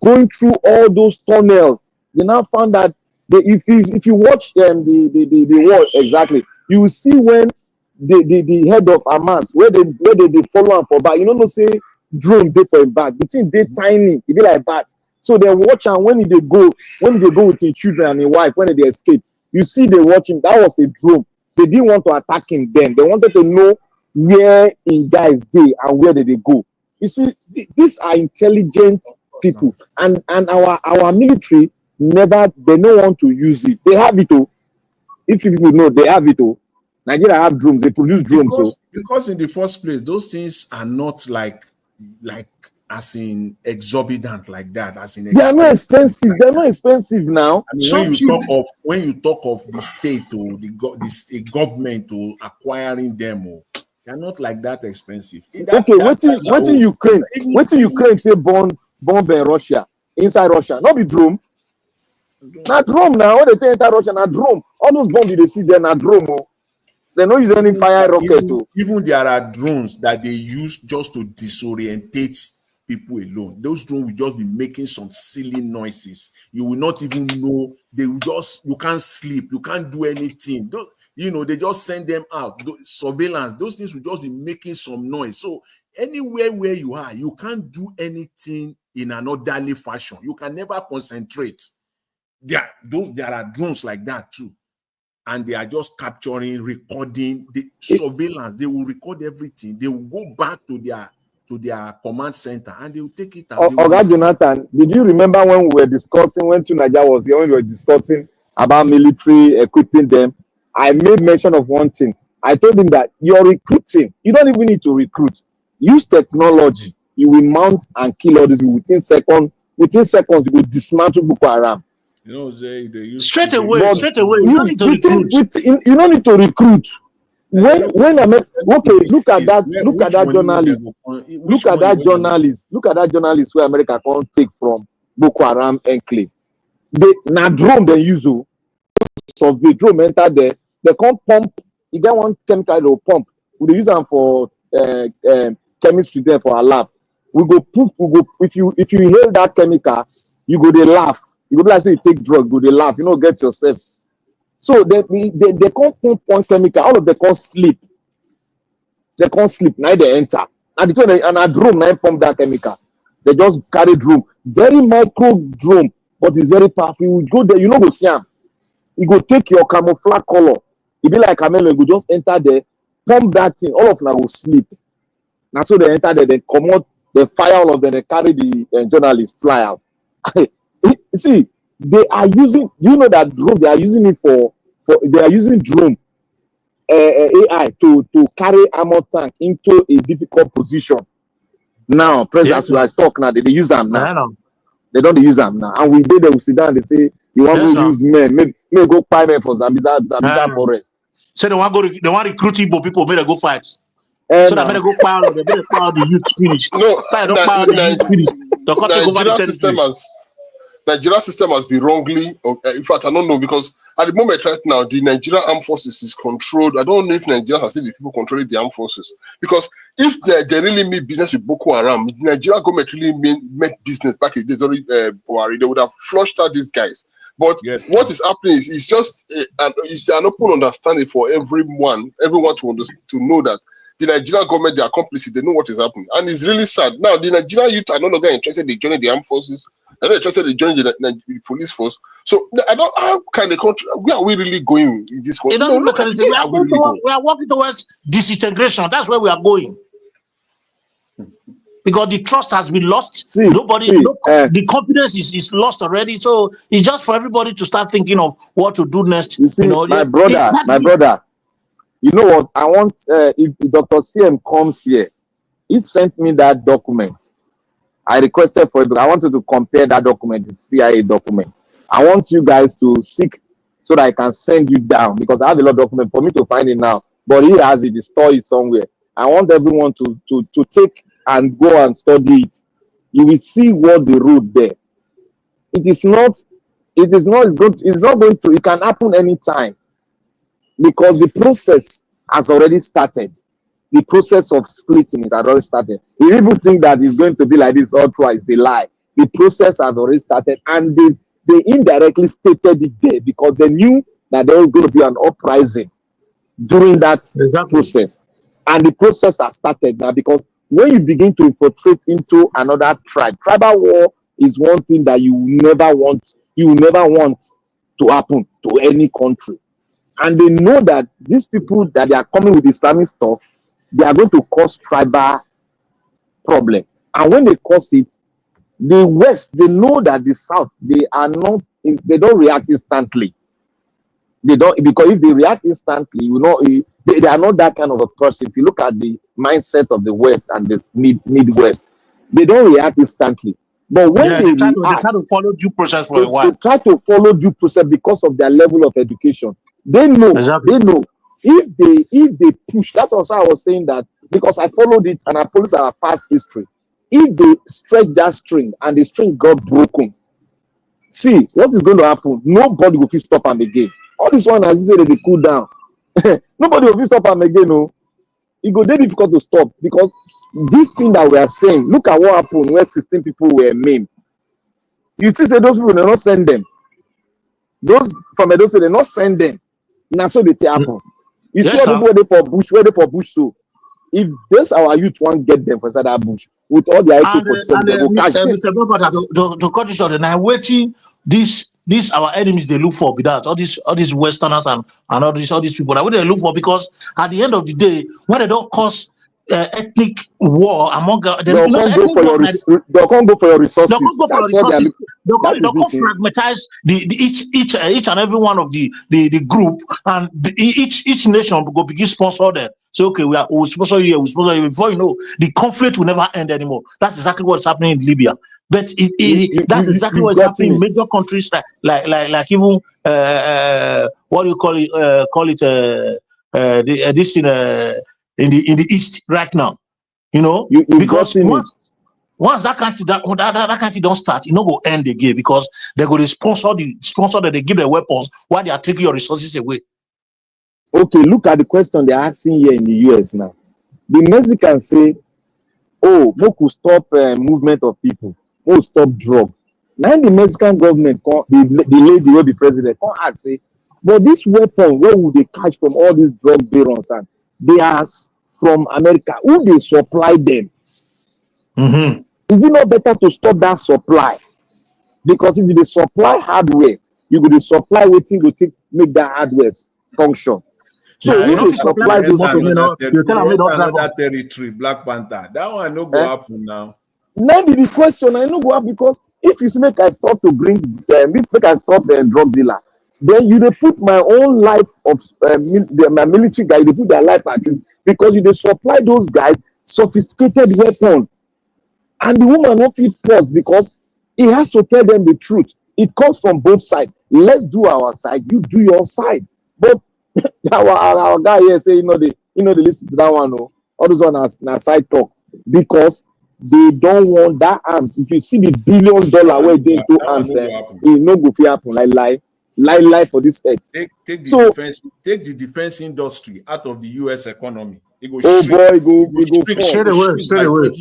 going through all those tunnels. They now found that if you watch the war exactly, you will see when the head of Hamas, where they follow him for back. You know, say drone dey for him back. The thing they tiny, it be like that. So they watch and when they go with his children and his wife, when they escape, you see they watch him. That was a drone. They didn't want to attack him then. They wanted to know where in guys they and where did they go. You see, these are intelligent people, and our military they don't want to use it. They have it all. If people know, they have it all. Nigeria have drones. They produce drones. Because in the first place, those things are not like as in exorbitant like that, as in They are not expensive. like They're not expensive now. I mean, when you talk of the state or the government or acquiring them, they're not like that expensive. Okay, waiting Ukraine take bomb Russia inside Russia. Not be drone. Not drone now. When they take enter Russia, not drone. All those bombs you see there, not drone. They don't use any fire rocket. Even there are drones that they use just to disorientate people alone. Those drones will just be making some silly noises. You will not even know. You can't sleep. You can't do anything. They just send them out. Surveillance. Those things will just be making some noise. So anywhere where you are, you can't do anything in an orderly fashion. You can never concentrate. There are drones like that too. And they are just capturing, recording the surveillance. They will record everything. They will go back to their command center and they will take it out. Oga Jonathan, did you remember when we were discussing, when Tunaja was here, when we were discussing about military equipping them? I made mention of one thing. I told him that you're recruiting. You don't even need to recruit. Use technology. You will mount and kill all these people within seconds. Within seconds, you will dismantle Boko Haram. Straight away. You don't need to recruit. You don't need to recruit. When look at that journalist where America can't take from Boko Haram enclave. Now drone they use survey drone enter there. They can't pump. You get one chemical they will pump. We use them for chemistry there for our lab. If you inhale that chemical, you go they laugh. You go be like say you take drug, go they laugh. You know, get yourself. So they can't pump one chemical. All of them can't sleep. They can't sleep. Now they enter. And a drone now pump that chemical. They just carry drone. Very micro drone, but it's very powerful. You go there, you know go see them. You go take your camouflage color. It be like chameleon. You go just enter there, pump that thing. All of them go sleep. Now so they enter there, they come out, they fire all of them, they carry the journalists fly out. See, they are using. You know that drone. They are using it for. They are using drone AI to carry armor tank into a difficult position. Now, as we are talking now, they use them now. They don't use them now. And we did. They will sit down. They say you want to use men. Maybe go buy men for Zambiza forest. So they want recruit Igbo people. May they go fight. So that may they go power. They may power the youth finish. No, Nigeria system has been wrongly, in fact, I don't know, because at the moment right now, the Nigerian armed forces is controlled. I don't know if Nigeria has seen the people controlling the armed forces. Because if they really made business with Boko Haram, Nigeria government really made business back in the days Buhari, they would have flushed out these guys. But what is happening is it's just it's an open understanding for everyone to know that the Nigerian government, they are complicit, they know what is happening. And it's really sad. Now, the Nigerian youth are no longer interested in joining the armed forces. They're not interested in joining the police force. So, how can the country, where are we really going in this country? It doesn't look anything. We are working towards disintegration. That's where we are going. Because the trust has been lost. The confidence is lost already. So, it's just for everybody to start thinking of what to do next. You see, my brother. You know what? I want, if Dr. CM comes here, he sent me that document. I requested for it, but I wanted to compare that document, the CIA document. I want you guys to seek so that I can send you down, because I have a lot of documents for me to find it now. But he has it, stored it somewhere. I want everyone to take and go and study it. You will see what they wrote there. It's not going to, it can happen anytime. Because the process has already started. The process of splitting it has already started. If people think that it's going to be like this all through, it's a lie. The process has already started, and they indirectly stated it there because they knew that there was going to be an uprising during that process. And the process has started now, because when you begin to infiltrate into another tribe, tribal war is one thing that you never want to happen to any country. And they know that these people that they are coming with Islamic stuff, they are going to cause tribal problem. And when they cause it, the West, they know that the South, they don't react instantly. They don't, because if they react instantly, you know, they are not that kind of a person. If you look at the mindset of the West and the Midwest, They don't react instantly. But when Yeah, they they react, try to follow due process for a they while. try to follow due process because of their level of education. They know. Exactly. They know. If they push, that's also I was saying that because I followed it and I police our past history. If they stretch that string and the string got broken, see what is going to happen. Nobody will stop them again. All this one, as you say, they cool down. Nobody will stop them again. No, it go very difficult to stop because this thing that we are saying. Look at what happened where 16 people were maimed. You see, say those people they not send them. Those from Edo say they not send them. Now so they happen. You see all the people where they for bush so. If this our youth won't get them for that bush with all the IT-47, they will catch them. Mr. Bobata, to cut it short, now waiting this our enemies they look for with that all these Westerners and all these people. Now what they look for because at the end of the day, when they don't cause ethnic war among them, they'll can't go for your resources. That's what they're looking. They'll come fragmentize each and every one of the group, and each nation will begin sponsor them. Say, okay, we'll sponsor you, we'll sponsor you. Before you know, the conflict will never end anymore. That's exactly what's happening in Libya. But that's exactly what's happening in major countries like even what do you call it? This in the East right now. You know, because once that country don't start, it no go end again because they go to sponsor that they give their weapons while they are taking your resources away. Okay, look at the question they're asking here in the US now. The Mexicans say, oh, we could stop movement of people. We'll stop drug. Now the Mexican government, the lady will be president, can't ask, say, but this weapon, where would they catch from all these drug barons? And they are from America. Who they supply them? Mm-hmm. Is it not better to stop that supply? Because if they supply hardware, you go to supply waiting to make that hardware function. So you they supply those another territory, Black Panther. That one no go happen now. Now the question I know go up because if you make I stop to bring make I stop the drug dealer, then you put my own life of my military guy, they put their life at risk because you supply those guys sophisticated weapon, and the woman won't fit pause because he has to tell them the truth. It comes from both sides. Let's do our side, you do your side. But our guy here say they listen to that one. No, all those ones are side talk because they don't want that arms. If you see the $1 billion where they do arms, it no go fit happen. Lie for this earth. Take the defense industry out of the US economy. It go shrink. It go straight away.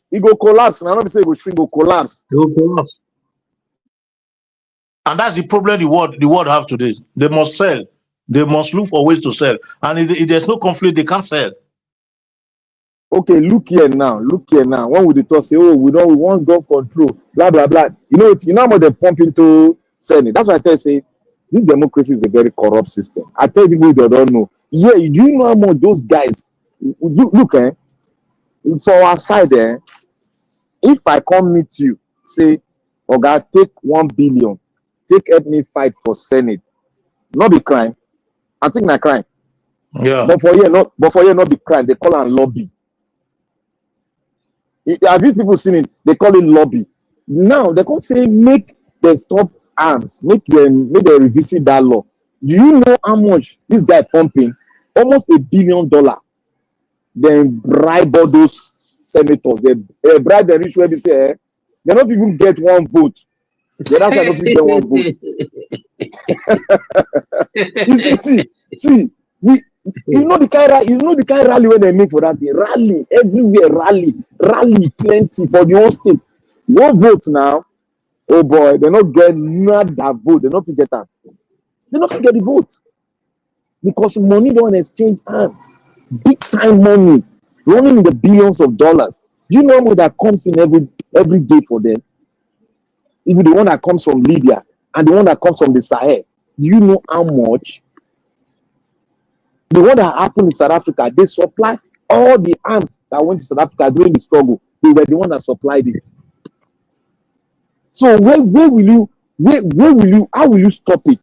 It go collapse. And I don't say it go shrink, go collapse. It will collapse. And that's the problem the world have today. They must sell. They must look for ways to sell. And if there's no conflict, they can't sell. Okay, look here now. When we talk, say, oh, we want gun control, blah blah blah. You know how much they pump into Senate. That's why I tell you, say, this democracy is a very corrupt system. I tell people they don't know. Yeah, do you know how much those guys look for our side if I come meet you, say, okay, take 1 billion, help me fight for Senate. Not be crime. I think not crime. Yeah. But for you not be crime. They call it lobby. Have these people seen it? They call it lobby. Now they can't say make them stop arms, make them revisit that law. Do you know how much this guy pumping? Almost $1 billion. Then bribe all those senators. They bribe the rich where they say they not even get one vote. The other side not even get one vote. You see, you know the kind of rally when they make for that thing. Rally everywhere, rally plenty for the whole state. One vote now, oh boy, they not get not that vote. They not get that. They not get the vote because money don't exchange hand. Big time money running in the billions of dollars. You know how much that comes in every day for them. Even the one that comes from Libya and the one that comes from the Sahel. You know how much? The one that happened in South Africa, they supply all the arms that went to South Africa during the struggle. They were the one that supplied it. So how will you stop it?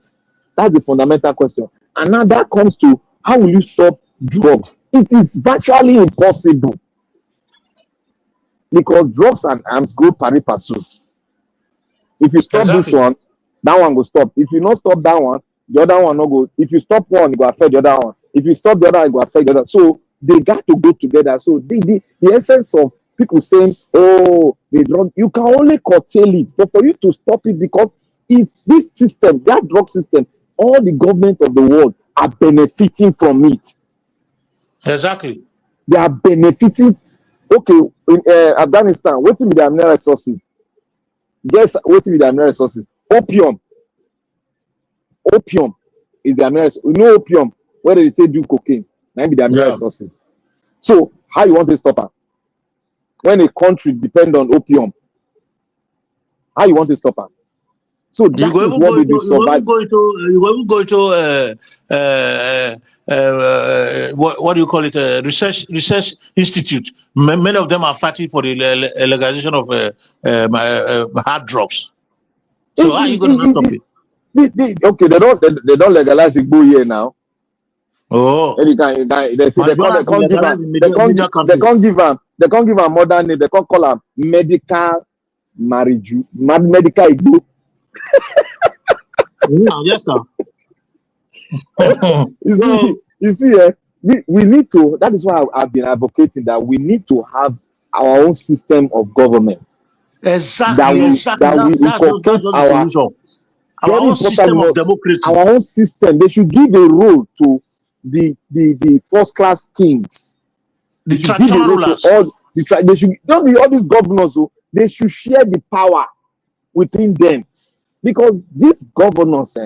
That's the fundamental question. And now that comes to how will you stop drugs? It is virtually impossible. because drugs and arms go pari passu. If you stop this Exactly. one, that one go stop. If you not stop that one, the other one no go. If you stop one, it go affect the other one. If you stop the other one, it go affect the other. So they got to go together. So the essence of people saying, oh, the drug, you can only curtail it, but for you to stop it, because if this system, that drug system, all the government of the world are benefiting from it. Exactly. They are benefiting. Okay, in Afghanistan, what will be their mineral resources? Guess what will be their mineral resources? Opium. Opium is their mineral. You know opium, where they take do cocaine, that be their mineral resources. So how you want to stop her? When a country depend on opium, how you want to stop her? So that is what they be surviving. You go to what do you call it? Research institute. Many of them are fighting for the legalization of hard drugs. So how are you going to stop it? Okay, they don't legalize the Igbo here now. Oh, they say they can't give a modern name. They can't call her medical marriage, medical Igbo. Yeah, yes, sir. you see, we need to. That is why I've been advocating that we need to have our own system of government. Exactly. That we inculcate our own system of democracy. Our own system. They should give a role to the first class kings. The traditional rulers. They should not be all these governors. So they should share the power within them, because these governors,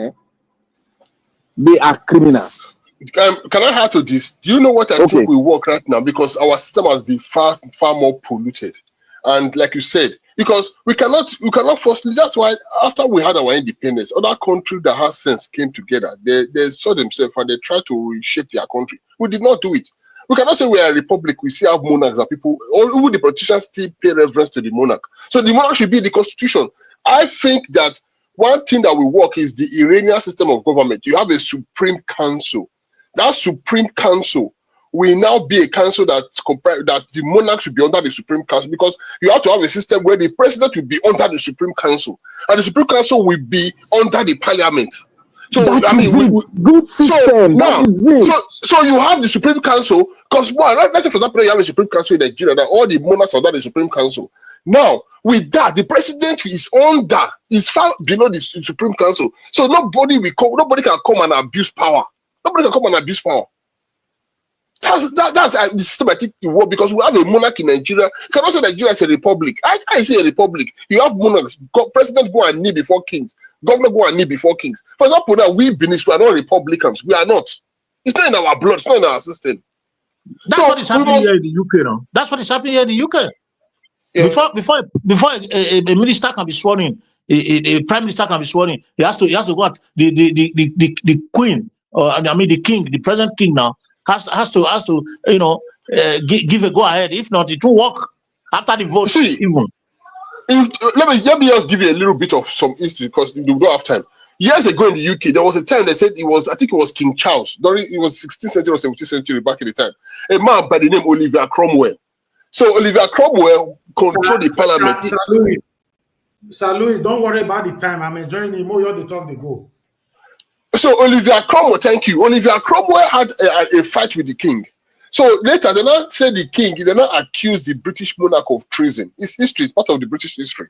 they are criminals. Can I add to this? Do you know what I think will work right now? Because our system has been far more polluted, and like you said, because we cannot firstly. That's why after we had our independence, other countries that has sense came together. They saw themselves and they tried to reshape their country. We did not do it. We cannot say we are a republic. We still have monarchs that people, or even the politicians still pay reverence to the monarch. So the monarch should be the constitution. I think that one thing that will work is the Iranian system of government. You have a Supreme Council. That Supreme Council will now be a council that the monarch should be under the Supreme Council, because you have to have a system where the president will be under the Supreme Council, and the Supreme Council will be under the parliament. So good system. So you have the Supreme Council, because let's say for example you have a Supreme Council in Nigeria that all the monarchs are under the Supreme Council. Now with that, the president is far below the Supreme Council. So nobody can come and abuse power. Nobody can come and abuse power. That's the system I think it works, because we have a monarch in Nigeria. You cannot say Nigeria is a republic. I say a republic. You have monarchs. President go and kneel before kings. Governor go and kneel before kings. For example, now we Benin, we are not Republicans. We are not. It's not in our blood. It's not in our system. That's what is happening here in the UK now. That's what is happening here in the UK. Yeah. Before a minister can be sworn in, a prime minister can be sworn in, he has to go at the queen, or I mean the king, the present king now has to give a go ahead. If not, it will work after the vote. Let me just give you a little bit of some history, because we don't have time. Years ago in the UK, there was a time they said I think it was King Charles. It was 16th century or 17th century back in the time. A man by the name Oliver Cromwell. So Oliver Cromwell controlled the parliament. Sir Louis, don't worry about the time. I'm enjoying him. More the talk they go. So Oliver Cromwell, thank you. Oliver Cromwell had a fight with the king. So later, they now say the king, they now accuse the British monarch of treason. It's history, it's part of the British history.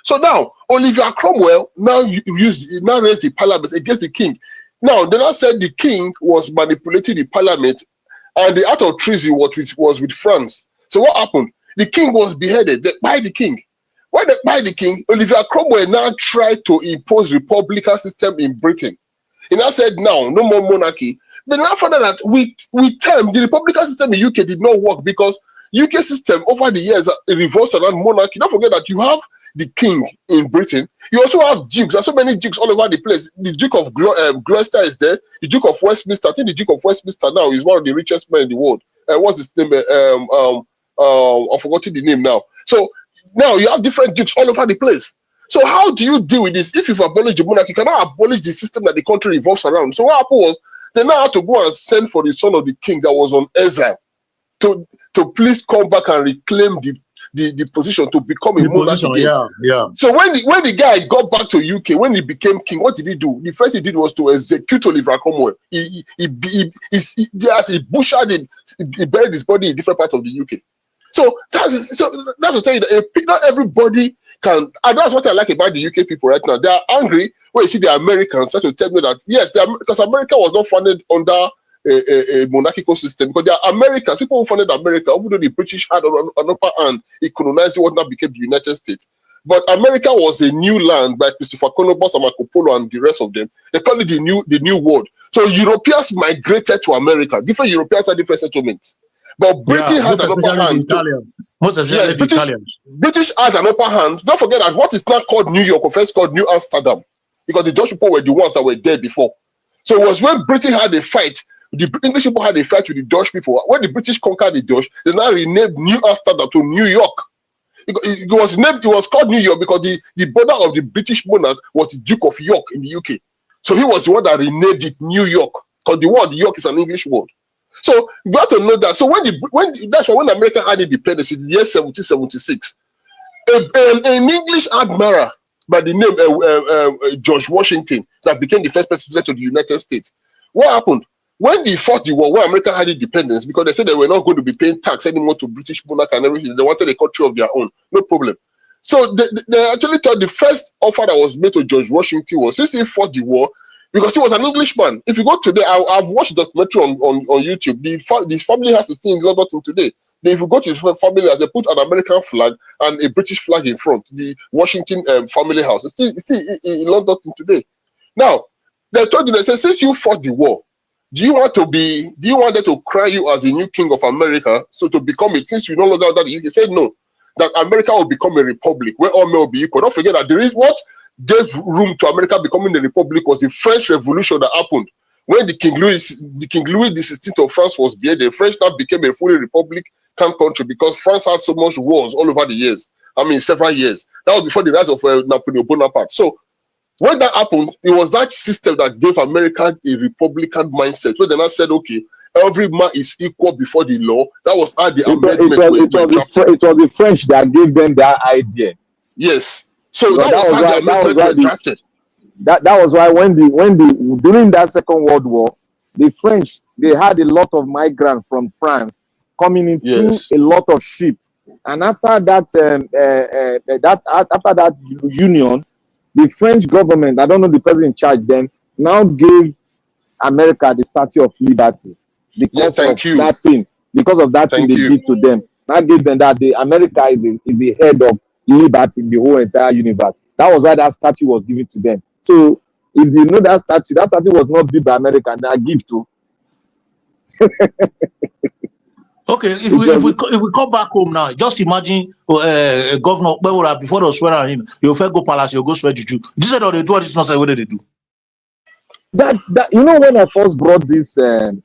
So now, Oliver Cromwell now raised the parliament against the king. Now, they now said the king was manipulating the parliament, and the act of treason was with France. So what happened? The king was beheaded by the king. When they by the king, Oliver Cromwell now tried to impose republican system in Britain. He now said, no more monarchy. Then after that, with time, the republican system in UK did not work, because UK system over the years revolves around monarchy. Don't forget that you have the king in Britain. You also have dukes. There's so many dukes all over the place. The Duke of Gloucester is there. The Duke of Westminster. I think the Duke of Westminster now is one of the richest men in the world. What's his name? I've forgotten the name now. So now you have different dukes all over the place. So how do you deal with this? If you've abolished the monarchy, you cannot abolish the system that the country revolves around. So what happened was, they now had to go and send for the son of the king that was on exile to please come back and reclaim the position to become a The monarch position, again. yeah. So when the guy got back to UK, when he became king, what did he do? The first thing he did was to execute Oliver Cromwell. He butchered him, he buried his body in different parts of the UK. So that's to tell you that not everybody can, and that's what I like about the UK people right now. They are angry when you see the Americans try to tell me that yes, because America was not funded under a monarchical system, because they are Americans, people who funded America, even though the British had an upper hand, it colonized what now became the United States. But America was a new land by Christopher Columbus and Marco Polo and the rest of them. They call it the new world. So Europeans migrated to America. Different Europeans had different settlements. But Britain had an upper hand. Most especially the Italians. British had an upper hand. Don't forget that what is now called New York, or first called New Amsterdam, because the Dutch people were the ones that were there before. So it was when Britain had a fight, the English people had a fight with the Dutch people. When the British conquered the Dutch, they now renamed New Amsterdam to New York. It was called New York because the border of the British monarch was the Duke of York in the UK. So he was the one that renamed it New York, because the word York is an English word. So you got to know that. So when America had independence in the year 1776, an English admiral by the name George Washington, that became the first president of the United States. What happened? When they fought the war, when America had independence, because they said they were not going to be paying tax anymore to British monarch and everything, they wanted a country of their own, no problem. So they actually thought the first offer that was made to George Washington was, since he fought the war, because he was an Englishman. If you go today, I've watched the documentary on YouTube. The family has to stay in London today. If you go to the family house, they put an American flag and a British flag in front. The Washington family house. It's still in London today. Now, they told you, they said, since you fought the war, do you want them to crown you as the new king of America? So to become it, since you no longer that, you said no, that America will become a republic where all men will be equal. Don't forget that there is what gave room to America becoming a republic was the French Revolution that happened. When the King Louis XVI of France was beheaded, the French now became a fully republican country because France had so much wars all over the years. I mean, several years. That was before the rise of Napoleon Bonaparte. So when that happened, it was that system that gave America a republican mindset, where they now said, okay, every man is equal before the law. That was how the amendment were drafted. It was the French that gave them that idea. Yes. So that was how the amendment were drafted. That was why during that Second World War, the French, they had a lot of migrants from France coming into a lot of ship, and after that union, the French government, I don't know the person in charge then, now gave America the Statue of Liberty because of that thing. Because of that thing they did to them. Now gave them that America is the head of liberty in the whole entire universe. That was why that statue was given to them. So if you know that statue was not built by America, they are gift to. Okay, if we come back home now, just imagine Governor before they swear him, you first go palace, you go swear juju. This is how they do this nonsense. What did they do? That you know, when I first brought this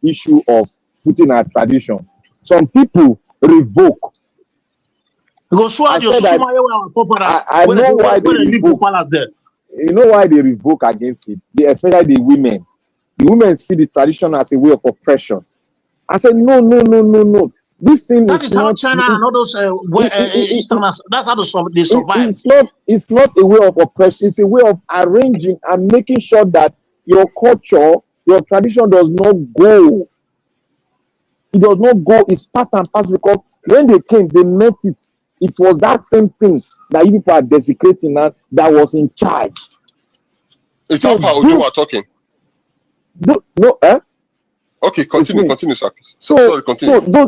issue of putting a tradition, some people revoke. Because I know why they revoke. You know why they revoke against it? Especially the women. The women see the tradition as a way of oppression. I said, no. This thing that is how China and all those Easterners, that's how they survive. It's not a way of oppression. It's a way of arranging and making sure that your culture, your tradition does not go. It does not go. It's part and parcel, because when they came, they met it. It was that same thing that you people are desecrating now that was in charge. Is that how you are talking? Okay, continue, sir. Sorry, continue. So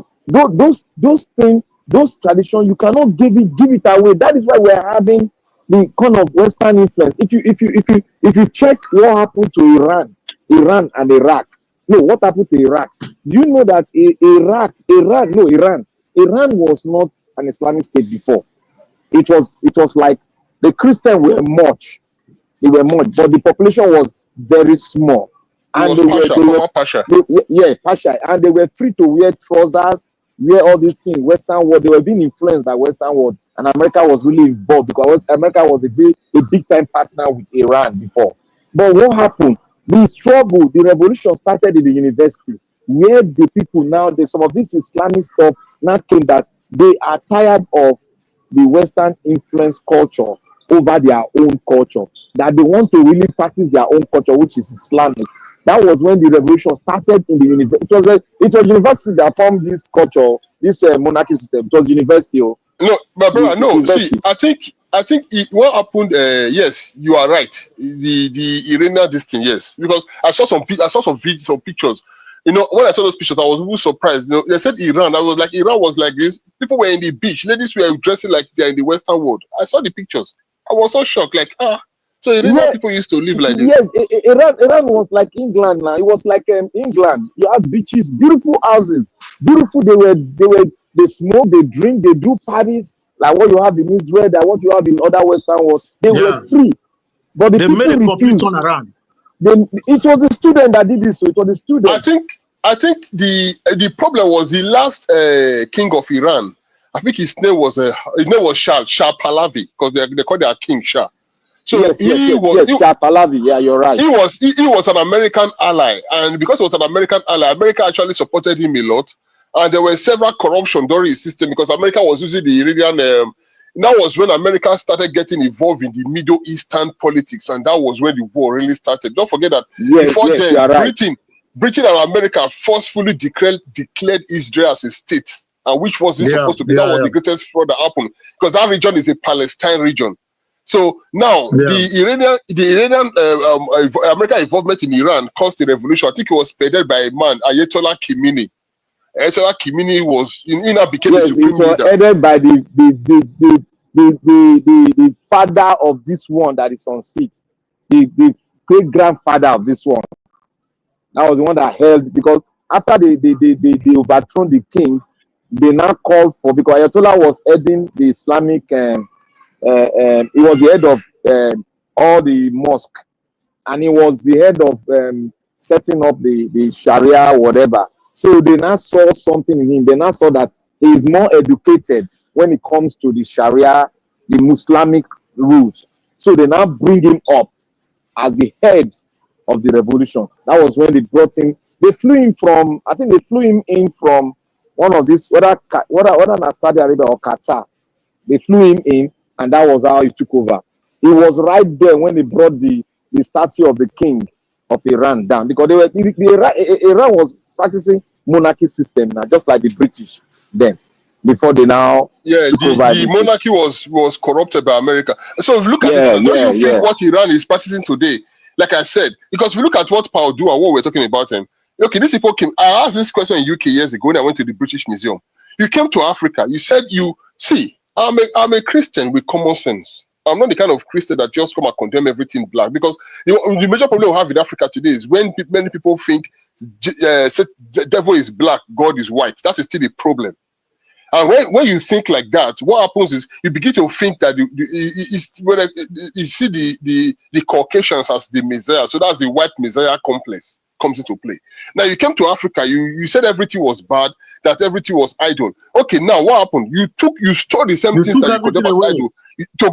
those things, those traditions, you cannot give it away. That is why we're having the kind of Western influence. If you check what happened to Iran and Iraq. No, what happened to Iraq? Do you know that Iran was not an Islamic state before. It was like the Christians were much. They were much, but the population was very small. And Pasha. Pasha. And they were free to wear trousers, wear all these things, Western world. They were being influenced by Western world. And America was really involved because America was a big time partner with Iran before. But what happened? The struggle, the revolution started in the university, where the people now, some of this Islamic stuff now came that they are tired of the Western influence culture over their own culture, that they want to really practice their own culture, which is Islamic. That was when the revolution started in the university. It was university that formed this culture, this monarchy system. It was university. No, but brother, no. University. See, I think what happened. Yes, you are right. The Iranian this thing, yes, because I saw some pictures. You know, when I saw those pictures, I was really surprised. You know, they said Iran. I was like, Iran was like this. People were in the beach. Ladies were dressing like they're in the Western world. I saw the pictures. I was so shocked. Like, so Iranian people used to live like this. Yes, Iran was like England now. It was like England. You had beaches, beautiful houses, beautiful. They smoke, they drink, they do parties like what you have in Israel, that what you have in other Western world. They were free, but the They people made a complete refused. turnaround. It was the student that did this. So it was the student. I think the problem was the last king of Iran. I think his name was Shah Pahlavi, because they call their king Shah. So yes, Shah Pahlavi. Yeah, you're right. He was an American ally, and because he was an American ally, America actually supported him a lot. And there were several corruption during his system because America was using the Iranian. That was when America started getting involved in the Middle Eastern politics, and that was when the war really started. Don't forget that before then, right. Britain and America forcefully declared Israel as a state, and which wasn't supposed to be. That was the greatest fraud that happened, because that region is a Palestine region. So now the Iranian American involvement in Iran caused the revolution. I think it was spearheaded by a man, Ayatollah Khamenei. Ayatollah Khamenei became the supreme leader. It was headed by the father of this one that is on seat, the great grandfather of this one. That was the one that held, because after they overthrown the king, they now called for, because Ayatollah was heading the Islamic, he was the head of all the mosque, and he was the head of setting up the Sharia, whatever. So they now saw something in him. They now saw that he is more educated when it comes to the Sharia, the Muslimic rules. So they now bring him up as the head of the revolution. That was when they brought him. They flew him from, I think they flew him in from one of these, whether Saudi Arabia or Qatar. They flew him in, and that was how he took over. He was right there when they brought the statue of the king of Iran down, because Iran was practicing monarchy system now, just like the British then, before they now took over. The monarchy was corrupted by America. So if you look at it, don't you think what Iran is practicing today, like I said, because if we look at what Paul do and what we're talking about him, okay, these people came. I asked this question in UK years ago when I went to the British Museum. You came to Africa, you said, I'm a Christian with common sense. I'm not the kind of Christian that just come and condemn everything black, because the major problem we have in Africa today is when many people think the devil is black, God is white. That is still a problem. And when you think like that, what happens is you begin to think that you see the Caucasians as the Messiah. So that's the white Messiah complex comes into play. Now you came to Africa, you said everything was bad, that everything was idol. Okay, now what happened? You stole the same things that you condemn as idol to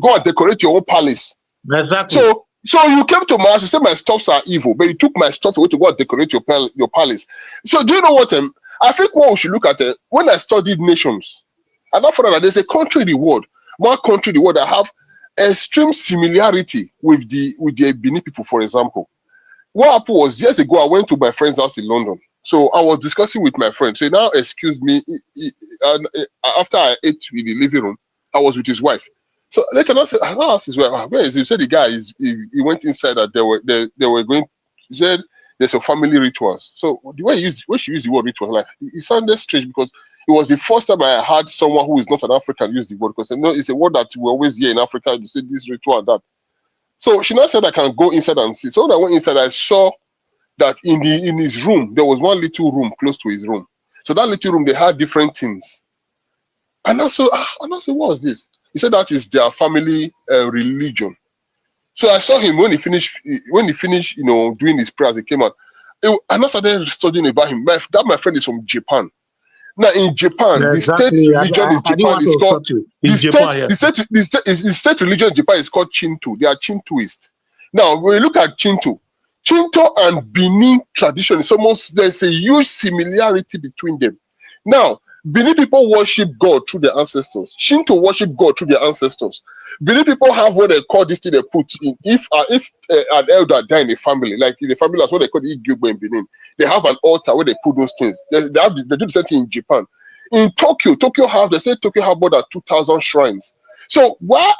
go and decorate your own palace. Exactly. So you came to my house, you said my stuffs are evil, but you took my stuff away to go and decorate your palace. So do you know what? I think what we should look at, when I studied nations, I found out that there's a country in the world, one country in the world that have extreme similarity with the Benin people, for example. What happened was, years ago, I went to my friend's house in London. So I was discussing with my friend. So now, excuse me, after I ate in the living room, I was with his wife. So later on, I asked his wife, where is he? He said the guy, he went inside that they were going, he said, there's a family rituals. So the way she used the word ritual, like, it sounded strange, because it was the first time I heard someone who is not an African use the word, because it's a word that we always hear in Africa. You say this ritual and that. So she now said I can go inside and see. So when I went inside, I saw that in his room there was one little room close to his room. So that little room, they had different things. And also, what was this? He said that is their family religion. So I saw him when he finished, doing his prayers. He came out, and I started studying about him. My friend is from Japan. Now in Japan, the state religion in Japan is called the state religion in Japan is called Shinto. They are Shintoist. Now when you look at Shinto and Benin tradition, there's a huge similarity between them. Now Benin people worship God through their ancestors. Shinto worship God through their ancestors. Benin people have what they call this thing they put in. If an elder die in a family, like in the family, that's what they call the Igbo in Benin. They have an altar where they put those things. They do the same thing in Japan. In Tokyo, they say Tokyo have more than 2,000 shrines. So why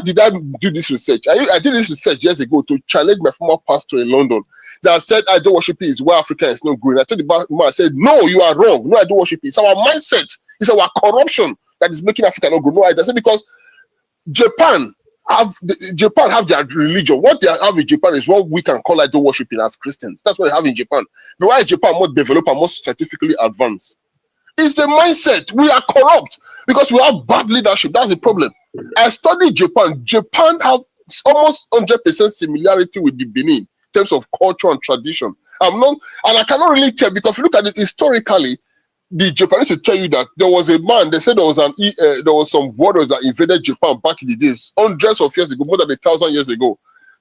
did I do this research? I did this research years ago to challenge my former pastor in London that said idol worshiping is why Africa is not growing. I told the man, I said, no, you are wrong. No idol worshiping. It's our mindset. It's our corruption that is making Africa not grow. No, I said because Japan have their religion. What they have in Japan is what we can call idol worshiping as Christians. That's what they have in Japan. But why is Japan more developed and more scientifically advanced? It's the mindset. We are corrupt because we have bad leadership. That's the problem. I studied Japan. Japan have almost 100% similarity with the Benin in terms of culture and tradition. I cannot really tell because if you look at it historically, the Japanese will tell you that there was a man. They said there was some warriors that invaded Japan back in the days, hundreds of years ago, more than 1,000 years ago.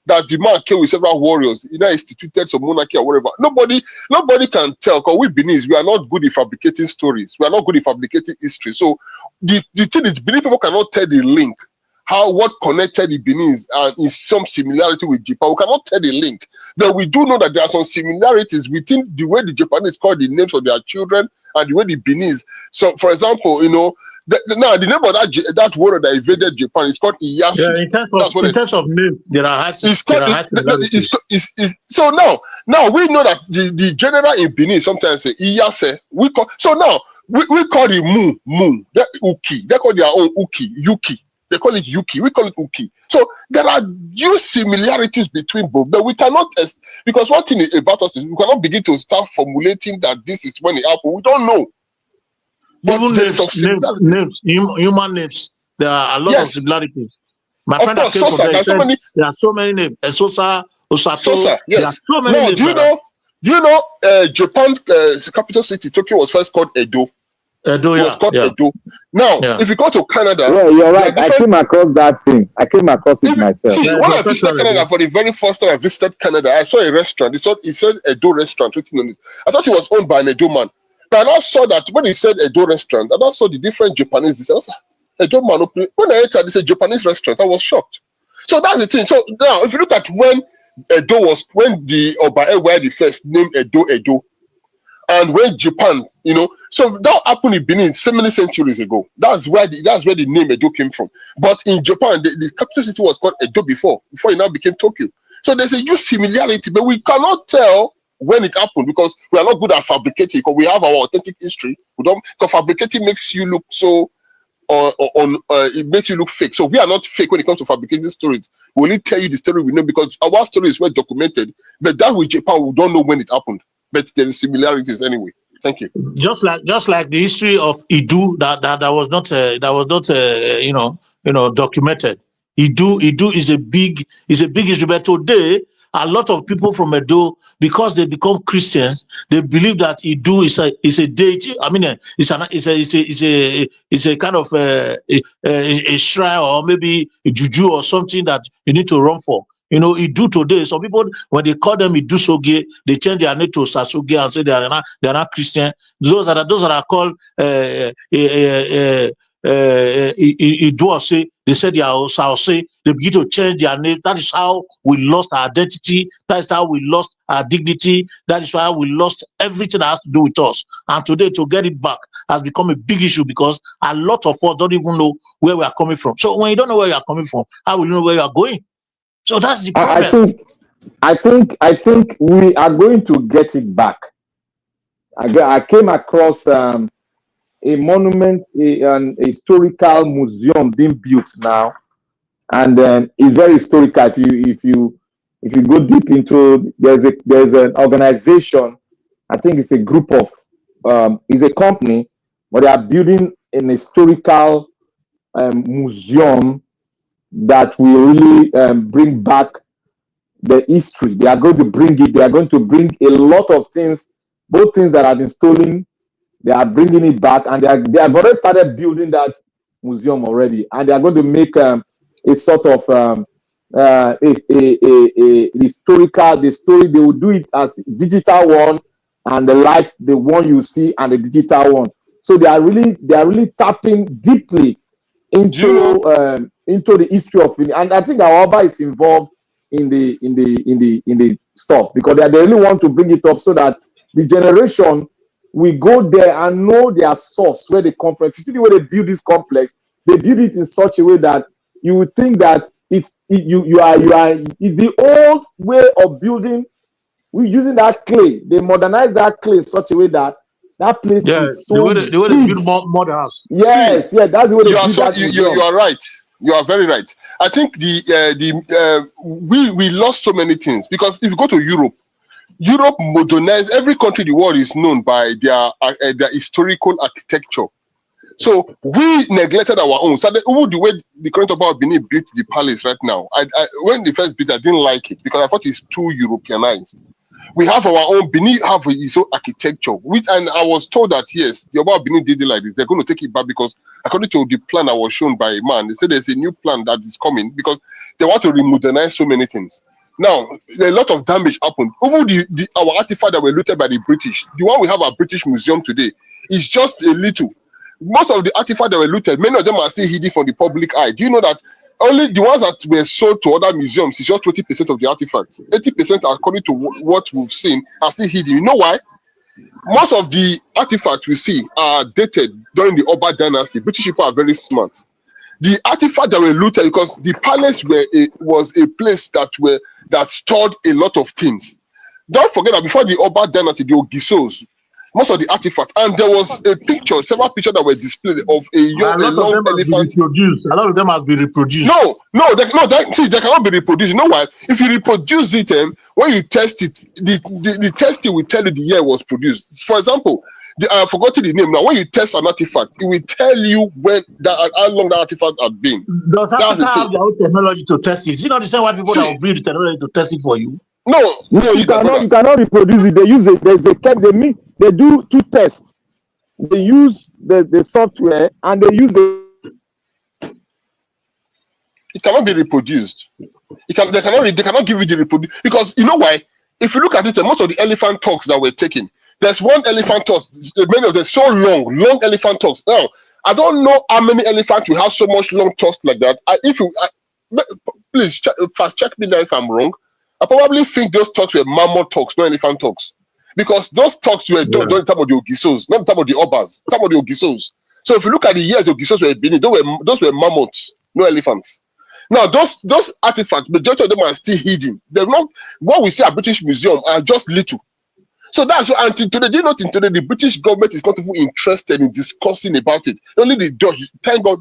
That the man came with several warriors, instituted some monarchy or whatever. Nobody can tell because we Beninese, we are not good in fabricating stories. We are not good in fabricating history. So the thing is, Benin people cannot tell the link. What connected the Beninese and in some similarity with Japan. We cannot tell the link. But we do know that there are some similarities within the way the Japanese call the names of their children and the way the Beninese. So, for example, the name of that warrior that invaded Japan is called Iyasu. Yeah, in terms of name, there are high similarities. So now we know that the general in Benin sometimes say Iyase. We call it Mu. They're Uki. They call their own Yuki. They call it Yuki. We call it Uki. So there are huge similarities between both, but we cannot because one thing about us is we cannot begin to start formulating that this is when it happened. We don't know. Even names, human names, there are a lot of similarities. My friend that came from there said there are so many names. Sosa, Osato, yes. There are so many names. Do you know Japan capital city Tokyo was first called Edo? Edo. Now, if you go to Canada, yeah, you're right. I came across that thing. I came across it myself. See, when I visited Canada for the very first time I visited Canada, I saw a restaurant. It said Edo restaurant written on it. I thought it was owned by an Edo man. But I saw that when he said Edo restaurant, and I saw the different Japanese. They said, Edo man opening. When I entered, it's a Japanese restaurant. I was shocked. So that's the thing. So now, if you look at when when the Obae were the first named Edo, and when Japan, so that happened in Benin so many centuries ago. That's where the name Edo came from. But in Japan, the capital city was called Edo before it now became Tokyo. So there's a huge similarity, but we cannot tell when it happened because we are not good at fabricating because we have our authentic history. Because fabricating makes you look so it makes you look fake. So we are not fake when it comes to fabricating stories. We only tell you the story we know because our story is well documented. But that with Japan, we don't know when it happened. But there is similarities anyway. Thank you. Just like the history of Idu that was not documented. Idu is a big history. But today, a lot of people from Edo, because they become Christians, they believe that Idu is a deity. I mean, it's a kind of a shrine or maybe a juju or something that you need to run for. Idu today, some people, when they call them Idu Soge, they change their name to Sasuge and say they are not Christian. Those that are called Idu, they say they are Osause. They begin to change their name. That is how we lost our identity. That is how we lost our dignity. That is why we lost everything that has to do with us. And today, to get it back has become a big issue because a lot of us don't even know where we are coming from. So when you don't know where you are coming from, how will you know where you are going? So that's the problem. I think we are going to get it back. I came across a monument, an historical museum being built now, and it's very historical. If you go deep into, there's an organization. I think it's a group of it's a company, but they are building an historical museum that will really bring back the history. They are going to bring it. They are going to bring a lot of things, both things that have been stolen. They are bringing it back, and they have already started building that museum already, and they are going to make a sort of a historical. The story they will do it as digital one, and the one you see, and the digital one. So they are really tapping deeply into the history of Benin. And I think our Oba is involved in the stuff, because they really want to bring it up so that the generation will go there and know their source, where they come from. If you see the way they build this complex, they build it in such a way that you would think that you are the old way of building. We're using that clay. They modernize that clay in such a way that that place is so the way they build more house. Yes, See, yeah, that's the way they you are build that museum. you are right. You are very right. I think we lost so many things, because if you go to Europe modernized. Every country in the world is known by their historical architecture. So we neglected our own. So the way the current about Benin built the palace right now, when they first built, I didn't like it, because I thought it's too Europeanized. We have our own. Benin have its own architecture, and I was told that yes, the Oba Benin did it like this. They're going to take it back, because according to the plan I was shown by a man, they said there's a new plan that is coming, because they want to remodernize so many things. Now, a lot of damage happened. Over our artifacts that were looted by the British, the one we have at British Museum today, is just a little. Most of the artifacts that were looted, many of them are still hidden from the public eye. Do you know that only the ones that were sold to other museums is just 20% of the artifacts? 80%, according to what we've seen, are still hidden. You know why? Most of the artifacts we see are dated during the Oba dynasty. British people are very smart. The artifacts that were looted, because the palace was a place that stored a lot of things. Don't forget that before the Oba dynasty, the Ogisos, most of the artifacts, and there was a picture, several pictures that were displayed of a long elephant. A lot of them have been reproduced. They cannot be reproduced. You know why? If you reproduce it, when you test it, the testing will tell you the year it was produced. For example, I forgot the name now. When you test an artifact, it will tell you how long that artifact had been. Does artifact have their own technology to test it? Is it not the same white people that will build the technology to test it for you? No, you cannot reproduce it. They use it. They do two tests. They use the software, and they use it cannot be reproduced. They cannot give you the reproduce, because you know why? If you look at it, most of the elephant talks that were taken, there's one elephant talk. Many of them so long elephant talks. Now I don't know how many elephants will have so much long talks like that. Please fast check me now if I'm wrong. I probably think those talks were mammoth talks, not elephant talks, because those talks were done during the time of the Ogisos, not the time of the Obas, the time of the Ogisos. So if you look at the years the Ogisos were Benin, those were mammoths, no elephants. Now those artifacts, majority of them are still hidden. They're not what we see at British Museum are just little. So that's why until today, do you know today the British government is not even interested in discussing about it. Only the Dutch. Thank God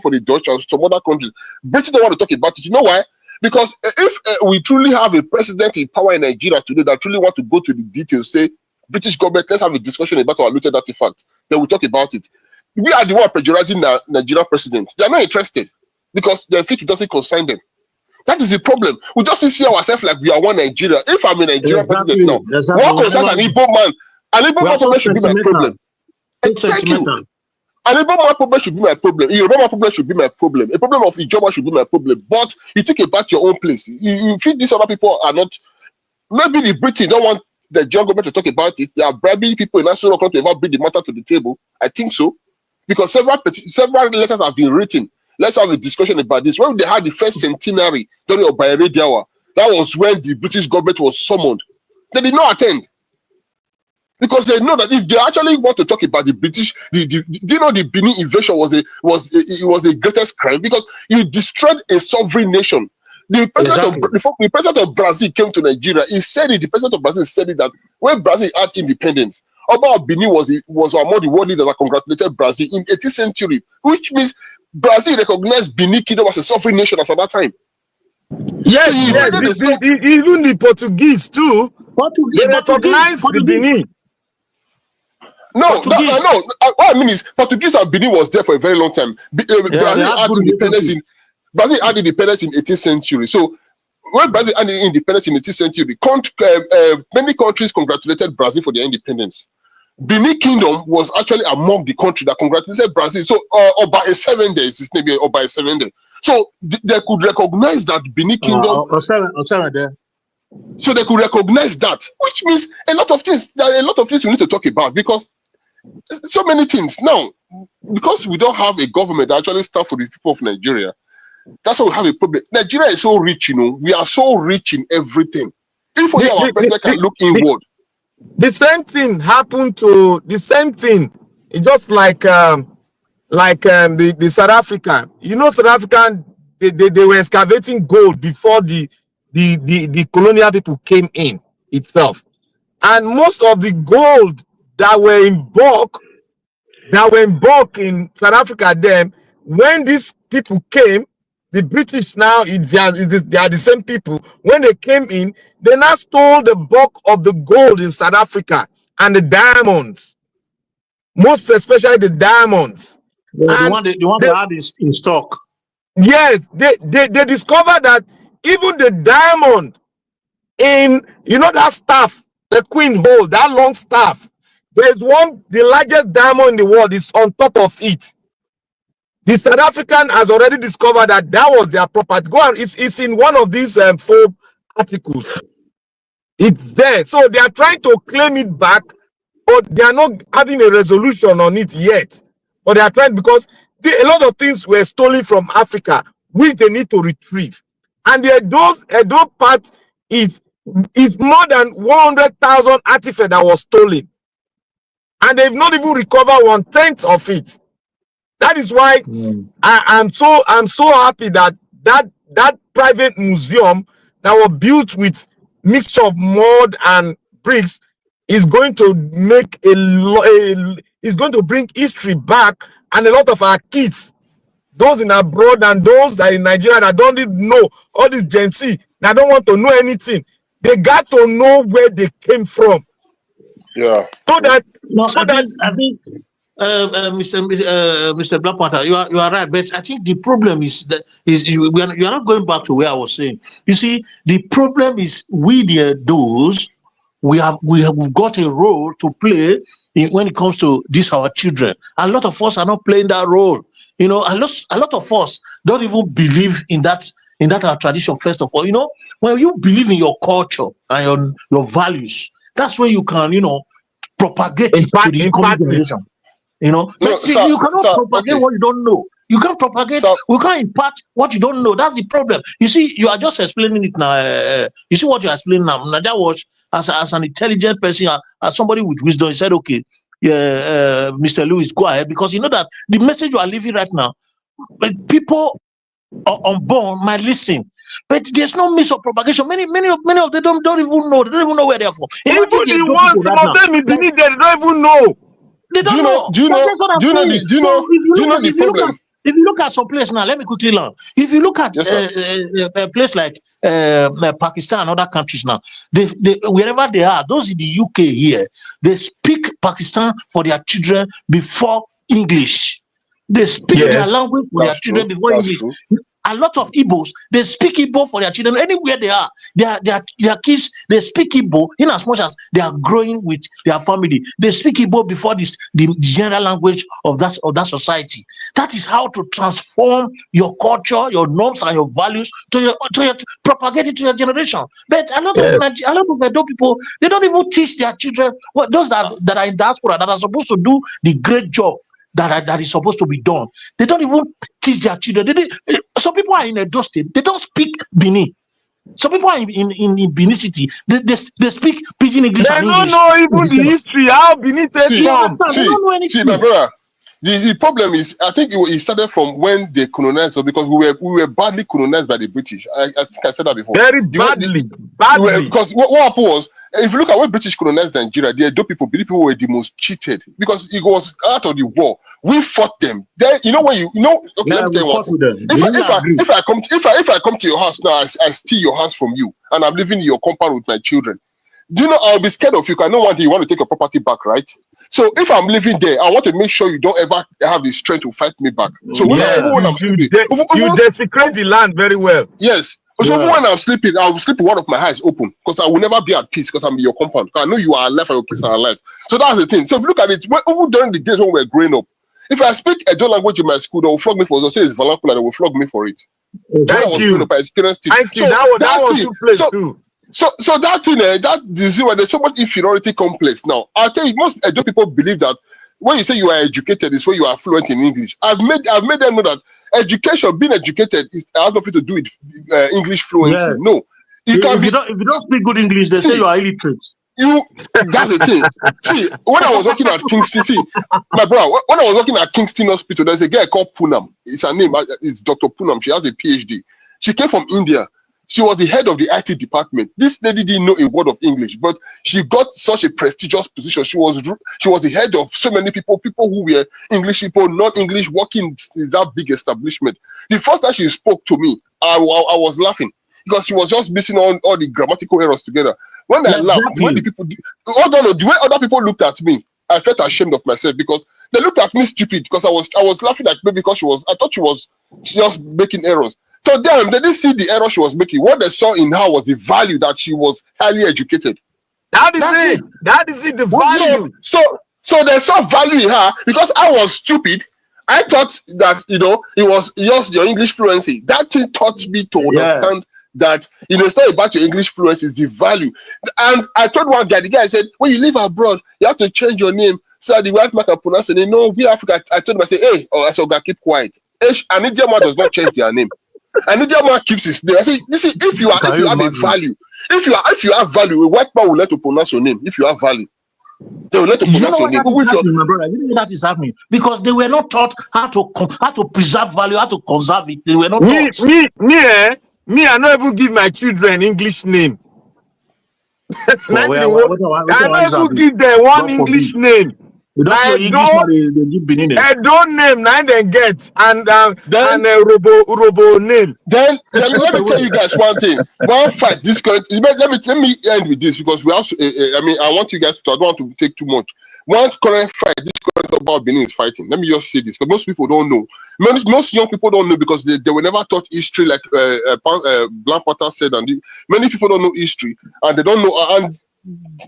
for the Dutch and some other countries. British don't want to talk about it. You know why? Because if we truly have a president in power in Nigeria today that truly want to go to the details, say, British government, let's have a discussion about our looted artifact, then we'll talk about it. We are the one pressurizing the Nigerian president. They are not interested because they think it doesn't concern them. That is the problem. We just see ourselves like we are one Nigeria. If I'm a Nigerian president now, what concerns an Igbo man? An Igbo man problem should be my problem. Thank you. An Igbo man problem should be my problem. A Yoruba man problem should be my problem. A problem of Ijoba should be my problem. But you think about your own place. You think these other people are not. Maybe the British don't want the Nigerian government to talk about it. They are bribing people in national country to ever bring the matter to the table. I think so, because several letters have been written. Let's have a discussion about this. When they had the first centenary during Obayere Diawa, that was when the British government was summoned. They did not attend. Because they know that if they actually want to talk about the British, do you know the Benin invasion was the greatest crime? Because you destroyed a sovereign nation. The president of Brazil came to Nigeria. He said it. The president of Brazil said it that when Brazil had independence, Oba Benin was among the world leaders that congratulated Brazil in 18th century, which means Brazil recognized Benin Kingdom as a sovereign nation as at that time. Yes, even the Portuguese too. They recognized the Benin. No. What I mean is, Portuguese and Benin was there for a very long time. Brazil had independence in 18th century. So when Brazil had independence in 18th century, many countries congratulated Brazil for their independence. Benin Kingdom was actually among the country that congratulated Brazil. So Oba Esevende is his name, Oba Esevende. So they could recognize that Benin Kingdom. So they could recognize that, which means a lot of things. There are a lot of things we need to talk about, because So many things. Now, because we don't have a government that actually stands for the people of Nigeria, that's why we have a problem. Nigeria is so rich, you know. We are so rich in everything. If only our president can look inward. The same thing happened to the same thing. It's just like the South African. You know, South African they were excavating gold before the colonial people came in itself, and most of the gold that were in bulk in South Africa then, when these people came, the British now they are the same people. When they came in, they now stole the bulk of the gold in South Africa and the diamonds, most especially the diamonds. The one they had is in stock. Yes, they discovered that even the diamond in, you know, that staff the queen hold, that long staff, there's one, the largest diamond in the world is on top of it. The South African has already discovered that that was their property. Go on, it's in one of these four articles. It's there. So they are trying to claim it back, but they are not having a resolution on it yet. But they are trying, because a lot of things were stolen from Africa, which they need to retrieve. And the Edo part is more than 100,000 artifacts that was stolen. And they've not even recovered 1/10 of it. That is why I'm so happy that that private museum that was built with mixture of mud and bricks is going to make is going to bring history back, and a lot of our kids, those in abroad and those that in Nigeria that don't even know, all this Gen Z that don't want to know anything, they got to know where they came from. Yeah. So that I think Mr. Black Panther, you are right, but I think the problem is that you are not going back to where I was saying. You see, the problem is we've got a role to play when it comes to our children. A lot of us are not playing that role. You know, a lot of us don't even believe in that our tradition. First of all, you know, when you believe in your culture and your values, that's when you can, you know, propagate it to the incoming generation. You know, no, but you cannot propagate what you don't know. You can't propagate. We can't impart what you don't know. That's the problem. You see, you are just explaining it now. You see what you are explaining now. Nadia was as an intelligent person, as somebody with wisdom. He said, "Okay, Mr. Lewis, go ahead," because you know that the message you are leaving right now, people unborn might listen. But there's no means of propagation. Many of them don't even know. They don't even know where they're from. Even the ones, some of them in Benin, they don't even know. They don't know. Do you know the problem? If you look at some place now, let me quickly learn. If you look at a place like Pakistan and other countries now, they wherever they are, those in the UK here, they speak Pakistan for their children before English. They speak their language for their children before English. True. A lot of Igbos, they speak Igbo for their children anywhere they are. Their kids, they speak Igbo in as much as they are growing with their family. They speak Igbo before the general language of that society. That is how to transform your culture, your norms, and your values to propagate it to your generation. But a lot of Edo people, they don't even teach their children. Those that are in diaspora that are supposed to do the great job that is supposed to be done. They don't even teach their children. Some people are in Edo State, they don't speak Bini. Some people are in Benin City, they speak Pidgin English and English. They don't know even the history, how Benin State come. They don't know anything. See, my brother, the problem is, I think it started from when they colonized us, because we were badly colonized by the British. I think I said that before. Very badly. Because what happened was, if you look at when British colonized Nigeria, the Edo people, Benin people were the most cheated, because it was out of the war. We fought them. Then let me tell you what. If I come to your house now, I steal your house from you, and I'm living in your compound with my children. Do you know I'll be scared of you? Because I know one day you want to take your property back, right? So if I'm living there, I want to make sure you don't ever have the strength to fight me back. So when I'm sleeping, you desecrate the land very well. Yes. So when I'm sleeping, I'll sleep with one of my eyes open, because I will never be at peace, because I'm in your compound. I know you are alive and your kids are alive. So that's the thing. So if you look at it, even during the days when we were growing up, if I speak Edo language in my school, they will flog me for it. They'll say it's vernacular, they will flog me for it. Thank you. Thank you. That was too place too. So that thing, that disease where there's so much inferiority complex now. I'll tell you, most Edo people believe that when you say you are educated, is when you are fluent in English. I've made them know that education, being educated, has nothing to do with English fluency. Yeah. No, you can If be. you don't speak good English, they say you are illiterate. That's the thing. See, when I was working at Kingston, my brother, when I was working at Kingston Hospital, there's a girl called Poonam. It's her name. It's Dr. Poonam. She has a PhD. She came from India. She was the head of the IT department. This lady didn't know a word of English, but she got such a prestigious position. She was the head of so many people who were English people, non-English, working in that big establishment. The first time she spoke to me, I was laughing because she was just missing all the grammatical errors together. When I laughed, when the people, the way other people looked at me, I felt ashamed of myself because they looked at me stupid because I was laughing at me because I thought she was just making errors. To them, they didn't see the error she was making. What they saw in her was the value that she was highly educated. That is it, the value. So they saw value in her because I was stupid. I thought that, it was just your English fluency. That thing taught me to understand that, it's not about your English fluency, it's the value. And I told one guy, the guy said, when you live abroad, you have to change your name so that the white man can pronounce it. No, we Africa. I told him, I said, hey, I said, keep quiet. An Indian man does not change their name. An Indian man keeps his name. I say, listen, if you have a value, if you have value, a white man will let you pronounce your name. If you have value, they will let you pronounce your name. My brother, you know that is happening because they were not taught how to preserve value, how to conserve it. They were not taught. Me, I don't even give my children English name. I don't even give them one English name. Like I don't name, now they get, and robo name. Then let me tell you guys one thing. One fight, this current. Let me end with this because we have. I want you guys to. I don't want to take too much. One current fight, this current about Benin is fighting. Let me just say this because most people don't know. Most young people don't know because they were never taught history, like Black Panther said, and many people don't know history and they don't know, and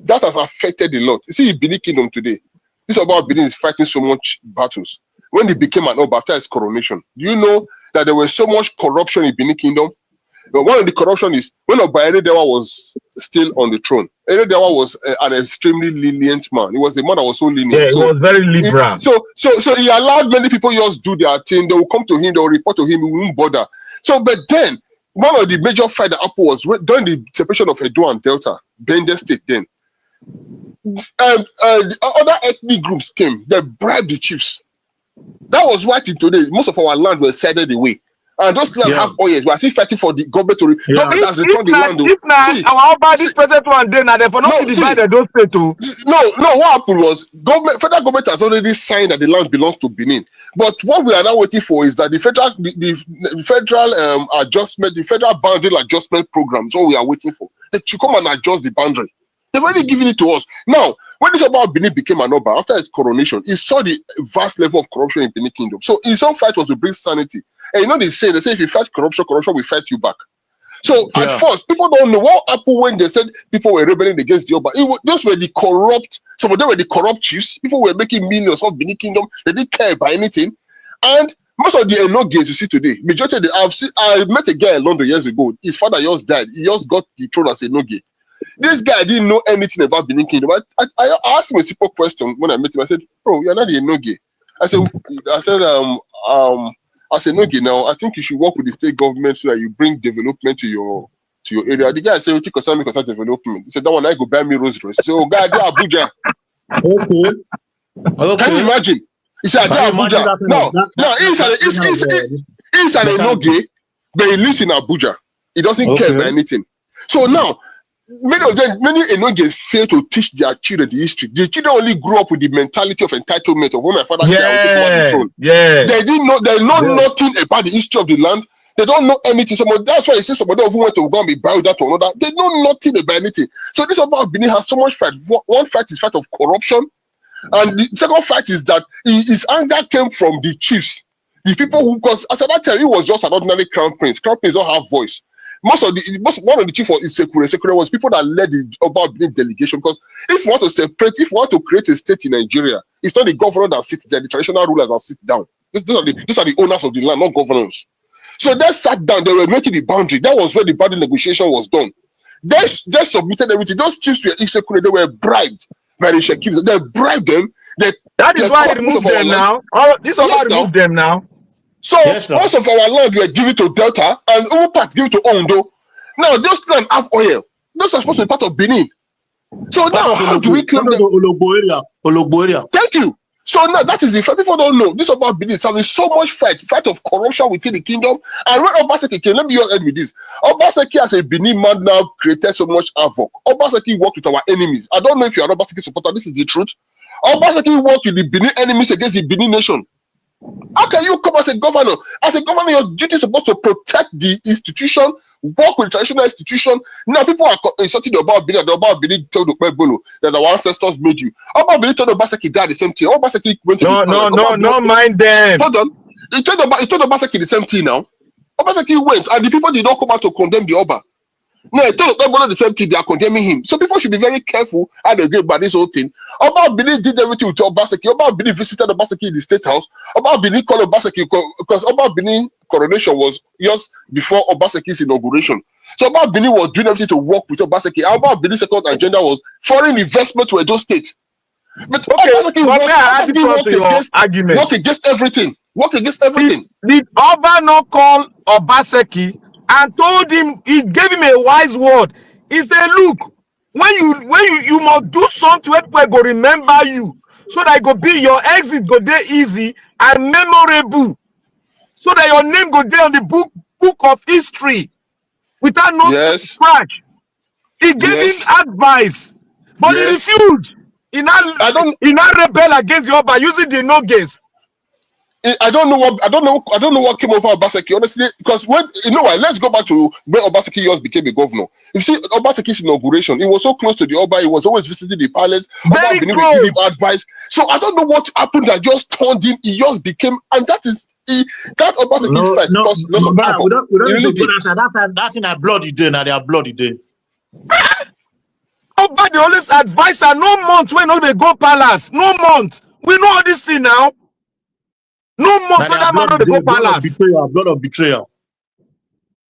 that has affected a lot. You see, Benin Kingdom today. This about Benin is fighting so much battles. When they became an Oba after its coronation, do you know that there was so much corruption in Benin Kingdom? But one of the corruption is when Oba Eredewa was still on the throne. Eredewa was an extremely lenient man. He was the man that was so lenient. Yeah, he was very liberal. So he allowed many people just do their thing. They will come to him, they will report to him, he won't bother. So, but then one of the major fight that happened was during the separation of Edo and Delta, Bende State then. The other ethnic groups came, they bribed the chiefs. That was why today most of our land was sided away. And those land have oils. We are still fighting for the government to government has returned the land. If not, our about this present one day now, they for not divided those people. No, what happened was federal government has already signed that the land belongs to Benin. But what we are now waiting for is that the federal adjustment, the federal boundary adjustment program is what we are waiting for. They should come and adjust the boundary. They've already given it to us. Now, when this about Benin became an Oba, after its coronation, he saw the vast level of corruption in Benin Kingdom. So his own fight was to bring sanity. And they say if you fight corruption will fight you back. So at first, people don't know what happened when they said people were rebelling against the Oba. Those were the corrupt, some of them were the corrupt chiefs. People were making millions of Benin Kingdom. They didn't care about anything. And most of the Enoges you see today, majority of I met a guy in London years ago. His father just died. He just got the throne as Enoge. This guy didn't know anything about Benin Kingdom. I asked him a simple question when I met him. I said, "Bro, you're not a Enoge." I said, "Enoge, now I think you should work with the state government so that you bring development to your area." The guy said, "What concern development?" He said, "That one I go buy me Rolls Royce." So, guy, they Abuja. Okay. Can you imagine? He said, "They Abuja." No, he's an Enoge, but he lives in Abuja. He doesn't care about anything. So now, many Enoges fail to teach their children the history. The children only grew up with the mentality of entitlement of when my father died, I will take over the throne. They didn't know. They know nothing about the history of the land. They don't know anything. That's why you see somebody who went to go and be buried that or another. They know nothing about anything. So this about Benin has so much fight. One fight is fight of corruption, and the second fight is that his anger came from the chiefs, the people who, because at that time he was just an ordinary crown prince. Crown prince don't have voice. One of the chief was Insecurity. Insecurity was people that led the about Benin delegation. Because if you want to create a state in Nigeria, it's not the governor that sits there, the traditional rulers that sit down. These are the owners of the land, not governors. So they sat down, they were making the boundary. That was where the boundary negotiation was done. They submitted everything. Those chiefs were Insecurity, they were bribed by the Shekifs. They bribed them. That is why I removed them now. This is why I removed them now. So most of our land were given to Delta and all part given to Ondo. Now those land have oil. Those are supposed to be part of Benin. So now how do we claim them? Ologbo area. Thank you. So now that is the fact. People don't know this about Benin. So there's so much fight of corruption within the kingdom. And when Obaseki came, let me end with this. Obaseki as a Benin man now created so much havoc. Obaseki worked with our enemies. I don't know if you are Obaseki supporter. This is the truth. Obaseki worked with the Benin enemies against the Benin nation. How can you come as a governor? As a governor, your duty is supposed to protect the institution, work with traditional institution. Now people are insulting the Oba Benin. The Oba Benin told the Bolo that our ancestors made you. Oba Benin told Obaseki died the same thing. Obaseki went to no, mind them. Hold on. He told Obaseki the same thing now. Obaseki went and the people did not come out to condemn the Oba. No, he told Bolo the same thing. They are condemning him. So people should be very careful how they go about this whole thing. Oba Benin did everything with Obaseki. Oba Benin visited Obaseki in the State House. Oba Benin called Obaseki because Oba Benin coronation was just before Obaseki's inauguration. So Oba Benin was doing everything to work with Obaseki. Oba Benin's second agenda was foreign investment to Edo State. But Obaseki worked against everything. Work against everything. Did Oba not call Obaseki and told him, he gave him a wise word? He said, look, when you must do something where people go remember you, so that it go be your exit go there easy and memorable, so that your name go there on the book of history without no scratch. He gave him advice, but he refused. He not rebel against the Oba using the no-gaze. I don't know what came over Obaseki, honestly, because when let's go back to when Obaseki just became a governor. You see, Obaseki's inauguration, he was so close to the Oba, he was always visiting the palace. Oba giving him advice. So I don't know what happened that just turned him. He just became, and that is that Obaseki's fight. That's in our bloody day. Now they are bloody day. Oba the always advise her no month when they go palace. No month. We know all this thing now. No more blood of betrayal.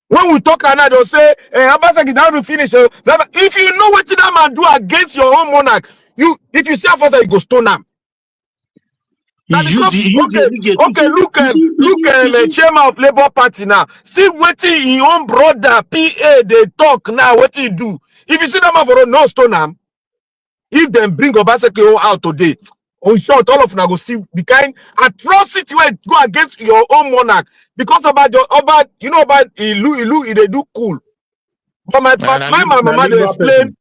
When we talk now, they'll say, Obaseki down to finish. If you know what that man do against your own monarch, if you see a first, you go stone him. Look, chairman of Labour Party now. See what your own brother PA they talk now. What he do? If you see that man for no stone him, if them bring Obaseki out today. On short, all of them go see the kind atrocity where go against your own monarch because about Ilu they do cool. But my mama they explain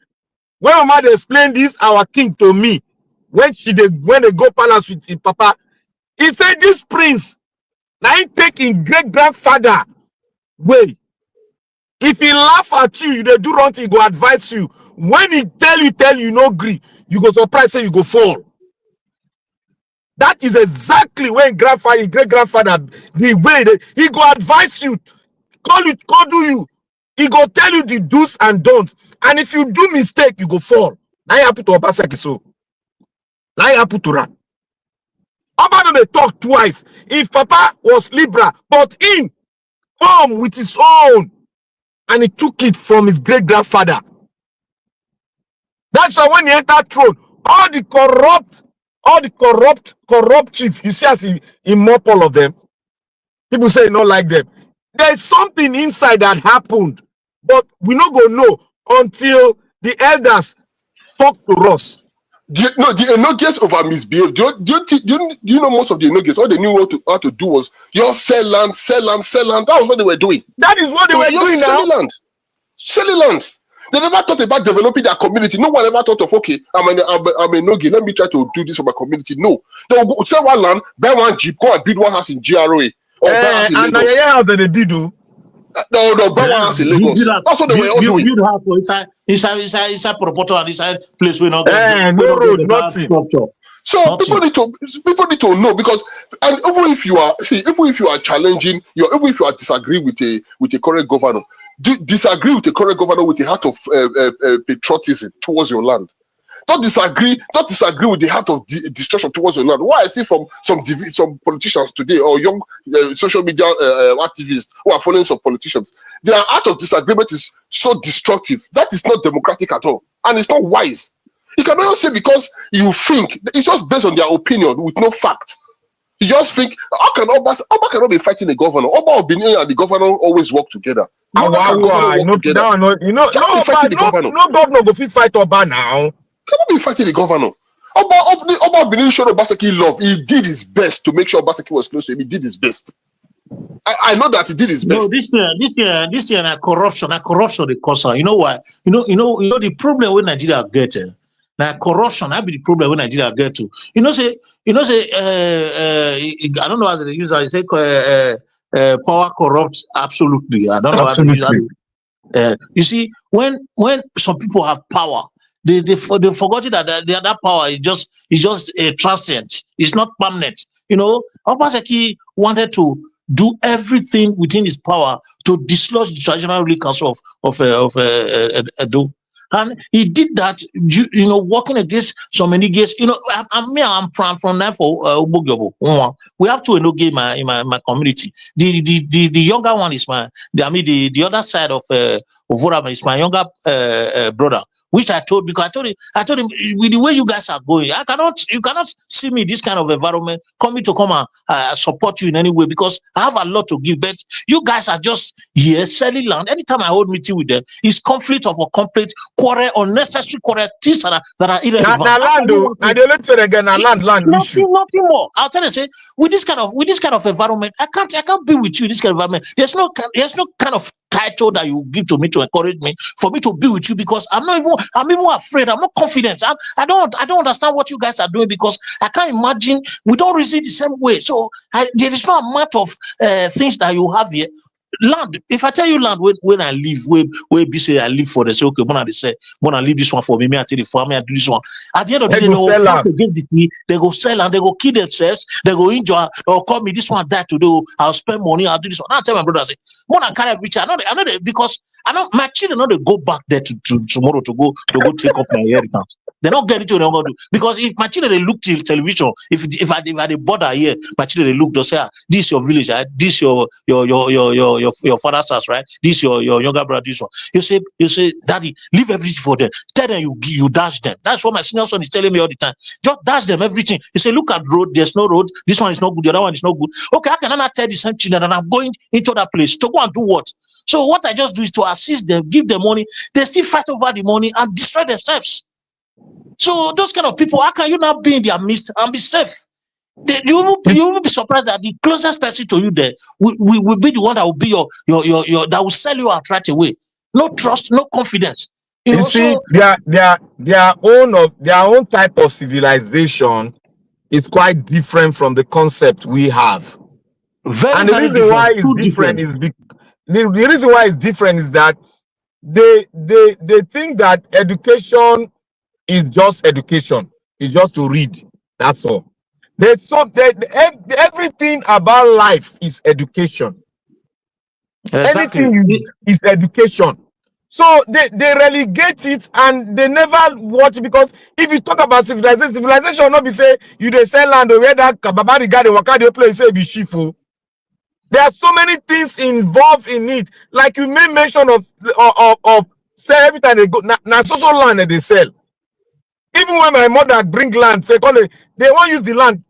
when mama they explain this our king to me when they go palace with his papa, he said this prince now he take in great grandfather way. If he laugh at you, they do wrong thing, he go advise you. When he tell you no agree, you go surprise say you go fall. That is exactly when great grandfather, the way he go advise you, call do you. He go tell you the do's and don'ts. And if you do mistake, you go fall. Now you happen to Obaseki so. Now you happen to run. Oba they talk twice. If Papa was Libra, but him come with his own, and he took it from his great grandfather. That's why when he entered throne, all the corrupt chief, you see as he mop all of them. People say not like them. There's something inside that happened, but we not gonna know until the elders talk to us. The Enogies over misbehaved. Do you know most of the Enogies? All they knew how to do was just sell land. That was what they were doing. That is what they were doing now. Selling land. They never thought about developing their community. No one ever thought of, okay, I'm a Nogi, let me try to do this for my community. No. They'll go sell one land, buy one jeep, go and build one house in GRA. Or buy house in Lagos. And they did do. No, buy one house in Lagos. That's what they were all doing. Build house for inside Propoto and inside place where not no road, nothing. So people need to know, because and even if you are challenging, even if you are disagree with a current governor, disagree with the current governor with the heart of patriotism towards your land. Don't disagree with the heart of destruction towards your land. Why I see from some politicians today or young social media activists who are following some politicians, their heart of disagreement is so destructive. That is not democratic at all, and it's not wise. You cannot just say because you think it's just based on their opinion with no fact. You just think, how can Oba cannot be fighting the governor? Oba of Benin and the governor always work together. No governor work together. No governor go fit fight Oba now. Cannot be fighting the governor. Oba of Benin showed Obaseki love. He did his best to make sure Obaseki was close to him. He did his best. I know that he did his best. No, this year, corruption, the cause. You know why? You know the problem with Nigeria get. Now corruption, that be the problem when Nigeria get to. I don't know how they use it. Say power corrupts absolutely. I don't know how they use it. You see, when some people have power, they forgot that that power is just transient. It's not permanent. Obaseki wanted to do everything within his power to dislodge the traditional ruling council of Edo. And he did that, working against so many gays. I'm from Nafo, Ubogyobo. We have two Enoge in my community. The younger one is the other side of Vorama is my younger brother. Which I told him with the way you guys are going, you cannot see me this kind of environment coming to come and support you in any way because I have a lot to give. But you guys are just here selling land. Anytime I hold meeting with them, it's conflict of a complete quarrel, unnecessary quarrel, things that are irrelevant. Nothing more. I'll tell you, say with this kind of environment, I can't be with you. This kind of environment, there's no kind of title that you give to me to encourage me for me to be with you because I'm even afraid. I'm not confident. I don't understand what you guys are doing because I can't imagine we don't reason the same way. So there is no amount of things that you have here. Land. If I tell you land when I leave, where be say I leave for the say okay, when I leave this one for me, I tell the for me I do this one. At the end of the day, they will fight against the thing. They go sell and they go kill themselves. They go injure or call me. This one died today. I'll spend money. I'll do this one. I tell my brother, I say, when I carry rich, I know because my children know they go back there to tomorrow to go take up my inheritance. They don't get it to what they're going to do because if my children they look till television, if I bother here, my children they look, they say, this is your village, right? This your father's house, right? This your younger brother, this one. You say, Daddy, leave everything for them. Tell them you dash them. That's what my senior son is telling me all the time. Just dash them everything. You say, look at road, there's no road. This one is not good. The other one is not good. Okay, how can I not tell the same children and I'm going into that place to go and do what? So what I just do is to assist them, give them money. They still fight over the money and destroy themselves. So those kind of people, how can you not be in their midst and be safe? You will be surprised that the closest person to you there will be the one that will be your that will sell you out right away. No trust, no confidence. You see, their own type of civilization is quite different from the concept we have. And the reason why it's different is the reason why it's different is that they think that education is just education. It's just to read. That's all. Everything about life is education. Exactly. Anything is education. So they relegate it and they never watch because if you talk about civilization will not be say you they sell land or where that Babari guy they work out the place say be shifu. There are so many things involved in it. Like you made mention of say every time they go now social land that they sell. Even when my mother bring land, say they won't use the land.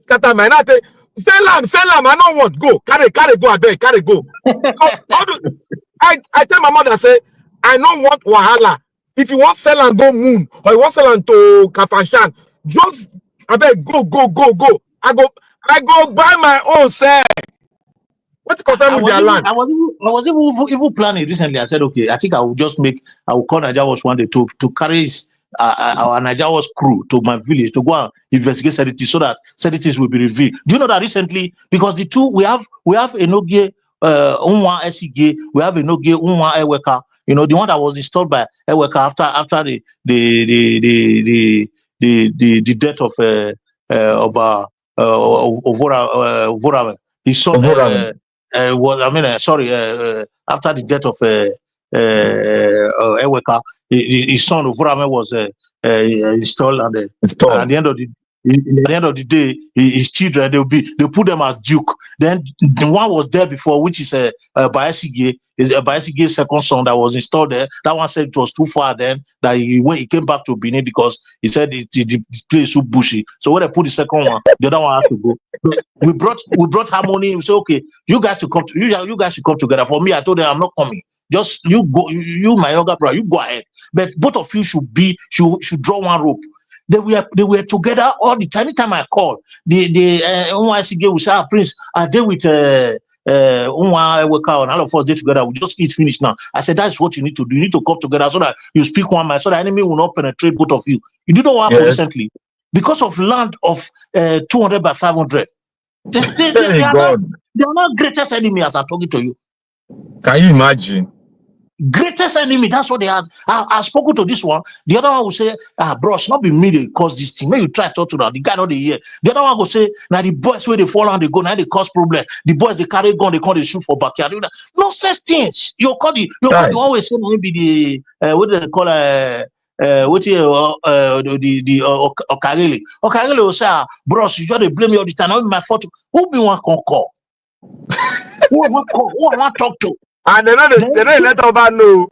Scatter my not sell am, I don't want go. Carry go, I beg, carry go. I tell my mother, say, I don't want wahala. If you want sell and go moon, or you want sell and to Kafanshan, just I beg go. I go buy my own say. What confirm with their land? I was even planning recently. I said, okay, I think I will call Nigeria was one day to carry our Nigeria was crew to my village to go and investigate Sedity so that Sedities will be revealed. Do you know that recently? Because the two we have Enoge Unwa Esige, we have Enoge Unwa Eweka. You know, the one that was installed by Eweka after the death of Ovora. His son after the death of Eweka, his son Ovora was installed and at the end of At the end of the day, his children, they'll put them as Duke. Then the one was there before, which is a Baesige's second son that was installed there. That one said it was too far then, that he came back to Benin because he said the place is too bushy. So when they put the second one, the other one has to go. So we brought harmony. We said, okay, you guys should come together. For me, I told them I'm not coming. Just you go, you my younger brother, you go ahead. But both of you should draw one rope. They were together all the time. Anytime I call, the NYCG will say, Prince, are they with Unwa and all of us, they together. We just eat finish now. I said, that's what you need to do. You need to come together so that you speak one mind, so the enemy will not penetrate both of you. You know what happened recently? Because of land of 200 by 500. They are not greatest enemy as I'm talking to you. Can you imagine? Greatest enemy, that's what they had. I spoken to this one. The other one will say, bros, not be me they cause this thing. When you try to talk to them, the guy not the year. The other one will say, now the boys where they fall and they go, now they cause problem. The boys they carry gun, they come, they shoot for backyard. No such things. You always say maybe the what do they call Okarele. Okarele will say, bros, you just blame me all the time. Not my fault. Who be one call? Who want talk to? And they don't let over know.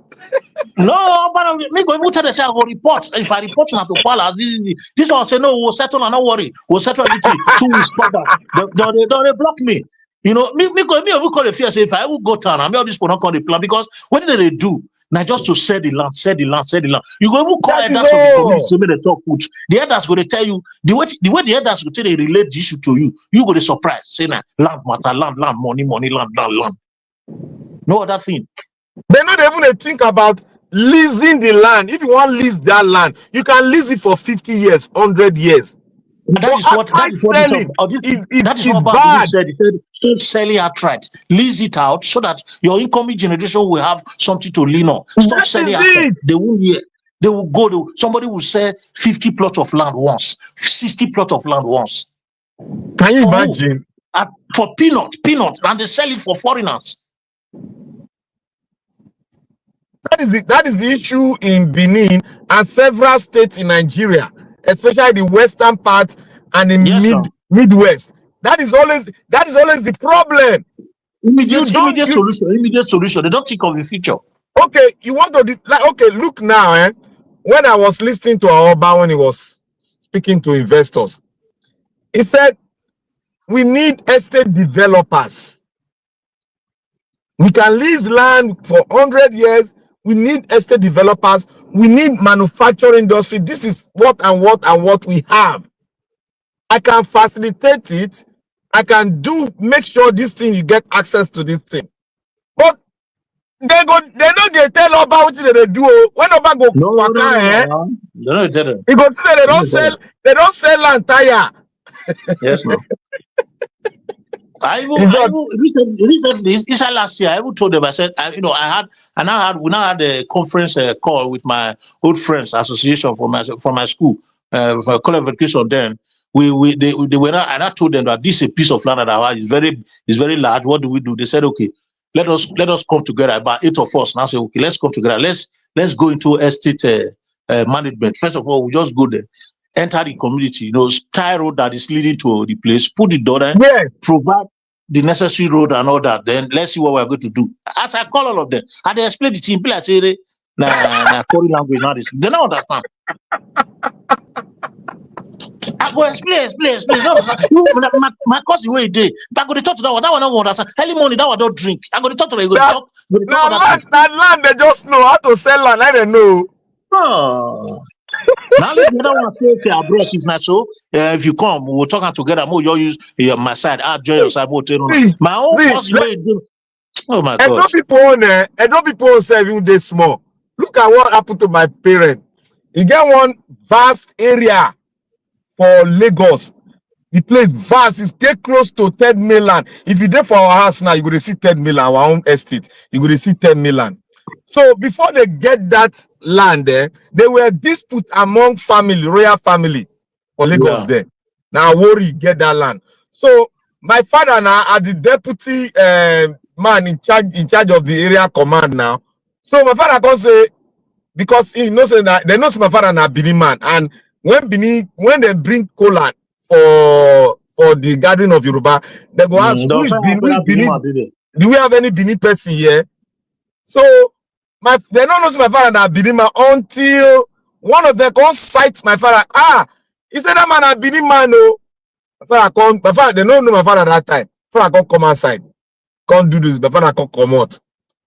No, but me go even tell them say I go report. If I report na to Palace, this one say no, we'll settle and not worry. We'll settle everything 2 weeks further. They block me. You know, me even call the fear say if I will go town, I'm all this people not call the plan because what did they do? Now just to sell the land. You go even call elders of the community say me they talk put. The elders go to tell you the way the elders go tell they relate the issue to you. You go to surprise. Say na land matter, land, money, land. No other thing. They not even think about leasing the land. If you want to lease that land, you can lease it for 50 years, 100 years. That is what bad. He said stop selling outright. Lease it out so that your incoming generation will have something to lean on. Stop selling outright. They won't hear. They will go to somebody will sell 50 plots of land once, 60 plots of land once. Can you imagine? For peanut, and they sell it for foreigners. That is the issue in Benin and several states in Nigeria, especially the western part and the Midwest. That is always the problem. Immediate solution. They don't think of the future. Okay, you want to okay, look now, when I was listening to Aoba when he was speaking to investors, he said we need estate developers. We can lease land for 100 years. We need estate developers. We need manufacturing industry. This is what we have. I can facilitate it. I can make sure this thing, you get access to this thing. But they don't get tell about what they do. When about go they don't tell them. You go see that they don't sell land tire. Yes, no. Recently, last year, I even told them, I said, we now had a conference call with my old friends association from my school, for college vacation. Then they were not, and I told them that this is a piece of land that I have is very large. What do we do? They said, okay, let us come together. About 8 of us. And I said, okay, let's come together. Let's go into estate management. First of all, we just go there. Enter the community, tie road that is leading to the place, put the door there, provide the necessary road and all that. Then let's see what we're going to do. As I call all of them, and they explain the team, I say, foreign language, now they don't understand. I go explain. No, my cousin where he did. I go to talk to that one don't understand. Early morning, that one don't drink. I go to talk to them. That land, they just know how to sell land. I don't know. Oh. Now let the other one say, okay, our bros, if not so, if you come, we'll talk together. More you'll use my side. I'll join your side. My own cousin where he did. Oh my God. And no people say even this small. Look at what happened to my parents. You get one vast area for Lagos. The place vast is take close to 10 million. If you there for our house now, you go to see 10 million, our own estate. You go to see 10 million. So before they get that land there, they were dispute among royal family for Lagos there. Now worry get that land. So my father now are the deputy man in charge of the area command now. So my father can say, because he knows that they know my father na Benin man, and when they bring coal for the gathering of Yoruba, they go ask who is Benin? Do we have any Benin person here? So they don't know my father that Benin man until one of them can cite my father. He said that man a Benin man. No, my father they don't know my father at that time. My father come outside, can't do this. My father come out.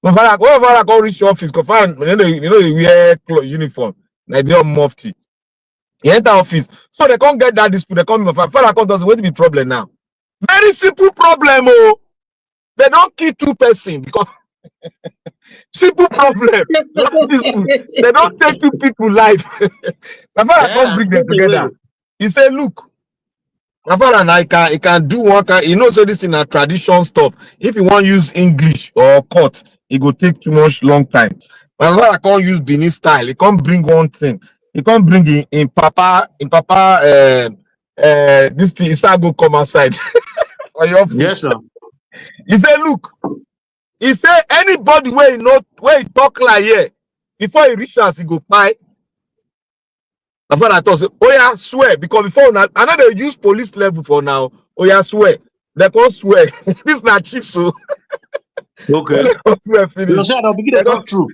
My father can't reach office. Cause father, you know they wear uniform like they are mufti. He enter office, so they can't get that dispute. They come my father. Father does what be problem now? Very simple problem. Oh, they don't kill two person because simple problem. They don't take two people life. My father can't bring them together. He said, look. My father and I can do one kind. You know, so this in a tradition stuff. If you want to use English or court, it go take too much long time. My father can't use Benin style. He can't bring one thing. He can't bring in Papa. This thing. He start go come outside. Yes, sir. He said, look. He said anybody where he talk like here before he reach us, he go buy. My father thought, oh yeah, swear, because before now, I know they use police level for now. Oh yeah, swear. They can't swear. This is not chief, so okay. They can't swear finish. You say I don't begin to talk true.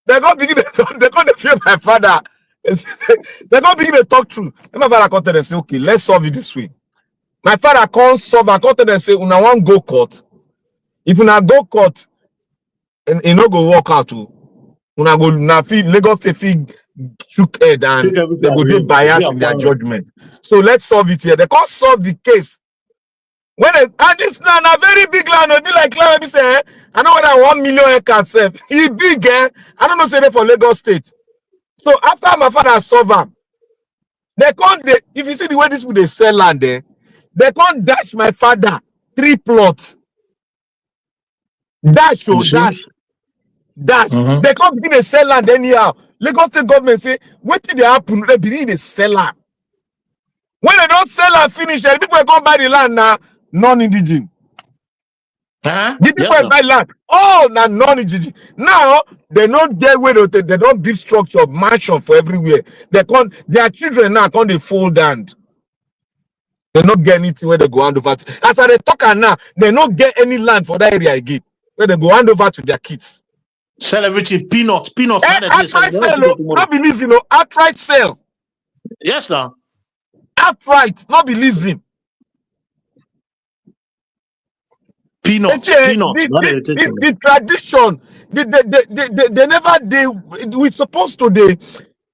They can't begin to talk. They can't feel my father. They can't begin to talk true. And my father come tell them say, okay, let's solve it this way. My father can't solve. I come tell them say, una want go court. If una go court, and you no go walk out too. Una go na feel Lagos State feel shook head and they go be biased in their judgment. So let's solve it here. They can't solve the case. When this land a very big land, it'll be like land be say, I know what I 1 million acres self. He big, I don't know say that for Lagos State. So after my father solve them, they can't if you see the way this people they sell land there, they can't dash my father 3 plots. Dash. They can't begin to sell land anyhow. Lagos State government say, what did they happen? They begin to sell land. When they don't sell and finish, the people come buy the land now, non-indigenous. The people buy land, all now non-indigenous. Now they don't get where they don't build structure, mansion for everywhere. They can't, their children now can't they fold land. They don't get anything where they go hand over. As I talk now, they don't get any land for that area again. Where they go hand over to their kids. Sell everything, peanuts. Outright sell, not be leasing, outright sell. Yes, sir. Outright, not be leasing. Peanuts. The tradition, they never, we supposed to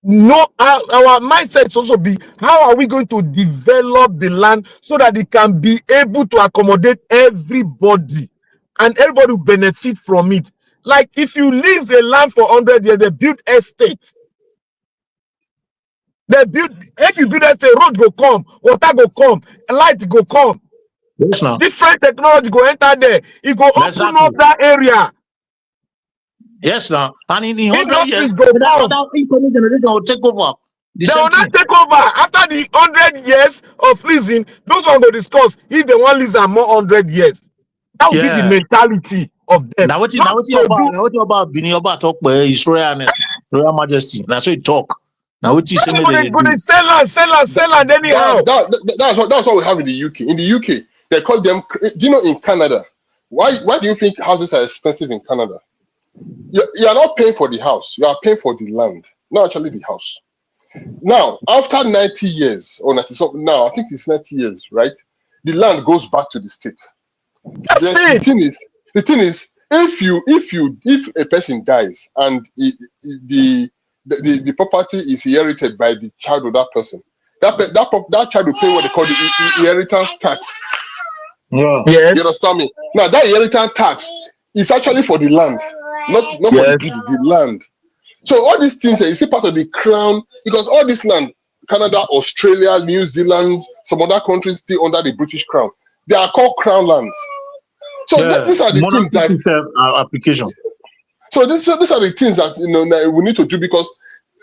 know our mindset also be how are we going to develop the land so that it can be able to accommodate everybody and everybody will benefit from it. Like if you lease a land for 100 years, they build estate. If you build estate, road go come, water go come, light go come. Yes, now. Different technology go enter there. It go open up that area. Yes, now. And in 100 years, that incoming generation will take over. They will not take over. After the 100 years of leasing, those one will discuss if they want lease and more 100 years. That will be the mentality of them. Now what about Bini Oba talk by His Royal Majesty? Now so he talk. Now what you say? They sell land anyhow. That's what we have in the UK. In the UK, they call them. Do you know in Canada? Why do you think houses are expensive in Canada? You are not paying for the house. You are paying for the land, not actually the house. Now, after 90 years or 90 something, now I think it's 90 years, right? The land goes back to the state. The thing is, if a person dies and the property is inherited by the child of that person, that child will pay what they call the inheritance tax. Yeah. Yes. You understand me? Now that inheritance tax is actually for the land, not for the land. So all these things is part of the crown, because all this land, Canada, Australia, New Zealand, some other countries still under the British crown. They are called crown lands. So these are the things that application. So these are the things that we need to do, because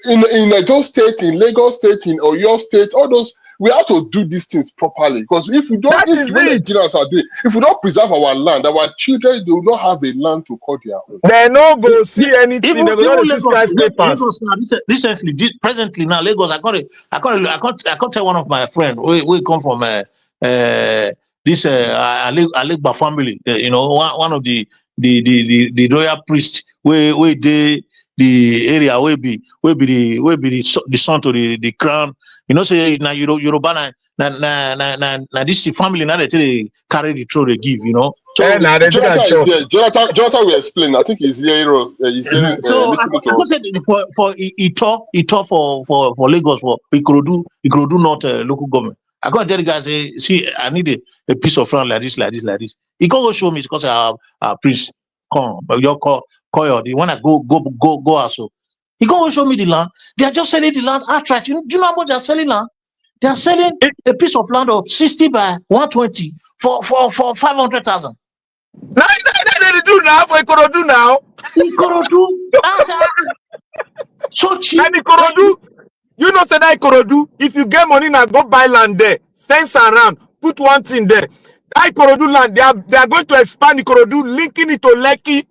in Edo State, in Lagos State, in Oyo State, all those we have to do these things properly, because if we don't, That this is is what it. Nigerians are doing. If we don't preserve our land, our children do not have a land to call their own. They no go see anything. Even They go not see Lagos, skyscrapers. Lagos now, recently, presently now, Lagos. I can't tell one of my friends. We come from this Alegba family. You know, one of the royal priest. We the area we be the son to the crown. You know, say now Yoruba na this family now they carry the throne they give. You know. So Jonathan is here. Jonathan will explain. I think he's here. He's here so listening to I us. said for Ito for Lagos for Ikorodu not local government. I got tell the guy say, see, I need a piece of land like this. He can't go show me because our priest come, but you call your when I go also. He can't go show me the land. They are just selling the land outright. Do you know how much they are selling land? They are selling a piece of land of 60 by 120 for 500,000. Now they do now for Ikorodu now. Ikorodu, so cheap. And Ikorodu, you know, say that Ikorodu, if you get money now, go buy land there, fence around, put one thing there. That Ikorodu land, they are going to expand Ikorodu, linking it to Lekki.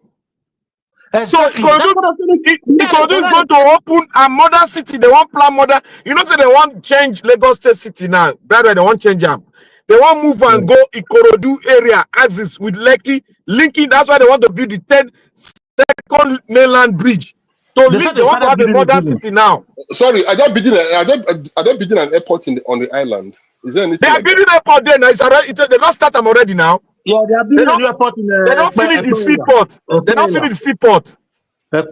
Exactly. So Ikorodu is going to open a modern city. They want plan modern. You know, say they want change Lagos State City now. Brother, they want change them. They want move and go Ikorodu area axis with Lekki linking. That's why they want to build the 10th second mainland bridge. So they want to have a modern city now. Sorry, are they building an airport on the island? Is there anything? They are building an airport there now. They don't start them already now. Yeah, they are building a new airport in they don't finish the seaport. They don't finish the seaport. They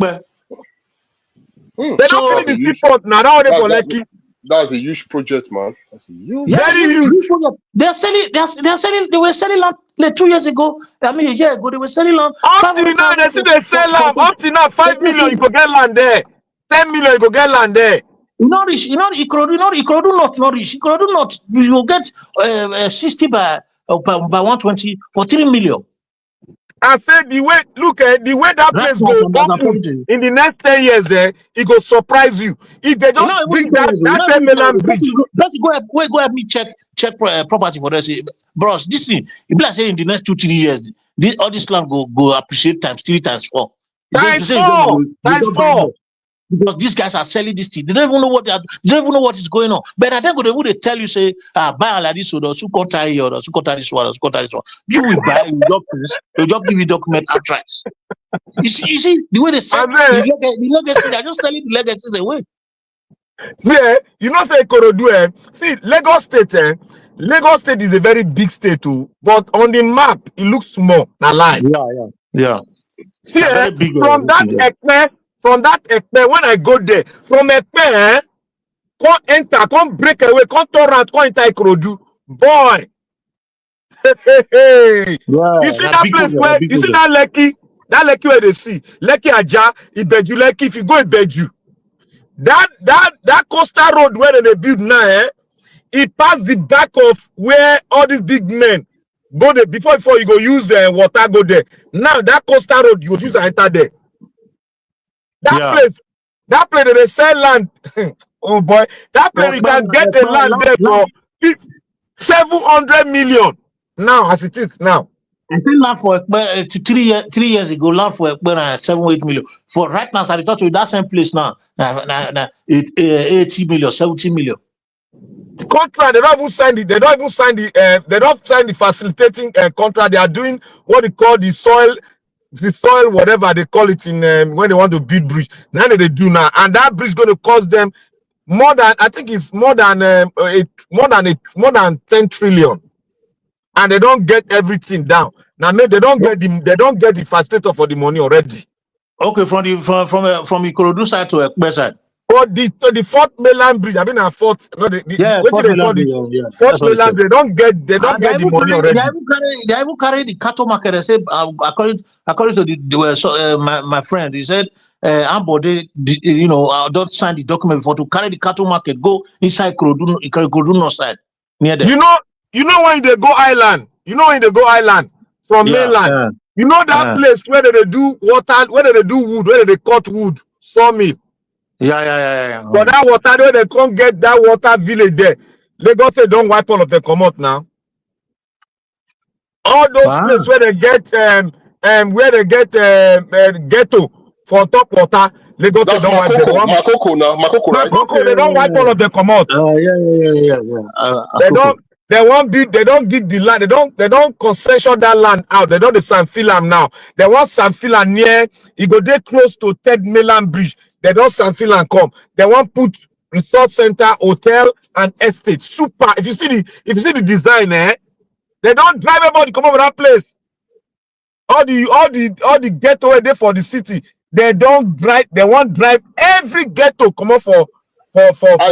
don't finish the seaport now. That one for Lekki. That's a huge project, man. That's a huge. Very huge. They are selling. They were selling land like 2 years ago. I mean, a year ago they were selling land. Up till now, they see they sell land. Up till now, 5 million you go get land there. 10 million you go get land there. You know, rich. You know, Ikorodu not rich. Ikorodu not. You will get 60 by 120 for 3 million. I said the way the way that place go open in the next 10 years, it go surprise you. If they just bring that 10 million bridge. Go help me check property for this. Bros, this thing, if I say in the next 2-3 years, all this land go appreciate times 3 times 4. Times 4. Because these guys are selling this thing. They don't even know what they don't even know what is going on. But I think they tell you, say, buy like this, or so contract here, or so contract this one, or so contract this one. You will buy, you just give you document outright. You see the way they sell the legacy, they're just selling the legacies away. See, you know, say Ikorodu, see, Lagos State is a very big state too, but on the map it looks small. Now lie. Yeah. See, from that Ekpe, when I go there, from Ekpe, come enter, come break away, come turn around, come enter Ikorodu. Boy. You see that place where, you see that Lekki where they see, Lekki Aja, Ibeju Lekki, if you go Ibeju, that coastal road where they build now, it passed the back of where all these big men go there. Before you go use water, go there. Now that coastal road, you go use and enter there. That place they sell land. Oh boy, that place you can get a land there for 700 million. Now, as it is now. I think land for 3 years ago, land for 7-8 million. For right now, I thought with that same place now, 80 million, 70 million. The contract, they don't even sign the facilitating contract. They are doing what they call the soil, whatever they call it in when they want to build bridge. Now they do now, and that bridge is going to cost them more than, I think it's more than 10 trillion, and they don't get everything down. Now maybe they don't get the facilitator for the money already. Okay, from Ikorodu side to Ekpe side. But the fourth mainland bridge, I mean, fourth mainland bridge, they don't get the money already. They even carry the cattle market. They say, according to my friend, he said, Bode, don't sign the document before to carry the cattle market, go inside Ikorodu north side near them. You know when they go island. You know when they go island from mainland. You know that place where they do water, where they do wood, where they cut wood, sawmill. Yeah. But that water, where they can't get that water village there. Lagos State don't wipe all of them come out now. All those places where they get ghetto for top water, Lagos State don't wipe them. Makoko, right? Makoko, they don't wipe all of them come out. They won't build, they don't give the land, they don't concession that land out. They don't the San Philam now. They want San Philam near, it go there close to Third Mainland Bridge. They don't San Philam come. They want put resort center, hotel, and estate. Super. If you see the design, they don't drive everybody come over that place. All the ghetto there for the city. They don't drive. They won't drive every ghetto come up for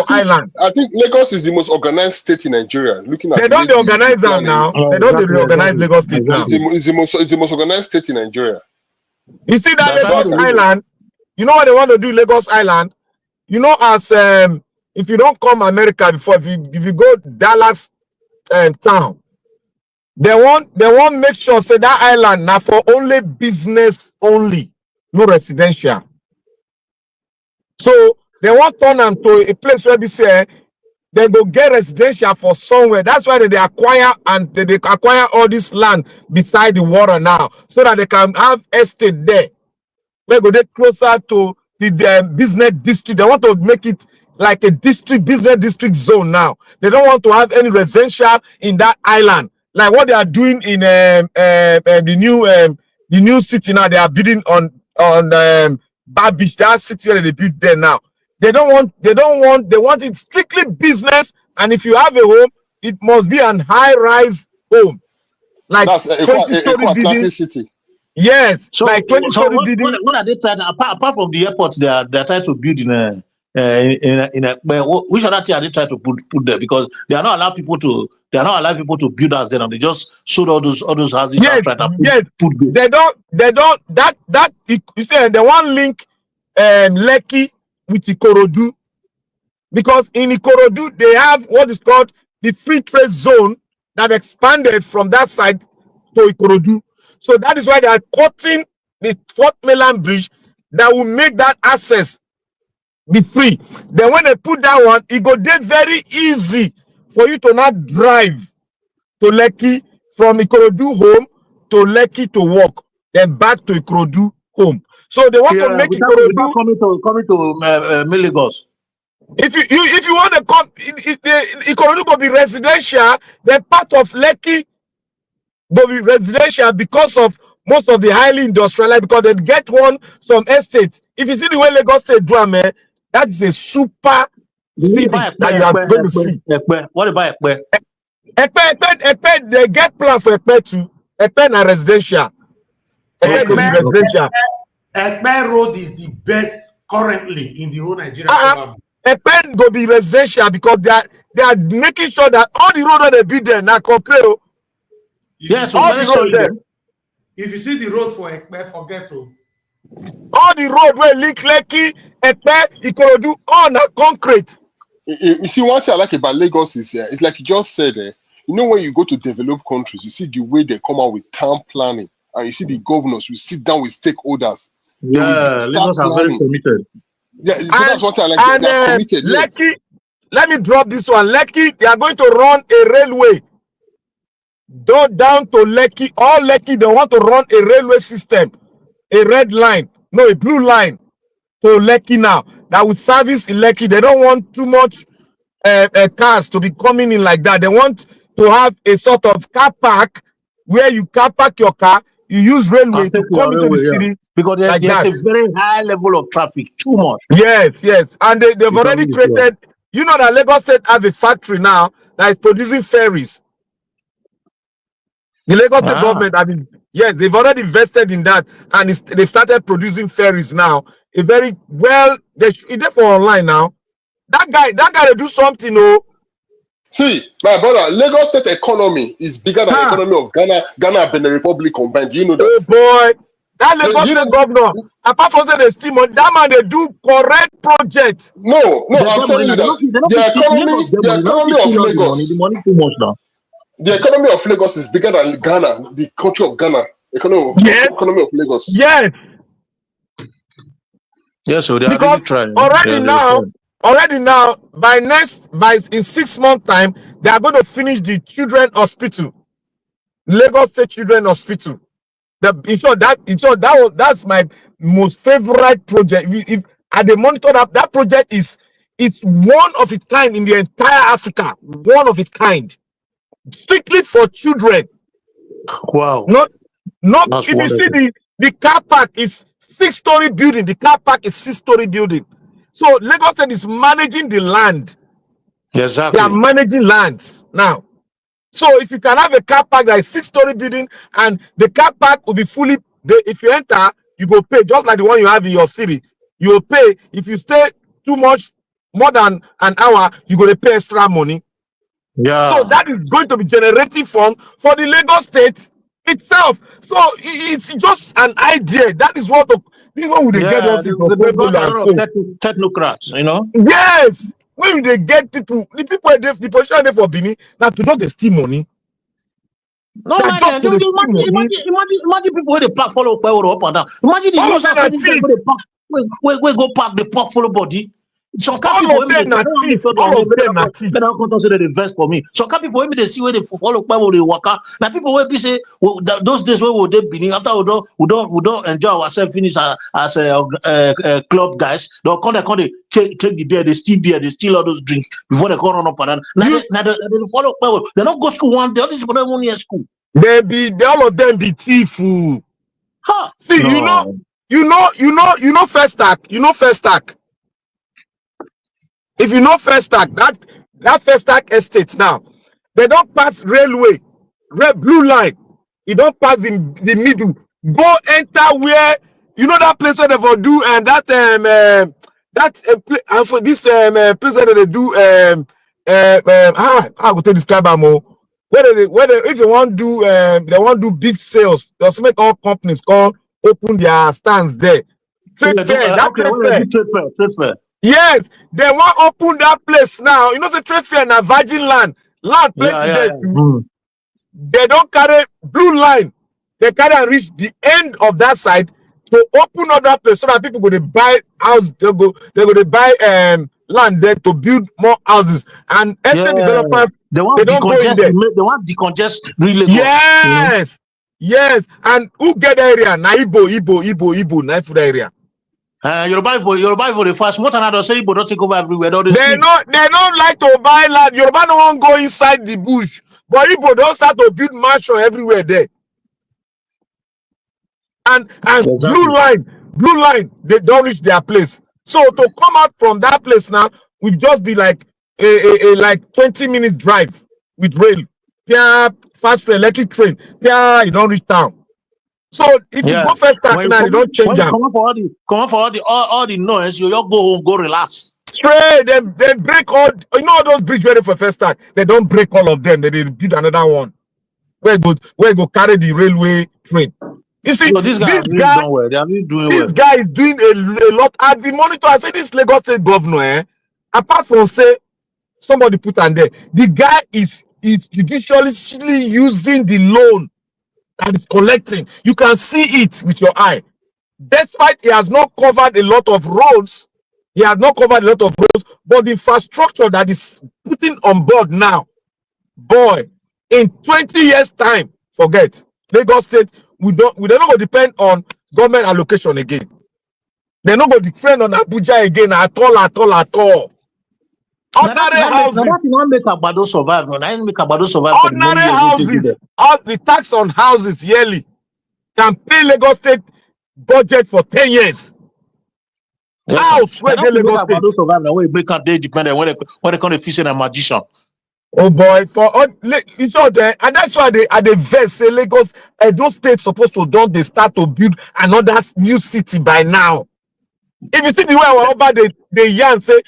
island. I think Lagos is the most organized state in Nigeria. Looking at they don't organize them now. They don't reorganize Lagos State now. It's the most organized state in Nigeria. You see that Lagos Island? You know what they want to do in Lagos Island? You know, as if you don't come America before, if you go Dallas town, they want make sure say that island now for only business only, no residential. So they want turn them to a place where they say they go get residential for somewhere. That's why they acquire and they acquire all this land beside the water now, so that they can have estate there. They go there closer to the business district. They want to make it like a business district zone now. They don't want to have any residential in that island, like what they are doing in the new city now. They are building on Bar Beach, that city that they built there now. They want it strictly business, and if you have a home, it must be an high-rise home, like 20-story building. City. Yes, so, like 20-story building. What are they trying to, apart from the airport they're trying to build in which other thing are they trying to put there? Because they are not allowed people to build houses there, and they just sold all those houses. Yes, they don't that you say they want link Lekki with Ikorodu, because in Ikorodu they have what is called the free trade zone that expanded from that side to Ikorodu. So that is why they are cutting the Fourth Mainland Bridge that will make that access be free. Then when they put that one, it go there very easy for you to not drive to Lekki from Ikorodu home to Lekki to work, then back to Ikorodu home. So they want to make Ikorodu coming to Lagos. If you want to come, Ikorodu will be residential. Then part of Lekki will be residential because of most of the highly industrialized, because they get some estates. If you see the way Lagos State do, man, that is a super city that you are going to see. What about Ekpe? Ekpe, they get plan for Ekpe too. Ekpe na residential. Ekpe will be residential. Ekpe Road is the best currently in the whole Nigeria. Ekpe will be residential because they are making sure that all the road that they build there now compare. Yes, all the road there. If you see the road for Ekpe, forget to. All the road where link Lekki, Ekpe, Ikorodu, all na concrete. You see, one thing I like about Lagos is it's like you just said, you know, when you go to developed countries, you see the way they come out with town planning, and you see the governors will sit down with stakeholders. Yeah, Lagos are very committed. Yeah, so that's what I like. They are committed. Lekki, yes. Let me drop this one. Lekki, they are going to run a railway. Down to Lekki, all Lekki, they want to run a railway system, a red line, no, a blue line to Lekki now that will service Lekki. They don't want too much cars to be coming in like that. They want to have a sort of car park where you car park your car, you use railway to come into the city. Because there's a very high level of traffic, too much. Yes, and they've already created. You know that Lagos State have a factory now that is producing ferries. The Lagos State government, they've already invested in that, and they've started producing ferries now. A very well, they're for online now. That guy will do something, See, my brother, Lagos State economy is bigger than the economy of Ghana and Benin Republic combined. Do you know that? Oh boy, that Lagos State governor, apart from saying they steam on that man, they do correct projects. No, I'm telling you that the economy of Lagos, the money too much now. The economy of Lagos is bigger than Ghana, the country of Ghana. Economy of Lagos. Yes. Yes, so they are because really trying. Already now, already now, in 6 months' time, they are going to finish the children hospital, Lagos State Children Hospital. That's my most favorite project. If at the monitor that project it's one of its kind in the entire Africa, one of its kind, strictly for children. Wow. Not That's if you see wonderful. the car park is 6-story building. The car park is 6-story building. So Lagos State is managing the land. Exactly. They are managing lands now. So if you can have a car park that is 6-story building and the car park will be fully, if you enter, you go pay just like the one you have in your city. You will pay. If you stay more than an hour, you go to pay extra money. Yeah. So that is going to be generating fund for the Lagos State itself. So it's just an idea. That is what people will get us they got a lot of technocrats, you know. Yes. When they get people, the position there for Bini, now to just steal money. No, man, imagine people where they park follow up and down. Imagine the most of these guys where go park the park follow body. Some people when they see, I don't want to consider the verse for me. Some people when they see where they follow they walk out. Now people will be say those days where we they be after we don't enjoy ourselves finish as a club guys. They'll come they take the beer, they steal all those drinks before they come run up and down. Now they follow they don't go school one day. All these people don't want to school. All of them be thief. Huh. See, no. you know first stack. You know first stack. If you know first stack, that first stack estate now, they don't pass railway, blue line. You don't pass the middle. Go enter where you know that place where they for do and for this place where they do how to describe them more. Where they if you want do they want do big sales, they'll make all companies come open their stands there. Trade fair. Yes, they want open that place now. You know the trade fair na virgin land plenty there too. They don't carry blue line. They carry and reach the end of that side to open up that place so that people go to buy house. They go to buy land there to build more houses and estate developers. They don't go in there. They want decongest really. Yes, yes. And who get the area? Na Igbo, na for the area. Yoruba for the first. What another say Igbo don't take over everywhere. They don't like to buy land. Yoruba no one go inside the bush, but Igbo don't start to build mansion everywhere there. And exactly. blue line, they don't reach their place. So to come out from that place now, will just be like a like 20 minutes drive with rail. Fast train, electric train. You don't reach town. So if you go first stack now, you don't change them. Come on for all the noise, you just go home, go relax. Straight, they break all. You know those bridge ready for first stack. They don't break all of them. They build another one. Where go carry the railway train. You see, this guy is doing a lot. At the monitor, I say this Lagos State governor, apart from say somebody put on there, the guy is judiciously using the loan that is collecting. You can see it with your eye. Despite he has not covered a lot of roads, but the infrastructure that is putting on board now, boy, in 20 years' time, forget Lagos State. We don't go depend on government allocation again. They're not going to depend on Abuja again at all. Ordinary houses. Make Agbado survive. Ordinary houses. All the tax on houses yearly can pay Lagos State budget for 10 years. House where they Lagos State survive now. We make a day dependent when they come to fishing a magician. Oh boy, and that's why they verse say Lagos, those states supposed to they start to build another new city by now. If you see the way over the yarn say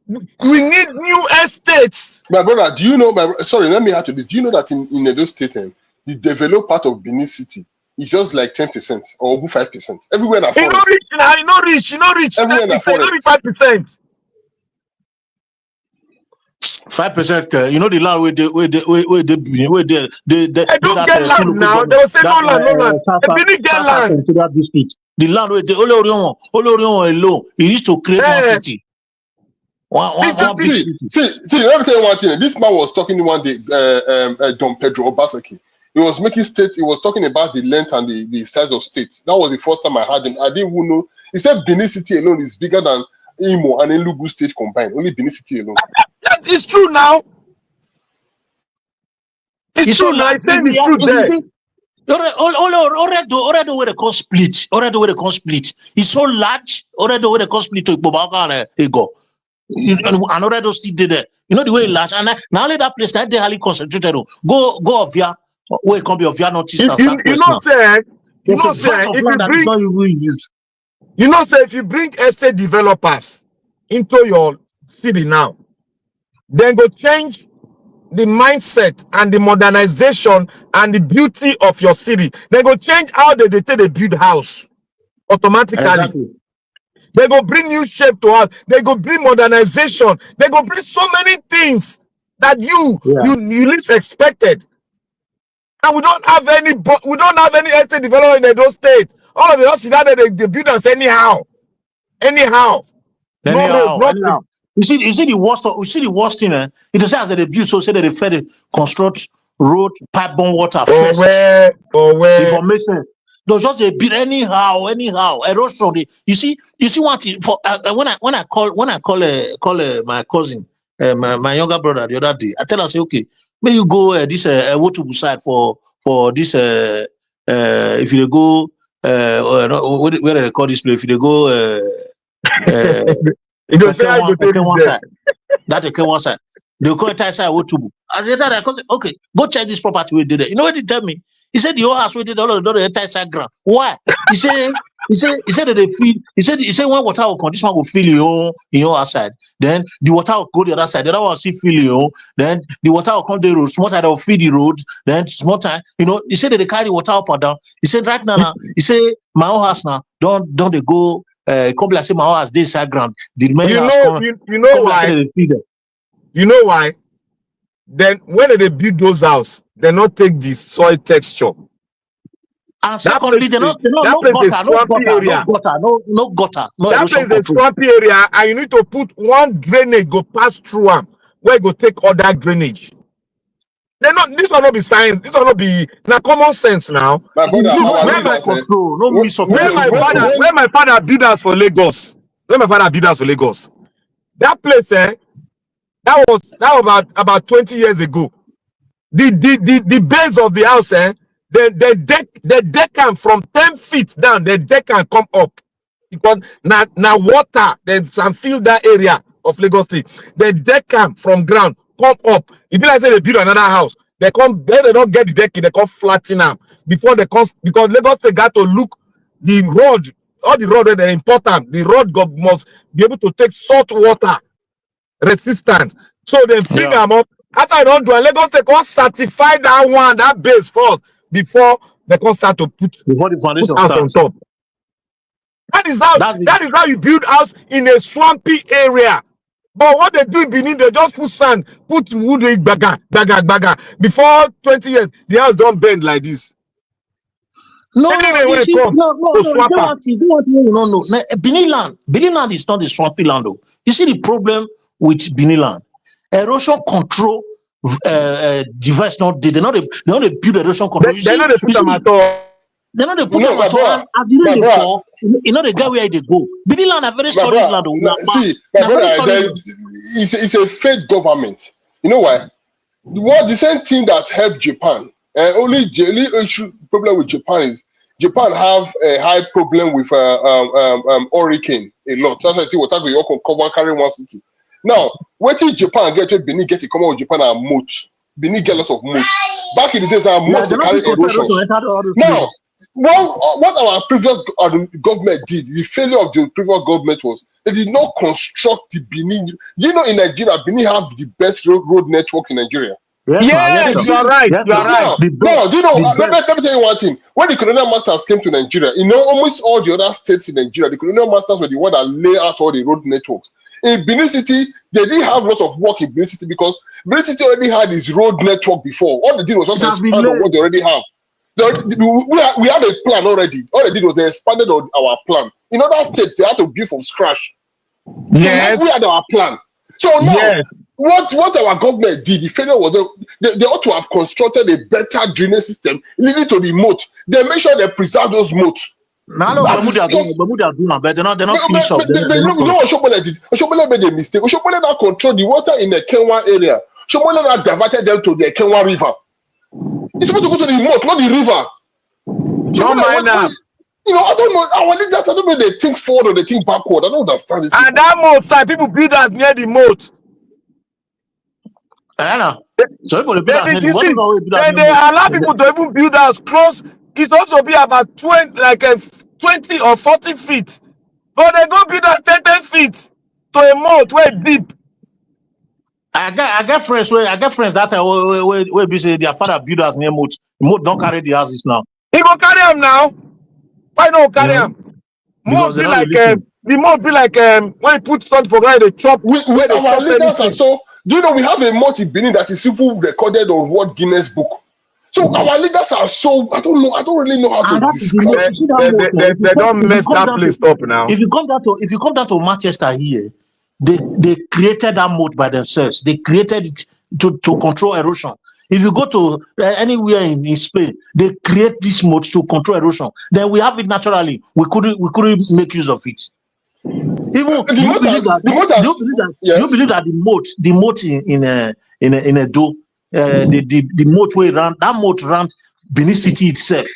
we need new estates. My brother, do you know? Let me add to this. Do you know that in Edo State, the developed part of Benin City is just like 10% or over 5%. Everywhere in forest. You know rich. Everywhere in forest. 5%. 5%. You know the land where they don't get land now. They will say no land. They didn't get land. To that district. The land where they Olorion alone. It is to create one city. One big city. See, let me tell you one thing. This man was talking one day, Don Pedro Obaseki. He was making he was talking about the length and the size of states. That was the first time I heard him. I didn't even know. He said Benin City alone is bigger than Imo and Enugu state combined. Only Benin City alone. That is true now. It's true now. It's true there. Already where they call split. Already where they call split. It's so large. Already where they call split to Bobaga ego. And already still there. You know the way large. And now only that place that they highly concentrated. Go of Via. Where it can be of Via Northeast. You know, say if you bring estate developers into your city now, then go change the mindset and the modernization and the beauty of your city. They go change how they take the build house automatically. Exactly. They go bring new shape to us. They go bring modernization. They go bring so many things that you least expected. And we don't have any estate development in those states. All of them sit down there, they build us anyhow. No road, nothing. You see the worst thing. It is as they build, so say that they fed construct road, pipe-borne water first. Information. They just they build anyhow. Erosion. You see what for when I call my cousin, my younger brother the other day, I tell her, say, okay, may you go this Wotubu side for this if you go where they call this place, if you go you go say I go take one side. That okay one side. They call it side Wotubu. As that I call it, okay, go check this property we did it. You know what he tell me? He said the whole house we did all of the entire side ground. Why? He said that they feel. He said when water will come, this one will fill in your outside. Then the water will go the other side. The other one will see fill you. Then the water will come the road. Small time they will feed the road. Then small time, he said that they carry the water up and down. He said right now, he said my own house now. Don't they go? Come like say my house this side ground. The remaining house come. You know why? You know why? Then when they build those houses, they not take the soil texture. And secondly, that place is swampy area. No gutter. That place is swampy area, and you need to put one drainage go pass through them, where go take other drainage. This will not be science. This will not be common sense now. My brother, where my father built us for Lagos. That place, that was about 20 years ago. The base of the house, the deck can from 10 feet down, the deck can come up. Because now water, there's some fill that area of Lagos State. The deck can from ground come up. If you like say they build another house, they don't get the deck, they come flatten them before they come, because Lagos State got to look the road, all the road that are important. The road must be able to take salt water resistance. So they bring them up. After I don't do it, Lagos State can certify that base first before they can start to put the foundation on top. That is how you build house in a swampy area. But what they do in Benin, they just put sand, put wood, baga. Before 20 years, the house don't bend like this. Benin land is not the swampy land though. You see the problem with Benin land. Erosion control device not they not build erosion control. They're not the put them at all. They're not the put them at all. As you know, fall, the guy where they go. Benin land are very solid land. See, my brother, it's a fake government. You know why? What the same thing that helped Japan. Only issue problem with Japan is Japan have a high problem with hurricane a lot. That's why I see what you can cover carry one city. Now, what if Japan get to Benin get to come out with Japan and moat? Benin get lots of moat. Back in the days, our moat carry erosions. Now, what our previous government did, the failure of the previous government was they did not construct the Benin. You know, in Nigeria, Benin have the best road network in Nigeria. Yes, you are right. You are right. No, do you know? Let me tell you one thing. When the colonial masters came to Nigeria, almost all the other states in Nigeria, the colonial masters were the one that lay out all the road networks. In Benin City, they didn't have lots of work in Benin City because Benin City already had its road network before. All they did was just expand on what they already have. We had a plan already. All they did was they expanded on our plan. In other states, they had to build from scratch. Yes. So we had our plan. So now, what our government did, the failure was they ought to have constructed a better drainage system leading to the moat. They make sure they preserve those moats. Now, look, Bermuda are doing, but they're not finished up. You know what Oshobole did? Oshobole made a mistake. Oshobole now controlled the water in the Kenwa area. Oshobole now diverted them to the Kenwa River. It's supposed to go to the moat, not the river. Don't mind that. You know, I don't know. Our leaders, I don't know if they think forward or they think backward. I don't understand this. And that moat, side, people build us near the moat. So people they allow people to even build us close. It's also be about 20 or 40 feet. But they go build us 10 feet to a moat where deep. I get friends where be say their father build us near moat. The moat don't carry the houses now. He go carry them now. Why not carry them? Moat be like the moat be like when you put something for ground, they chop. Our leaders are so. Do you know we have a moat in Benin that is even recorded on World Guinness Book? So our leaders are so. I don't know. I don't really know how to describe. They don't mess that place up now. If you come down to Manchester here, they created that moat by themselves. They created it to control erosion. If you go to anywhere in Spain, they create this moat to control erosion. Then we have it naturally. We couldn't make use of it. Even do you believe that the moat in Edo, the moat way around that moat around Benin City itself,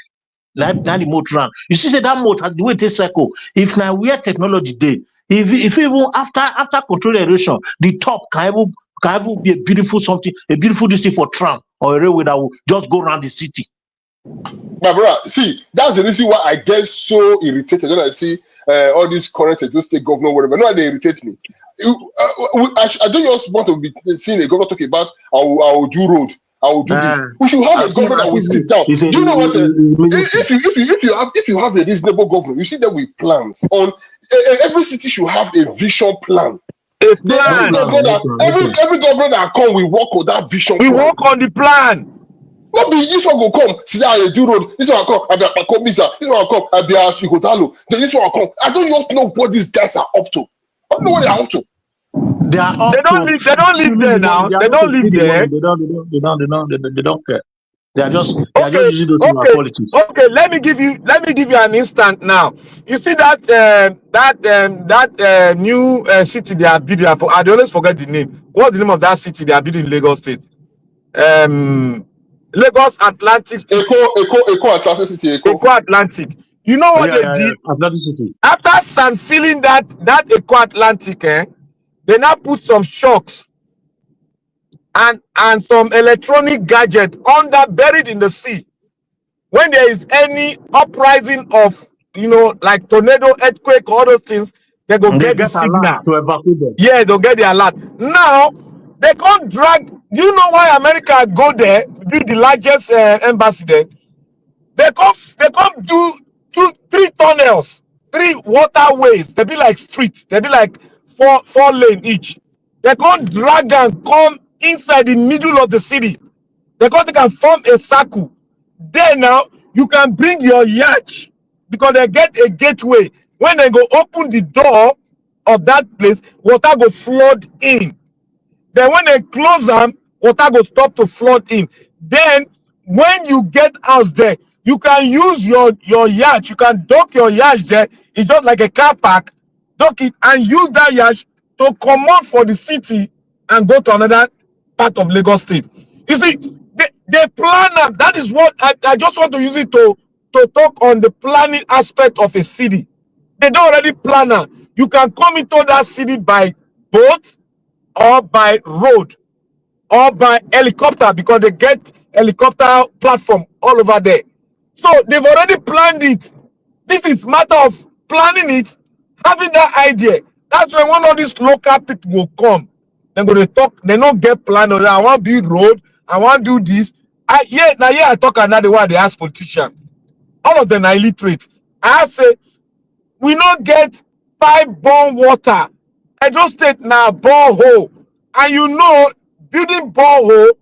like that the moat ran. You see, say that moat has the way it circle. If now we have technology there, if even after control erosion, the top can even be a beautiful district for tram or a railway that will just go around the city. My brother, see, that's the reason why I get so irritated when I see all these current state governor, whatever. No, they irritate me. I don't just want to be seeing a governor talking about I will do road, I will do this. We should have a governor that will sit down. Do you know what? If you have a reasonable governor, you see that with plans on every city should have a vision plan. Every governor that come, we work on that vision. We work on the plan. Not be this one will come, see that I do road. This one will come, this one will come, then this one will come. I don't just know what these guys are up to. I don't know what they are up to. They don't live there now. They don't live there. They don't care. They are just using those in our politics. Okay, let me give you an instant now. You see that new city they are building. I always forget the name. What's the name of that city they are building in Lagos State? Lagos Atlantic City. Eco Atlantic City. Eco Atlantic. You know what they did? Atlantic City. After filling that Eco Atlantic, they now put some shocks and some electronic gadget buried in the sea. When there is any uprising of like tornado, earthquake, all those things, they go get the signal to evacuate them. Yeah, they'll get the alert. Now they can't drag. Do you know why America go there, build the largest embassy there? They can't do 3 tunnels, 3 waterways. They be like streets. They be like four lane each. They can't drag and come inside the middle of the city. They can form a circle. There now you can bring your yacht because they get a gateway. When they go open the door of that place, water go flood in. Then when they close them, water go stop to flood in. Then when you get out there, you can use your yacht. You can dock your yacht there. It's just like a car park. Dock it and use that yacht to come out for the city and go to another part of Lagos State. You see, they plan that. That is what I just want to use it to talk on the planning aspect of a city. They don't already plan that. You can come into that city by boat or by road or by helicopter because they get helicopter platform all over there. So they've already planned it. This is matter of planning it, having that idea. That's when one of these local people will come. They're going to talk. They don't get planned. I want to build road. I want to do this. I talk another way they ask politicians. All of them are illiterate. I say, we not get pipe-borne water. Edo State now borehole. And you know, building borehole,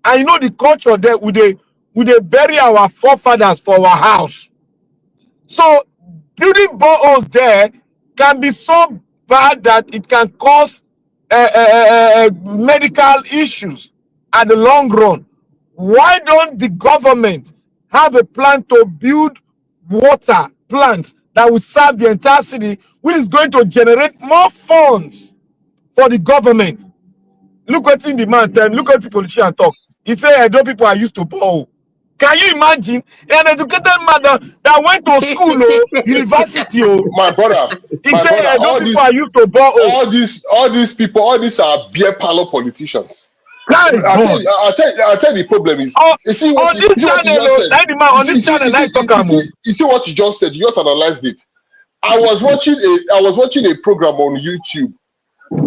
and you know the culture there, would they bury our forefathers for our house. So building boreholes there can be so bad that it can cause medical issues at the long run. Why don't the government have a plan to build water plants that will serve the entire city, which is going to generate more funds for the government? Look what the man tell, look what the politician talk. He say, I know people are used to borrow. Can you imagine an educated man that went to school or university? My brother, He say, I know people are used to borrow. all these people, all these are beer parlor politicians. I'll tell you the problem is, you see what you just said. You see what you just said. You just analyzed it. I was watching a program on YouTube.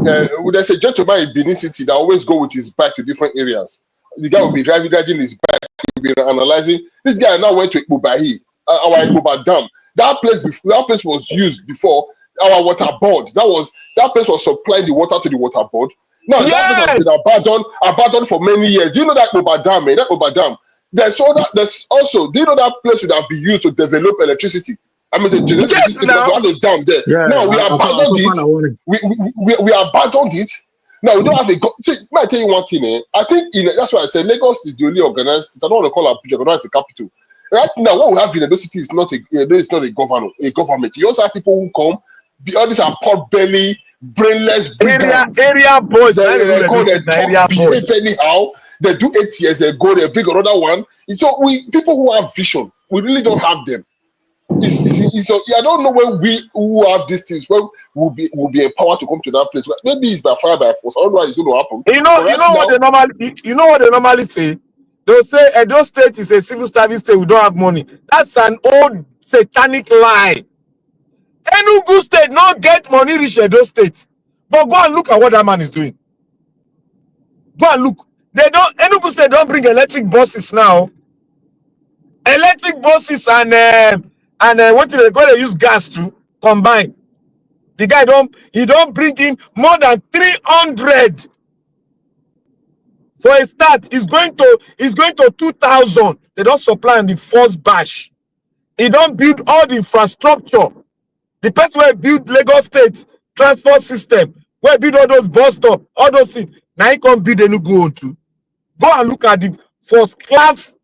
There's a gentleman in Benin City that always go with his bike to different areas. The guy will be driving his bike. He'll be analyzing. This guy now went to Ikpobahi, our Ikpoba Dam. That place was used before our water board. That place was supplying the water to the water board. Now that place has been abandoned for many years. Do you know that Ikpoba Dam? That Ikpoba Dam. There's also. Do you know that place would have been used to develop electricity? I mean, the genetic system, because we have a dam there. Yeah, now we abandoned it. We abandoned it. Now we don't have a. See, may I tell you one thing? I think that's why I said Lagos is the only organized. I don't want to call Abuja, but it's the capital. Right now, what we have in Edo City is not a government. You also have people who come. All these are pot belly, brainless area boys. They behave anyhow. They do 8 years ago. They bring another one. So people who have vision, we really don't have them. I don't know when we who have these things when will be empowered to come to that place. Maybe it's by fire by force. I don't know how it's going to happen. You know what they normally say. They'll say Edo State is a civil service state. We don't have money. That's an old satanic lie. Enugu State not get money reach Edo State. But go and look at what that man is doing. Go and look. Enugu State don't bring electric buses now. Electric buses and what they go to use gas to combine. The guy don't bring in more than 300. For a start, he's going to 2,000. They don't supply in the first batch. He don't build all the infrastructure. The person who build Lagos State transport system, where build all those bus stop, all those things. Now he can't build Enugu on to. Go and look at the first class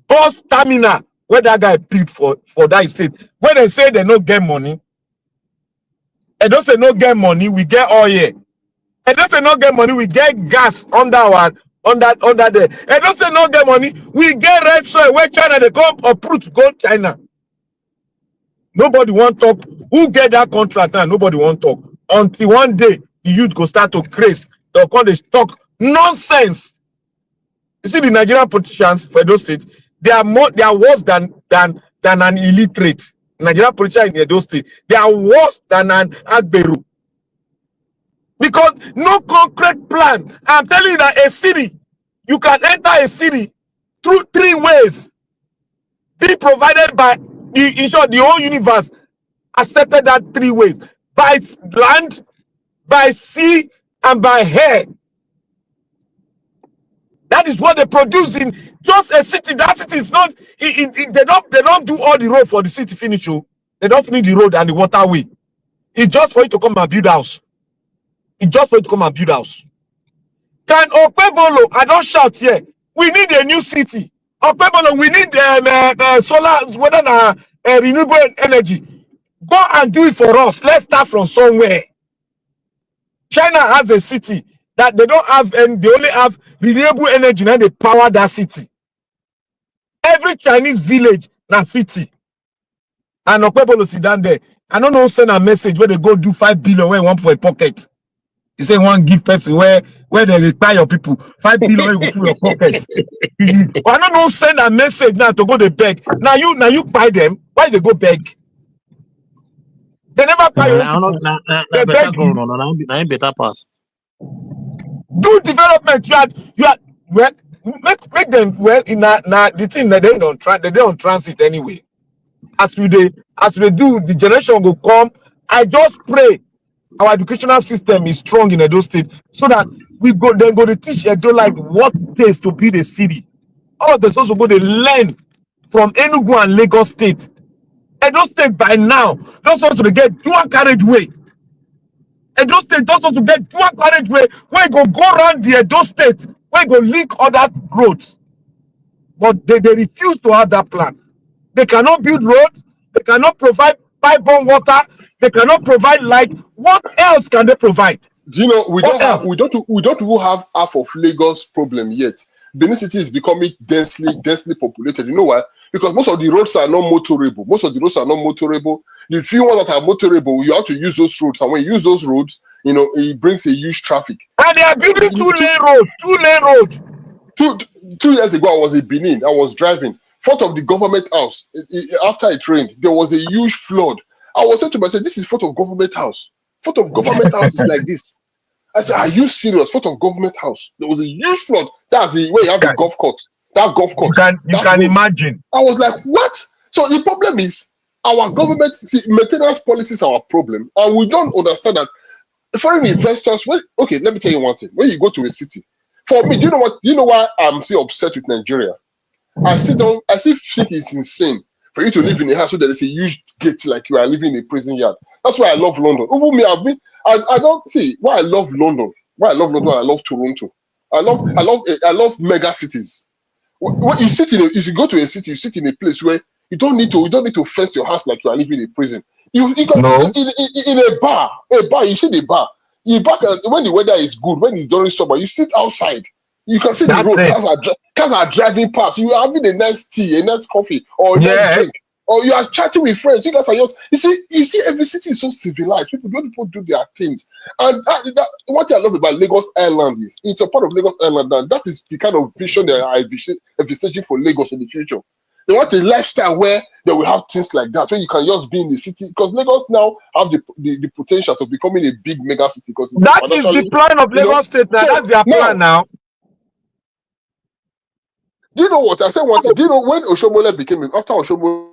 bus terminal where that guy built for that state. When they say they don't get money, they don't say no get money, we get oil. They don't say no get money, we get gas under there. They don't say no get money, we get red soil where China they come uproot to go China. Nobody want talk. Who get that contract now? Nobody want talk. Until one day the youth go start to craze. They'll call they talk nonsense. You see the Nigerian politicians for Edo State, they are worse than an illiterate. Nigerian politicians in Edo State, they are worse than an Agberu. Because no concrete plan. I'm telling you that a city, you can enter a city through 3 ways. Be provided by the whole universe accepted that 3 ways. By land, by sea, and by air. That is what they produce in just a city. That city is not. They don't do all the road for the city finish. They don't finish the road and the waterway. It's just for you to come and build house. It's just for you to come and build house. Can Okpebolo? I don't shout here. We need a new city. Okpebolo, we need solar, whether renewable energy. Go and do it for us. Let's start from somewhere. China has a city that they don't have, and they only have renewable energy and they power that city. Every Chinese village na city. And Okpebolo sit down there. I don't know, send a message where they go do 5 billion where you want for a pocket. You say one give person where they require your people 5 billion where you go put your pocket. I don't know, send a message now to go to beg. Now you buy them. Why they go beg? They never buy your people. They beg you. Better pass. Do development. You are well, make them well in the thing that they don't transit anyway. As we do, the generation will come. I just pray our educational system is strong in Edo State so that we go to teach Edo like what it takes to build a city. All of the also go to learn from Enugu and Lagos State. Edo State by now, those also to get dual carriageway. Edo State just want to get dual carriageway where go around the Edo State, where go link other roads. But they refuse to have that plan. They cannot build roads. They cannot provide pipe-borne water. They cannot provide light. What else can they provide? Do you know we What don't else? even have half of Lagos problem yet. Benin City is becoming densely populated. You know why? Because most of the roads are not motorable. The few ones that are motorable, you have to use those roads. And when you use those roads, you know, it brings a huge traffic. And they are building two-lane road. 2 years ago, I was in Benin. I was driving. Front of the government house, after it rained, there was a huge flood. I was saying to myself, this is front of government house. Front of government house is like this. I said, are you serious? Front of government house. There was a huge flood. That's the way you have the golf court. That golf course. You can imagine. I was like, what? So the problem is our government maintenance policies are our problem, and we don't understand that foreign investors. Okay, let me tell you one thing. When you go to a city, for me, do you know why I'm so upset with Nigeria? I still think it's insane for you to live in a house so there is a huge gate like you are living in a prison yard. That's why I love London. Even me, I don't see why I love London. I love Toronto. I love mega cities. When you if you go to a city, you sit in a place where you don't need to fence your house like you are living in a prison. You in a bar, you sit in a bar. When the weather is good, when it's during summer, you sit outside. You can see the road. Cars are driving past. You are having a nice tea, a nice coffee, or a nice drink, or you are chatting with friends. You guys are just. You see, every city is so civilized. People do their things, and what I love about Lagos Island is it's a part of Lagos Island. And that is the kind of vision they are envisaging for Lagos in the future. They want a lifestyle where they will have things like that, where you can just be in the city. Because Lagos now have the potential of becoming a big mega city. Because that is the plan of Lagos State now. So, that's their plan now. Do you know what? I said one thing. Do you know when Oshomole became after Oshomole?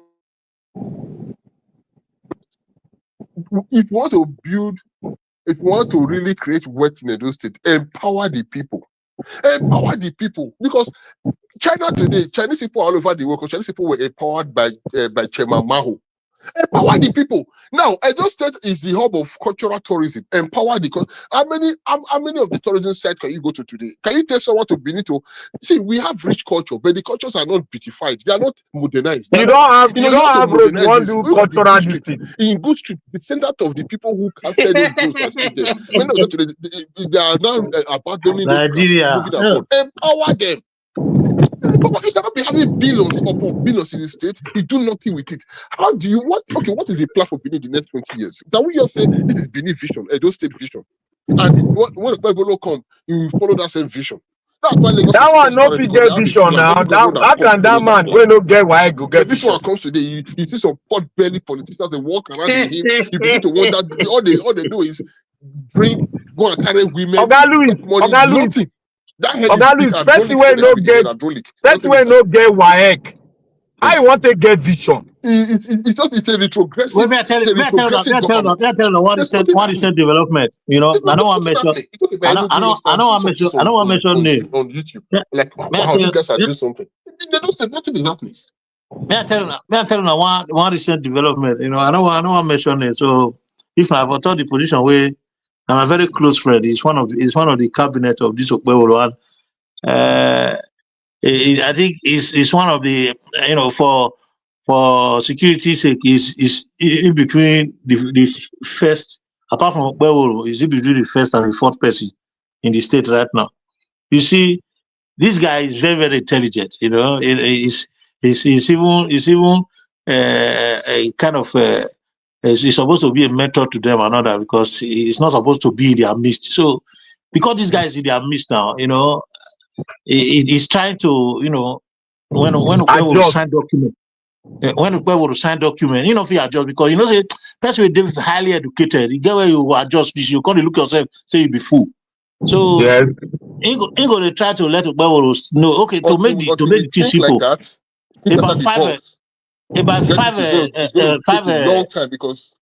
If you want to really create wealth in Edo State, empower the people. Empower the people. Because China today, Chinese people all over the world, because Chinese people were empowered by Chairman Mao. Empower the people. Now, Edo State is the hub of cultural tourism. Empower the how many of the tourism sites can you go to today? Can you tell someone to Benin to see? We have rich culture, but the cultures are not beautified. They are not modernized. You don't have road. You want to do cultural district in Good Street. The center of the people who casted those goods are still there. Many of them today, they are now abandoning Nigeria. moving forward. Empower them. You cannot be having billions upon billions in the state. You do nothing with it. How do you what is the plan for Benin in the next 20 years? Can we just say this is Benin vision, Edo State vision? And when people come, you follow that same vision. That's why Lagos that one no fit get vision now. How can that man when no get why go get this vision? One comes today, you see some pot belly politicians they walk around with him. You begin to wonder all they do is go and carry women. Oga Louis. Oga Louis, person wey no get WAEC. How you want to get vision? It's a retrogressive. Let me tell you one recent development. You know, I don't want to mention name on YouTube. Like how you guys are doing something. They don't say nothing is happening. May I tell you one recent development. You know, I don't want to mention it. So if I've told the position where I'm a very close friend, he's one of the cabinet of this Okpewolo. I think is one of the for security sake is in between the first, apart from Okpewolo, is in between the first and the fourth person in the state right now. You see, this guy is very, very intelligent. You know, he's even a kind of he's supposed to be a mentor to them and other, because he's not supposed to be in their midst. So because this guy is in their midst now, you know, he's trying to, you know, when Okpewolo sign document, you know, if you adjust, because you know, say person is highly educated, you get where you adjust, you can't look yourself, say you be fool. So he gonna try to let Okpewolo know, okay, to make the thing simple. Like about a long time, because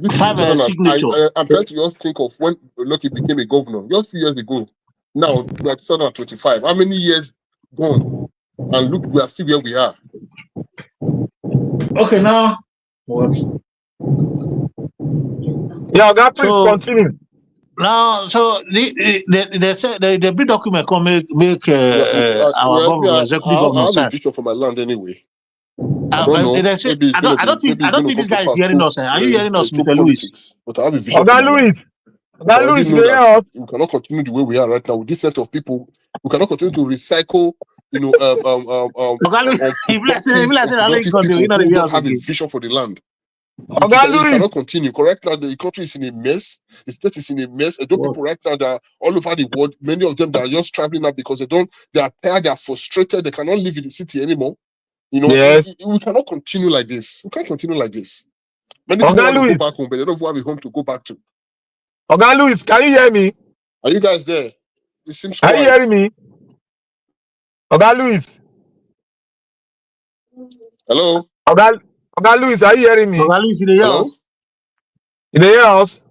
signature. I'm trying to just think of when Lucky became a governor just a few years ago. Now 2025. How many years gone? And look, we are still where we are. Okay, now what? Yeah, God, please continue. Now, so they say the big document come make our well, government, executive I government have a sign. vision for my land anyway. I don't know. They say, Maybe it's I gonna don't maybe it's think gonna this come to guy is pass hearing us. Are you hearing us, through Mr. Lewis? politics. But I have a vision for my land. But I already know that we cannot continue the way we are right now with this set of people. We cannot continue to recycle, unproductive people who don't have a vision for the land. It cannot continue. Correct now, the country is in a mess. The state is in a mess. And those people right now that are all over the world, many of them that are just traveling now because they are tired, they are frustrated, they cannot live in the city anymore. Yes. We cannot continue like this. We can't continue like this. Many people want to go back home, but they don't have a home to go back to. Oga Louis, can you hear me? Are you guys there? It seems quiet. Are you hearing me? Oga Louis. Hello? Oga Louis, are you hearing me? Oga Louis, in the house. In the house?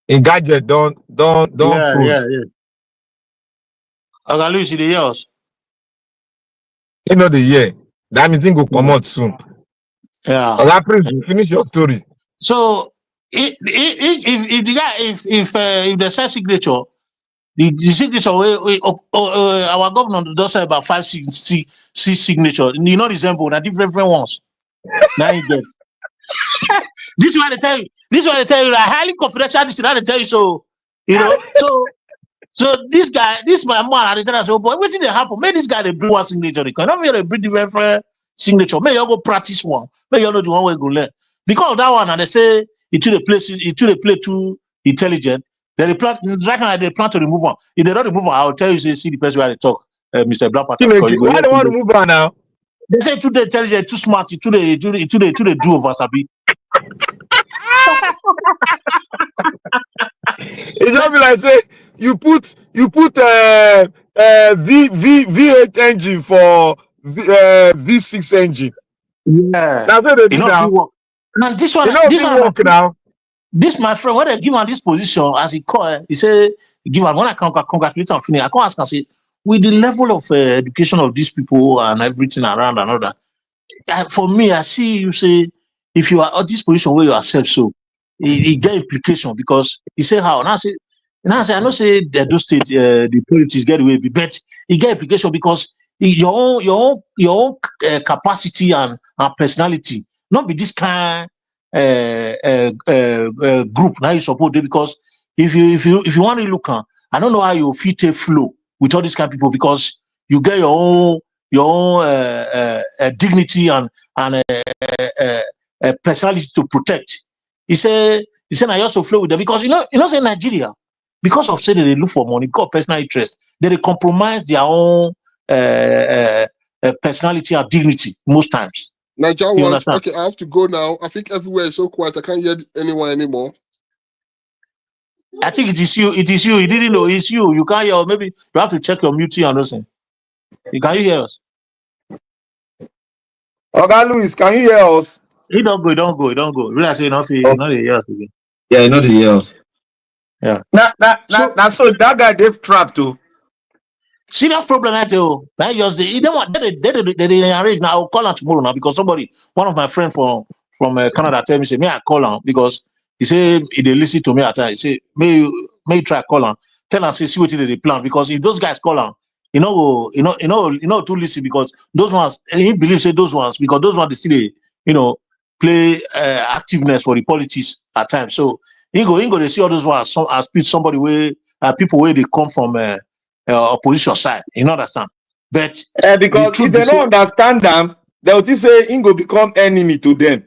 In gadget, don't freeze. Yeah. Oga Louis, in the house. You know the year. That means it will come out soon. Yeah. Oga, please finish your story. So if the guy if the said signature, the signature our governor does say about 5 6 signature, you know, resemble that different ones. Now you get this is why they tell you. This is why they tell you that highly confidential. This is how they tell you. So so this guy, this my man, I tell us, oh boy, what did they happen? May this guy they bring one signature. They cannot really bring different signature. May you go practice one. May you know the one way go learn. Because of that one, and they say it to the play too intelligent. They plan right now. They plan to remove one. If they don't remove one, I'll tell you. See the person where they talk, Mr. Black Panther. Why they want to move on now? They say too intelligent, too smart. Too they do over Sabi. It just be like say you put V8 engine for V6 engine. Yeah. That's what they do now. Work. Now this one, work now. This my friend, when they give him this position, as he called, he said, give him when I can congratulate and finish. I can't ask and say, with the level of education of these people and everything around and all that, for me, I see you say, if you are at this position where you are self, so it get implication because he say how. And I say, I know say that those states, the politics get away, but it get implication because your own capacity and personality, not be this kind group now you support it because if you want to look at, I don't know how you fit a flow with all these kind of people because you get your own dignity and personality to protect. He said I also flow with them because you know say Nigeria, because of say they look for money, because of personal interest, they compromise their own personality and dignity most times. Nigeria okay, I have to go now. I think everywhere is so quiet. I can't hear anyone anymore. I think it is you. You didn't know it's you. You can't hear. Maybe you have to check your mute and listen. Can you hear us? Oga Louis, can you hear us? He don't go. Really, say not hear us again. Yeah, not the years. Yeah. Now, so that guy they've trapped too. Serious problem at all. That just they arrange now. I'll call him tomorrow now because one of my friends from Canada tell me say, may I call him because he say he they listen to me at times. He say, may you try call him. Tell him say see what they plan because if those guys call him, to listen because those ones he believes say those ones because those ones they still play activeness for the politics at times. So he go to see all those ones as somebody where people where they come from opposition side, you understand? But because if they don't understand them, they will say Ingo become enemy to them.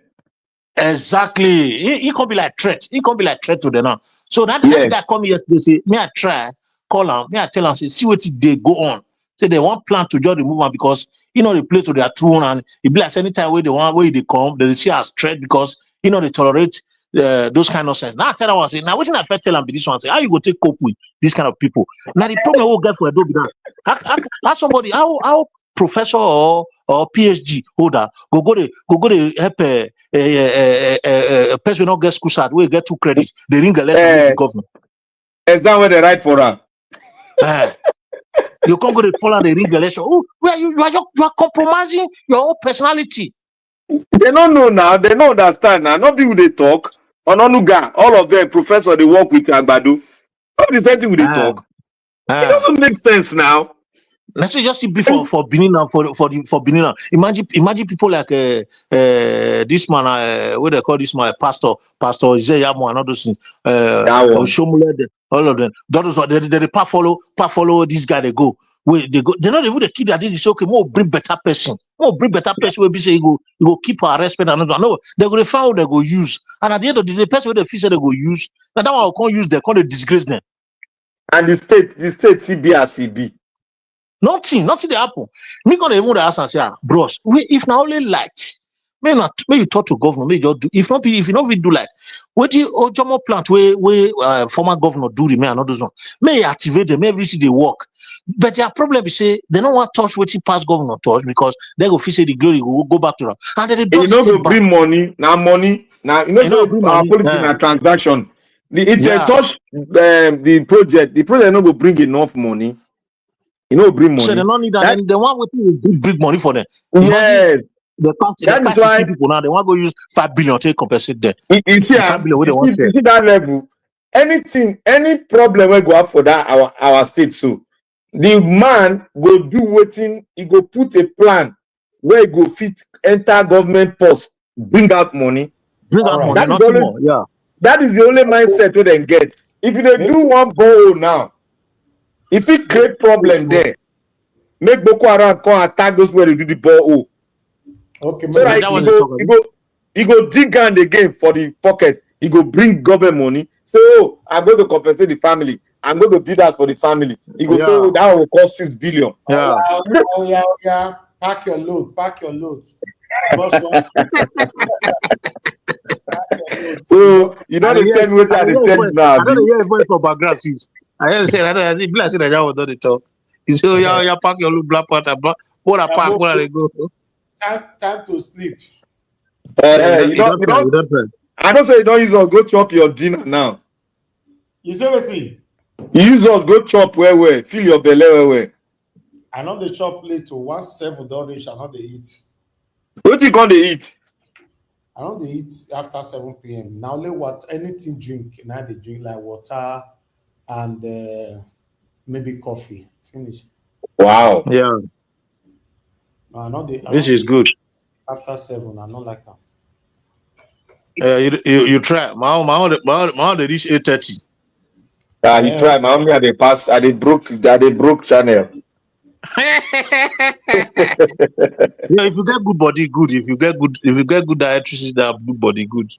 Exactly. He can be like threat. He can be like threat to them now. So that guy come yesterday say, may I try call him, may I tell him say, see what they go on. Say they want plan to join the movement because they play to their tune and it be like anytime where they come, they see as threat because they tolerate those kind of sense. Now I tell them one say, now what I first tell them this one say, how you go take cope with this kind of people? Now the problem we'll get for Adobe that. How somebody how professor or PhD holder go to help a person not get school start where get 2 credits, they ring election with the government. Is that where they write for her? You can't go to follow the ring election. Oh, where you are compromising your own personality. They don't know now, they don't understand now. Not people they talk. Ononuga, all of them, professor, they work with Agbado. How the same thing with the talk? It doesn't make sense now. Let's say just be for Benin now, for Benin now. Imagine people like this man, what they call this man, Pastor Zeyamo and all those things. Oshomule, all of them. Those are they part follow this guy. They go. Wait, they go. They're not even the kid that did it. Okay, more bring better person. More bring better person. Will be say you go keep our respect and another. No, they go find they go use. And at the end of the day, the person with the fish they go use. Now that one can't use. They can't disgrace them. And the state CB. Nothing they happen. Me gonna even ask and say, bros, if now only light, may you talk to governor, may you just do. If you not do like, what do you Ojomo plant where former governor do remain and all those one, may you activate them, maybe they work. But their problem is say they don't want to touch what past governor touch because they go say the glory will go back to them. And then they you know go bring money. Now you know so our policy na transaction. It's a touch the project no go bring enough money. You know, bring money. So they don't need that. The one with big money for them. Yes. The cash is people now. They want to go use 5 billion to compensate them. You see that level. Any problem we go up for that our state. So the man go do waiting. He go put a plan where he go fit enter government post, bring out money. That is the only mindset we then get. If they do one borrow now. If it create problem there, make Boko Haram come attack those where they do the ball. Okay, so like he go dig hand again for the pocket. He go bring government money. Say, oh, I'm going to compensate the family. I'm going to do that for the family. He go say, oh, that will cost 6 billion. Yeah. Pack your load. So you know the tell me what I tell now. I don't hear a voice for background since. I hear say I think I said that was not the talk. You say, yeah, pack your load, black part, what a pack, where they go. Time to sleep. I don't say you don't use us, go chop your dinner now. You say what? You use us, go chop where, fill your belly where. I know the chop late to 1-7 don't shall not they eat. What you gonna eat? I know they eat after 7 p.m. Now only what anything drink. Now they drink like water and maybe coffee. Finish. Wow. Yeah. Which is good. After 7, I don't like them. You try. My own they reach 8:30. You try. My own they pass. They broke channel. If you get good body, good. If you get good dietary, that good body, good.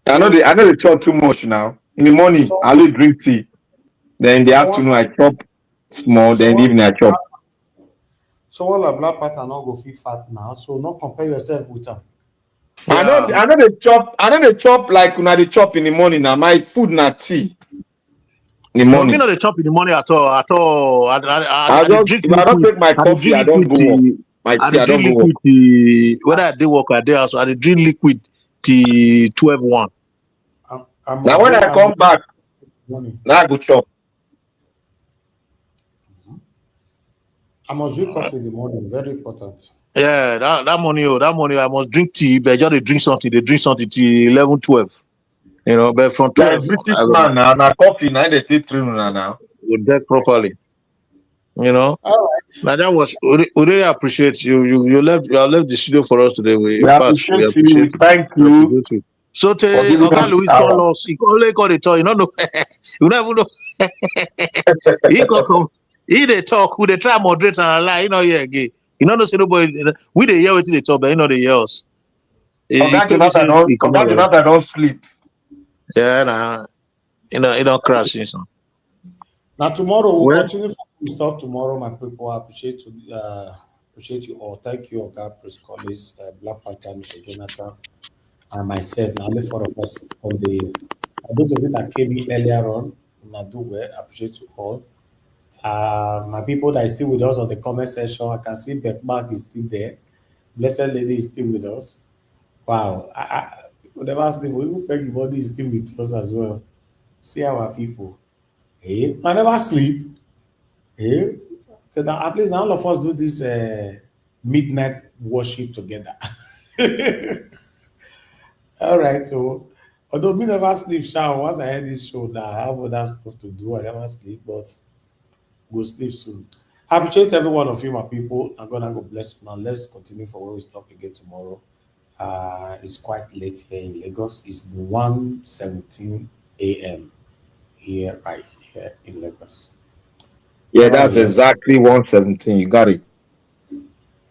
I know they chop too much now. In the morning, I only drink tea. Then in the afternoon, I chop small. Then in the evening, I chop. So all a black pattern not go fit fat now. So not compare yourself with them. I know they chop like when they chop in the morning. Now my food not tea. In the morning. No, we not chop in the morning at all. I don't take my coffee. I don't go work. My tea, I don't go work. Whether I do work or I do also, I drink liquid tea 12-1. Now when I come back, now I go chop. I must drink coffee in the morning. Very important. Yeah, that morning I must drink tea, but just drink something. They drink something till 11-12. You know, but from 12. British man now coffee now they take 3 now. With that properly. You know. All right. Now that was we really appreciate you. You left the studio for us today. We appreciate you. Thank you. So Oga Louis call us. He only call the talk. You don't know. You never know. He they talk. Who they try moderate and lie. You know here again. You know say nobody. We they hear what they talk, but you know they hear us. Oga don't sleep. Yeah, nah. You don't crash. Now tomorrow we'll continue from start tomorrow, my people. I appreciate you all. Thank you, Oga, Chris Collins, Black Panther, Mr. Jonathan, and myself. Now, the 4 of us on those of you that came in earlier on, I appreciate you all. My people that is still with us on the comment section, I can see Beckmark is still there. Blessed Lady is still with us. Wow. People never sleep. Even Peggy Body is still with us as well. See our people. Hey, I never sleep. Hey, because at least all of us do this midnight worship together. All right. So Although me never sleep, Sha. Once I heard this show, that I have other stuff to do, I never sleep, but we'll sleep soon. I appreciate every one of you, my people. I'm gonna go bless you. Now let's continue for where we stop again tomorrow. It's quite late here in Lagos. It's 1:17 a.m. here, right here in Lagos. Yeah, All right, that's exactly 117. You got it.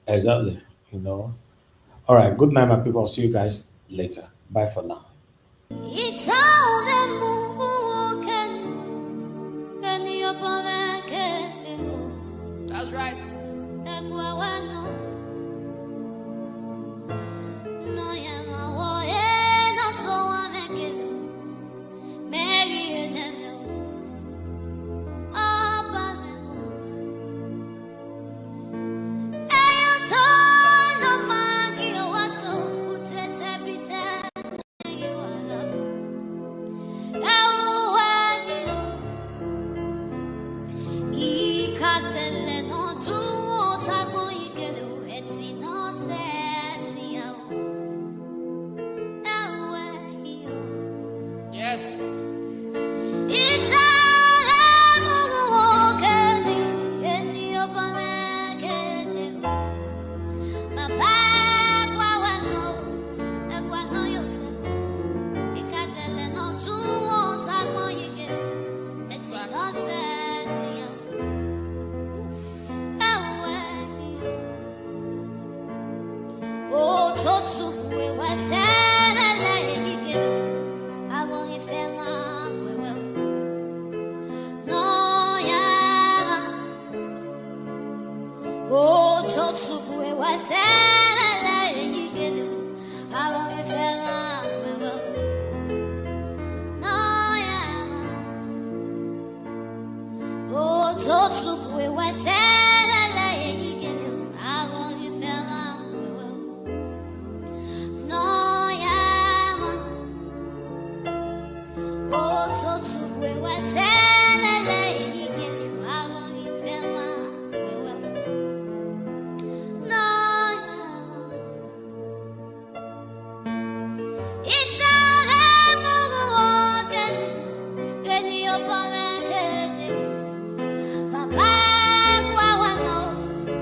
exactly. All right. Good night, my people. I'll see you guys later. Bye for now. That's right. Yes.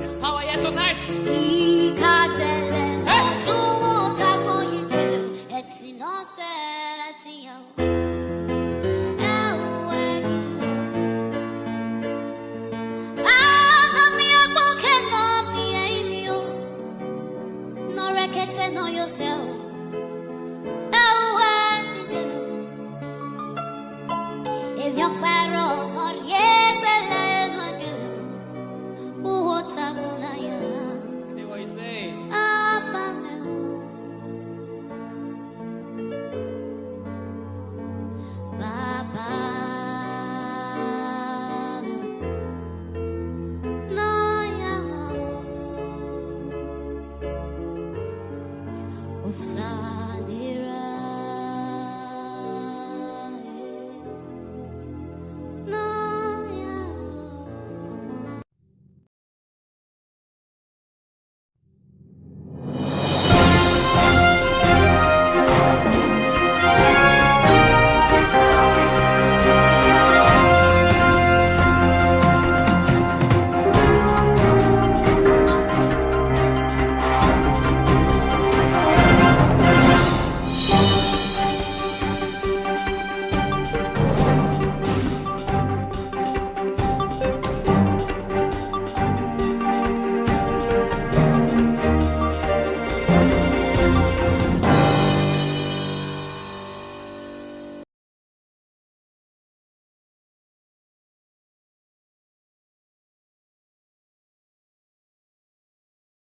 There's power here tonight. If you're